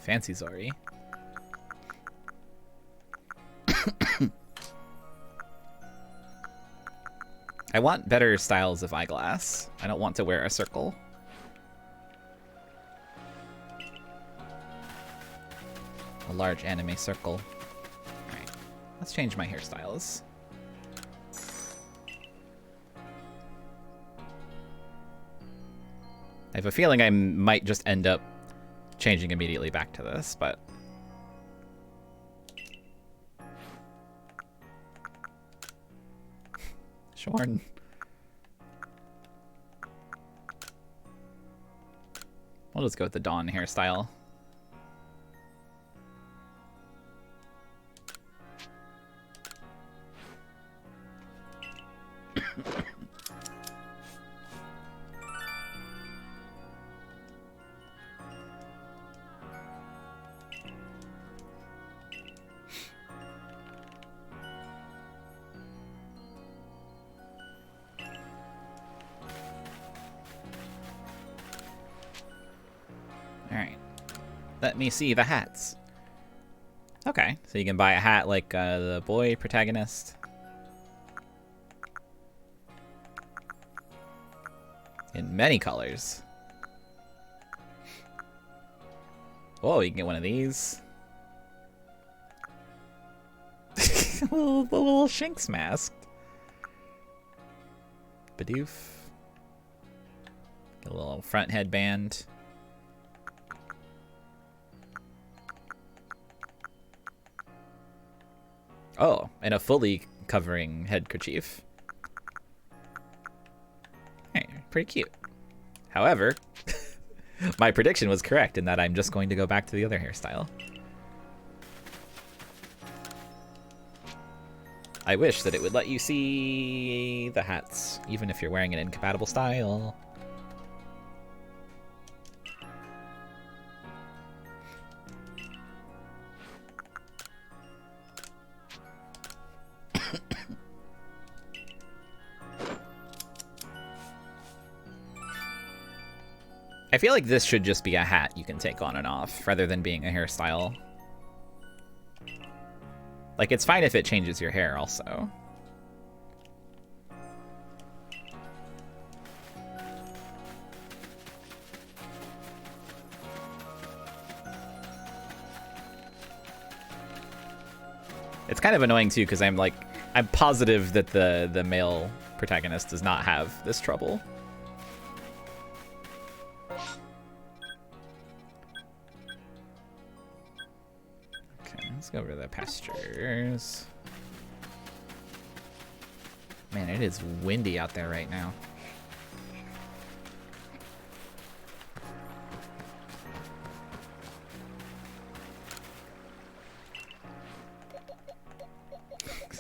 Fancy Zori. I want better styles of eyeglass. I don't want to wear a circle. A large anime circle. Alright, let's change my hairstyles. I have a feeling I might just end up changing immediately back to this, but... Shorn. We'll just go with the Dawn hairstyle. Alright. Let me see the hats. Okay, so you can buy a hat like the boy protagonist. In many colors. Whoa, you can get one of these. The little Shinx mask. Bidoof. Get a little front headband. Oh, and a fully covering headkerchief. Hey, pretty cute. However, my prediction was correct in that I'm just going to go back to the other hairstyle. I wish that it would let you see the hats, even if you're wearing an incompatible style. I feel like this should just be a hat you can take on and off, rather than being a hairstyle. Like, it's fine if it changes your hair, also. It's kind of annoying, too, because I'm positive that the male protagonist does not have this trouble. Let's go over to the pastures. Man, it is windy out there right now.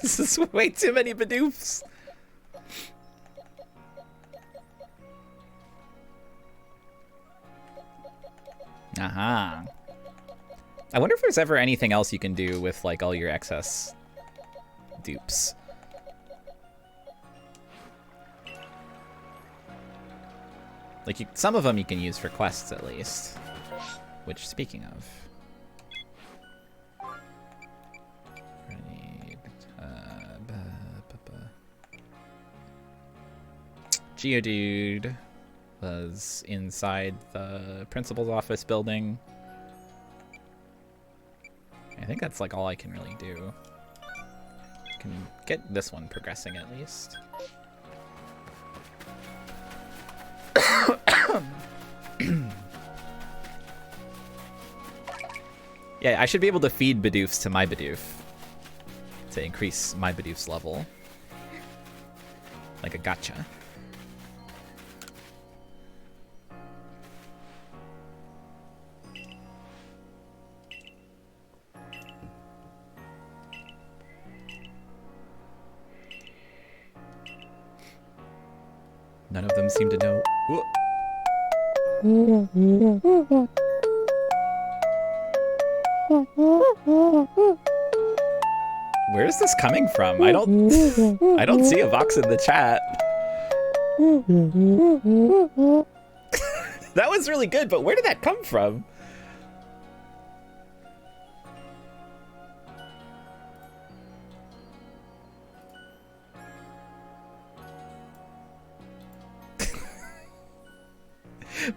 This is way too many Bidoofs. Aha. I wonder if there's ever anything else you can do with, like, all your excess dupes. Like, some of them you can use for quests, at least. Which, speaking of... I need... Geodude was inside the principal's office building. I think that's like all I can really do. Can get this one progressing at least. Yeah, I should be able to feed Bidoofs to my Bidoof to increase my Bidoof's level. Like a gotcha. None of them seem to know. Where is this coming from? I don't see a Vox in the chat. That was really good, but where did that come from?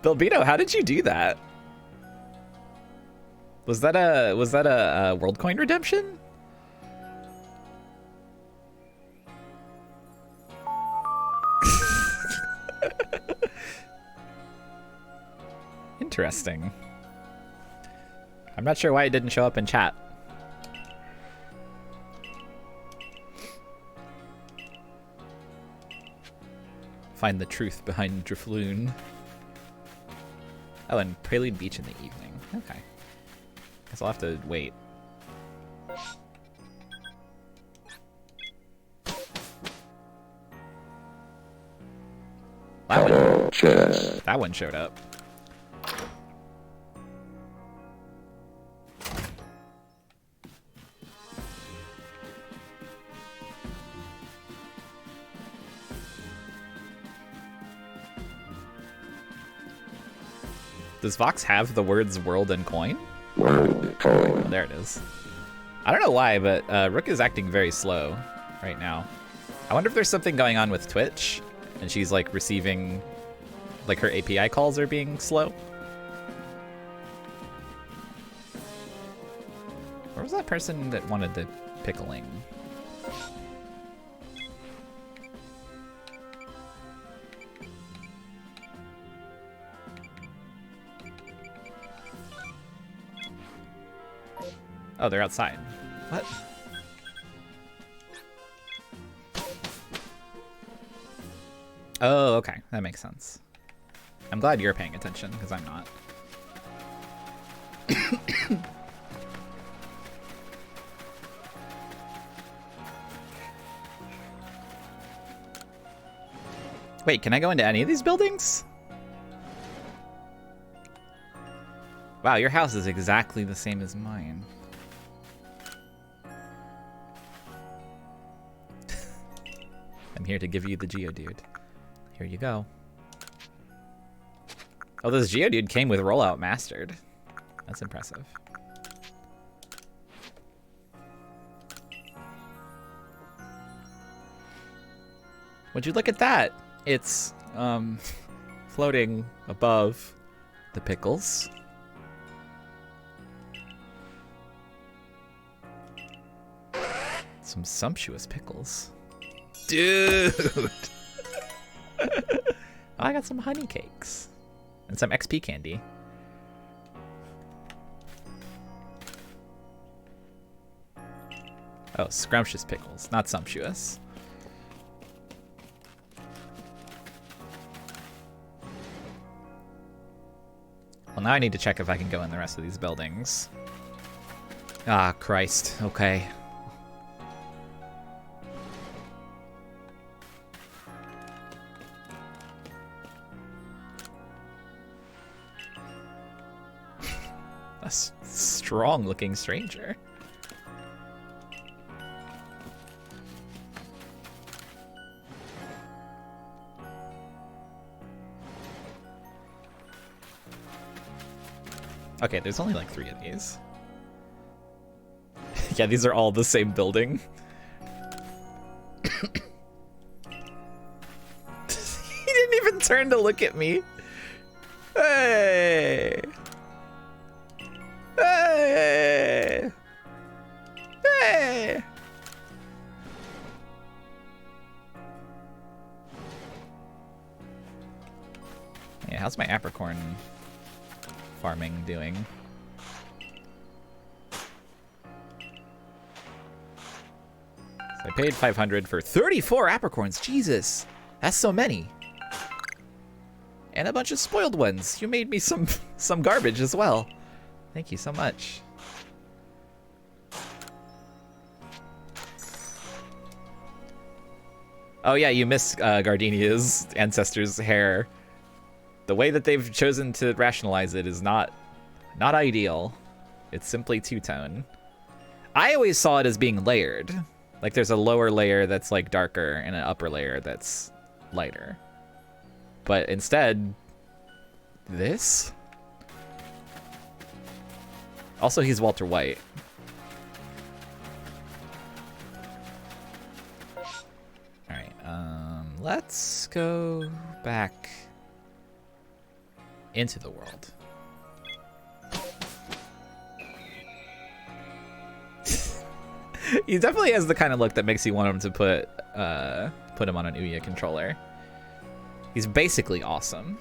Bilbino, how did you do that? Was that a world coin redemption? Interesting. I'm not sure why it didn't show up in chat. Find the truth behind Drifloon. Oh, and Prelude Beach in the evening. Okay. Guess I'll have to wait. That one showed up. Does Vox have the words world and coin? Word coin. Oh, there it is. I don't know why, but Rook is acting very slow right now. I wonder if there's something going on with Twitch and she's like receiving, like her API calls are being slow. Where was that person that wanted the pickling? Oh, they're outside. What? Oh, okay. That makes sense. I'm glad you're paying attention, because I'm not. Wait, can I go into any of these buildings? Wow, your house is exactly the same as mine. I'm here to give you the Geodude. Here you go. Oh, this Geodude came with Rollout Mastered. That's impressive. Would you look at that? It's, floating above the pickles. Some sumptuous pickles. Dude! Oh, I got some honey cakes. And some XP candy. Oh, scrumptious pickles, not sumptuous. Well, now I need to check if I can go in the rest of these buildings. Ah, Christ. Okay. A strong-looking stranger. Okay, there's only like 3 of these. Yeah, these are all the same building. He didn't even turn to look at me. Hey! Hey! Hey! Yeah, how's my apricorn farming doing? So I paid 500 for 34 apricorns. Jesus, that's so many. And a bunch of spoiled ones. You made me some garbage as well. Thank you so much. Oh yeah, you miss Gardenia's ancestors' hair. The way that they've chosen to rationalize it is not ideal. It's simply two-tone. I always saw it as being layered. Like there's a lower layer that's like darker and an upper layer that's lighter. But instead, this? Also, he's Walter White. Alright, let's go back into the world. He definitely has the kind of look that makes you want him to put him on an Ouya controller. He's basically awesome.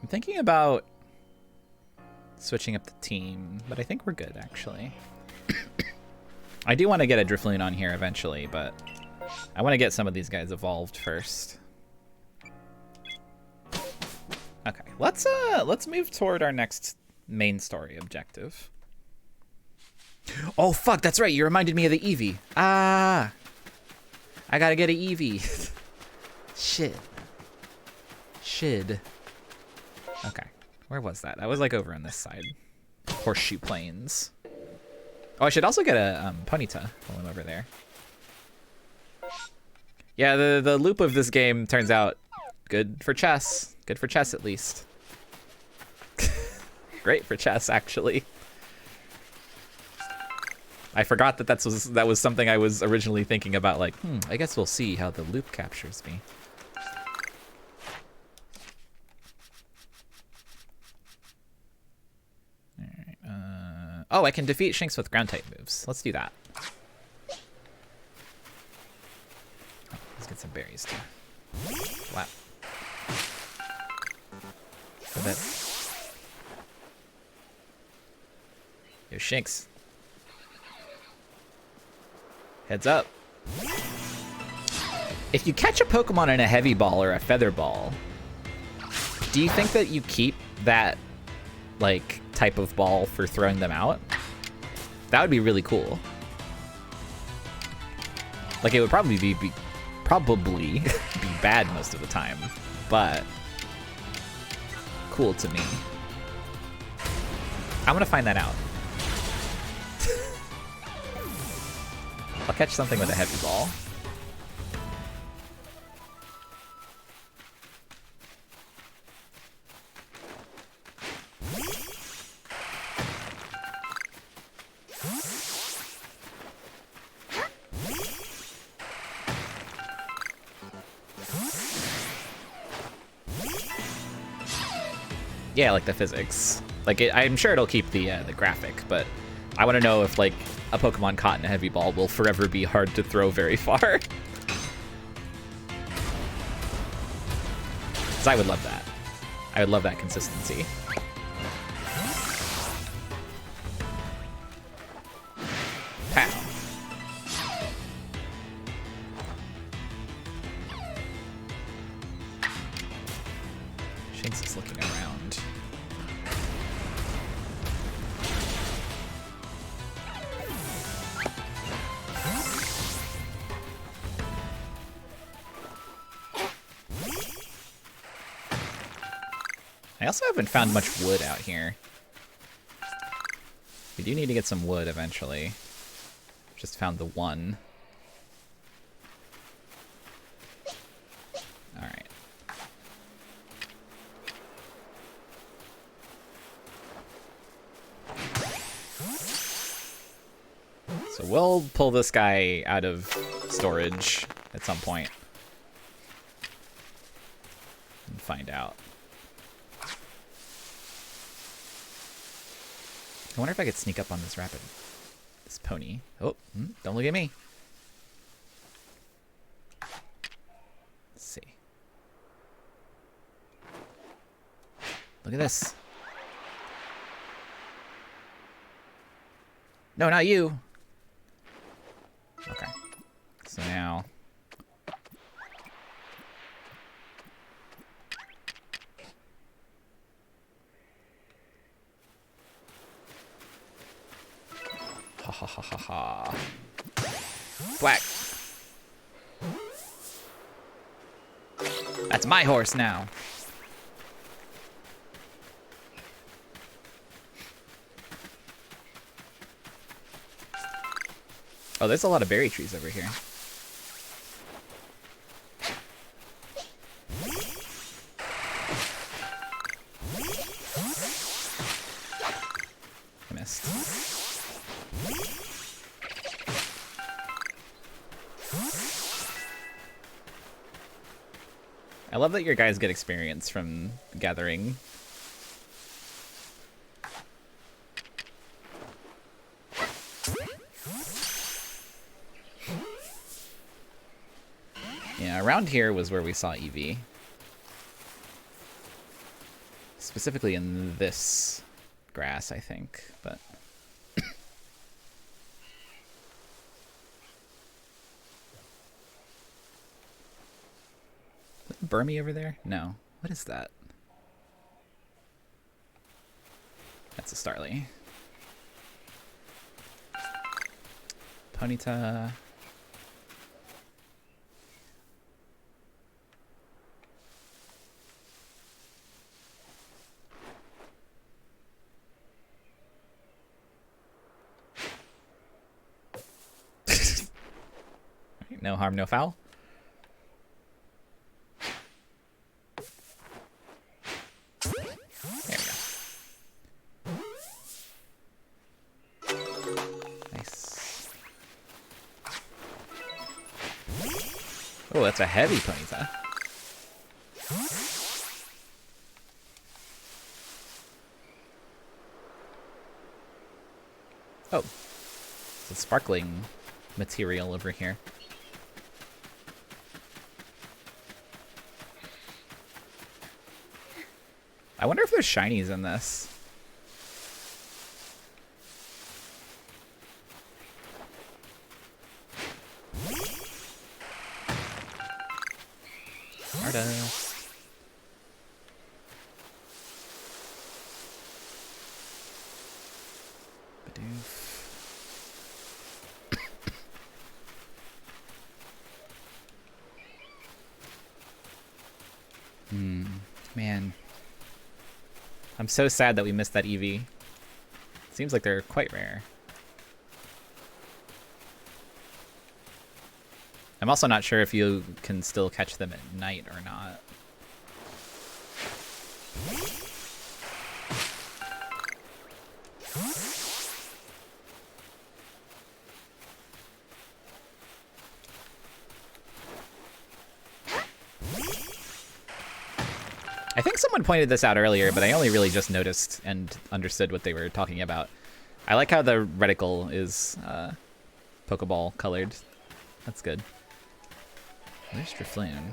I'm thinking about switching up the team, but I think we're good, actually. I do want to get a Drifloon on here eventually, but I want to get some of these guys evolved first. Okay, let's move toward our next main story objective. Oh fuck, that's right. You reminded me of the Eevee. Ah, I gotta get an Eevee. Shit. Okay, where was that? That was like over on this side. Horseshoe Plains. Oh, I should also get a Ponyta while I'm over there. Yeah, the loop of this game turns out good for chess. Good for chess, at least. Great for chess, actually. I forgot that that was something I was originally thinking about. Like, I guess we'll see how the loop captures me. Oh, I can defeat Shinx with ground type moves. Let's do that. Oh, let's get some berries too. Wow. So that. Yo, Shinx. Heads up. If you catch a Pokemon in a heavy ball or a feather ball, do you think that you keep that like type of ball for throwing them out? That would be really cool. Like it would probably be bad most of the time, but cool to me. I'm gonna find that out. I'll catch something with a heavy ball. Yeah, like the physics. Like I'm sure it'll keep the graphic, but I want to know if like a Pokemon caught in a heavy ball will forever be hard to throw very far. Because I would love that. I would love that consistency. Pow. Shinx is looking around. I also haven't found much wood out here. We do need to get some wood eventually. Just found the one. Alright. So we'll pull this guy out of storage at some point and find out. I wonder if I could sneak up on this this pony. Oh, don't look at me. Let's see. Look at this. No, not you. Okay. So now. ha ha ha ha. Whack. That's my horse now. Oh, there's a lot of berry trees over here. I missed. I love that your guys get experience from gathering. Yeah, around here was where we saw Eevee. Specifically in this grass, I think, but... Burmy over there? No. What is that? That's a Starly. Ponyta. No harm, no foul. There we go. Nice. Oh, that's a heavy Ponyta. Oh, it's a sparkling material over here. I wonder if there's shinies in this. Stardust. Man. I'm so sad that we missed that Eevee. Seems like they're quite rare. I'm also not sure if you can still catch them at night or not. I think someone pointed this out earlier, but I only really just noticed and understood what they were talking about. I like how the reticle is Pokeball colored. That's good. Where's Drifloon?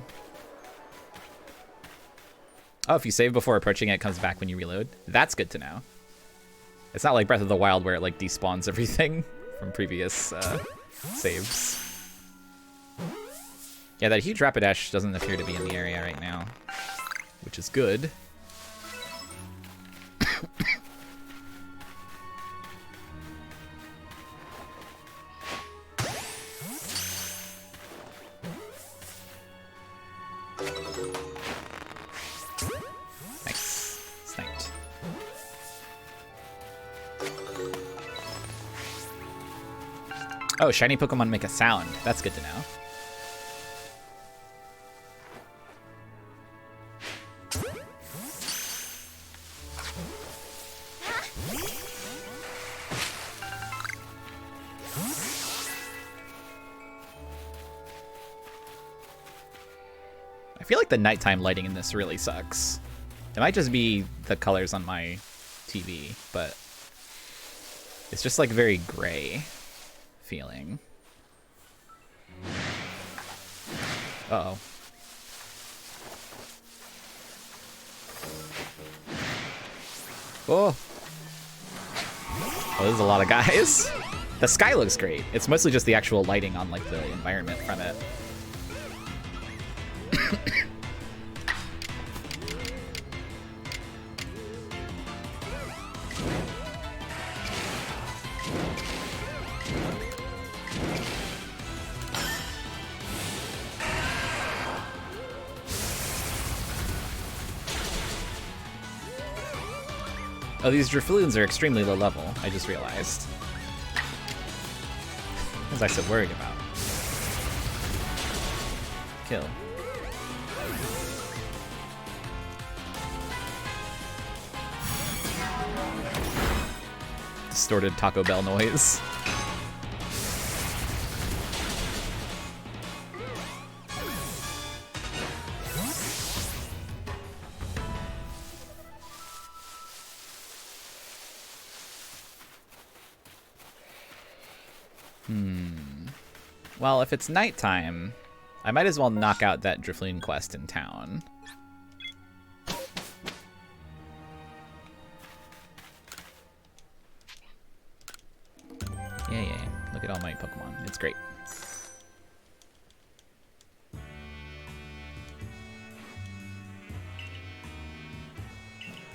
Oh, if you save before approaching it, it comes back when you reload. That's good to know. It's not like Breath of the Wild where it like despawns everything from previous saves. Yeah, that huge Rapidash doesn't appear to be in the area right now, which is good. Nice. Sniped. Oh, shiny Pokemon make a sound. That's good to know. I feel like the nighttime lighting in this really sucks. It might just be the colors on my TV, but it's just like very gray feeling. Uh-oh. Oh. Oh, there's a lot of guys. The sky looks great. It's mostly just the actual lighting on like the environment from it. Oh, these Drifloons are extremely low level, I just realized. What was I so worried about? Kill. Distorted Taco Bell noise. Well, if it's nighttime, I might as well knock out that Drifloon quest in town. Yay, yay. Look at all my Pokemon. It's great.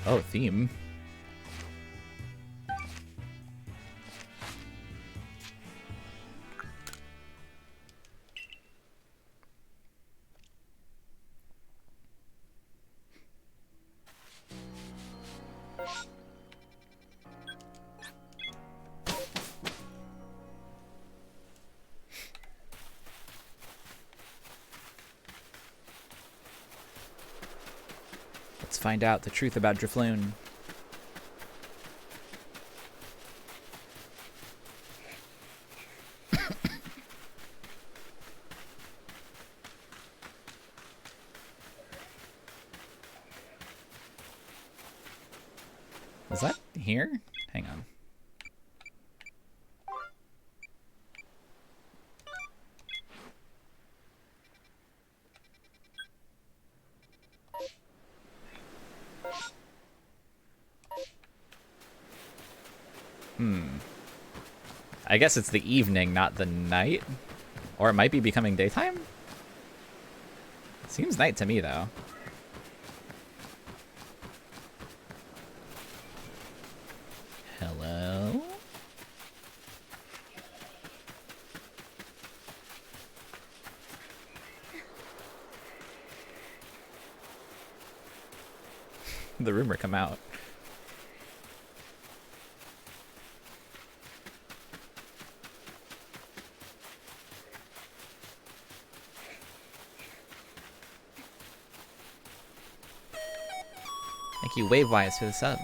Oh, theme. Let's find out the truth about Drifloon. Is that here? Hang on. I guess it's the evening, not the night. Or it might be becoming daytime? Seems night to me, though. Hello? The rumor come out. Thank you, Wavewise, for the sub.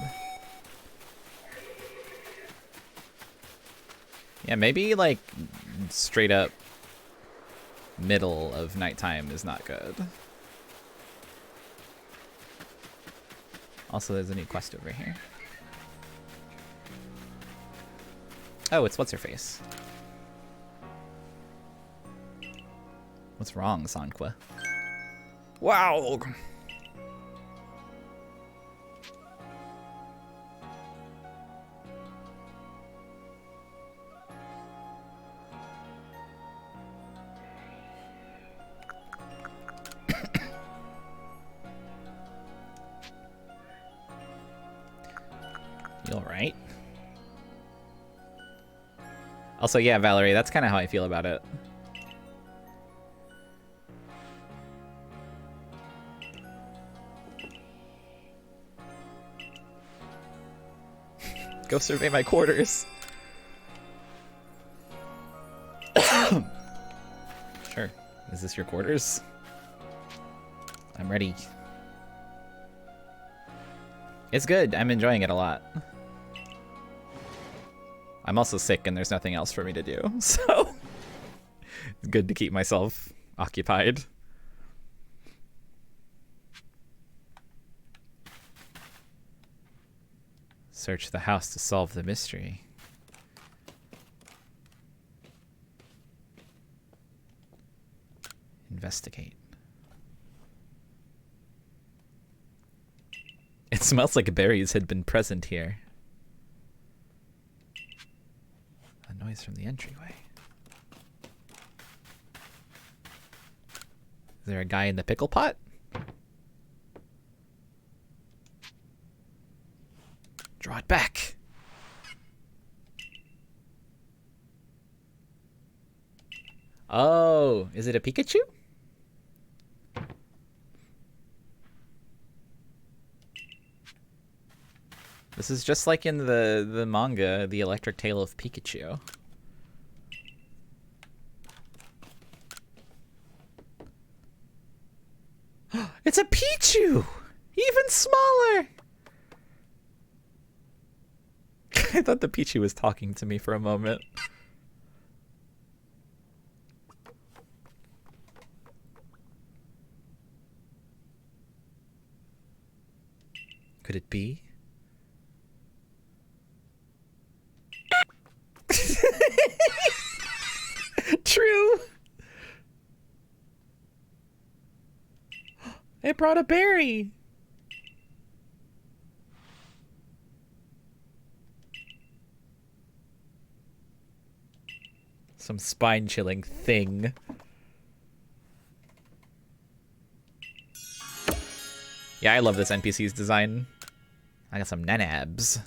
Yeah, maybe, like, straight up middle of nighttime is not good. Also, there's a new quest over here. Oh, it's What's-Her-Face. What's wrong, Sanqua? Wow! You alright? Also, yeah, Valerie, that's kind of how I feel about it. Go survey my quarters. Sure. Is this your quarters? I'm ready. It's good. I'm enjoying it a lot. I'm also sick and there's nothing else for me to do, so it's good to keep myself occupied. Search the house to solve the mystery. Investigate. It smells like berries had been present here. A noise from the entryway. Is there a guy in the pickle pot? Draw it back. Oh, is it a Pikachu? This is just like in the manga, The Electric Tale of Pikachu. It's a Pichu! Even smaller! I thought the Pichu was talking to me for a moment. Could it be? True! It brought a berry! Some spine-chilling thing. Yeah, I love this NPC's design. I got some nanabs.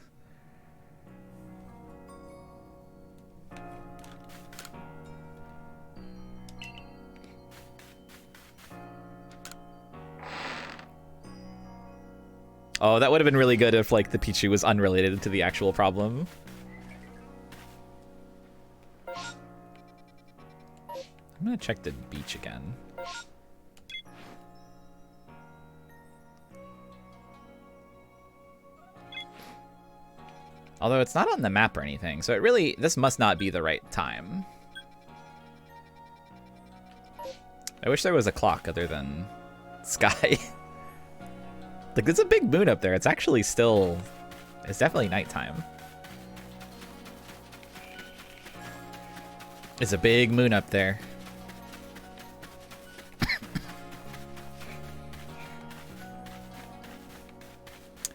Oh, that would have been really good if, like, the Pichu was unrelated to the actual problem. I'm gonna check the beach again. Although it's not on the map or anything, so it really, this must not be the right time. I wish there was a clock other than sky. Like, there's a big moon up there. It's actually still, it's definitely nighttime. There's a big moon up there.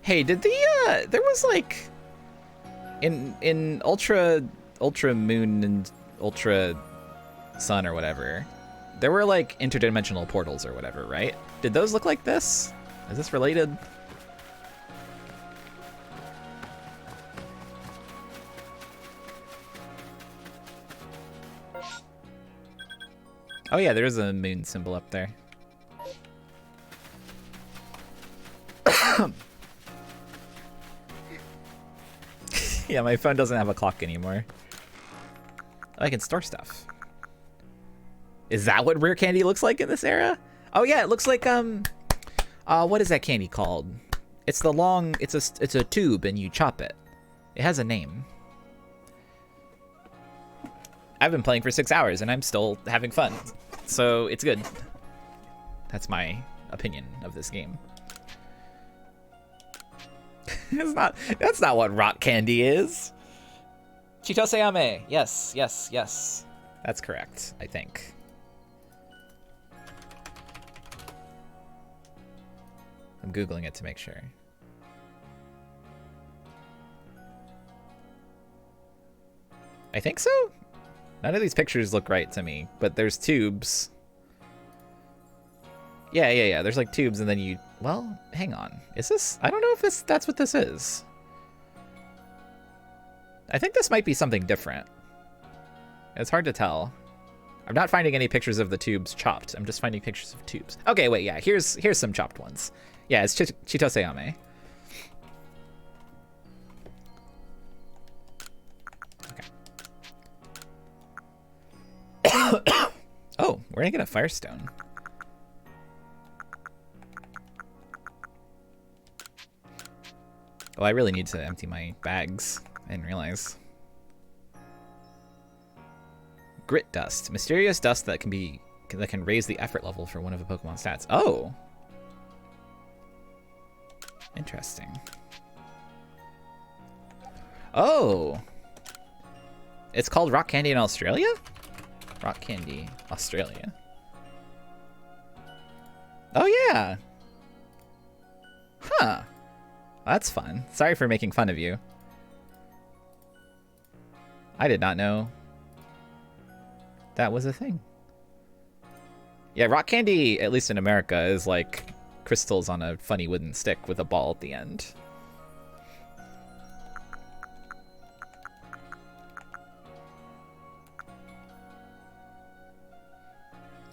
Hey, did the, there was like, in Ultra Moon and Ultra Sun or whatever, there were like interdimensional portals or whatever, right? Did those look like this? Is this related? Oh yeah, there is a moon symbol up there. Yeah, my phone doesn't have a clock anymore. Oh, I can store stuff. Is that what rare candy looks like in this era? Oh yeah, it looks like what is that candy called? It's the long, it's a tube and you chop it. It has a name. I've been playing for 6 hours and I'm still having fun. So it's good. That's my opinion of this game. That's not what rock candy is. Chitose ame. Yes, yes, yes. That's correct, I think. I'm Googling it to make sure. I think so? None of these pictures look right to me, but there's tubes. Yeah. There's like tubes and then you... Well, hang on. Is this... I don't know if that's what this is. I think this might be something different. It's hard to tell. I'm not finding any pictures of the tubes chopped. I'm just finding pictures of tubes. Okay, wait, yeah. Here's some chopped ones. Yeah, it's Chitose ame. Okay. Oh, where did I get a firestone? Oh, I really need to empty my bags. I didn't realize. Grit dust. Mysterious dust that can raise the effort level for one of a Pokemon's stats. Oh! Interesting. Oh! It's called rock candy in Australia? Rock candy, Australia. Oh yeah! Huh. That's fun. Sorry for making fun of you. I did not know that was a thing. Yeah, rock candy, at least in America, is like crystals on a funny wooden stick with a ball at the end.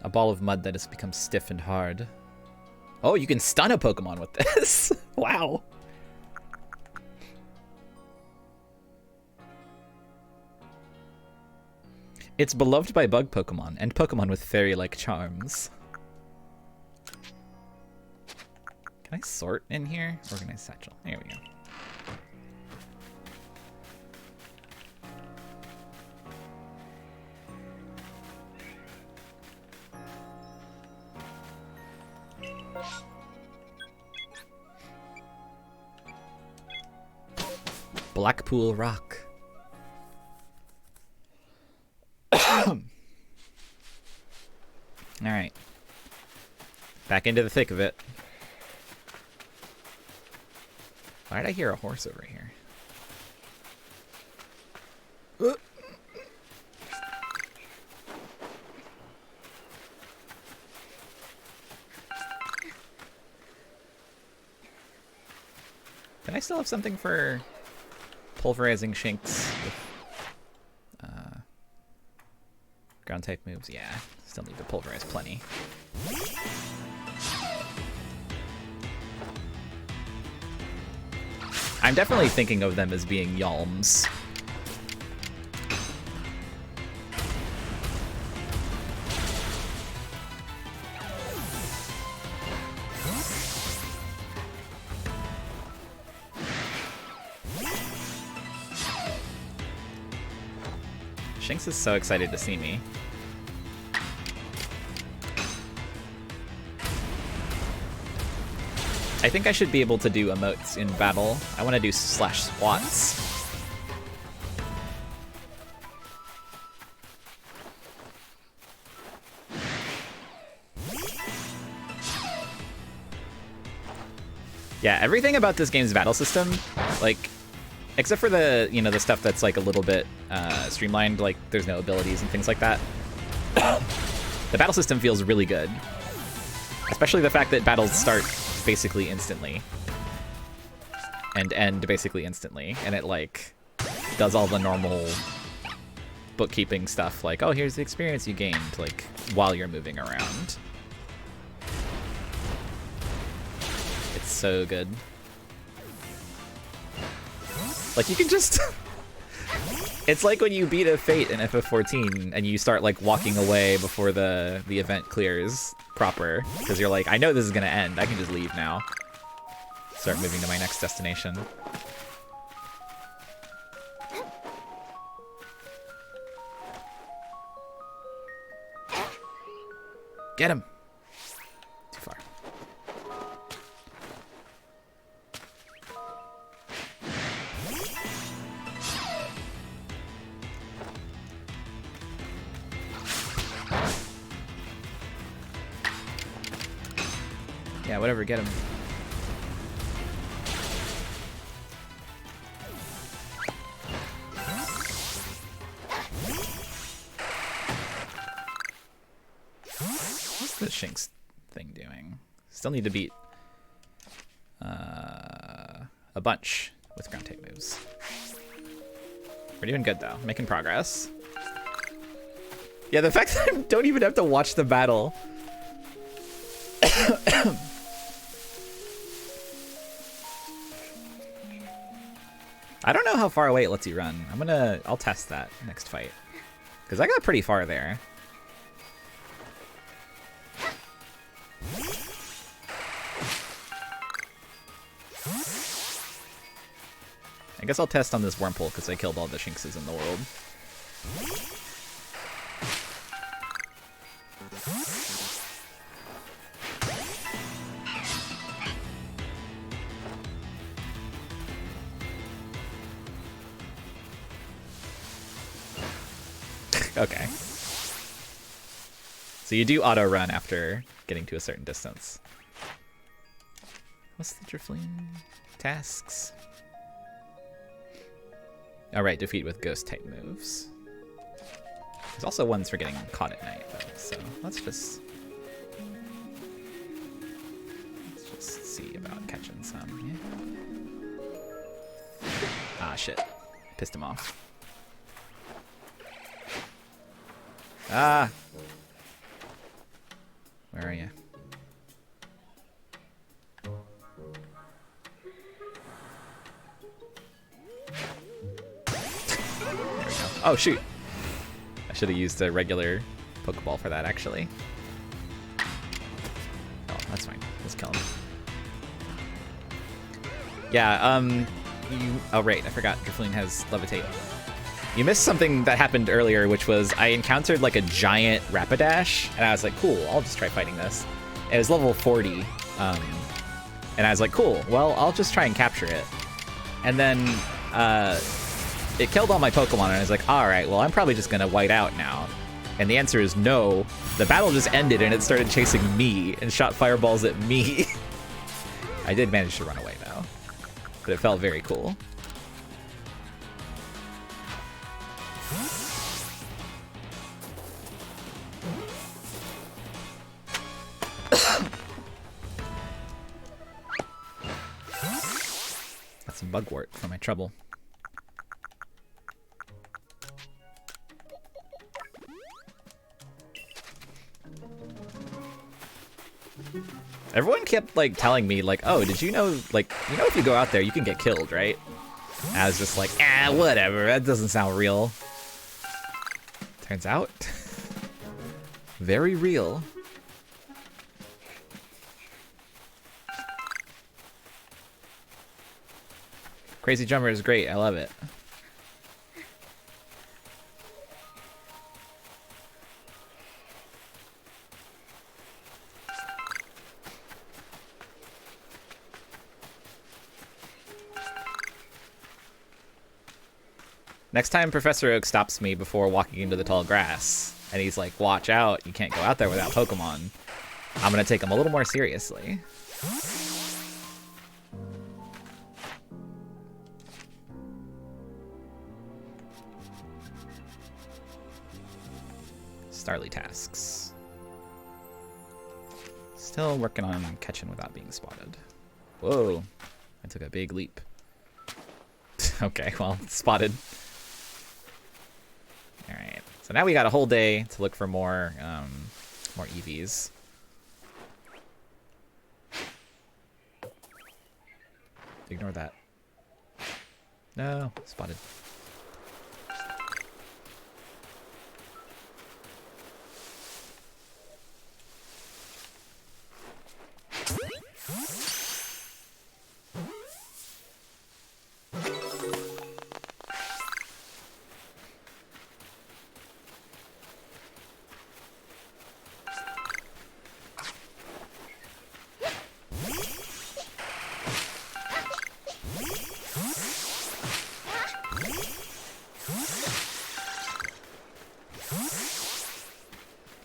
A ball of mud that has become stiff and hard. Oh, you can stun a Pokemon with this. Wow. It's beloved by bug Pokemon and Pokemon with fairy-like charms. Can I sort in here? Organize satchel. There we go. Blackpool Rock. Alright. Back into the thick of it. Why did I hear a horse over here? Can I still have something for pulverizing Shinx with ground type moves? Yeah, still need to pulverize plenty. I'm definitely thinking of them as being Yalms. Shinx is so excited to see me. I think I should be able to do emotes in battle. I want to do slash swats. Yeah, everything about this game's battle system, like, except for the, you know, the stuff that's like a little bit streamlined, like there's no abilities and things like that. The battle system feels really good. Especially the fact that battles start basically instantly. And end basically instantly. And it like does all the normal bookkeeping stuff, like, oh, here's the experience you gained, like, while you're moving around. It's so good. Like, you can just... It's like when you beat a Fate in FF14 and you start, like, walking away before the event clears proper. Because you're like, I know this is going to end. I can just leave now. Start moving to my next destination. Get him! Too far. Yeah, whatever, get him. What's the Shinx thing doing? Still need to beat a bunch with ground type moves. We're doing good though, making progress. Yeah, the fact that I don't even have to watch the battle. I don't know how far away it lets you run. I'll test that next fight. Because I got pretty far there. I guess I'll test on this Wurmple because I killed all the Shinxes in the world. Okay. So you do auto run after getting to a certain distance. What's the Drifloon tasks? Alright, defeat with ghost type moves. There's also ones for getting caught at night, though, so let's just see about catching some. Yeah. Ah, shit. Pissed him off. Ah! Where are you? There we go. Oh, shoot! I Should have used a regular Pokeball for that, actually. Oh, that's fine. Let's kill him. Yeah, oh, right. I forgot. Drifloon has Levitate. You missed something that happened earlier, which was I encountered, like, a giant Rapidash, and I was like, cool, I'll just try fighting this. It was level 40, and I was like, cool, well, I'll just try and capture it. And then, it killed all my Pokemon, and I was like, alright, well, I'm probably just gonna white out now. And the answer is no. The battle just ended, and it started chasing me, and shot fireballs at me. I did manage to run away, though. But it felt very cool. That's some bugwort for my trouble. Everyone kept, like, telling me, like, oh, did you know, like, you know if you go out there, you can get killed, right? And I was just like, whatever, that doesn't sound real. Turns out, very real. Crazy Drummer is great, I love it. Next time Professor Oak stops me before walking into the tall grass, and he's like, watch out, you can't go out there without Pokemon, I'm gonna take him a little more seriously. Starly tasks. Still working on catching without being spotted. Whoa, I took a big leap. Okay, well, spotted. Alright, so now we got a whole day to look for more EVs. Ignore that. No, spotted.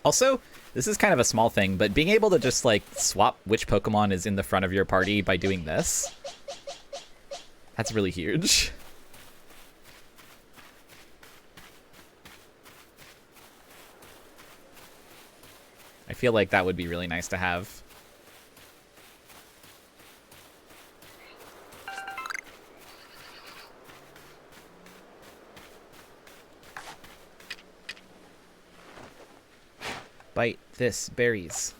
Also, this is kind of a small thing, but being able to just, like, swap which Pokemon is in the front of your party by doing this, that's really huge. I feel like that would be really nice to have. Bite this, berries.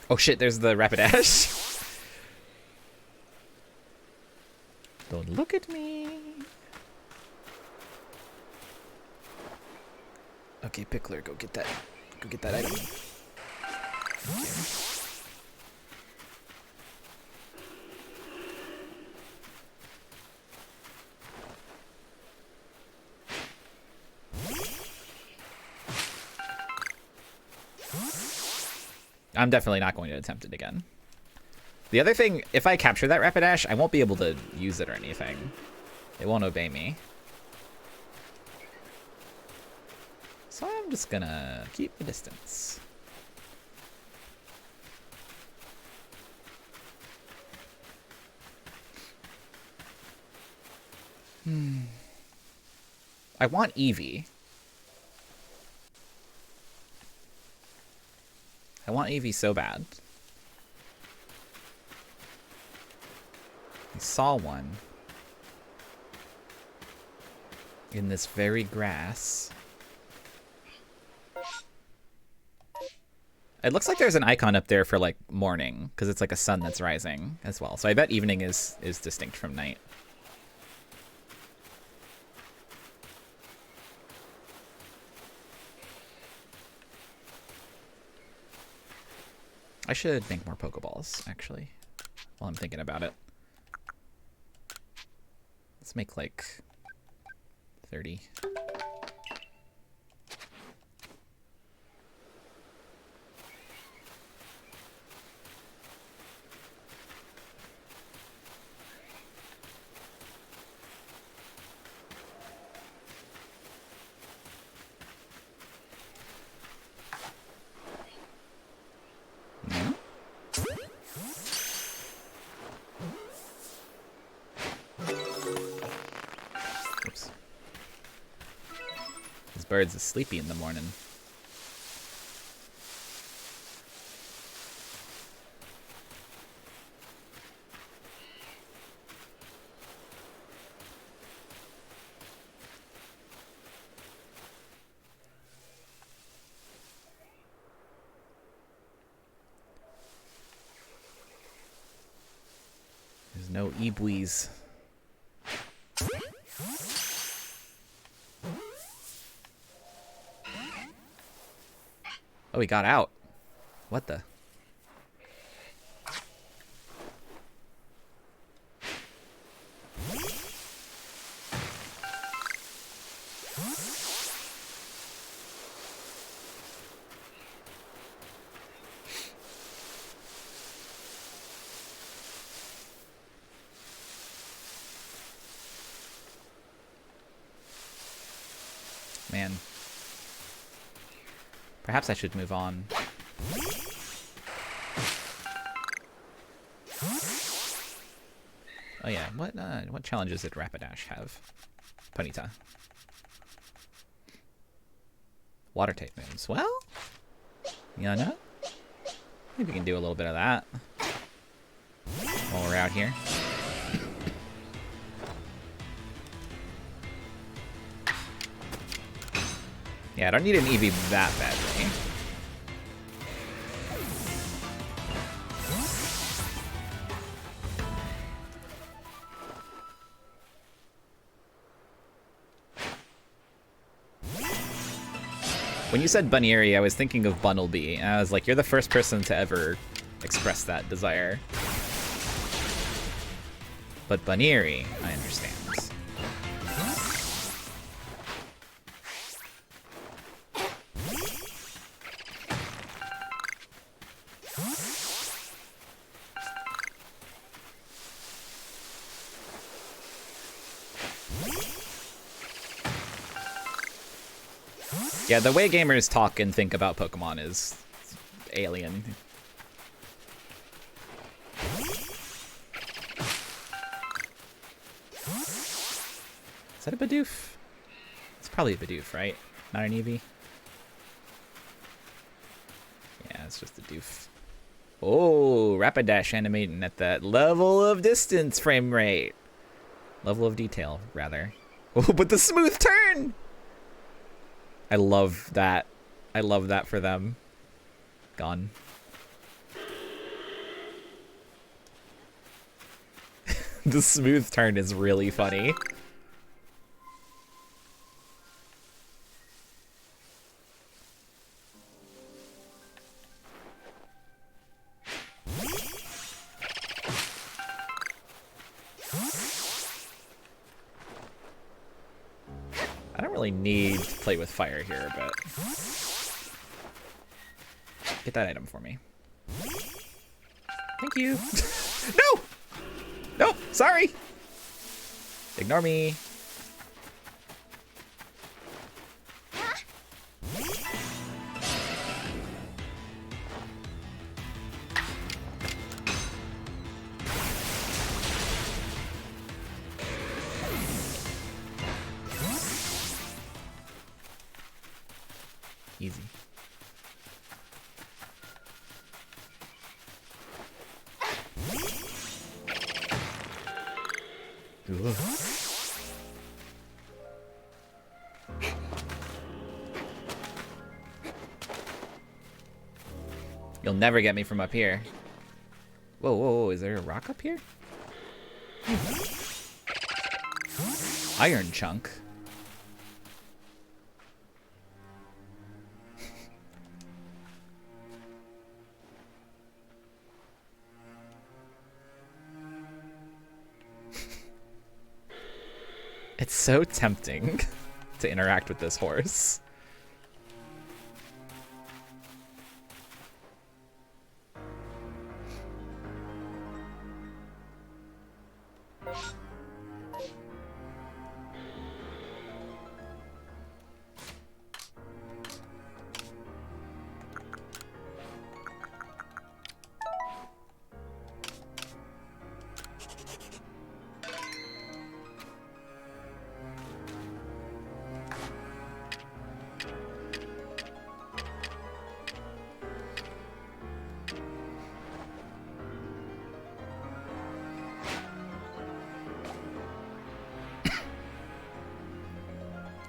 Oh shit, there's the Rapidash. Don't look at me. Okay, Pickler, go get that item. Okay. I'm definitely not going to attempt it again. The other thing, if I capture that Rapidash, I won't be able to use it or anything. It won't obey me. So I'm just gonna keep the distance. I want Eevee. I want Eevee so bad. I saw one in this very grass. It looks like there's an icon up there for like morning, because it's like a sun that's rising as well. So I bet evening is distinct from night. I should make more Pokeballs, actually, while I'm thinking about it. Let's make like 30. Birds is sleepy in the morning. There's no Eebuis. Oh, he got out. What the? Man. Perhaps I should move on. Oh yeah, what challenges did Rapidash have? Ponyta. Water type moves. Well, you know, maybe we can do a little bit of that while we're out here. Yeah, I don't need an Eevee that badly. When you said Bunnieri, I was thinking of Bunnelby, and I was like, you're the first person to ever express that desire. But Bunnieri, I understand. Yeah, the way gamers talk and think about Pokemon is alien. Is that a Bidoof? It's probably a Bidoof, right? Not an Eevee? Yeah, it's just a doof. Oh, Rapidash animating at that level of distance frame rate. Level of detail, rather. Oh, but the smooth turn! I love that. I love that for them. Gone. The smooth turn is really funny. I don't really need to play with fire here, but get that item for me. Thank you. No! No, sorry. Ignore me. Easy. Ooh. You'll never get me from up here. Whoa, whoa, whoa, is there a rock up here? Iron chunk. It's so tempting to interact with this horse.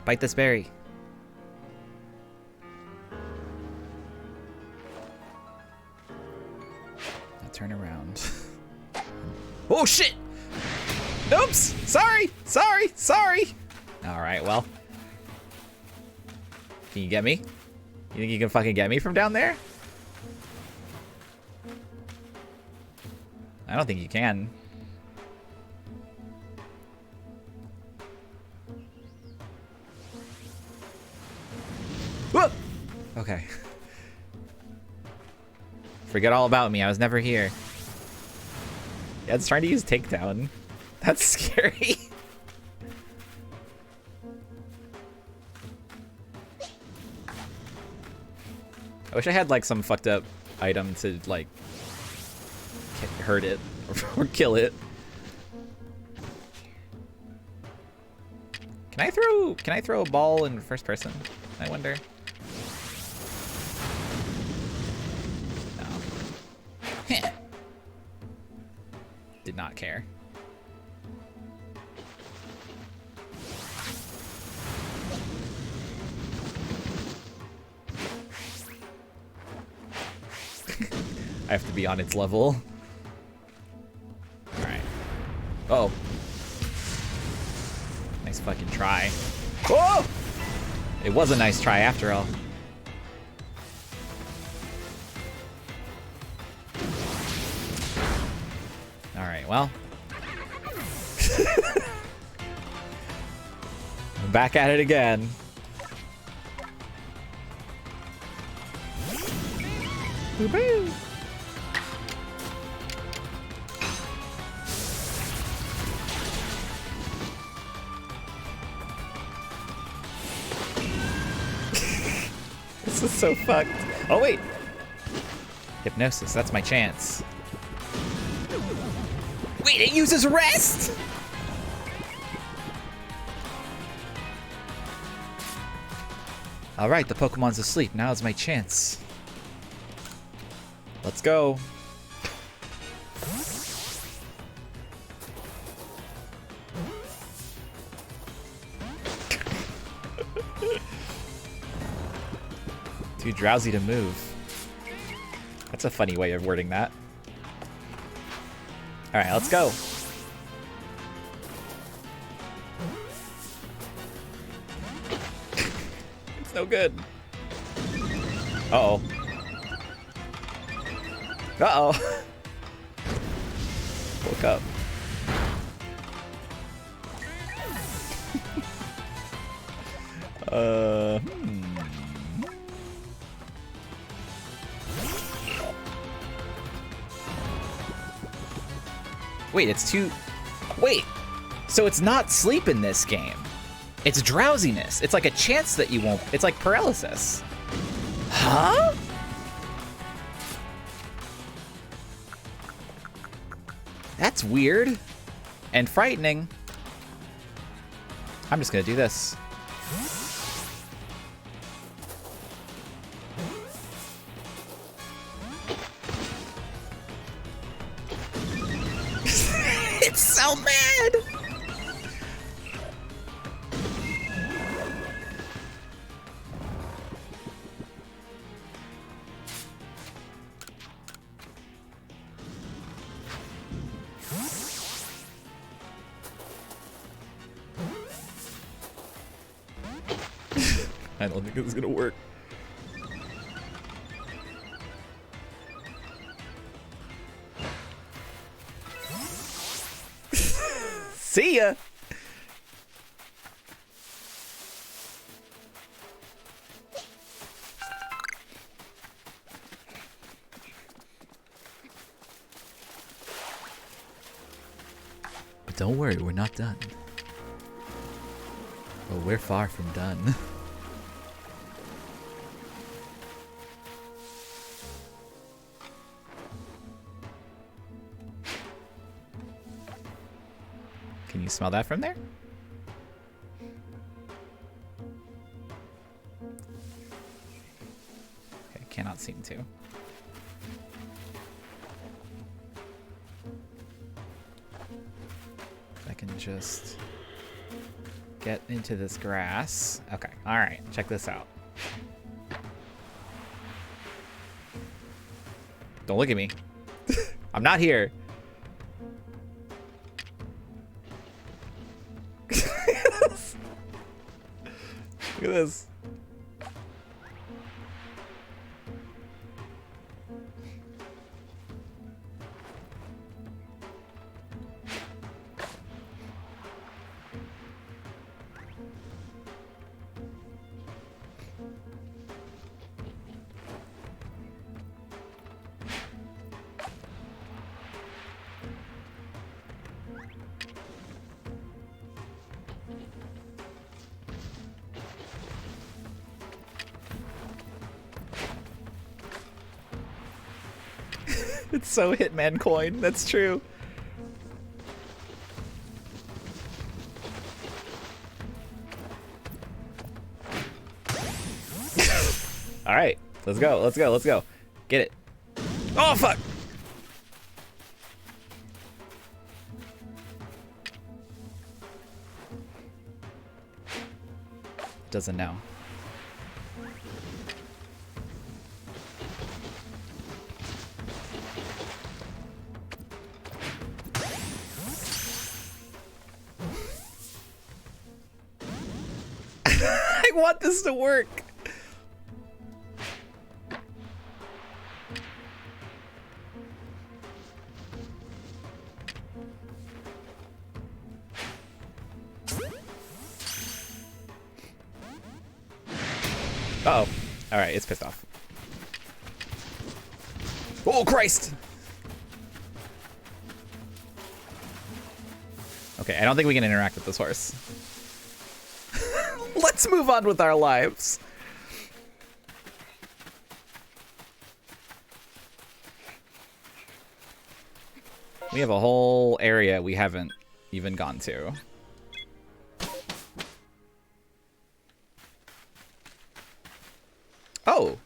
Bite this berry. Now turn around. Oh shit! Oops! Sorry! Sorry! Sorry! Alright, well. Can you get me? You think you can fucking get me from down there? I don't think you can. Whoa! Okay. Forget all about me. I was never here. Yeah, it's trying to use takedown. That's scary. I wish I had like some fucked up item to like hurt it or kill it. Can I throw a ball in first person? I wonder. No. Did not care. I have to be on its level. Alright. Oh. Nice fucking try. Oh! It was a nice try after all. Alright, well. I'm back at it again. Woo-hoo! This is so fucked. Oh, wait. Hypnosis, that's my chance. Wait, it uses rest? Alright, the Pokemon's asleep. Now is my chance. Let's go. Too drowsy to move. That's a funny way of wording that. Alright, let's go. It's no good. Uh-oh. Uh-oh. Woke up. Wait, it's too... Wait, so it's not sleep in this game. It's drowsiness. It's like a chance that you won't... It's like paralysis. Huh? That's weird. And frightening. I'm just gonna do this. I don't think it's gonna work. See ya! But don't worry, we're not done. Oh, we're far from done. Can you smell that from there? Okay, cannot seem to. I can just get into this grass. Okay, alright, check this out. Don't look at me. I'm not here. Look at this. It's so Hitman coin, that's true. Alright, let's go, let's go, let's go. Get it. Oh, fuck! Doesn't know. I want this to work. Uh-oh. Alright, it's pissed off. Oh, Christ! Okay, I don't think we can interact with this horse. Let's move on with our lives. We have a whole area we haven't even gone to. Oh!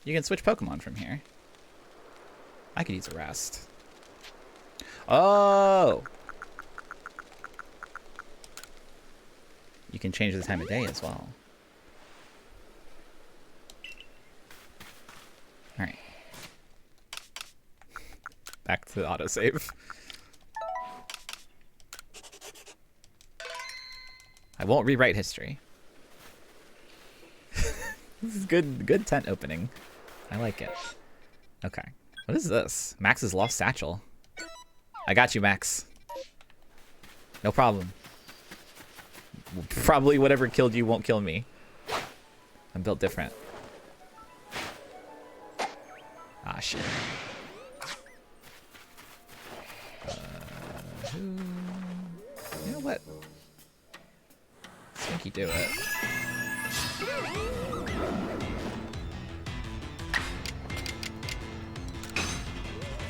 You can switch Pokemon from here. I could use a rest. Oh! You can change the time of day as well. Alright. Back to the autosave. I won't rewrite history. This is good tent opening. I like it. Okay. What is this? Max's lost satchel. I got you, Max. No problem. Probably whatever killed you won't kill me. I'm built different. Ah, shit. You know what? Stinky do it.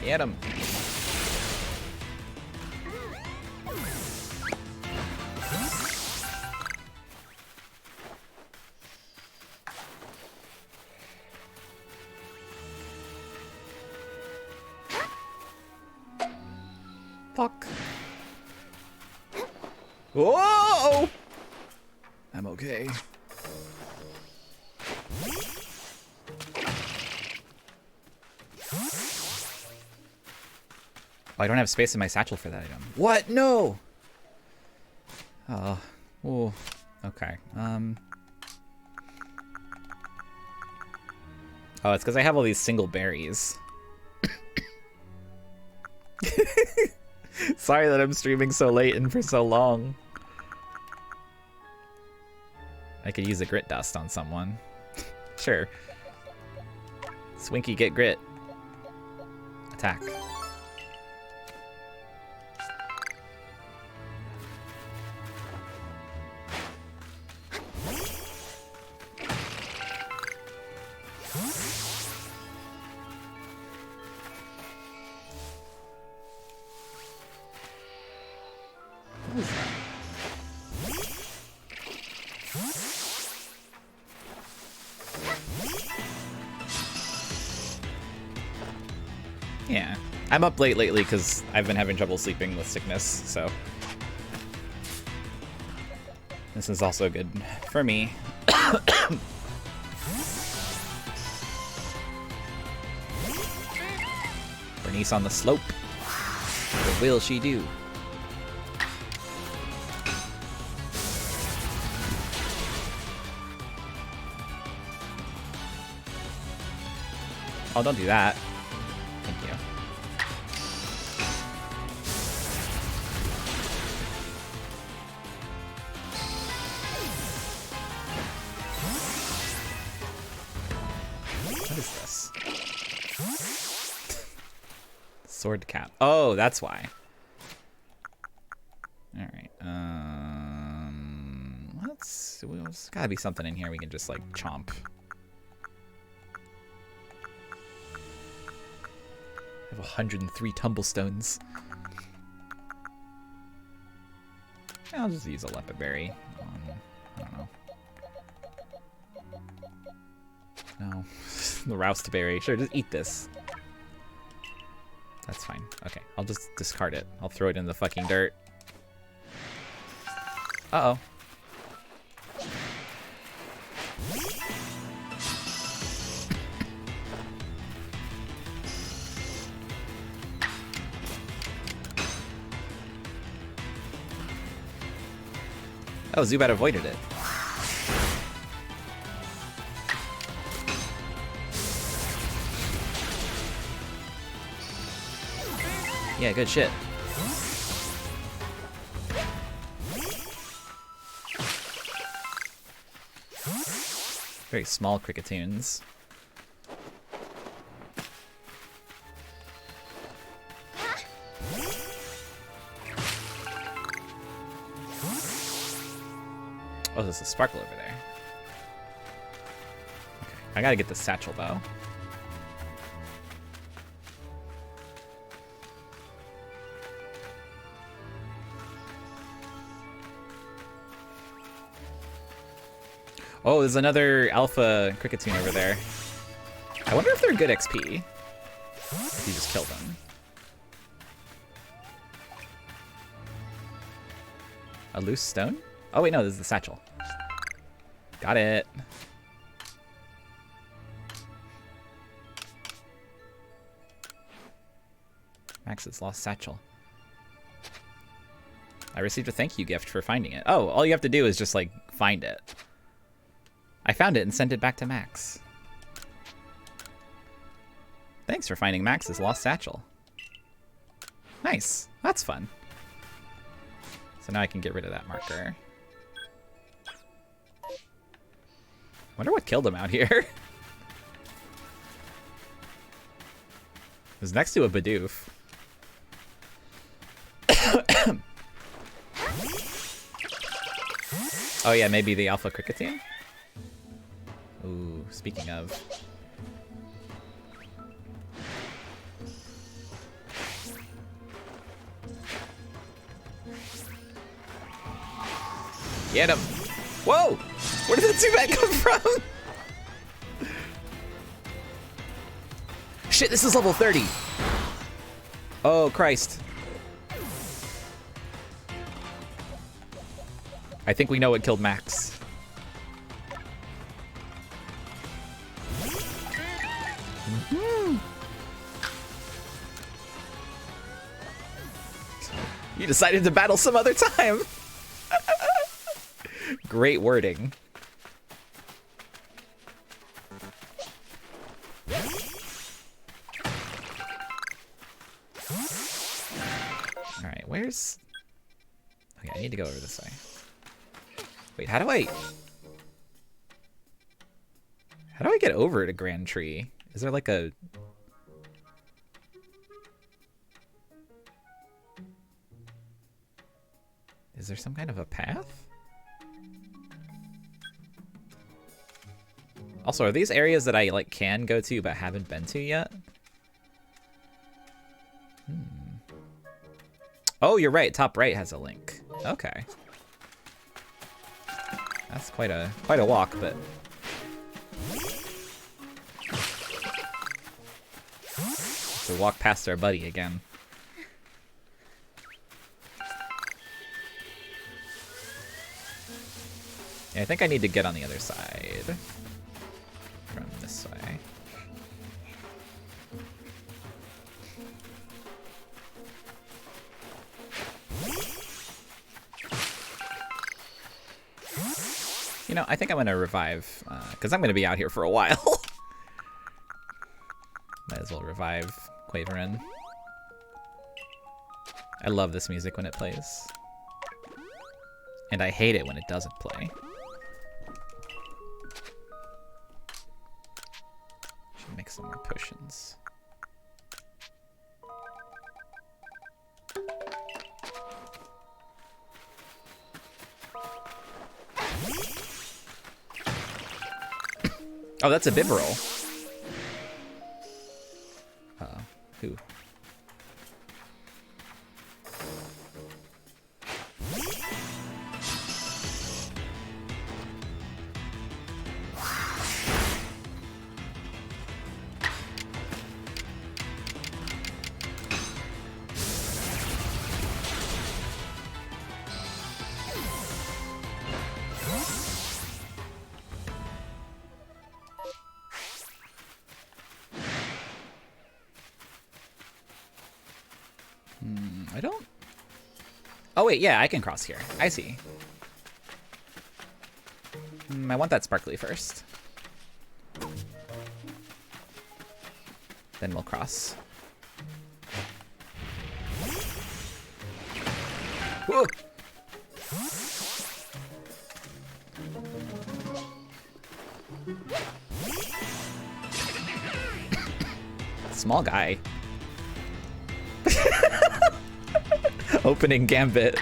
Get him. Fuck. Whoa! I'm okay. Oh, I don't have space in my satchel for that item. What? No! Oh. Ooh. Okay. Oh, it's because I have all these single berries. Sorry that I'm streaming so late and for so long. I could use a grit dust on someone. Sure. Swinky, get grit. Attack. What is that? Yeah. I'm up late lately because I've been having trouble sleeping with sickness, so this is also good for me. Bernice on the slope. What will she do? Oh, don't do that. Thank you. What is this? Sword cap. Oh, that's why. All right. There's gotta be something in here we can just like chomp. I have 103 tumblestones. I'll just use a leopard berry. I don't know. No. The roust berry. Sure, just eat this. That's fine. Okay, I'll just discard it. I'll throw it in the fucking dirt. Uh-oh. Oh, Zubat avoided it. Yeah, good shit. Very small Crickettoons. Oh, there's a sparkle over there. Okay, I gotta get the satchel though. Oh, there's another alpha Crickettoon over there. I wonder if they're good XP. If you just kill them. A loose stone? Oh wait, no, this is the satchel. Got it. Max's lost satchel. I received a thank you gift for finding it. Oh, all you have to do is just, like, find it. I found it and sent it back to Max. Thanks for finding Max's lost satchel. Nice. That's fun. So now I can get rid of that marker. Wonder what killed him out here. It was next to a Bidoof. Oh yeah, maybe the Alpha Crickettoon? Ooh, speaking of. Get him! Whoa! Where did the Zubat come from? Shit, this is level 30. Oh, Christ. I think we know what killed Max. You decided to battle some other time. Great wording. Where's... Okay, I need to go over this way. Wait, how do I get over to Grand Tree? Is there like a... Is there some kind of a path? Also, are these areas that I like can go to but haven't been to yet? Oh, you're right. Top right has a link. Okay. That's quite a walk, but to walk past our buddy again. Yeah, I think I need to get on the other side from this way. You know, I think I'm gonna revive, because I'm gonna be out here for a while. Might as well revive Quaverin. I love this music when it plays. And I hate it when it doesn't play. Should make some more potions. Oh, that's a Bibarel. Who? I don't... Oh wait, yeah, I can cross here. I see. I want that sparkly first. Then we'll cross. Whoa! Small guy. Opening gambit.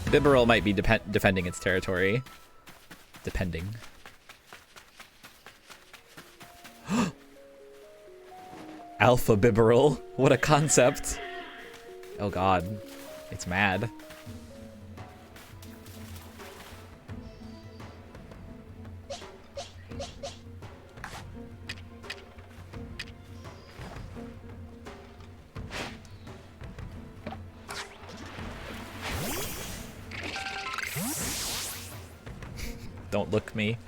Bibarel might be defending its territory. Depending. Alpha Bibarel. What a concept. Oh god. It's mad. Don't look me.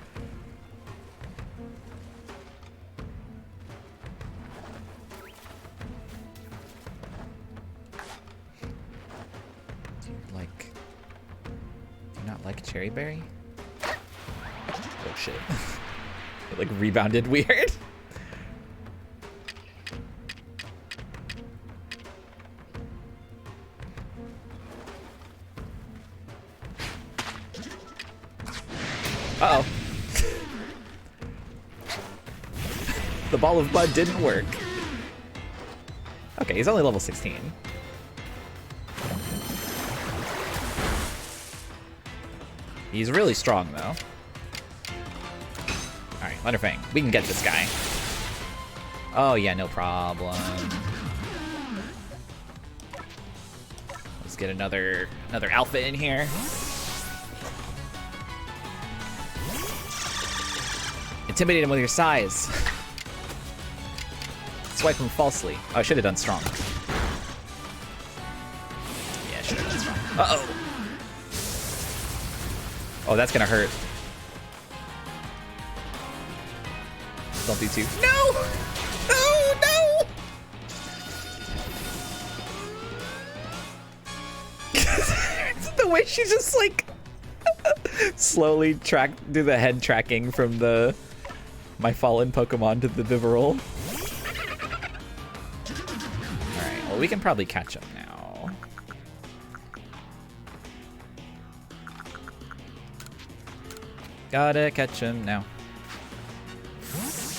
Cherry berry? Oh shit. It like rebounded weird. Uh-oh. The ball of bud didn't work. Okay, he's only level 16. He's really strong, though. Alright, Letterfang. We can get this guy. Oh, yeah, no problem. Let's get another alpha in here. Intimidate him with your size. Swipe him falsely. Oh, I should have done strong. Yeah, I should have done strong. Uh-oh. Oh, that's gonna hurt. Don't be too... No! No! No! the way she just like slowly do the head tracking from the my fallen Pokemon to the Vivarol. Alright, well we can probably catch up now. Gotta catch him now.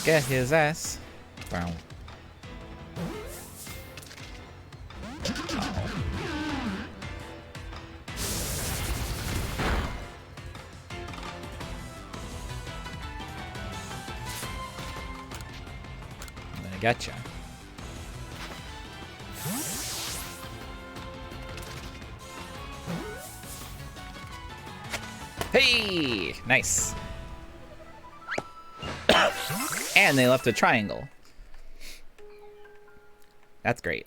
Get his ass. Wow. I gotcha. Hey! Nice. And they left a triangle. That's great.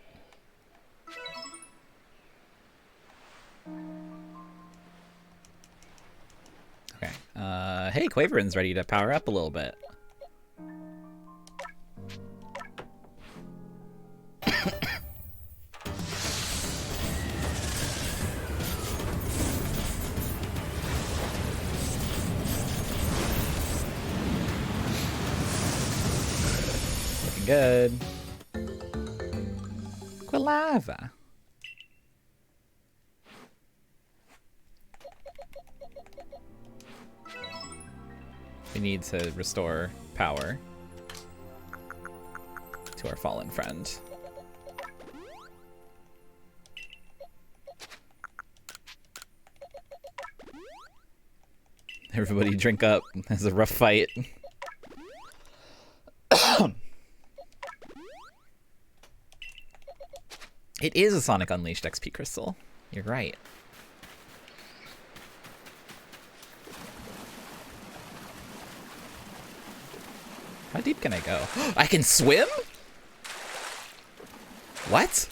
Okay. Hey, Quaverin's ready to power up a little bit. Looking good. Quilava. We need to restore power to our fallen friend. Everybody drink up. It's a rough fight. It is a Sonic Unleashed XP Crystal. You're right. How deep can I go? I can swim? What?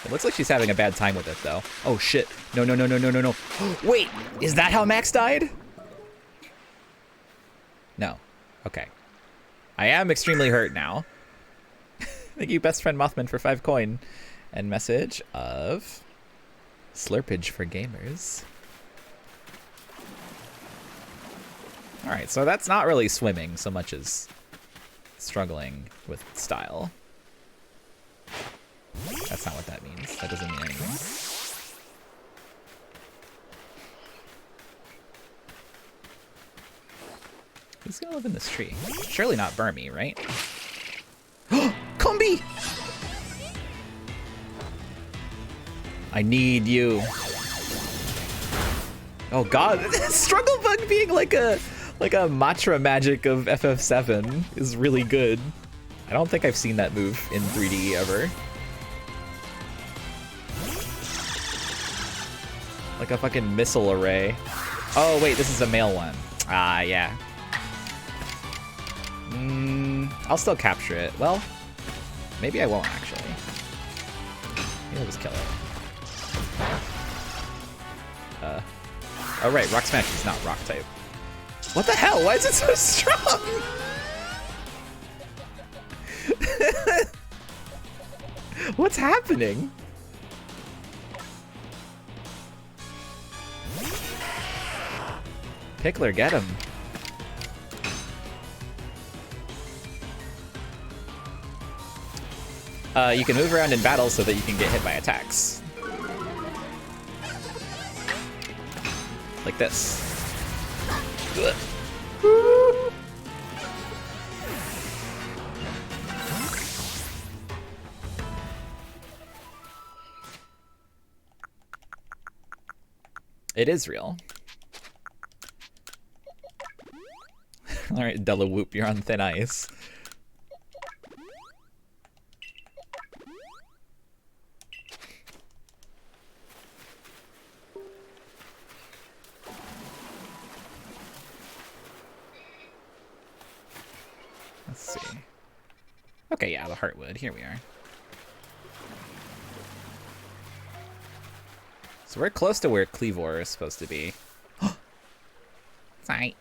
It looks like she's having a bad time with it, though. Oh, shit. No, no, no, no, no, no, no. Wait, is that how Max died? No. Okay. I am extremely hurt now. Thank you, best friend Mothman, for 5 coin. And message of Slurpage for gamers. Alright, so that's not really swimming so much as struggling with style. That's not what that means. That doesn't mean anything. Who's gonna live in this tree? Surely not Burmy, right? Combi! I need you. Oh god, Struggle Bug being like a Matra magic of FF7 is really good. I don't think I've seen that move in 3D ever. Like a fucking missile array. Oh wait, this is a male one. Ah, yeah. I'll still capture it. Well, maybe I won't actually. Maybe I'll just kill it. Oh right, Rock Smash is not rock type. What the hell? Why is it so strong? What's happening? Pickler, get him. You can move around in battle so that you can get hit by attacks. Like this. It is real. Alright, Della Whoop, you're on thin ice. Let's see. Okay, yeah, the Heartwood. Here we are. So we're close to where Cleavor is supposed to be. Sorry.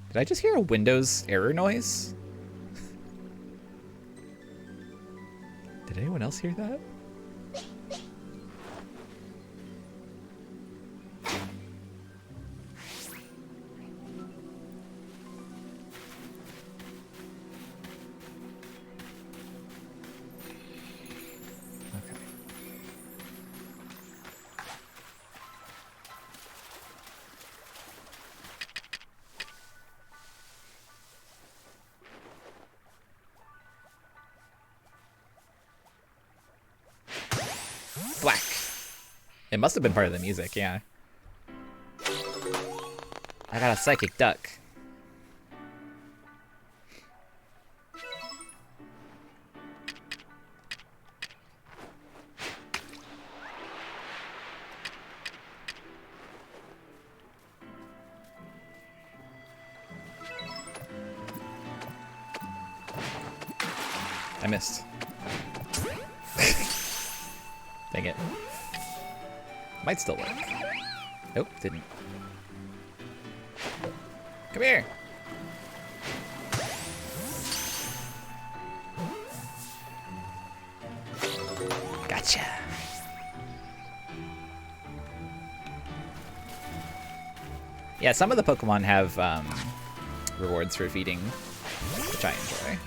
Did I just hear a Windows error noise? Did anyone else hear that? Black. It must have been part of the music, yeah. I got a psychic duck. I missed. Dang it. Might still work. Nope, didn't. Come here! Gotcha! Yeah, some of the Pokemon have rewards for feeding, which I enjoy.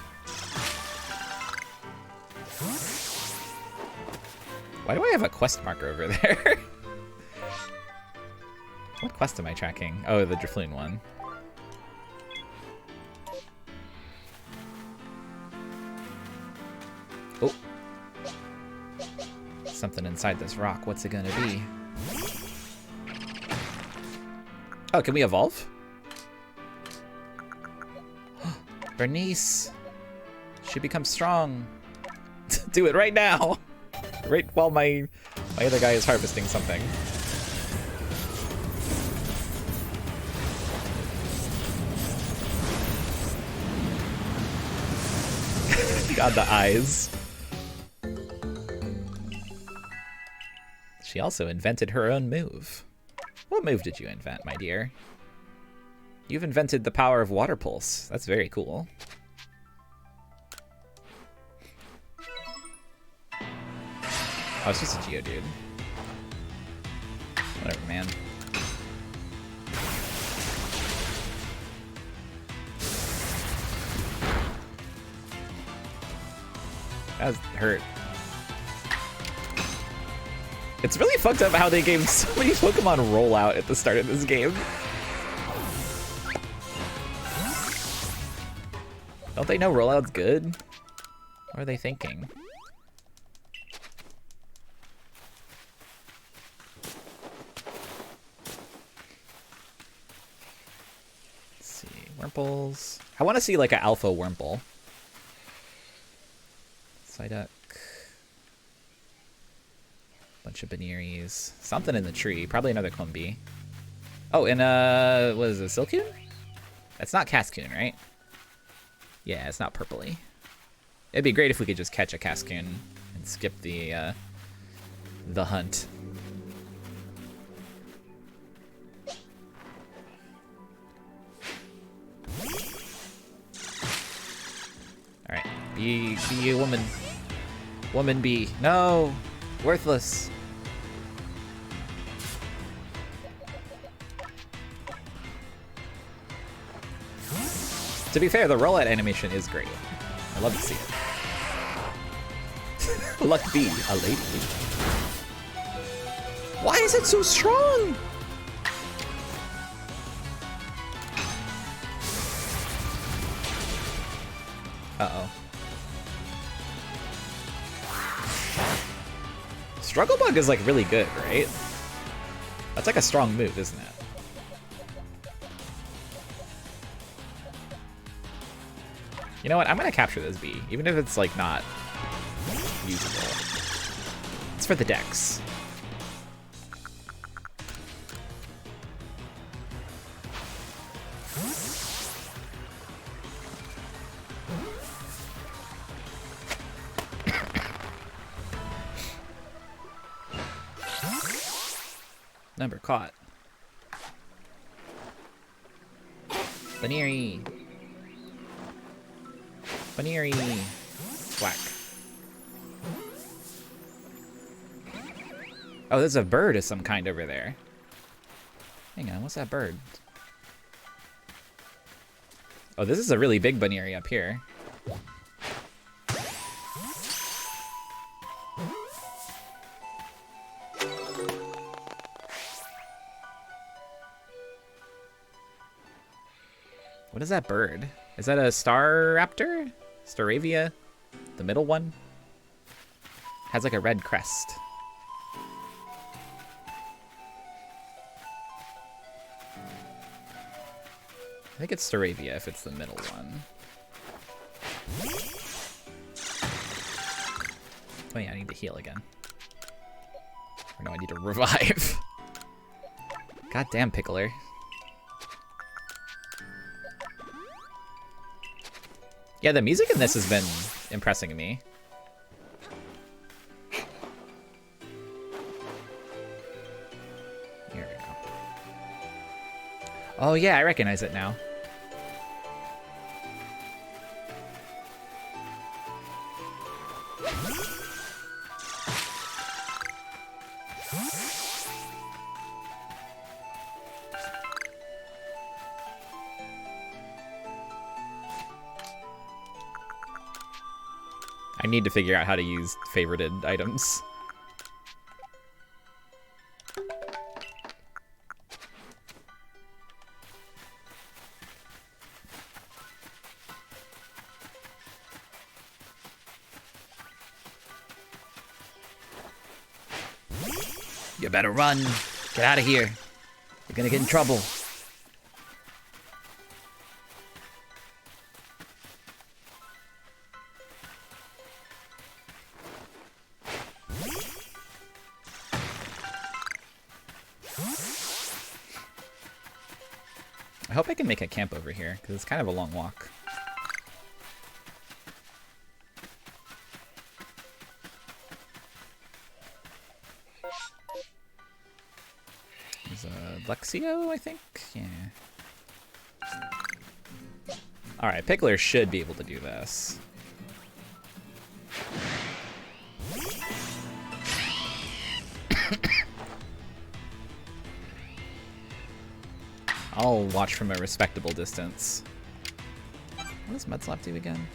Why do I have a quest marker over there? What quest am I tracking? Oh, the Drifloon one. Oh. Something inside this rock. What's it gonna be? Oh, can we evolve? Bernice! She becomes strong. Do it right now! Right while my other guy is harvesting something. God, the eyes. She also invented her own move. What move did you invent, my dear? You've invented the power of Water Pulse. That's very cool. Oh, it's just a Geodude. Whatever, man. That hurt. It's really fucked up how they gave so many Pokemon rollout at the start of this game. Don't they know rollout's good? What are they thinking? Wurmples. I want to see like an alpha Wurmple. Psyduck. Bunch of Beneries. Something in the tree. Probably another Combee. Oh, and what is it? Silcoon? That's not Cascoon, right? Yeah, it's not purpley. It'd be great if we could just catch a Cascoon and skip the hunt. Alright, be a woman. Woman be. No! Worthless. To be fair, the rollout animation is great. I love to see it. Luck be a lady. Why is it so strong? Uh-oh. Struggle Bug is like really good, right? That's like a strong move, isn't it? You know what? I'm gonna capture this bee, even if it's like not usable. It's for the dex. Number caught. Baneri. Baneri. Whack. Oh, there's a bird of some kind over there. Hang on, what's that bird? Oh, this is a really big bunny up here. What is that bird? Is that a star raptor? Staravia? The middle one? Has like a red crest. I think it's Staravia if it's the middle one. Oh yeah, I need to heal again. Or no, I need to revive. Goddamn Pickler. Yeah, the music in this has been impressing me. Here we go. Oh yeah, I recognize it now. I need to figure out how to use favorited items. You better run. Get out of here. You're gonna get in trouble. I hope I can make a camp over here, because it's kind of a long walk. There's a Lexio, I think? Yeah. Alright, Pickler should be able to do this. I'll watch from a respectable distance. What does Mudslap do again?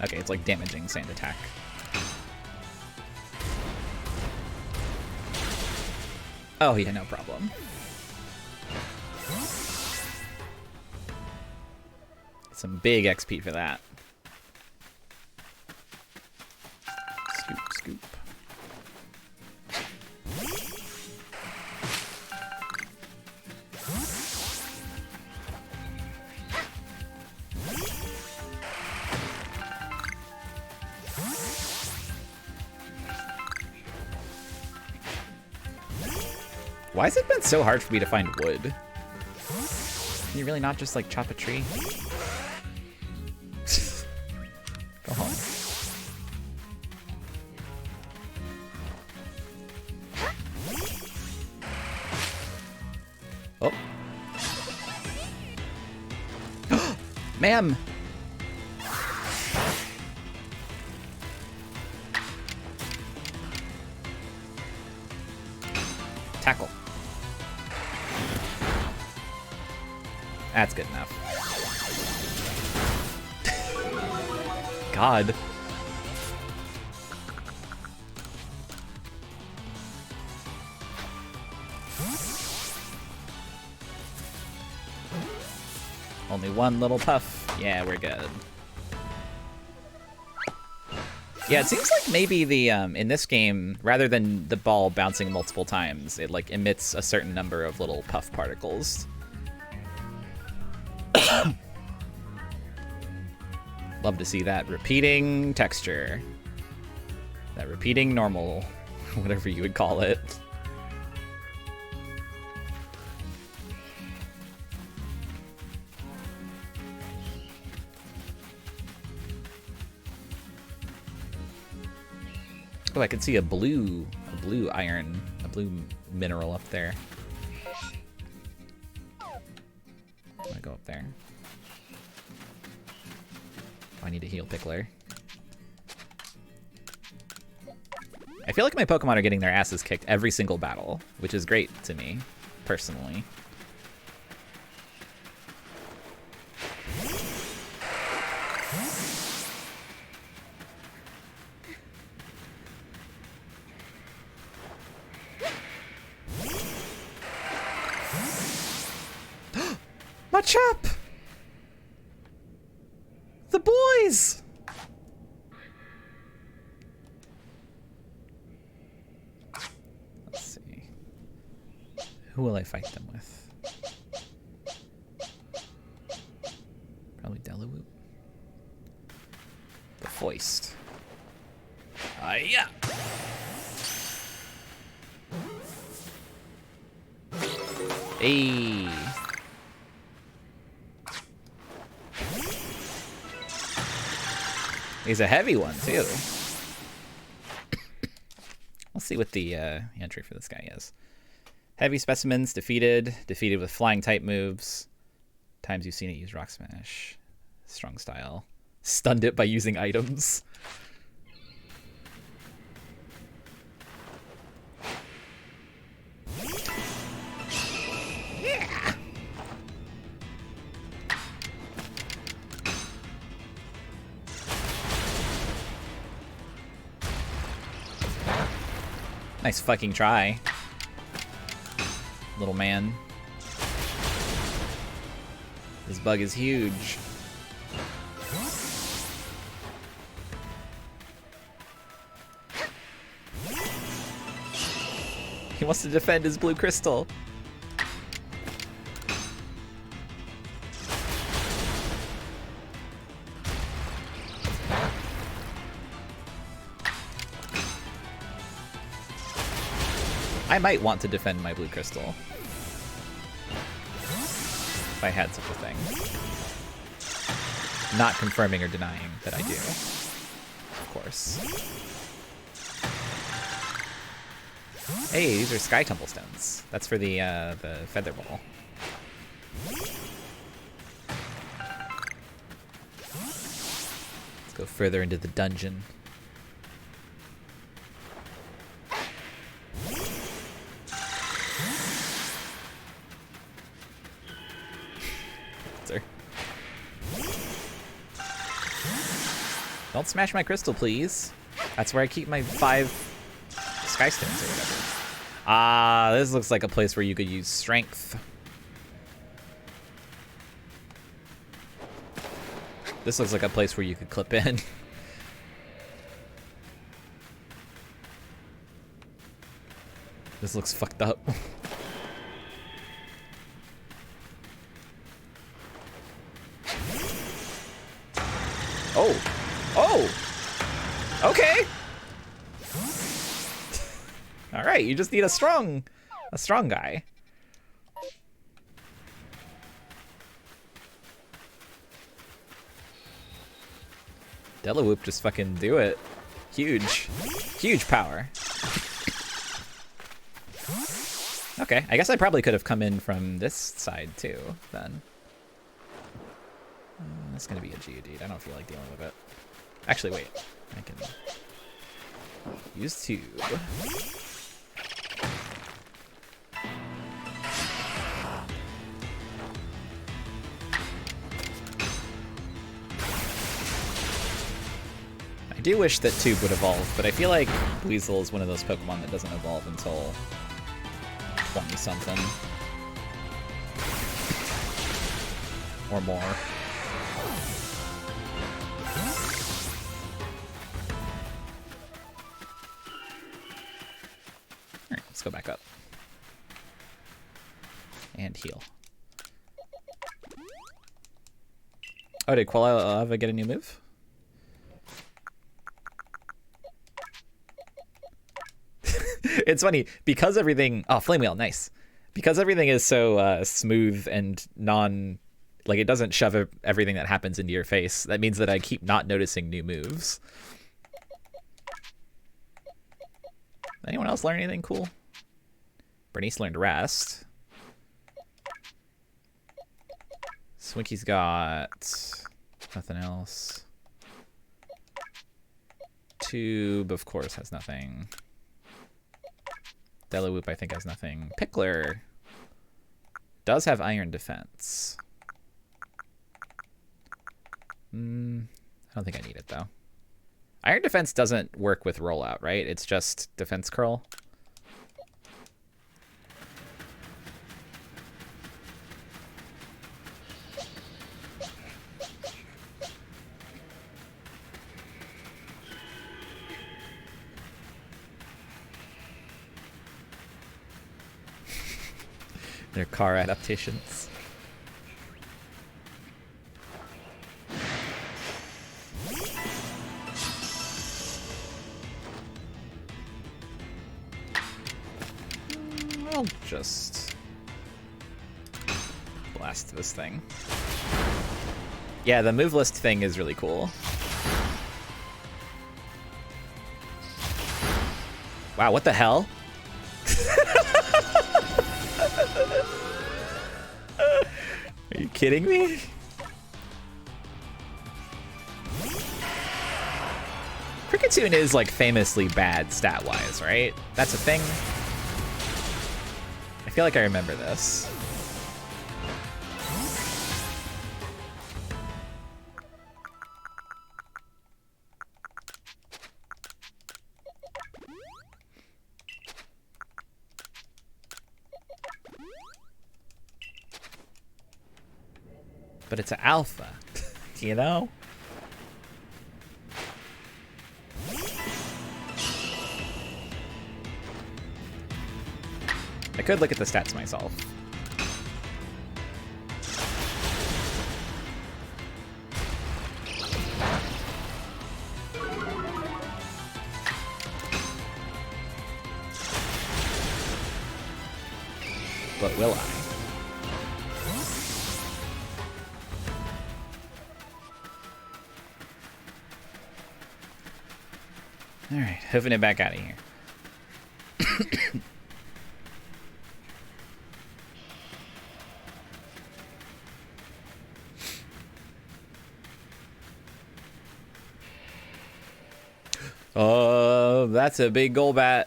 Okay, it's like damaging sand attack. Oh yeah, no problem. Some big XP for that. Scoop, scoop. Why has it been so hard for me to find wood? Can you really not just like chop a tree? Go home. Oh. Ma'am! Tackle. That's good enough. God. Only one little puff. Yeah, we're good. Yeah, it seems like maybe the in this game, rather than the ball bouncing multiple times, it like emits a certain number of little puff particles. Love to see that repeating texture. That repeating normal, whatever you would call it. Oh, I can see a blue iron, a blue mineral up there. I'm gonna go up there. Oh, I need to heal Pickler. I feel like my Pokemon are getting their asses kicked every single battle, which is great to me, personally. Machop! The boys! Let's see. Who will I fight them with? Probably Delaware. The Foist. Yeah. Hey. He's a heavy one, too. We'll see what the entry for this guy is. Heavy specimens, defeated. Defeated with flying type moves. Times you've seen it use Rock Smash. Strong style. Stunned it by using items. Yeah! Nice fucking try, little man. This bug is huge. He wants to defend his blue crystal. I might want to defend my blue crystal. If I had such a thing. Not confirming or denying that I do. Of course. Hey, these are Sky Tumblestones. That's for the Feather Ball. Let's go further into the dungeon. Don't smash my crystal, please. That's where I keep my 5 Sky Stones or whatever. Ah, this looks like a place where you could use strength. This looks like a place where you could clip in. This looks fucked up. Oh. Oh! Okay! Alright, you just need a strong guy. Delaware just fucking do it. Huge. Huge power. Okay, I guess I probably could have come in from this side too, then. That's gonna be a Geodude. I don't feel like dealing with it. Actually, wait. I can use Tube. I do wish that Tube would evolve, but I feel like Weasel is one of those Pokemon that doesn't evolve until 20-something. Or more. Alright, let's go back up. And heal. Oh, did Quilava get a new move? It's funny, because everything... Oh, Flame Wheel, nice. Because everything is so smooth and like, it doesn't shove everything that happens into your face. That means that I keep not noticing new moves. Anyone else learn anything cool? Bernice learned Rest. Swinky's got nothing else. Tube, of course, has nothing. Delawhoop, I think, has nothing. Pickler does have iron defense. I don't think I need it, though. Iron defense doesn't work with rollout, right? It's just defense curl. Their car adaptations. I'll just blast this thing. Yeah, the move list thing is really cool. Wow, what the hell? Are you kidding me? Kricketune is like famously bad stat-wise, right? That's a thing. I feel like I remember this. But it's an alpha, you know? I could look at the stats myself. But will I? Alright, hoofing it back out of here. Oh, that's a big Golbat.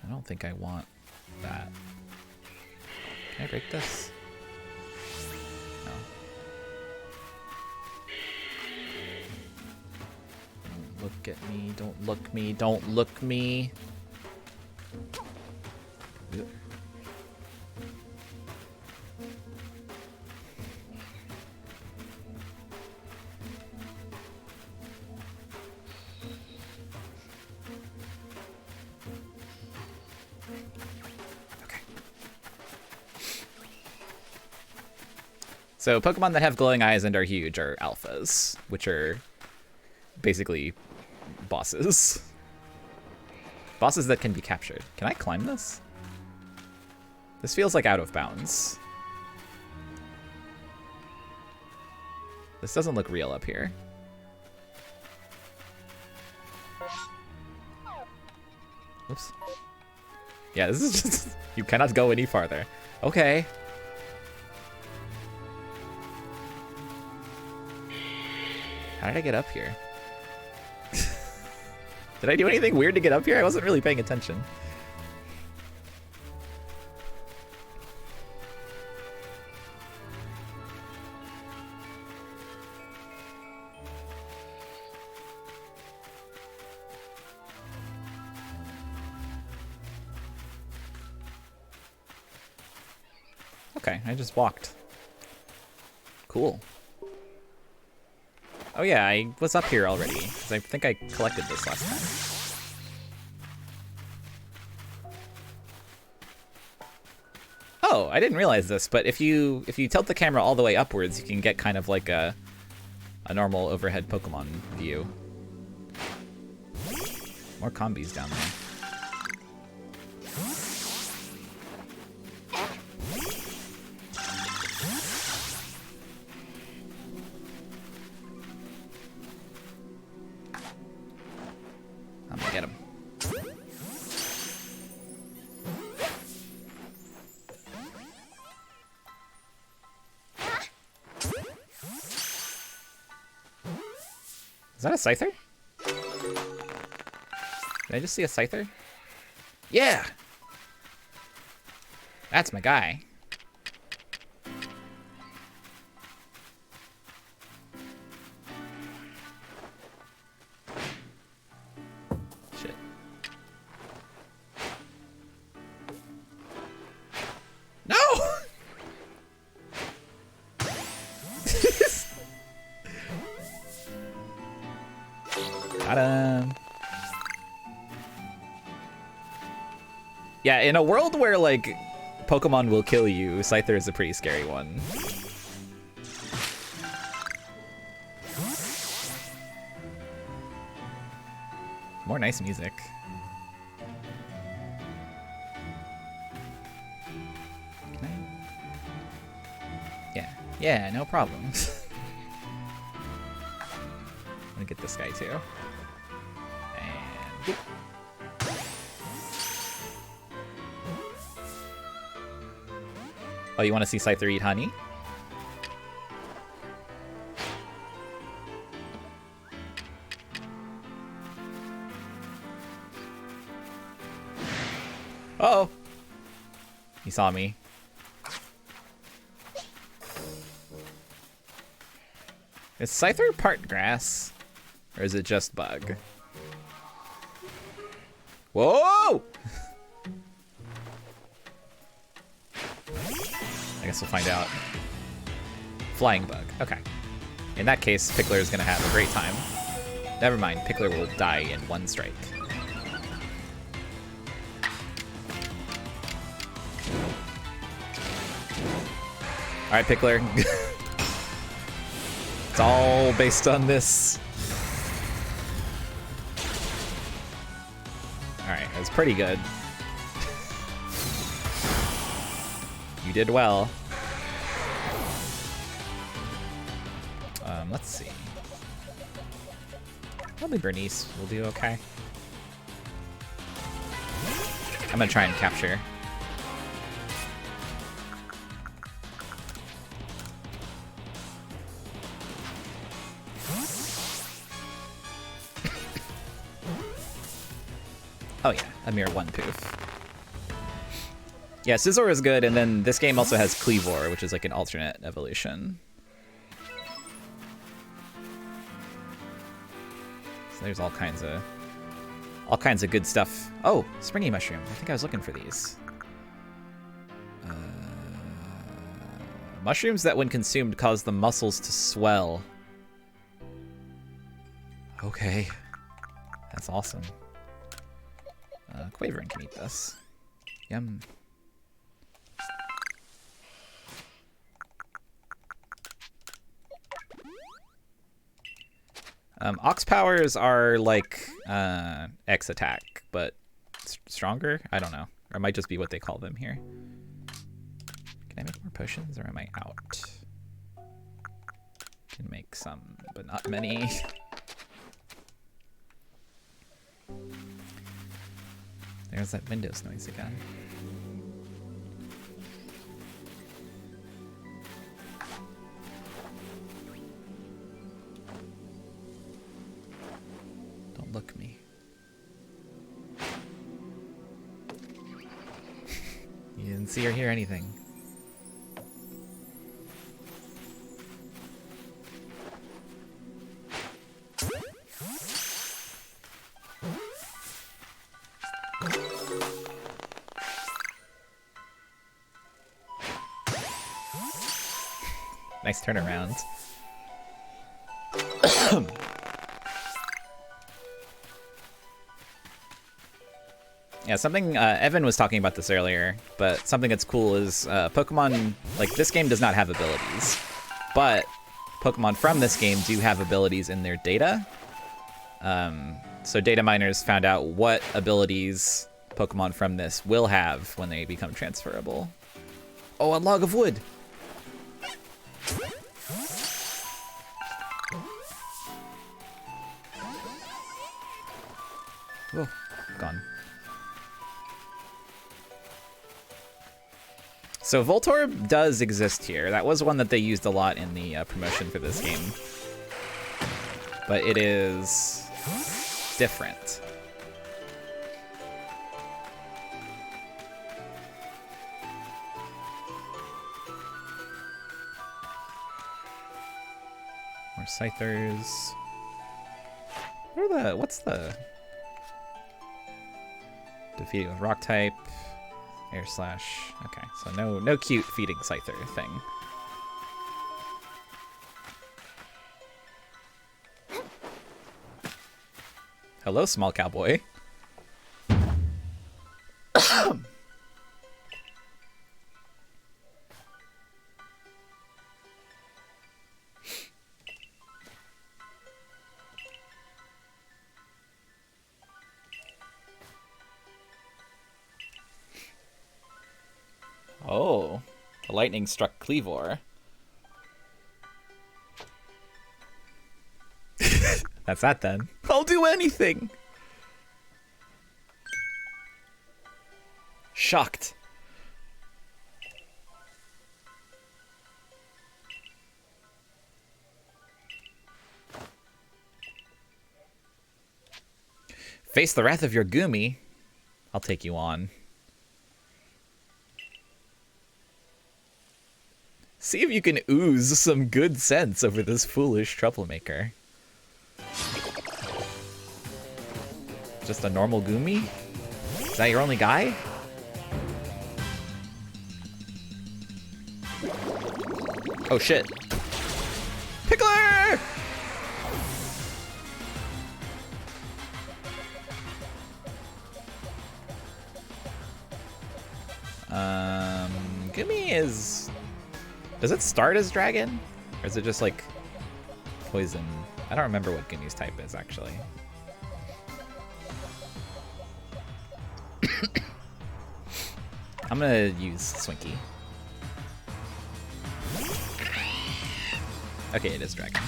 I don't think I want that. Can I break this? No. Don't look at me, don't look me, don't look me. So Pokemon that have glowing eyes and are huge are alphas, which are basically bosses. Bosses that can be captured. Can I climb this? This feels like out of bounds. This doesn't look real up here. Oops. Yeah, this is just... You cannot go any farther. Okay. How did I get up here? Did I do anything weird to get up here? I wasn't really paying attention. Okay, I just walked. Cool. Oh yeah, I was up here already, because I think I collected this last time. Oh, I didn't realize this, but if you tilt the camera all the way upwards, you can get kind of like a normal overhead Pokemon view. More combis down there. I'm gonna get him. Is that a Scyther? Did I just see a Scyther? Yeah! That's my guy. Shit. No! Got him. Yeah, in a world where, like, Pokemon will kill you, Scyther is a pretty scary one. More nice music. Can I... Yeah, no problem. I'm gonna get this guy too. And... Oh, you want to see Scyther eat honey? Uh-oh. He saw me. Is Scyther part grass? Or is it just bug? Whoa! I guess we'll find out. Flying bug. Okay. In that case, Pickler is going to have a great time. Never mind, Pickler will die in one strike. Alright, Pickler. It's all based on this. Alright, that's pretty good. You did well. Let's see. Probably Bernice will do okay. I'm gonna try and capture. Oh yeah, a mere one poof. Yeah, Scizor is good, and then this game also has Cleavor, which is like an alternate evolution. So there's all kinds of good stuff. Oh, Springy Mushroom. I think I was looking for these. Mushrooms that when consumed cause the muscles to swell. Okay. That's awesome. Quavering can eat this. Yum. Ox powers are like X attack, but stronger? I don't know. Or it might just be what they call them here. Can I make more potions, or am I out? Can make some, but not many. There's that Windows noise again. Don't look me. You didn't see or hear anything. Nice turnaround. Yeah, something Evan was talking about this earlier, but something that's cool is Pokemon, like this game does not have abilities, but Pokemon from this game do have abilities in their data. So data miners found out what abilities Pokemon from this will have when they become transferable. Oh, a log of wood! Oh, gone. So Voltorb does exist here. That was one that they used a lot in the promotion for this game. But it is different. Scythers. What's the defeat with rock type, air slash. Okay, so no cute feeding Scyther thing. Hello, small cowboy. Oh, the lightning struck Cleavor. That's that then. I'll do anything. Shocked. Face the wrath of your Gumi. I'll take you on. See if you can ooze some good sense over this foolish troublemaker. Just a normal Gumi? Is that your only guy? Oh shit. Pickler! Gumi is... Does it start as dragon? Or is it just like poison? I don't remember what Gumi's type is actually. I'm gonna use Swinky. Okay, it is dragon.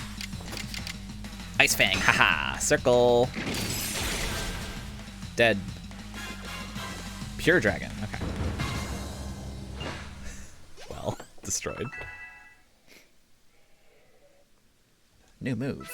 Ice Fang, haha! Circle. Dead. Pure dragon, okay. Well, destroyed. New move.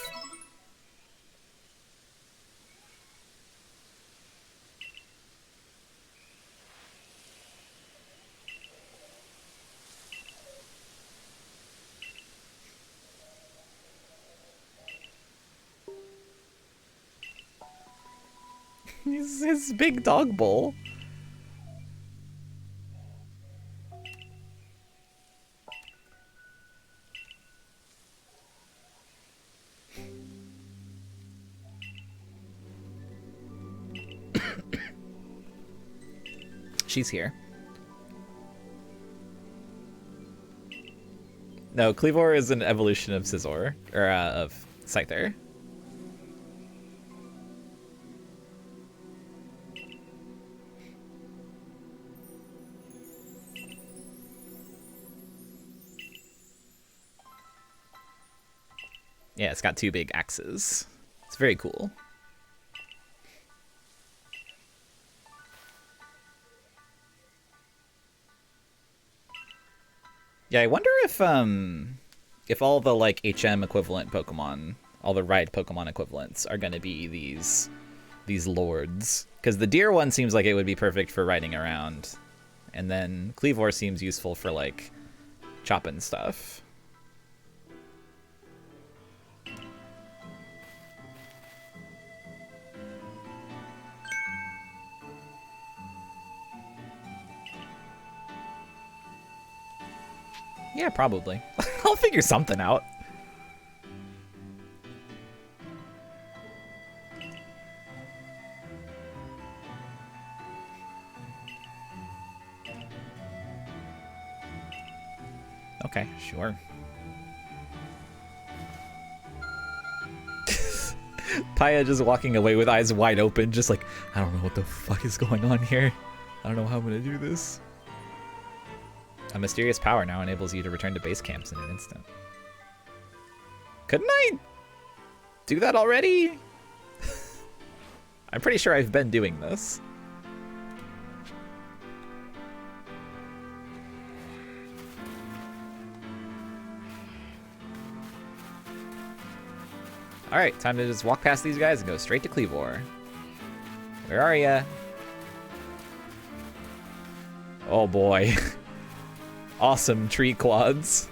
His big dog bowl. She's here. No, Cleavor is an evolution of Scizor, or of Scyther. Yeah, it's got two big axes. It's very cool. Yeah, I wonder if all the like HM equivalent Pokemon, all the ride Pokemon equivalents are gonna be these lords. Because the deer one seems like it would be perfect for riding around. And then Cleavor seems useful for like chopping stuff. Yeah, probably. I'll figure something out. Okay, sure. Paya just walking away with eyes wide open, just like, I don't know what the fuck is going on here. I don't know how I'm gonna do this. A mysterious power now enables you to return to base camps in an instant. Couldn't I do that already? I'm pretty sure I've been doing this. Alright, time to just walk past these guys and go straight to Cleavor. Where are ya? Oh boy. Awesome tree quads.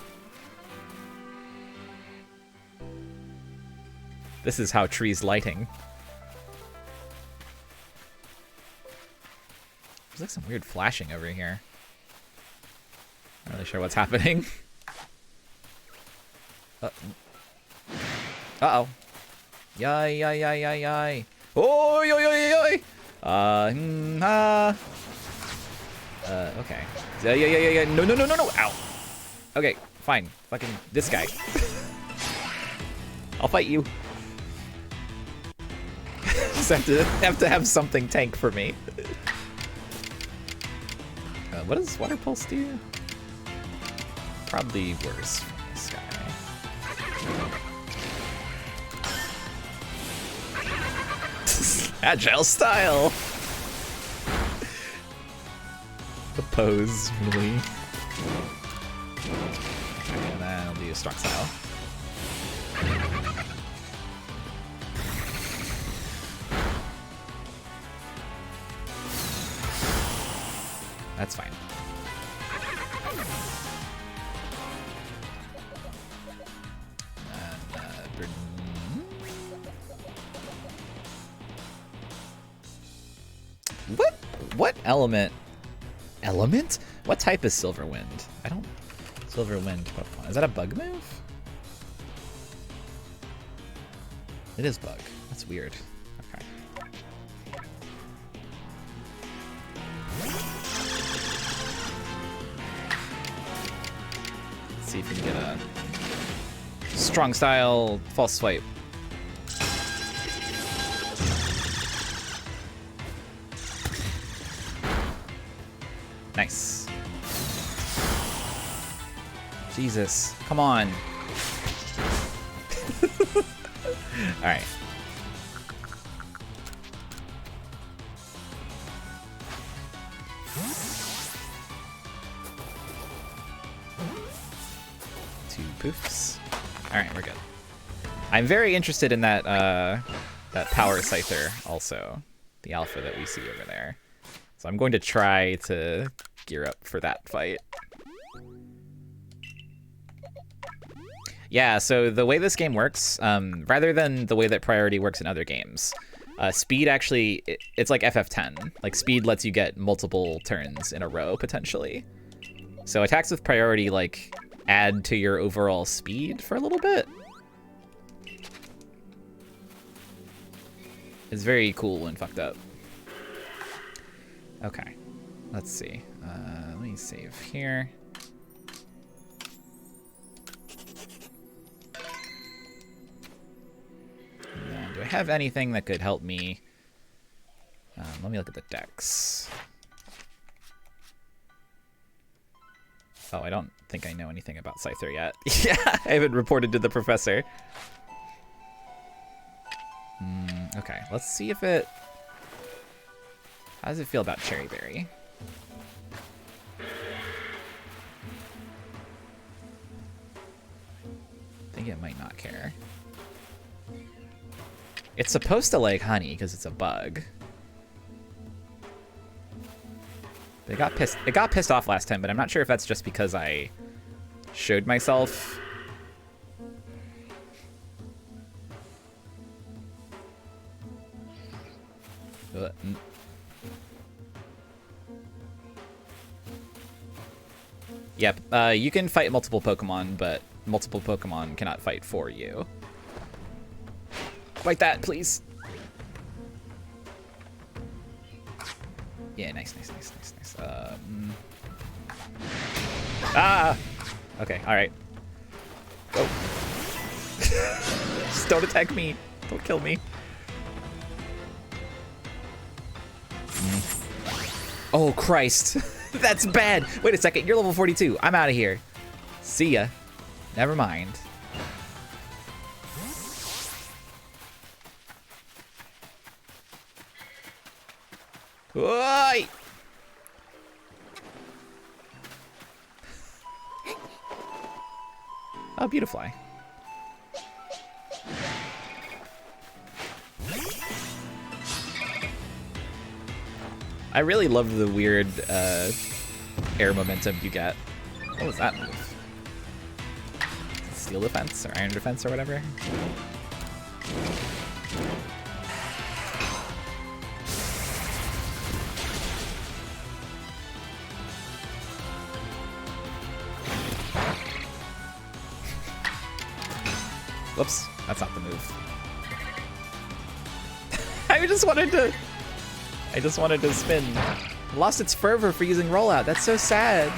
This is how trees lighting. There's like some weird flashing over here. Not really sure what's happening. Uh-oh. Yay, yay, yay, yay, yay. Oh, yo, yo, yo, yo. Okay. Yeah, yeah, yeah, yeah. No, no, no, no, no. Ow. Okay, fine. Fucking this guy. I'll fight you. Just have to have something tank for me. What does Water Pulse do? Probably worse from this guy. Agile style! The pose, really. Okay, and then I'll do strong style. That's fine. What element? Element? What type is Silverwind? I don't... Silverwind Pokemon. Is that a bug move? It is bug. That's weird. Okay. Let's see if we can get a strong style false swipe. Nice. Jesus, come on. All right. Two poofs. All right, we're good. I'm very interested in that that power scyther also, the alpha that we see over there. So I'm going to try to gear up for that fight. Yeah, so the way this game works, rather than the way that priority works in other games, speed actually, it's like FF10. Like, speed lets you get multiple turns in a row, potentially. So attacks with priority, like, add to your overall speed for a little bit. It's very cool and fucked up. Okay, let's see. Let me save here. Do I have anything that could help me? Let me look at the decks. Oh, I don't think I know anything about Scyther yet. Yeah, I haven't reported to the professor. Okay, let's see if it... How does it feel about Cherry Berry? I think it might not care. It's supposed to like honey because it's a bug. But it got pissed off last time, but I'm not sure if that's just because I showed myself. Yep, you can fight multiple Pokemon, but multiple Pokemon cannot fight for you. Fight that, please. Yeah, nice. Ah! Okay, alright. Go. Just don't attack me. Don't kill me. Oh, Christ. That's bad. Wait a second, you're level 42. I'm out of here. See ya. Never mind. Oi! Oh, Beautifly. I really love the weird air momentum you get. What was that move? Steel defense or iron defense or whatever? Whoops, that's not the move. I just wanted to spin. Lost its fervor for using rollout. That's so sad.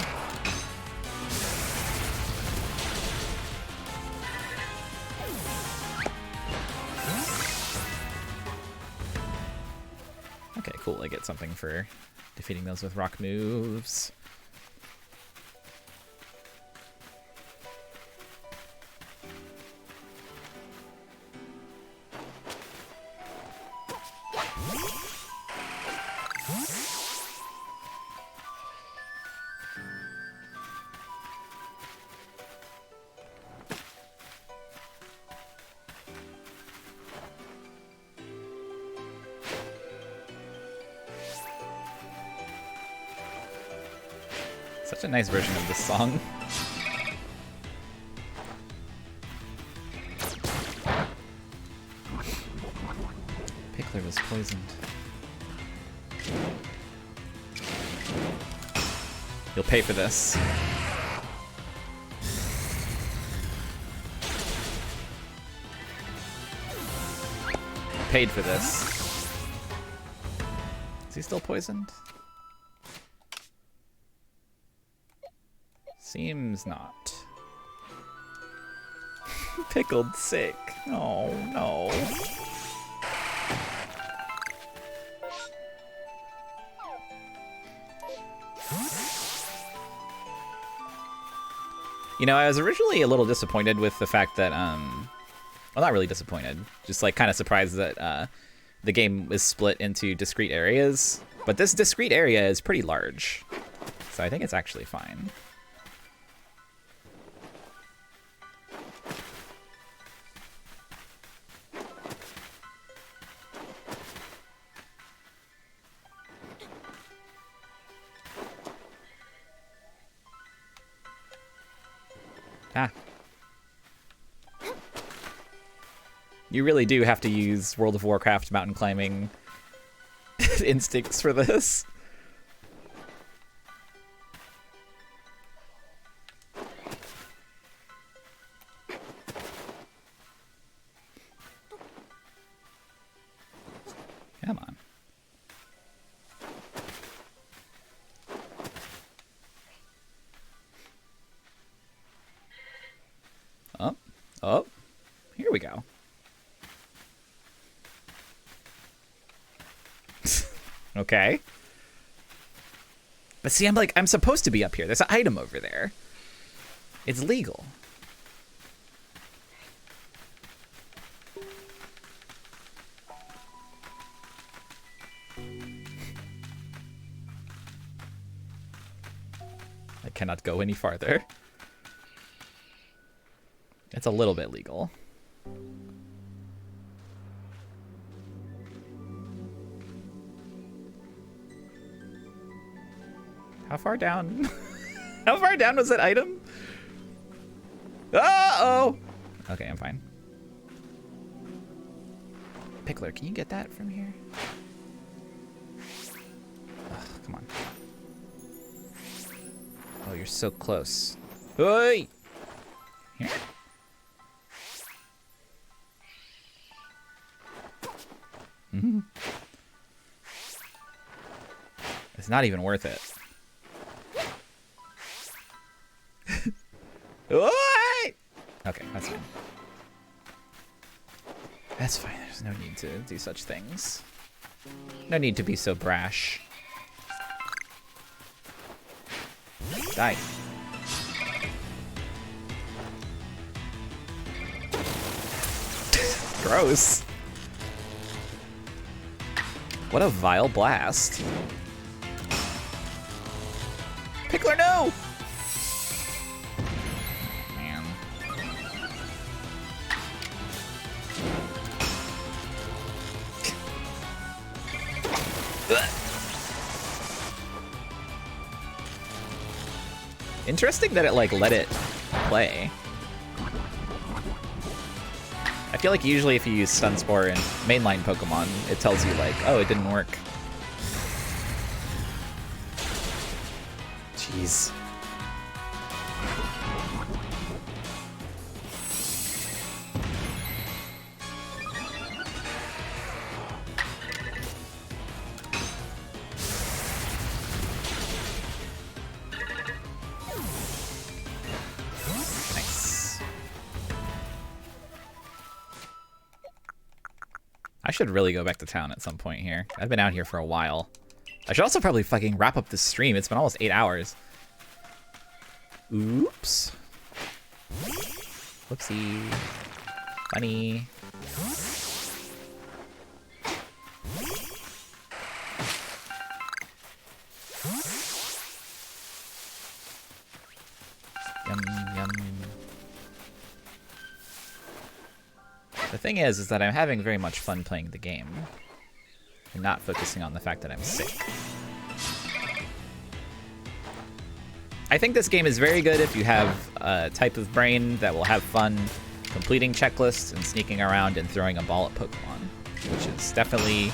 Okay, cool. I get something for defeating those with rock moves. Such a nice version of this song. Pickler was poisoned. You'll pay for this. Paid for this. Is he still poisoned? Seems not. Pickled sick. Oh no. You know, I was originally a little disappointed with the fact that, well, not really disappointed, just like kind of surprised that the game is split into discrete areas. But this discrete area is pretty large, so I think it's actually fine. Ah. You really do have to use World of Warcraft mountain climbing instincts for this. Come on. Oh, here we go. Okay. But see, I'm supposed to be up here. There's an item over there. It's legal. I cannot go any farther. It's a little bit legal. How far down? How far down was that item? Uh-oh! Okay, I'm fine. Pickler, can you get that from here? Ugh, come on. Oh, you're so close. Oi! Here? Mm-hmm. It's not even worth it. Okay, that's fine. That's fine. There's no need to do such things. No need to be so brash. Die. Gross. What a vile blast. Pickler, no! Man. Interesting that it, like, let it play. I I feel like usually if you use Stun Spore in mainline Pokemon, it tells you like, oh, it didn't work. Jeez. Nice. I should really go back to town at some point here. I've been out here for a while. I should also probably fucking wrap up this stream. It's been almost 8 hours. Oops. Whoopsie. Funny. Yum, yum. The thing is that I'm having very much fun playing the game. And not focusing on the fact that I'm sick. I think this game is very good if you have a type of brain that will have fun completing checklists and sneaking around and throwing a ball at Pokemon, which is definitely me.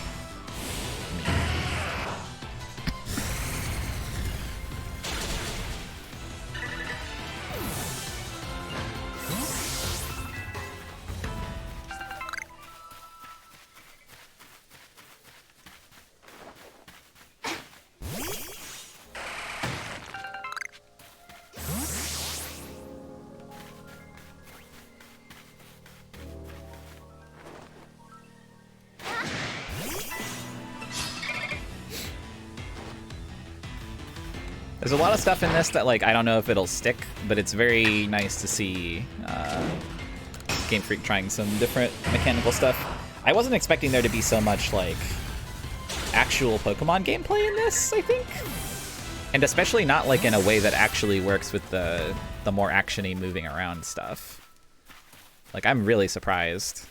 There's a lot of stuff in this that, like, I don't know if it'll stick, but it's very nice to see Game Freak trying some different mechanical stuff. I wasn't expecting there to be so much, like, actual Pokemon gameplay in this, I think. And especially not, like, in a way that actually works with the more action-y moving around stuff. Like, I'm really surprised.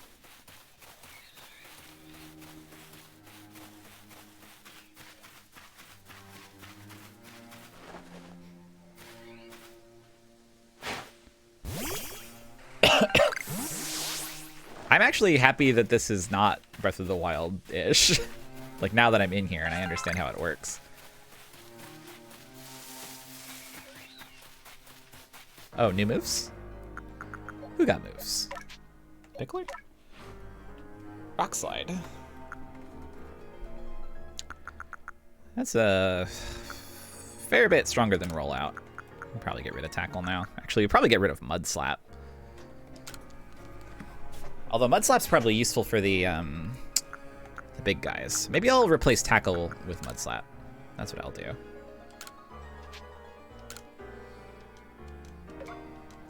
I'm actually happy that this is not Breath of the Wild-ish. Like, now that I'm in here and I understand how it works. Oh, new moves? Who got moves? Pickler? Rock Slide. That's a fair bit stronger than Rollout. I'll probably get rid of Tackle now. Actually, you'll probably get rid of Mud Slap. Although Mud Slap's probably useful for the big guys. Maybe I'll replace Tackle with Mud Slap. That's what I'll do.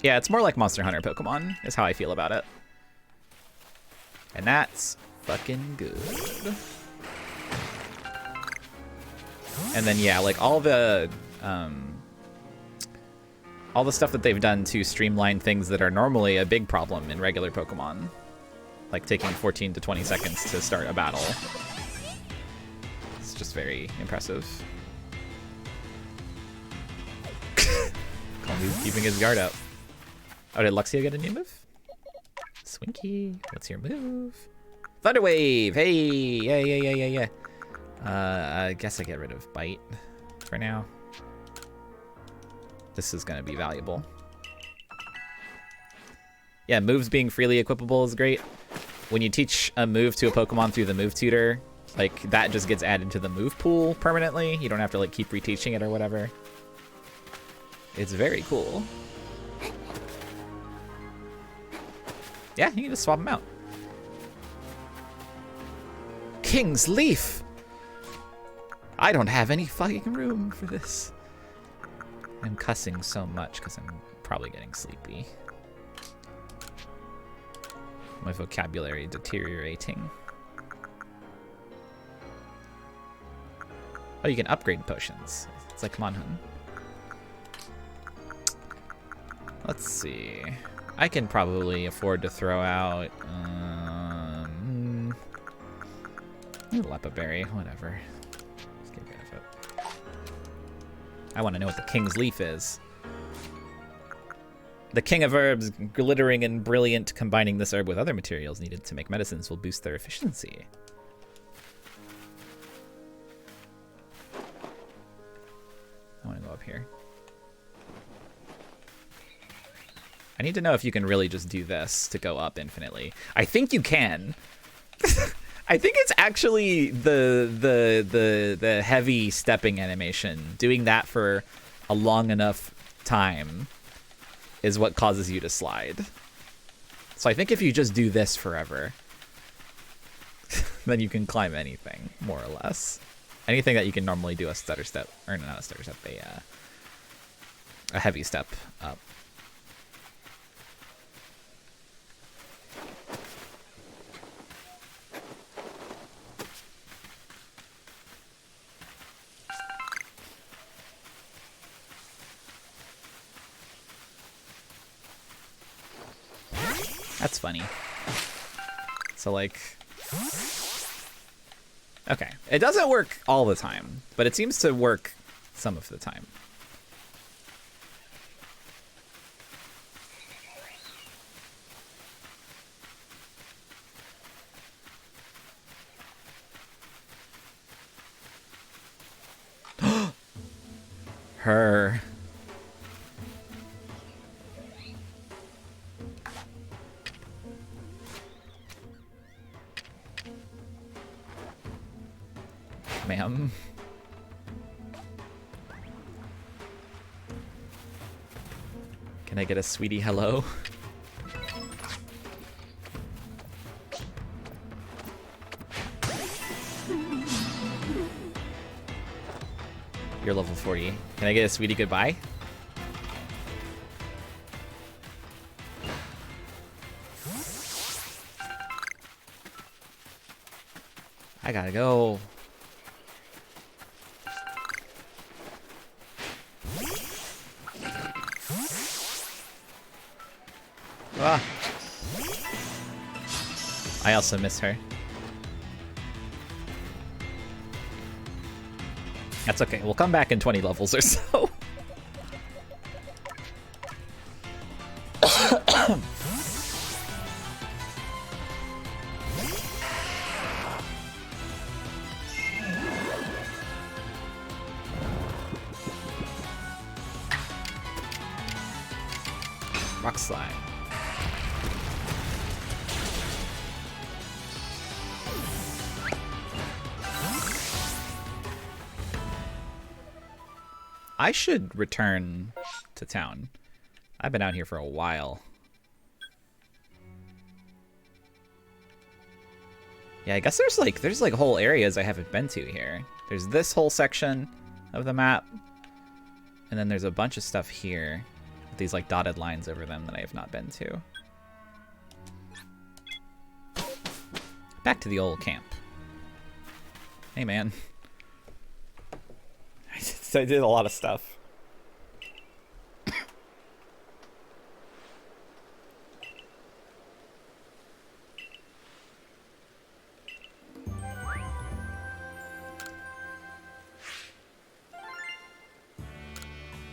Yeah, it's more like Monster Hunter Pokemon, is how I feel about it. And that's fucking good. And then, yeah, like all the stuff that they've done to streamline things that are normally a big problem in regular Pokemon. Like taking 14 to 20 seconds to start a battle. It's just very impressive. He's keeping his guard up. Oh, did Luxio get a new move? Swinky, what's your move? Thunder Wave! Hey! Yeah. I guess I get rid of Bite for now. This is gonna be valuable. Yeah, moves being freely equipable is great. When you teach a move to a Pokemon through the move tutor, like, that just gets added to the move pool permanently. You don't have to, like, keep reteaching it or whatever. It's very cool. Yeah, you can just swap them out. King's Leaf! I don't have any fucking room for this. I'm cussing so much because I'm probably getting sleepy. My vocabulary deteriorating. Oh, you can upgrade potions. It's like, come on, hun. Let's see. I can probably afford to throw out Lepa Berry, whatever. Let's get rid of it. I want to know what the King's Leaf is. The king of herbs, glittering and brilliant, combining this herb with other materials needed to make medicines will boost their efficiency. I want to go up here. I need to know if you can really just do this to go up infinitely. I think you can. I think it's actually the heavy stepping animation. Doing that for a long enough time is what causes you to slide. So I think if you just do this forever, then you can climb anything, more or less. Anything that you can normally do a stutter step, or not a stutter step, a heavy step up. That's funny. So, like... Okay. It doesn't work all the time, but it seems to work some of the time. Her... Ma'am. Can I get a sweetie hello? You're level 40. Can I get a sweetie goodbye? I gotta go. Ah. I also miss her. That's okay. We'll come back in 20 levels or so. Rock slide. I should return to town. I've been out here for a while. Yeah, I guess there's like whole areas I haven't been to here. There's this whole section of the map, and then there's a bunch of stuff here with these like dotted lines over them that I have not been to. Back to the old camp. Hey, man. I did a lot of stuff.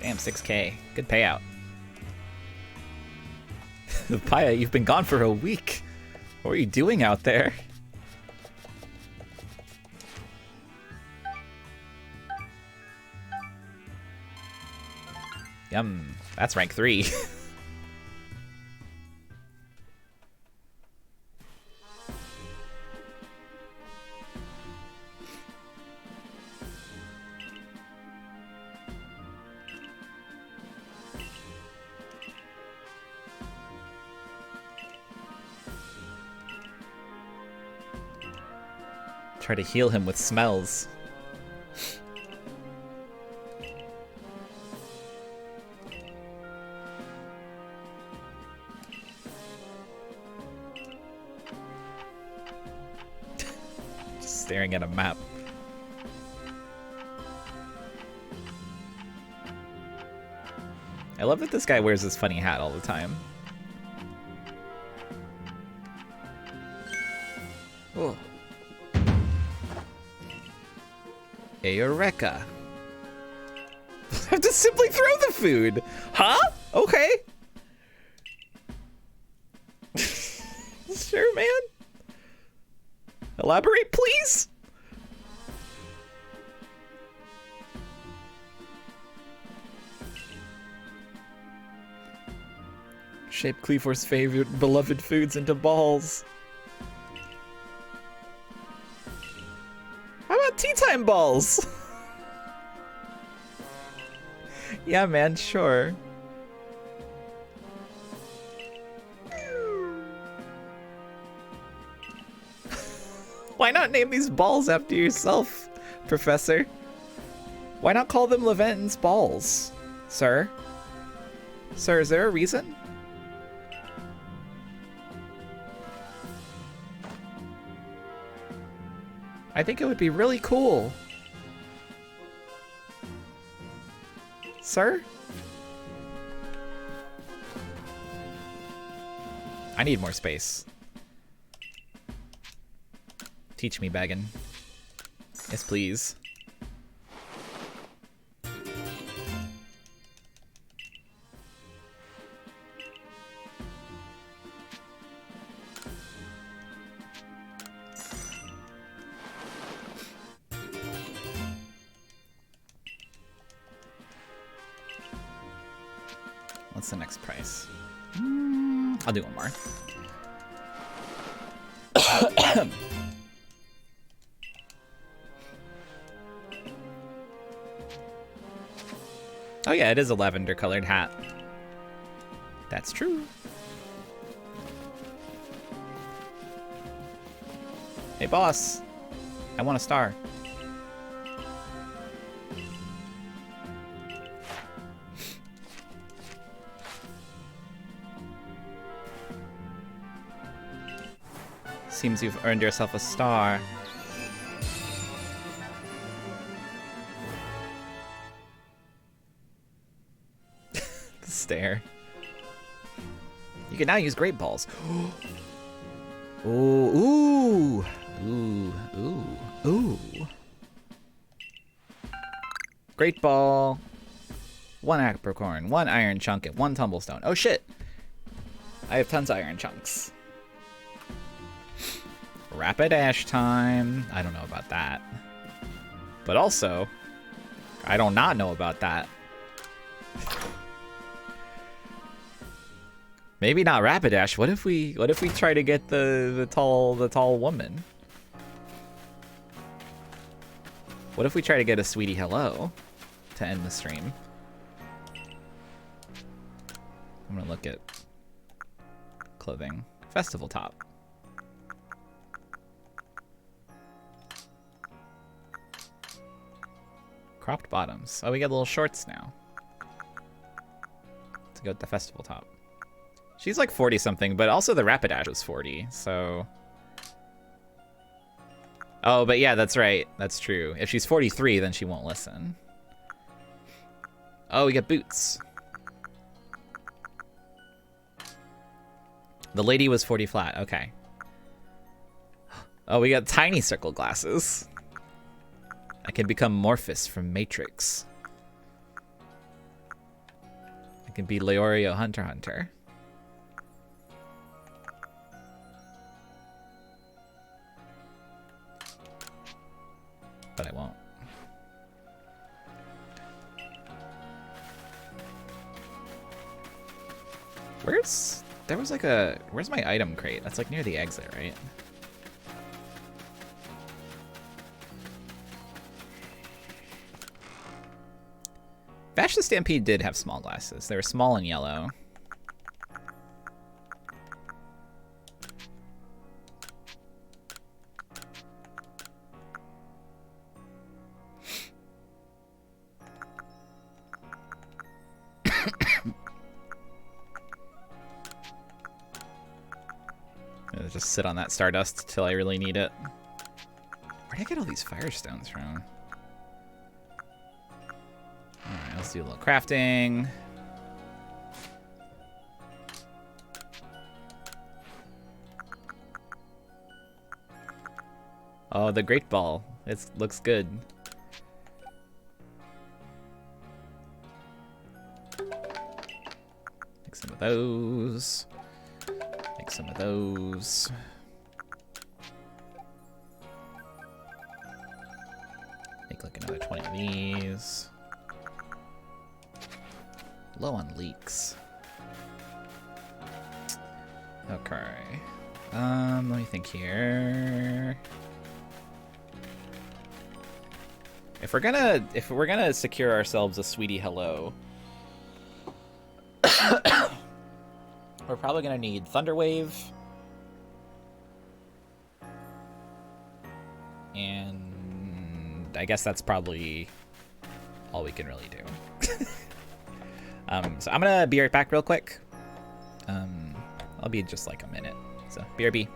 Damn, 6K. Good payout. Paya, you've been gone for a week. What are you doing out there? Yum. That's rank 3. Try to heal him with smells. Staring at a map. I love that this guy wears this funny hat all the time. Oh. A Eureka. I have to simply throw the food. Huh? Okay. Sure, man. Elaborate, please. Shape Cleavor's favorite beloved foods into balls. How about tea time balls? Yeah, man, sure. Why not name these balls after yourself, Professor? Why not call them Leventon's balls, sir? Sir, is there a reason? I think it would be really cool. Sir? I need more space. Teach me, Baggin. Yes, please. What's the next price? I'll do one more. Oh yeah, it is a lavender colored hat. That's true. Hey boss, I want a star. Seems you've earned yourself a star. The stare. You can now use great balls. Ooh, ooh, ooh, ooh, ooh. Great ball. 1 apricorn, 1 iron chunk, and 1 tumblestone. Oh shit! I have tons of iron chunks. Rapidash time. I don't know about that. But also, I do not know about that. Maybe not Rapidash. What if we try to get the tall woman? What if we try to get a Sweetie Hello to end the stream? I'm gonna look at clothing. Festival top. Cropped bottoms. Oh, we get little shorts now. To go with the festival top. She's like 40 something, but also the Rapidash was 40, so. Oh, but yeah, that's right. That's true. If she's 43, then she won't listen. Oh, we get boots. The lady was 40 flat. Okay. Oh, we got tiny circle glasses. I can become Morphus from Matrix. I can be Leorio Hunter Hunter. But I won't. There was like where's my item crate? That's like near the exit, right? Bash the Stampede did have small glasses. They were small and yellow. Just sit on that Stardust till I really need it. Where'd I get all these Firestones from? Alright, let's do a little crafting. Oh, the Great Ball. It looks good. Make some of those. Make make some of those. Make like another 20 of these. Low on leeks. Okay. Let me think here. If we're gonna secure ourselves a sweetie hello, we're probably gonna need Thunderwave and I guess that's probably all we can really do. So I'm gonna be right back real quick. I'll be just like a minute. So BRB.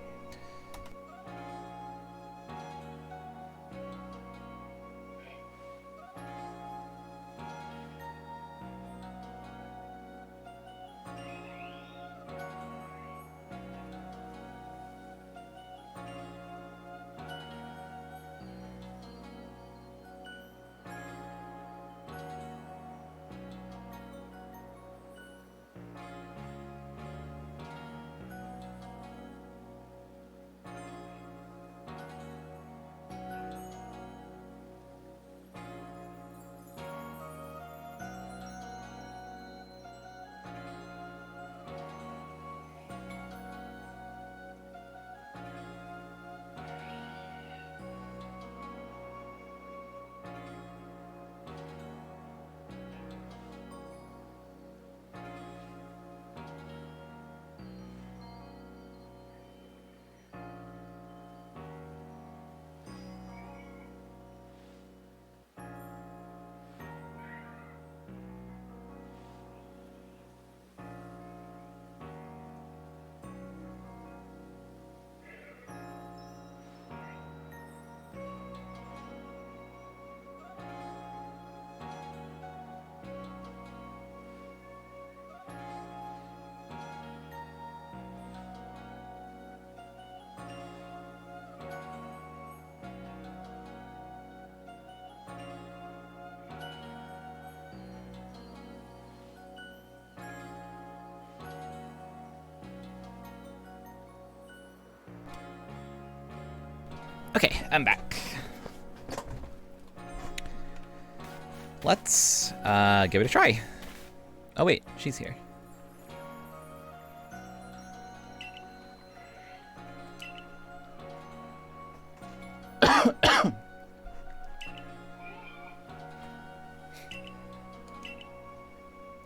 Okay, I'm back. Let's give it a try. Oh wait, she's here.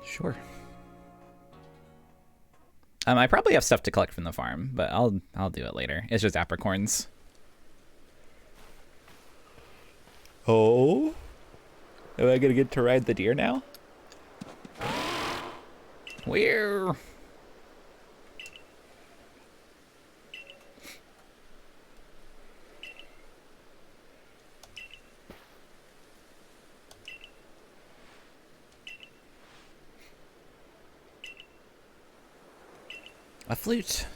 Sure. I probably have stuff to collect from the farm, but I'll do it later. It's just apricorns. Oh, am I gonna get to ride the deer now? Where? A flute.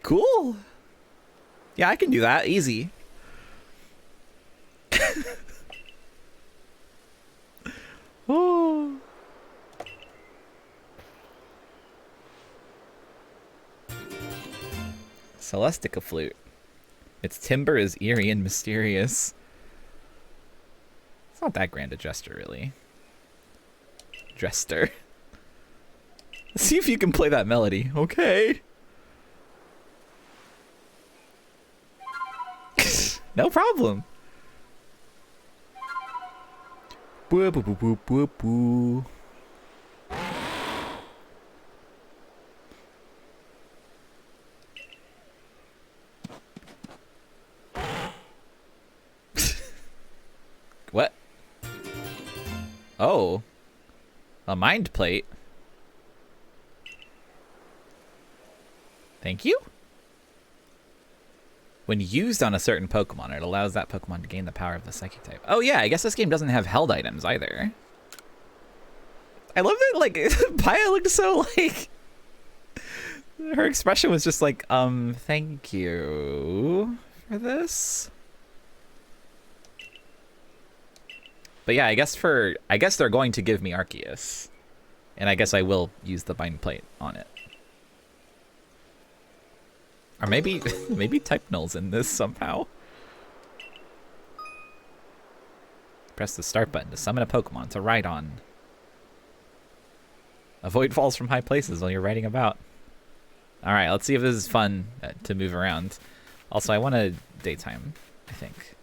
Cool. Yeah, I can do that. Easy. Oh. Celestica flute. Its timbre is eerie and mysterious. It's not that grand a gesture, really. Jester. See if you can play that melody. Okay. No problem. Boo boo boo boo boo boo. What? Oh. A mind plate. Thank you. When used on a certain Pokemon, it allows that Pokemon to gain the power of the Psychic type. Oh yeah, I guess this game doesn't have held items either. I love that, like, Paya looked so, like... Her expression was just like, thank you for this. But yeah, I guess they're going to give me Arceus. And I guess I will use the bind plate on it. Or maybe type null's in this somehow. Press the start button to summon a Pokemon to ride on. Avoid falls from high places while you're riding about. Alright, let's see if this is fun to move around. Also, I want a daytime, I think.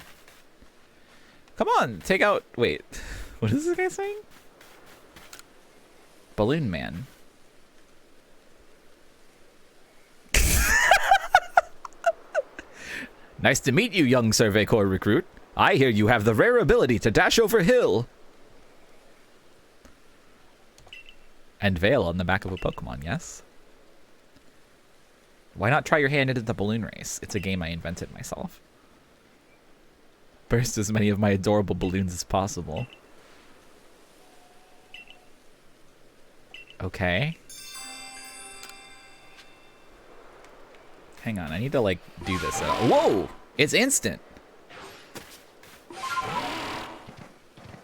Come on, take out... Wait, what is this guy saying? Balloon Man. Nice to meet you, young Survey Corps recruit. I hear you have the rare ability to dash over hill. And Veil on the back of a Pokemon, yes? Why not try your hand into the balloon race? It's a game I invented myself. Burst as many of my adorable balloons as possible. Okay. Hang on, I need to, like, do this. Whoa! It's instant!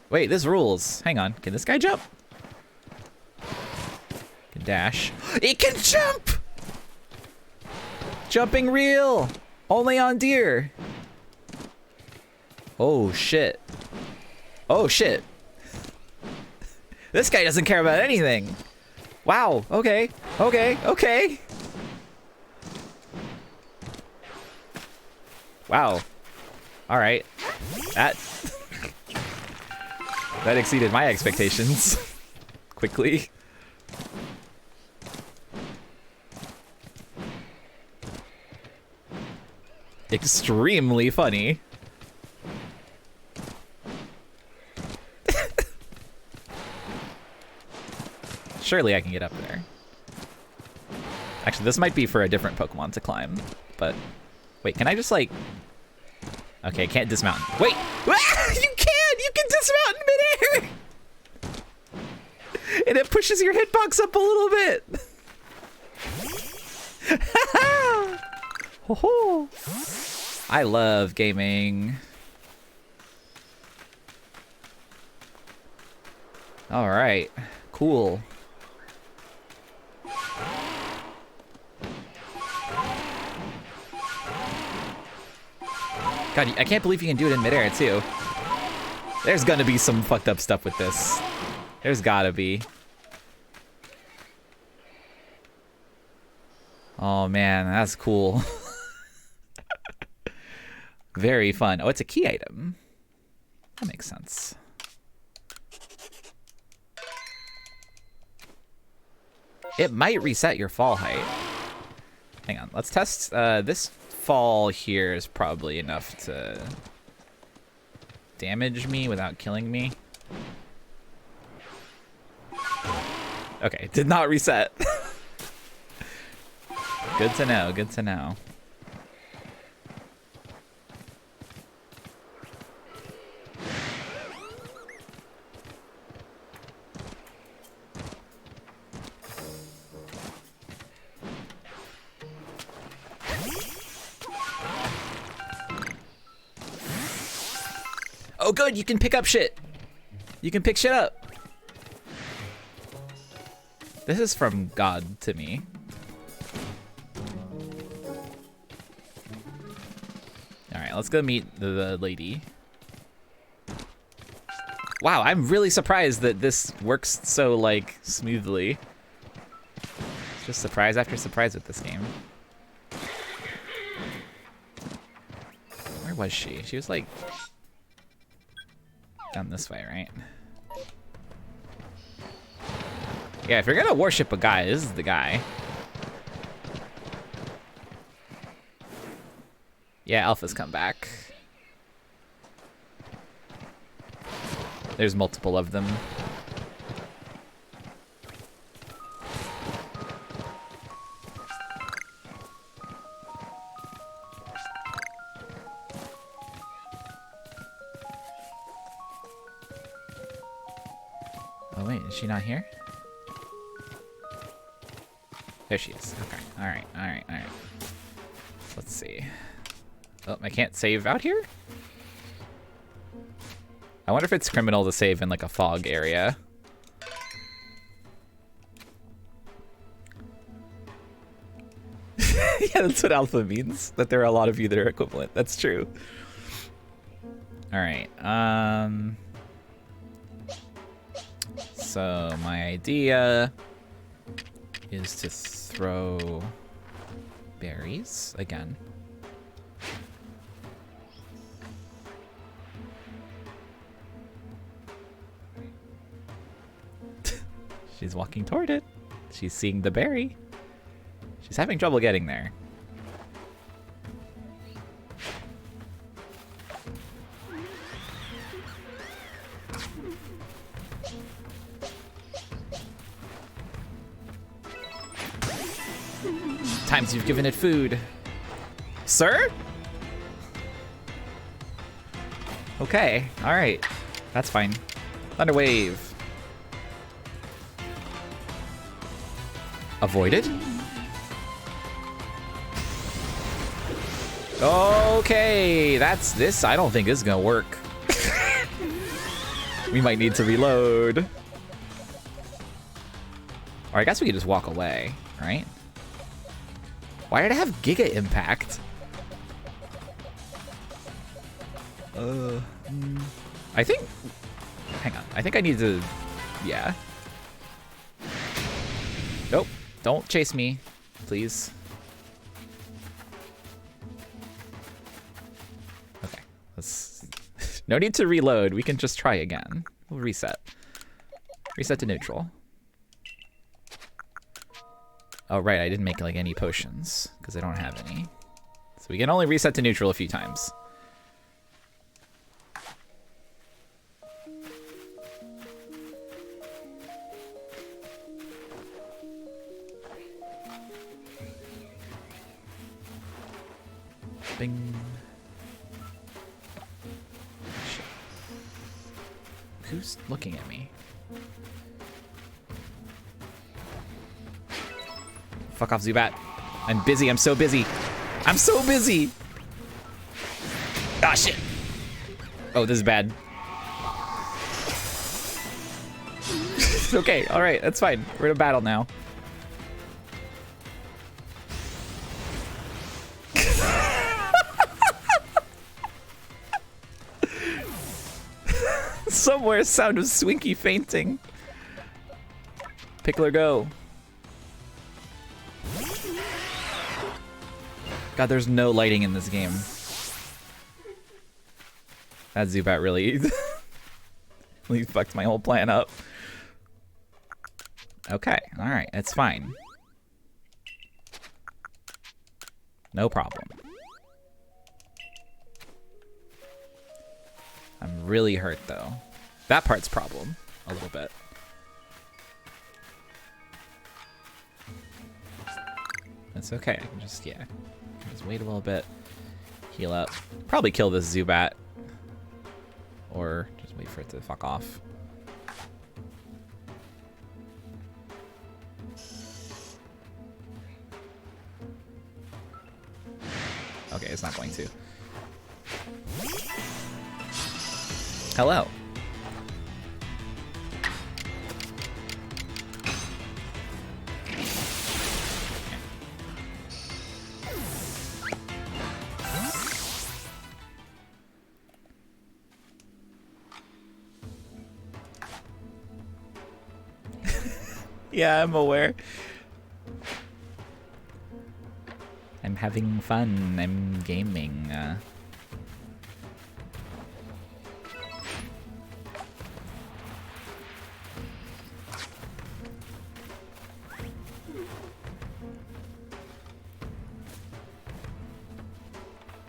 Wait, this rules. Hang on, can this guy jump? Can dash. It can jump! Jumping real! Only on deer! Oh, shit. Oh, shit. This guy doesn't care about anything. Wow, okay, okay, okay. Wow. All right. That exceeded my expectations quickly. Extremely funny. Surely I can get up there. Actually, this might be for a different Pokemon to climb, but wait, can I just like... Okay, I can't dismount. Wait! Ah, you can! You can dismount in midair! And it pushes your hitbox up a little bit. Ho ho! I love gaming. All right, cool. God, I can't believe you can do it in midair too. There's gonna be some fucked up stuff with this. There's gotta be. Oh man, that's cool. Very fun. Oh, it's a key item. That makes sense. It might reset your fall height. Hang on, let's test this. Fall here is probably enough to damage me without killing me. Okay, did not reset. Good to know, good to know. Oh good, you can pick up shit. You can pick shit up. This is from God to me. Alright, let's go meet the lady. Wow, I'm really surprised that this works so, like, smoothly. It's just surprise after surprise with this game. Where was she? She was, like... down this way, right? Yeah, if you're gonna worship a guy, this is the guy. Yeah, Alpha's come back. There's multiple of them. Is she not here? There she is. Okay. Alright, alright, alright. Let's see. Oh, I can't save out here? I wonder if it's criminal to save in like a fog area. Yeah, that's what alpha means. That there are a lot of you that are equivalent. That's true. Alright, so my idea is to throw berries again. She's walking toward it. She's seeing the berry. She's having trouble getting there. Times you've given it food. Sir? Okay, alright. That's fine. Thunder Wave. Avoided? Okay, that's this. I don't think this is gonna work. We might need to reload. Or I guess we could just walk away, right? Why did it have Giga Impact? I think... Hang on. I think I need to... Yeah. Nope. Don't chase me, please. Okay. Let's... No need to reload. We can just try again. We'll reset. Reset to neutral. Oh, right, I didn't make like any potions because I don't have any. So we can only reset to neutral a few times. Bing. Shit. Who's looking at me? Fuck off, Zubat. I'm busy. I'm so busy. I'm so busy. Ah, shit. Oh, this is bad. Okay, all right. That's fine. We're in a battle now. Somewhere, sound of Swinky fainting. Pickler, go. God, there's no lighting in this game. That Zubat really fucked my whole plan up. Okay, alright, it's fine. No problem. I'm really hurt, though. That part's problem, a little bit. That's okay, I can just, yeah. Just wait a little bit, heal up. Probably kill this Zubat. Or just wait for it to fuck off. Okay, it's not going to. Hello. Yeah, I'm aware. I'm having fun. I'm gaming.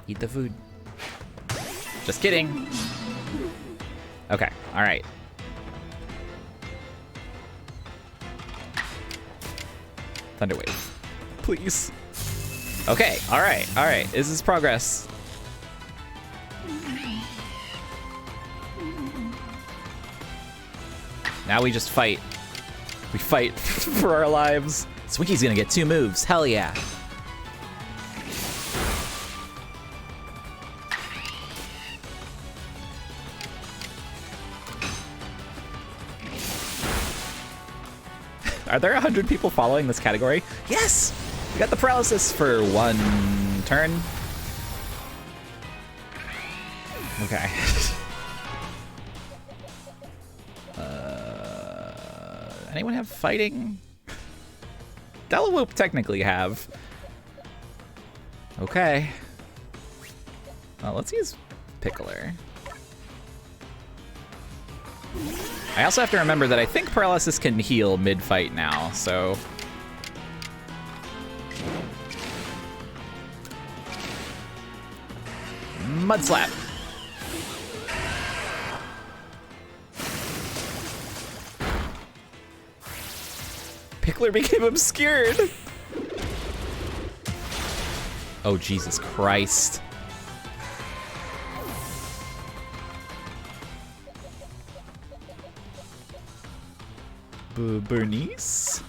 Eat the food. Just kidding. Okay, all right. Thunder Wave. Please. Okay, alright, alright. This is progress. Now we just fight. We fight for our lives. Swinky's gonna get 2 moves. Hell yeah. Are there 100 people following this category? Yes! We got the paralysis for 1 turn. Okay. Anyone have fighting? Delawhoop technically have. Okay. Well, let's use Pickler. I also have to remember that I think paralysis can heal mid-fight now, so... Mud Slap. Pickler became obscured. Oh, Jesus Christ. Bernice?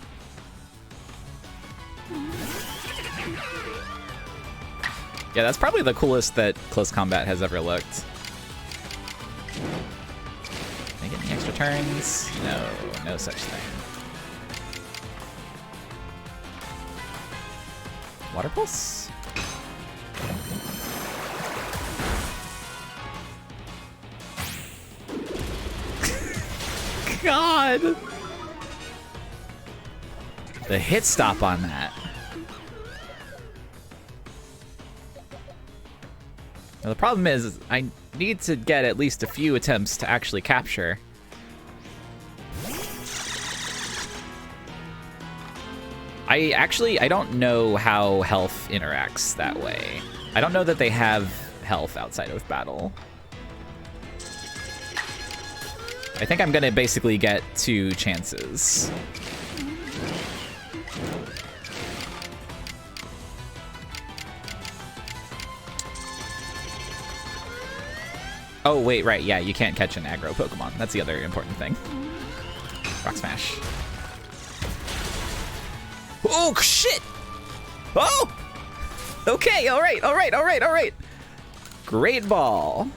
Yeah, that's probably the coolest that close combat has ever looked. Can I get any extra turns? No, no such thing. Water Pulse? God! The hit stop on that. Now, the problem is I need to get at least a few attempts to actually capture. I don't know how health interacts that way. I don't know that they have health outside of battle. I think I'm gonna basically get 2 chances. Oh, wait, right, yeah, you can't catch an aggro Pokemon. That's the other important thing. Rock Smash. Oh, shit! Oh! Okay, alright, alright, alright, alright. Great ball.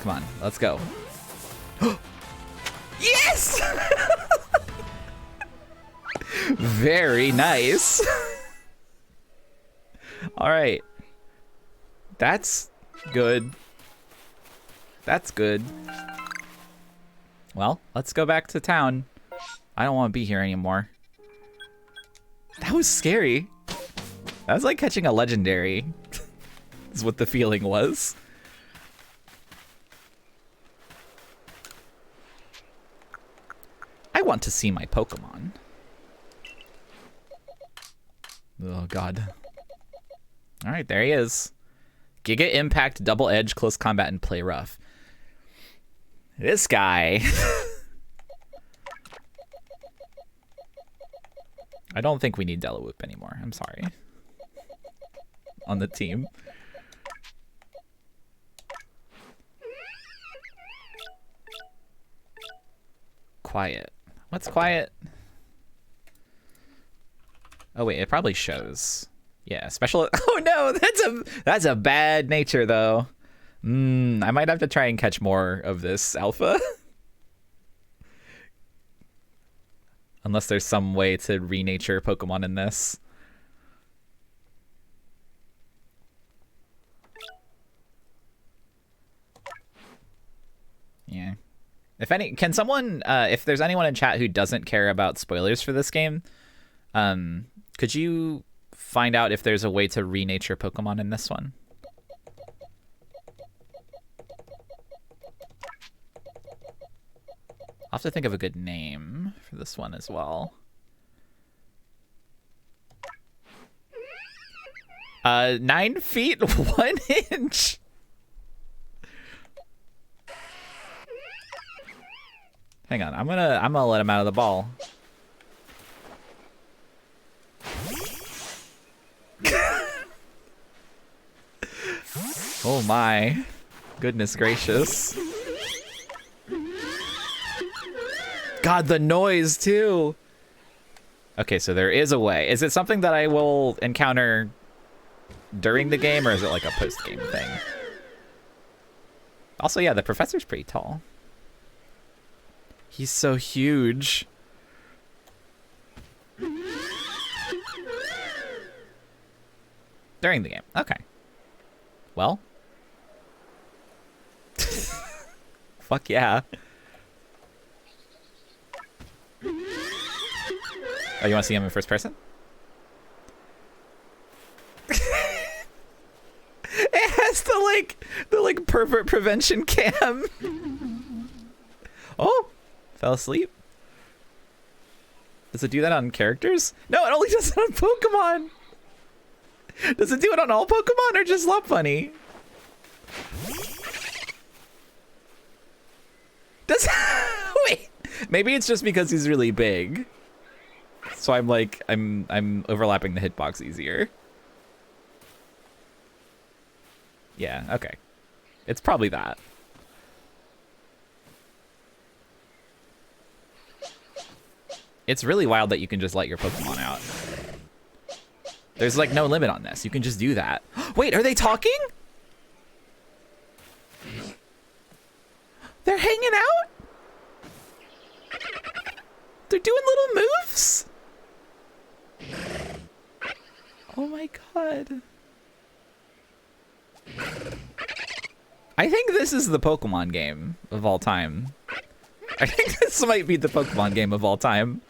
Come on, let's go. Yes! Very nice. Alright. That's good. That's good. Well, let's go back to town. I don't want to be here anymore. That was scary. That was like catching a legendary. Is what the feeling was. I want to see my Pokemon. Oh, God. All right, there he is. Giga Impact, Double Edge, Close Combat, and Play Rough. This guy. I don't think we need Delawhoop anymore. I'm sorry. On the team. Quiet. What's quiet? Oh wait, it probably shows. Yeah, special. Oh no, that's a bad nature though. I might have to try and catch more of this alpha. Unless there's some way to renature Pokemon in this. Yeah. Can someone, if there's anyone in chat who doesn't care about spoilers for this game, could you find out if there's a way to renature Pokemon in this one? I'll have to think of a good name for this one as well. 9 feet, 1 inch. Hang on, I'm gonna let him out of the ball. Oh my. Goodness gracious. God, the noise too. Okay, so there is a way. Is it something that I will encounter during the game, or is it like a post-game thing? Also, yeah, the professor's pretty tall. He's so huge. During the game. Okay. Well. Fuck yeah. Oh, you want to see him in first person? It has the like pervert prevention cam. Oh, fell asleep. Does it do that on characters? No, it only does it on Pokemon. Does it do it on all Pokemon or just Love Funny? Does wait? Maybe it's just because he's really big. So I'm like I'm overlapping the hitbox easier. Yeah, okay. It's probably that. It's really wild that you can just let your Pokemon out. There's like no limit on this. You can just do that. Wait, are they talking? They're hanging out? They're doing little moves? Oh my god. I think this is the Pokemon game of all time. I think this might be the Pokemon game of all time.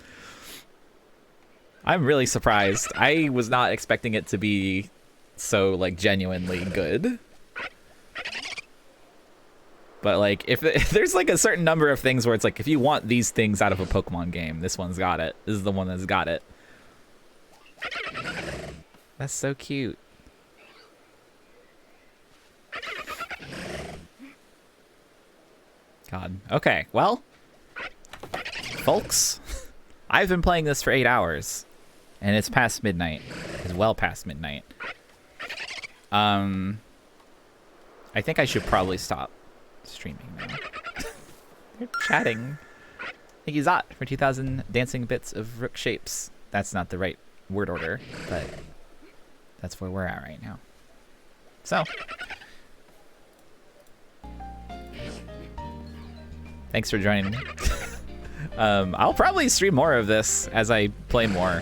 I'm really surprised. I was not expecting it to be so, like, genuinely good. But, like, if there's, like, a certain number of things where it's like, if you want these things out of a Pokemon game, this one's got it. This is the one that's got it. That's so cute. God. Okay, well, folks, I've been playing this for 8 hours, and it's past midnight. It's well past midnight. I think I should probably stop streaming now. They're chatting. Thank you, Zot, for 2,000 dancing bits of rook shapes. That's not the right word order, but that's where we're at right now. So, thanks for joining me. I'll probably stream more of this as I play more.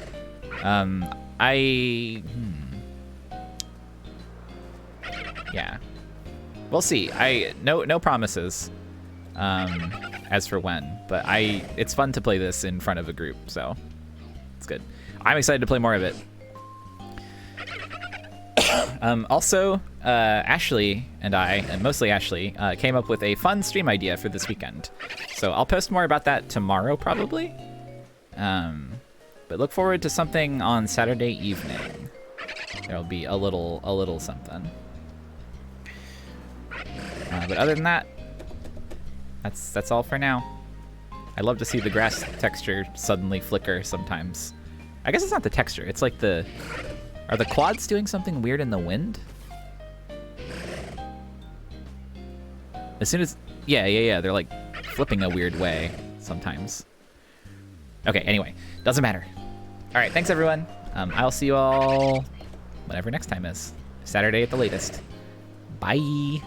Yeah, we'll see. No promises as for when, but it's fun to play this in front of a group, so it's good. I'm excited to play more of it. Also, Ashley and I, and mostly Ashley, came up with a fun stream idea for this weekend. So I'll post more about that tomorrow, probably. But look forward to something on Saturday evening. There'll be a little something. But other than that, that's all for now. I love to see the grass texture suddenly flicker sometimes. I guess it's not the texture, it's like the... Are the quads doing something weird in the wind? As soon as... Yeah. They're like flipping a weird way sometimes. Okay, anyway. Doesn't matter. Alright, thanks everyone. I'll see you all whenever next time is. Saturday at the latest. Bye.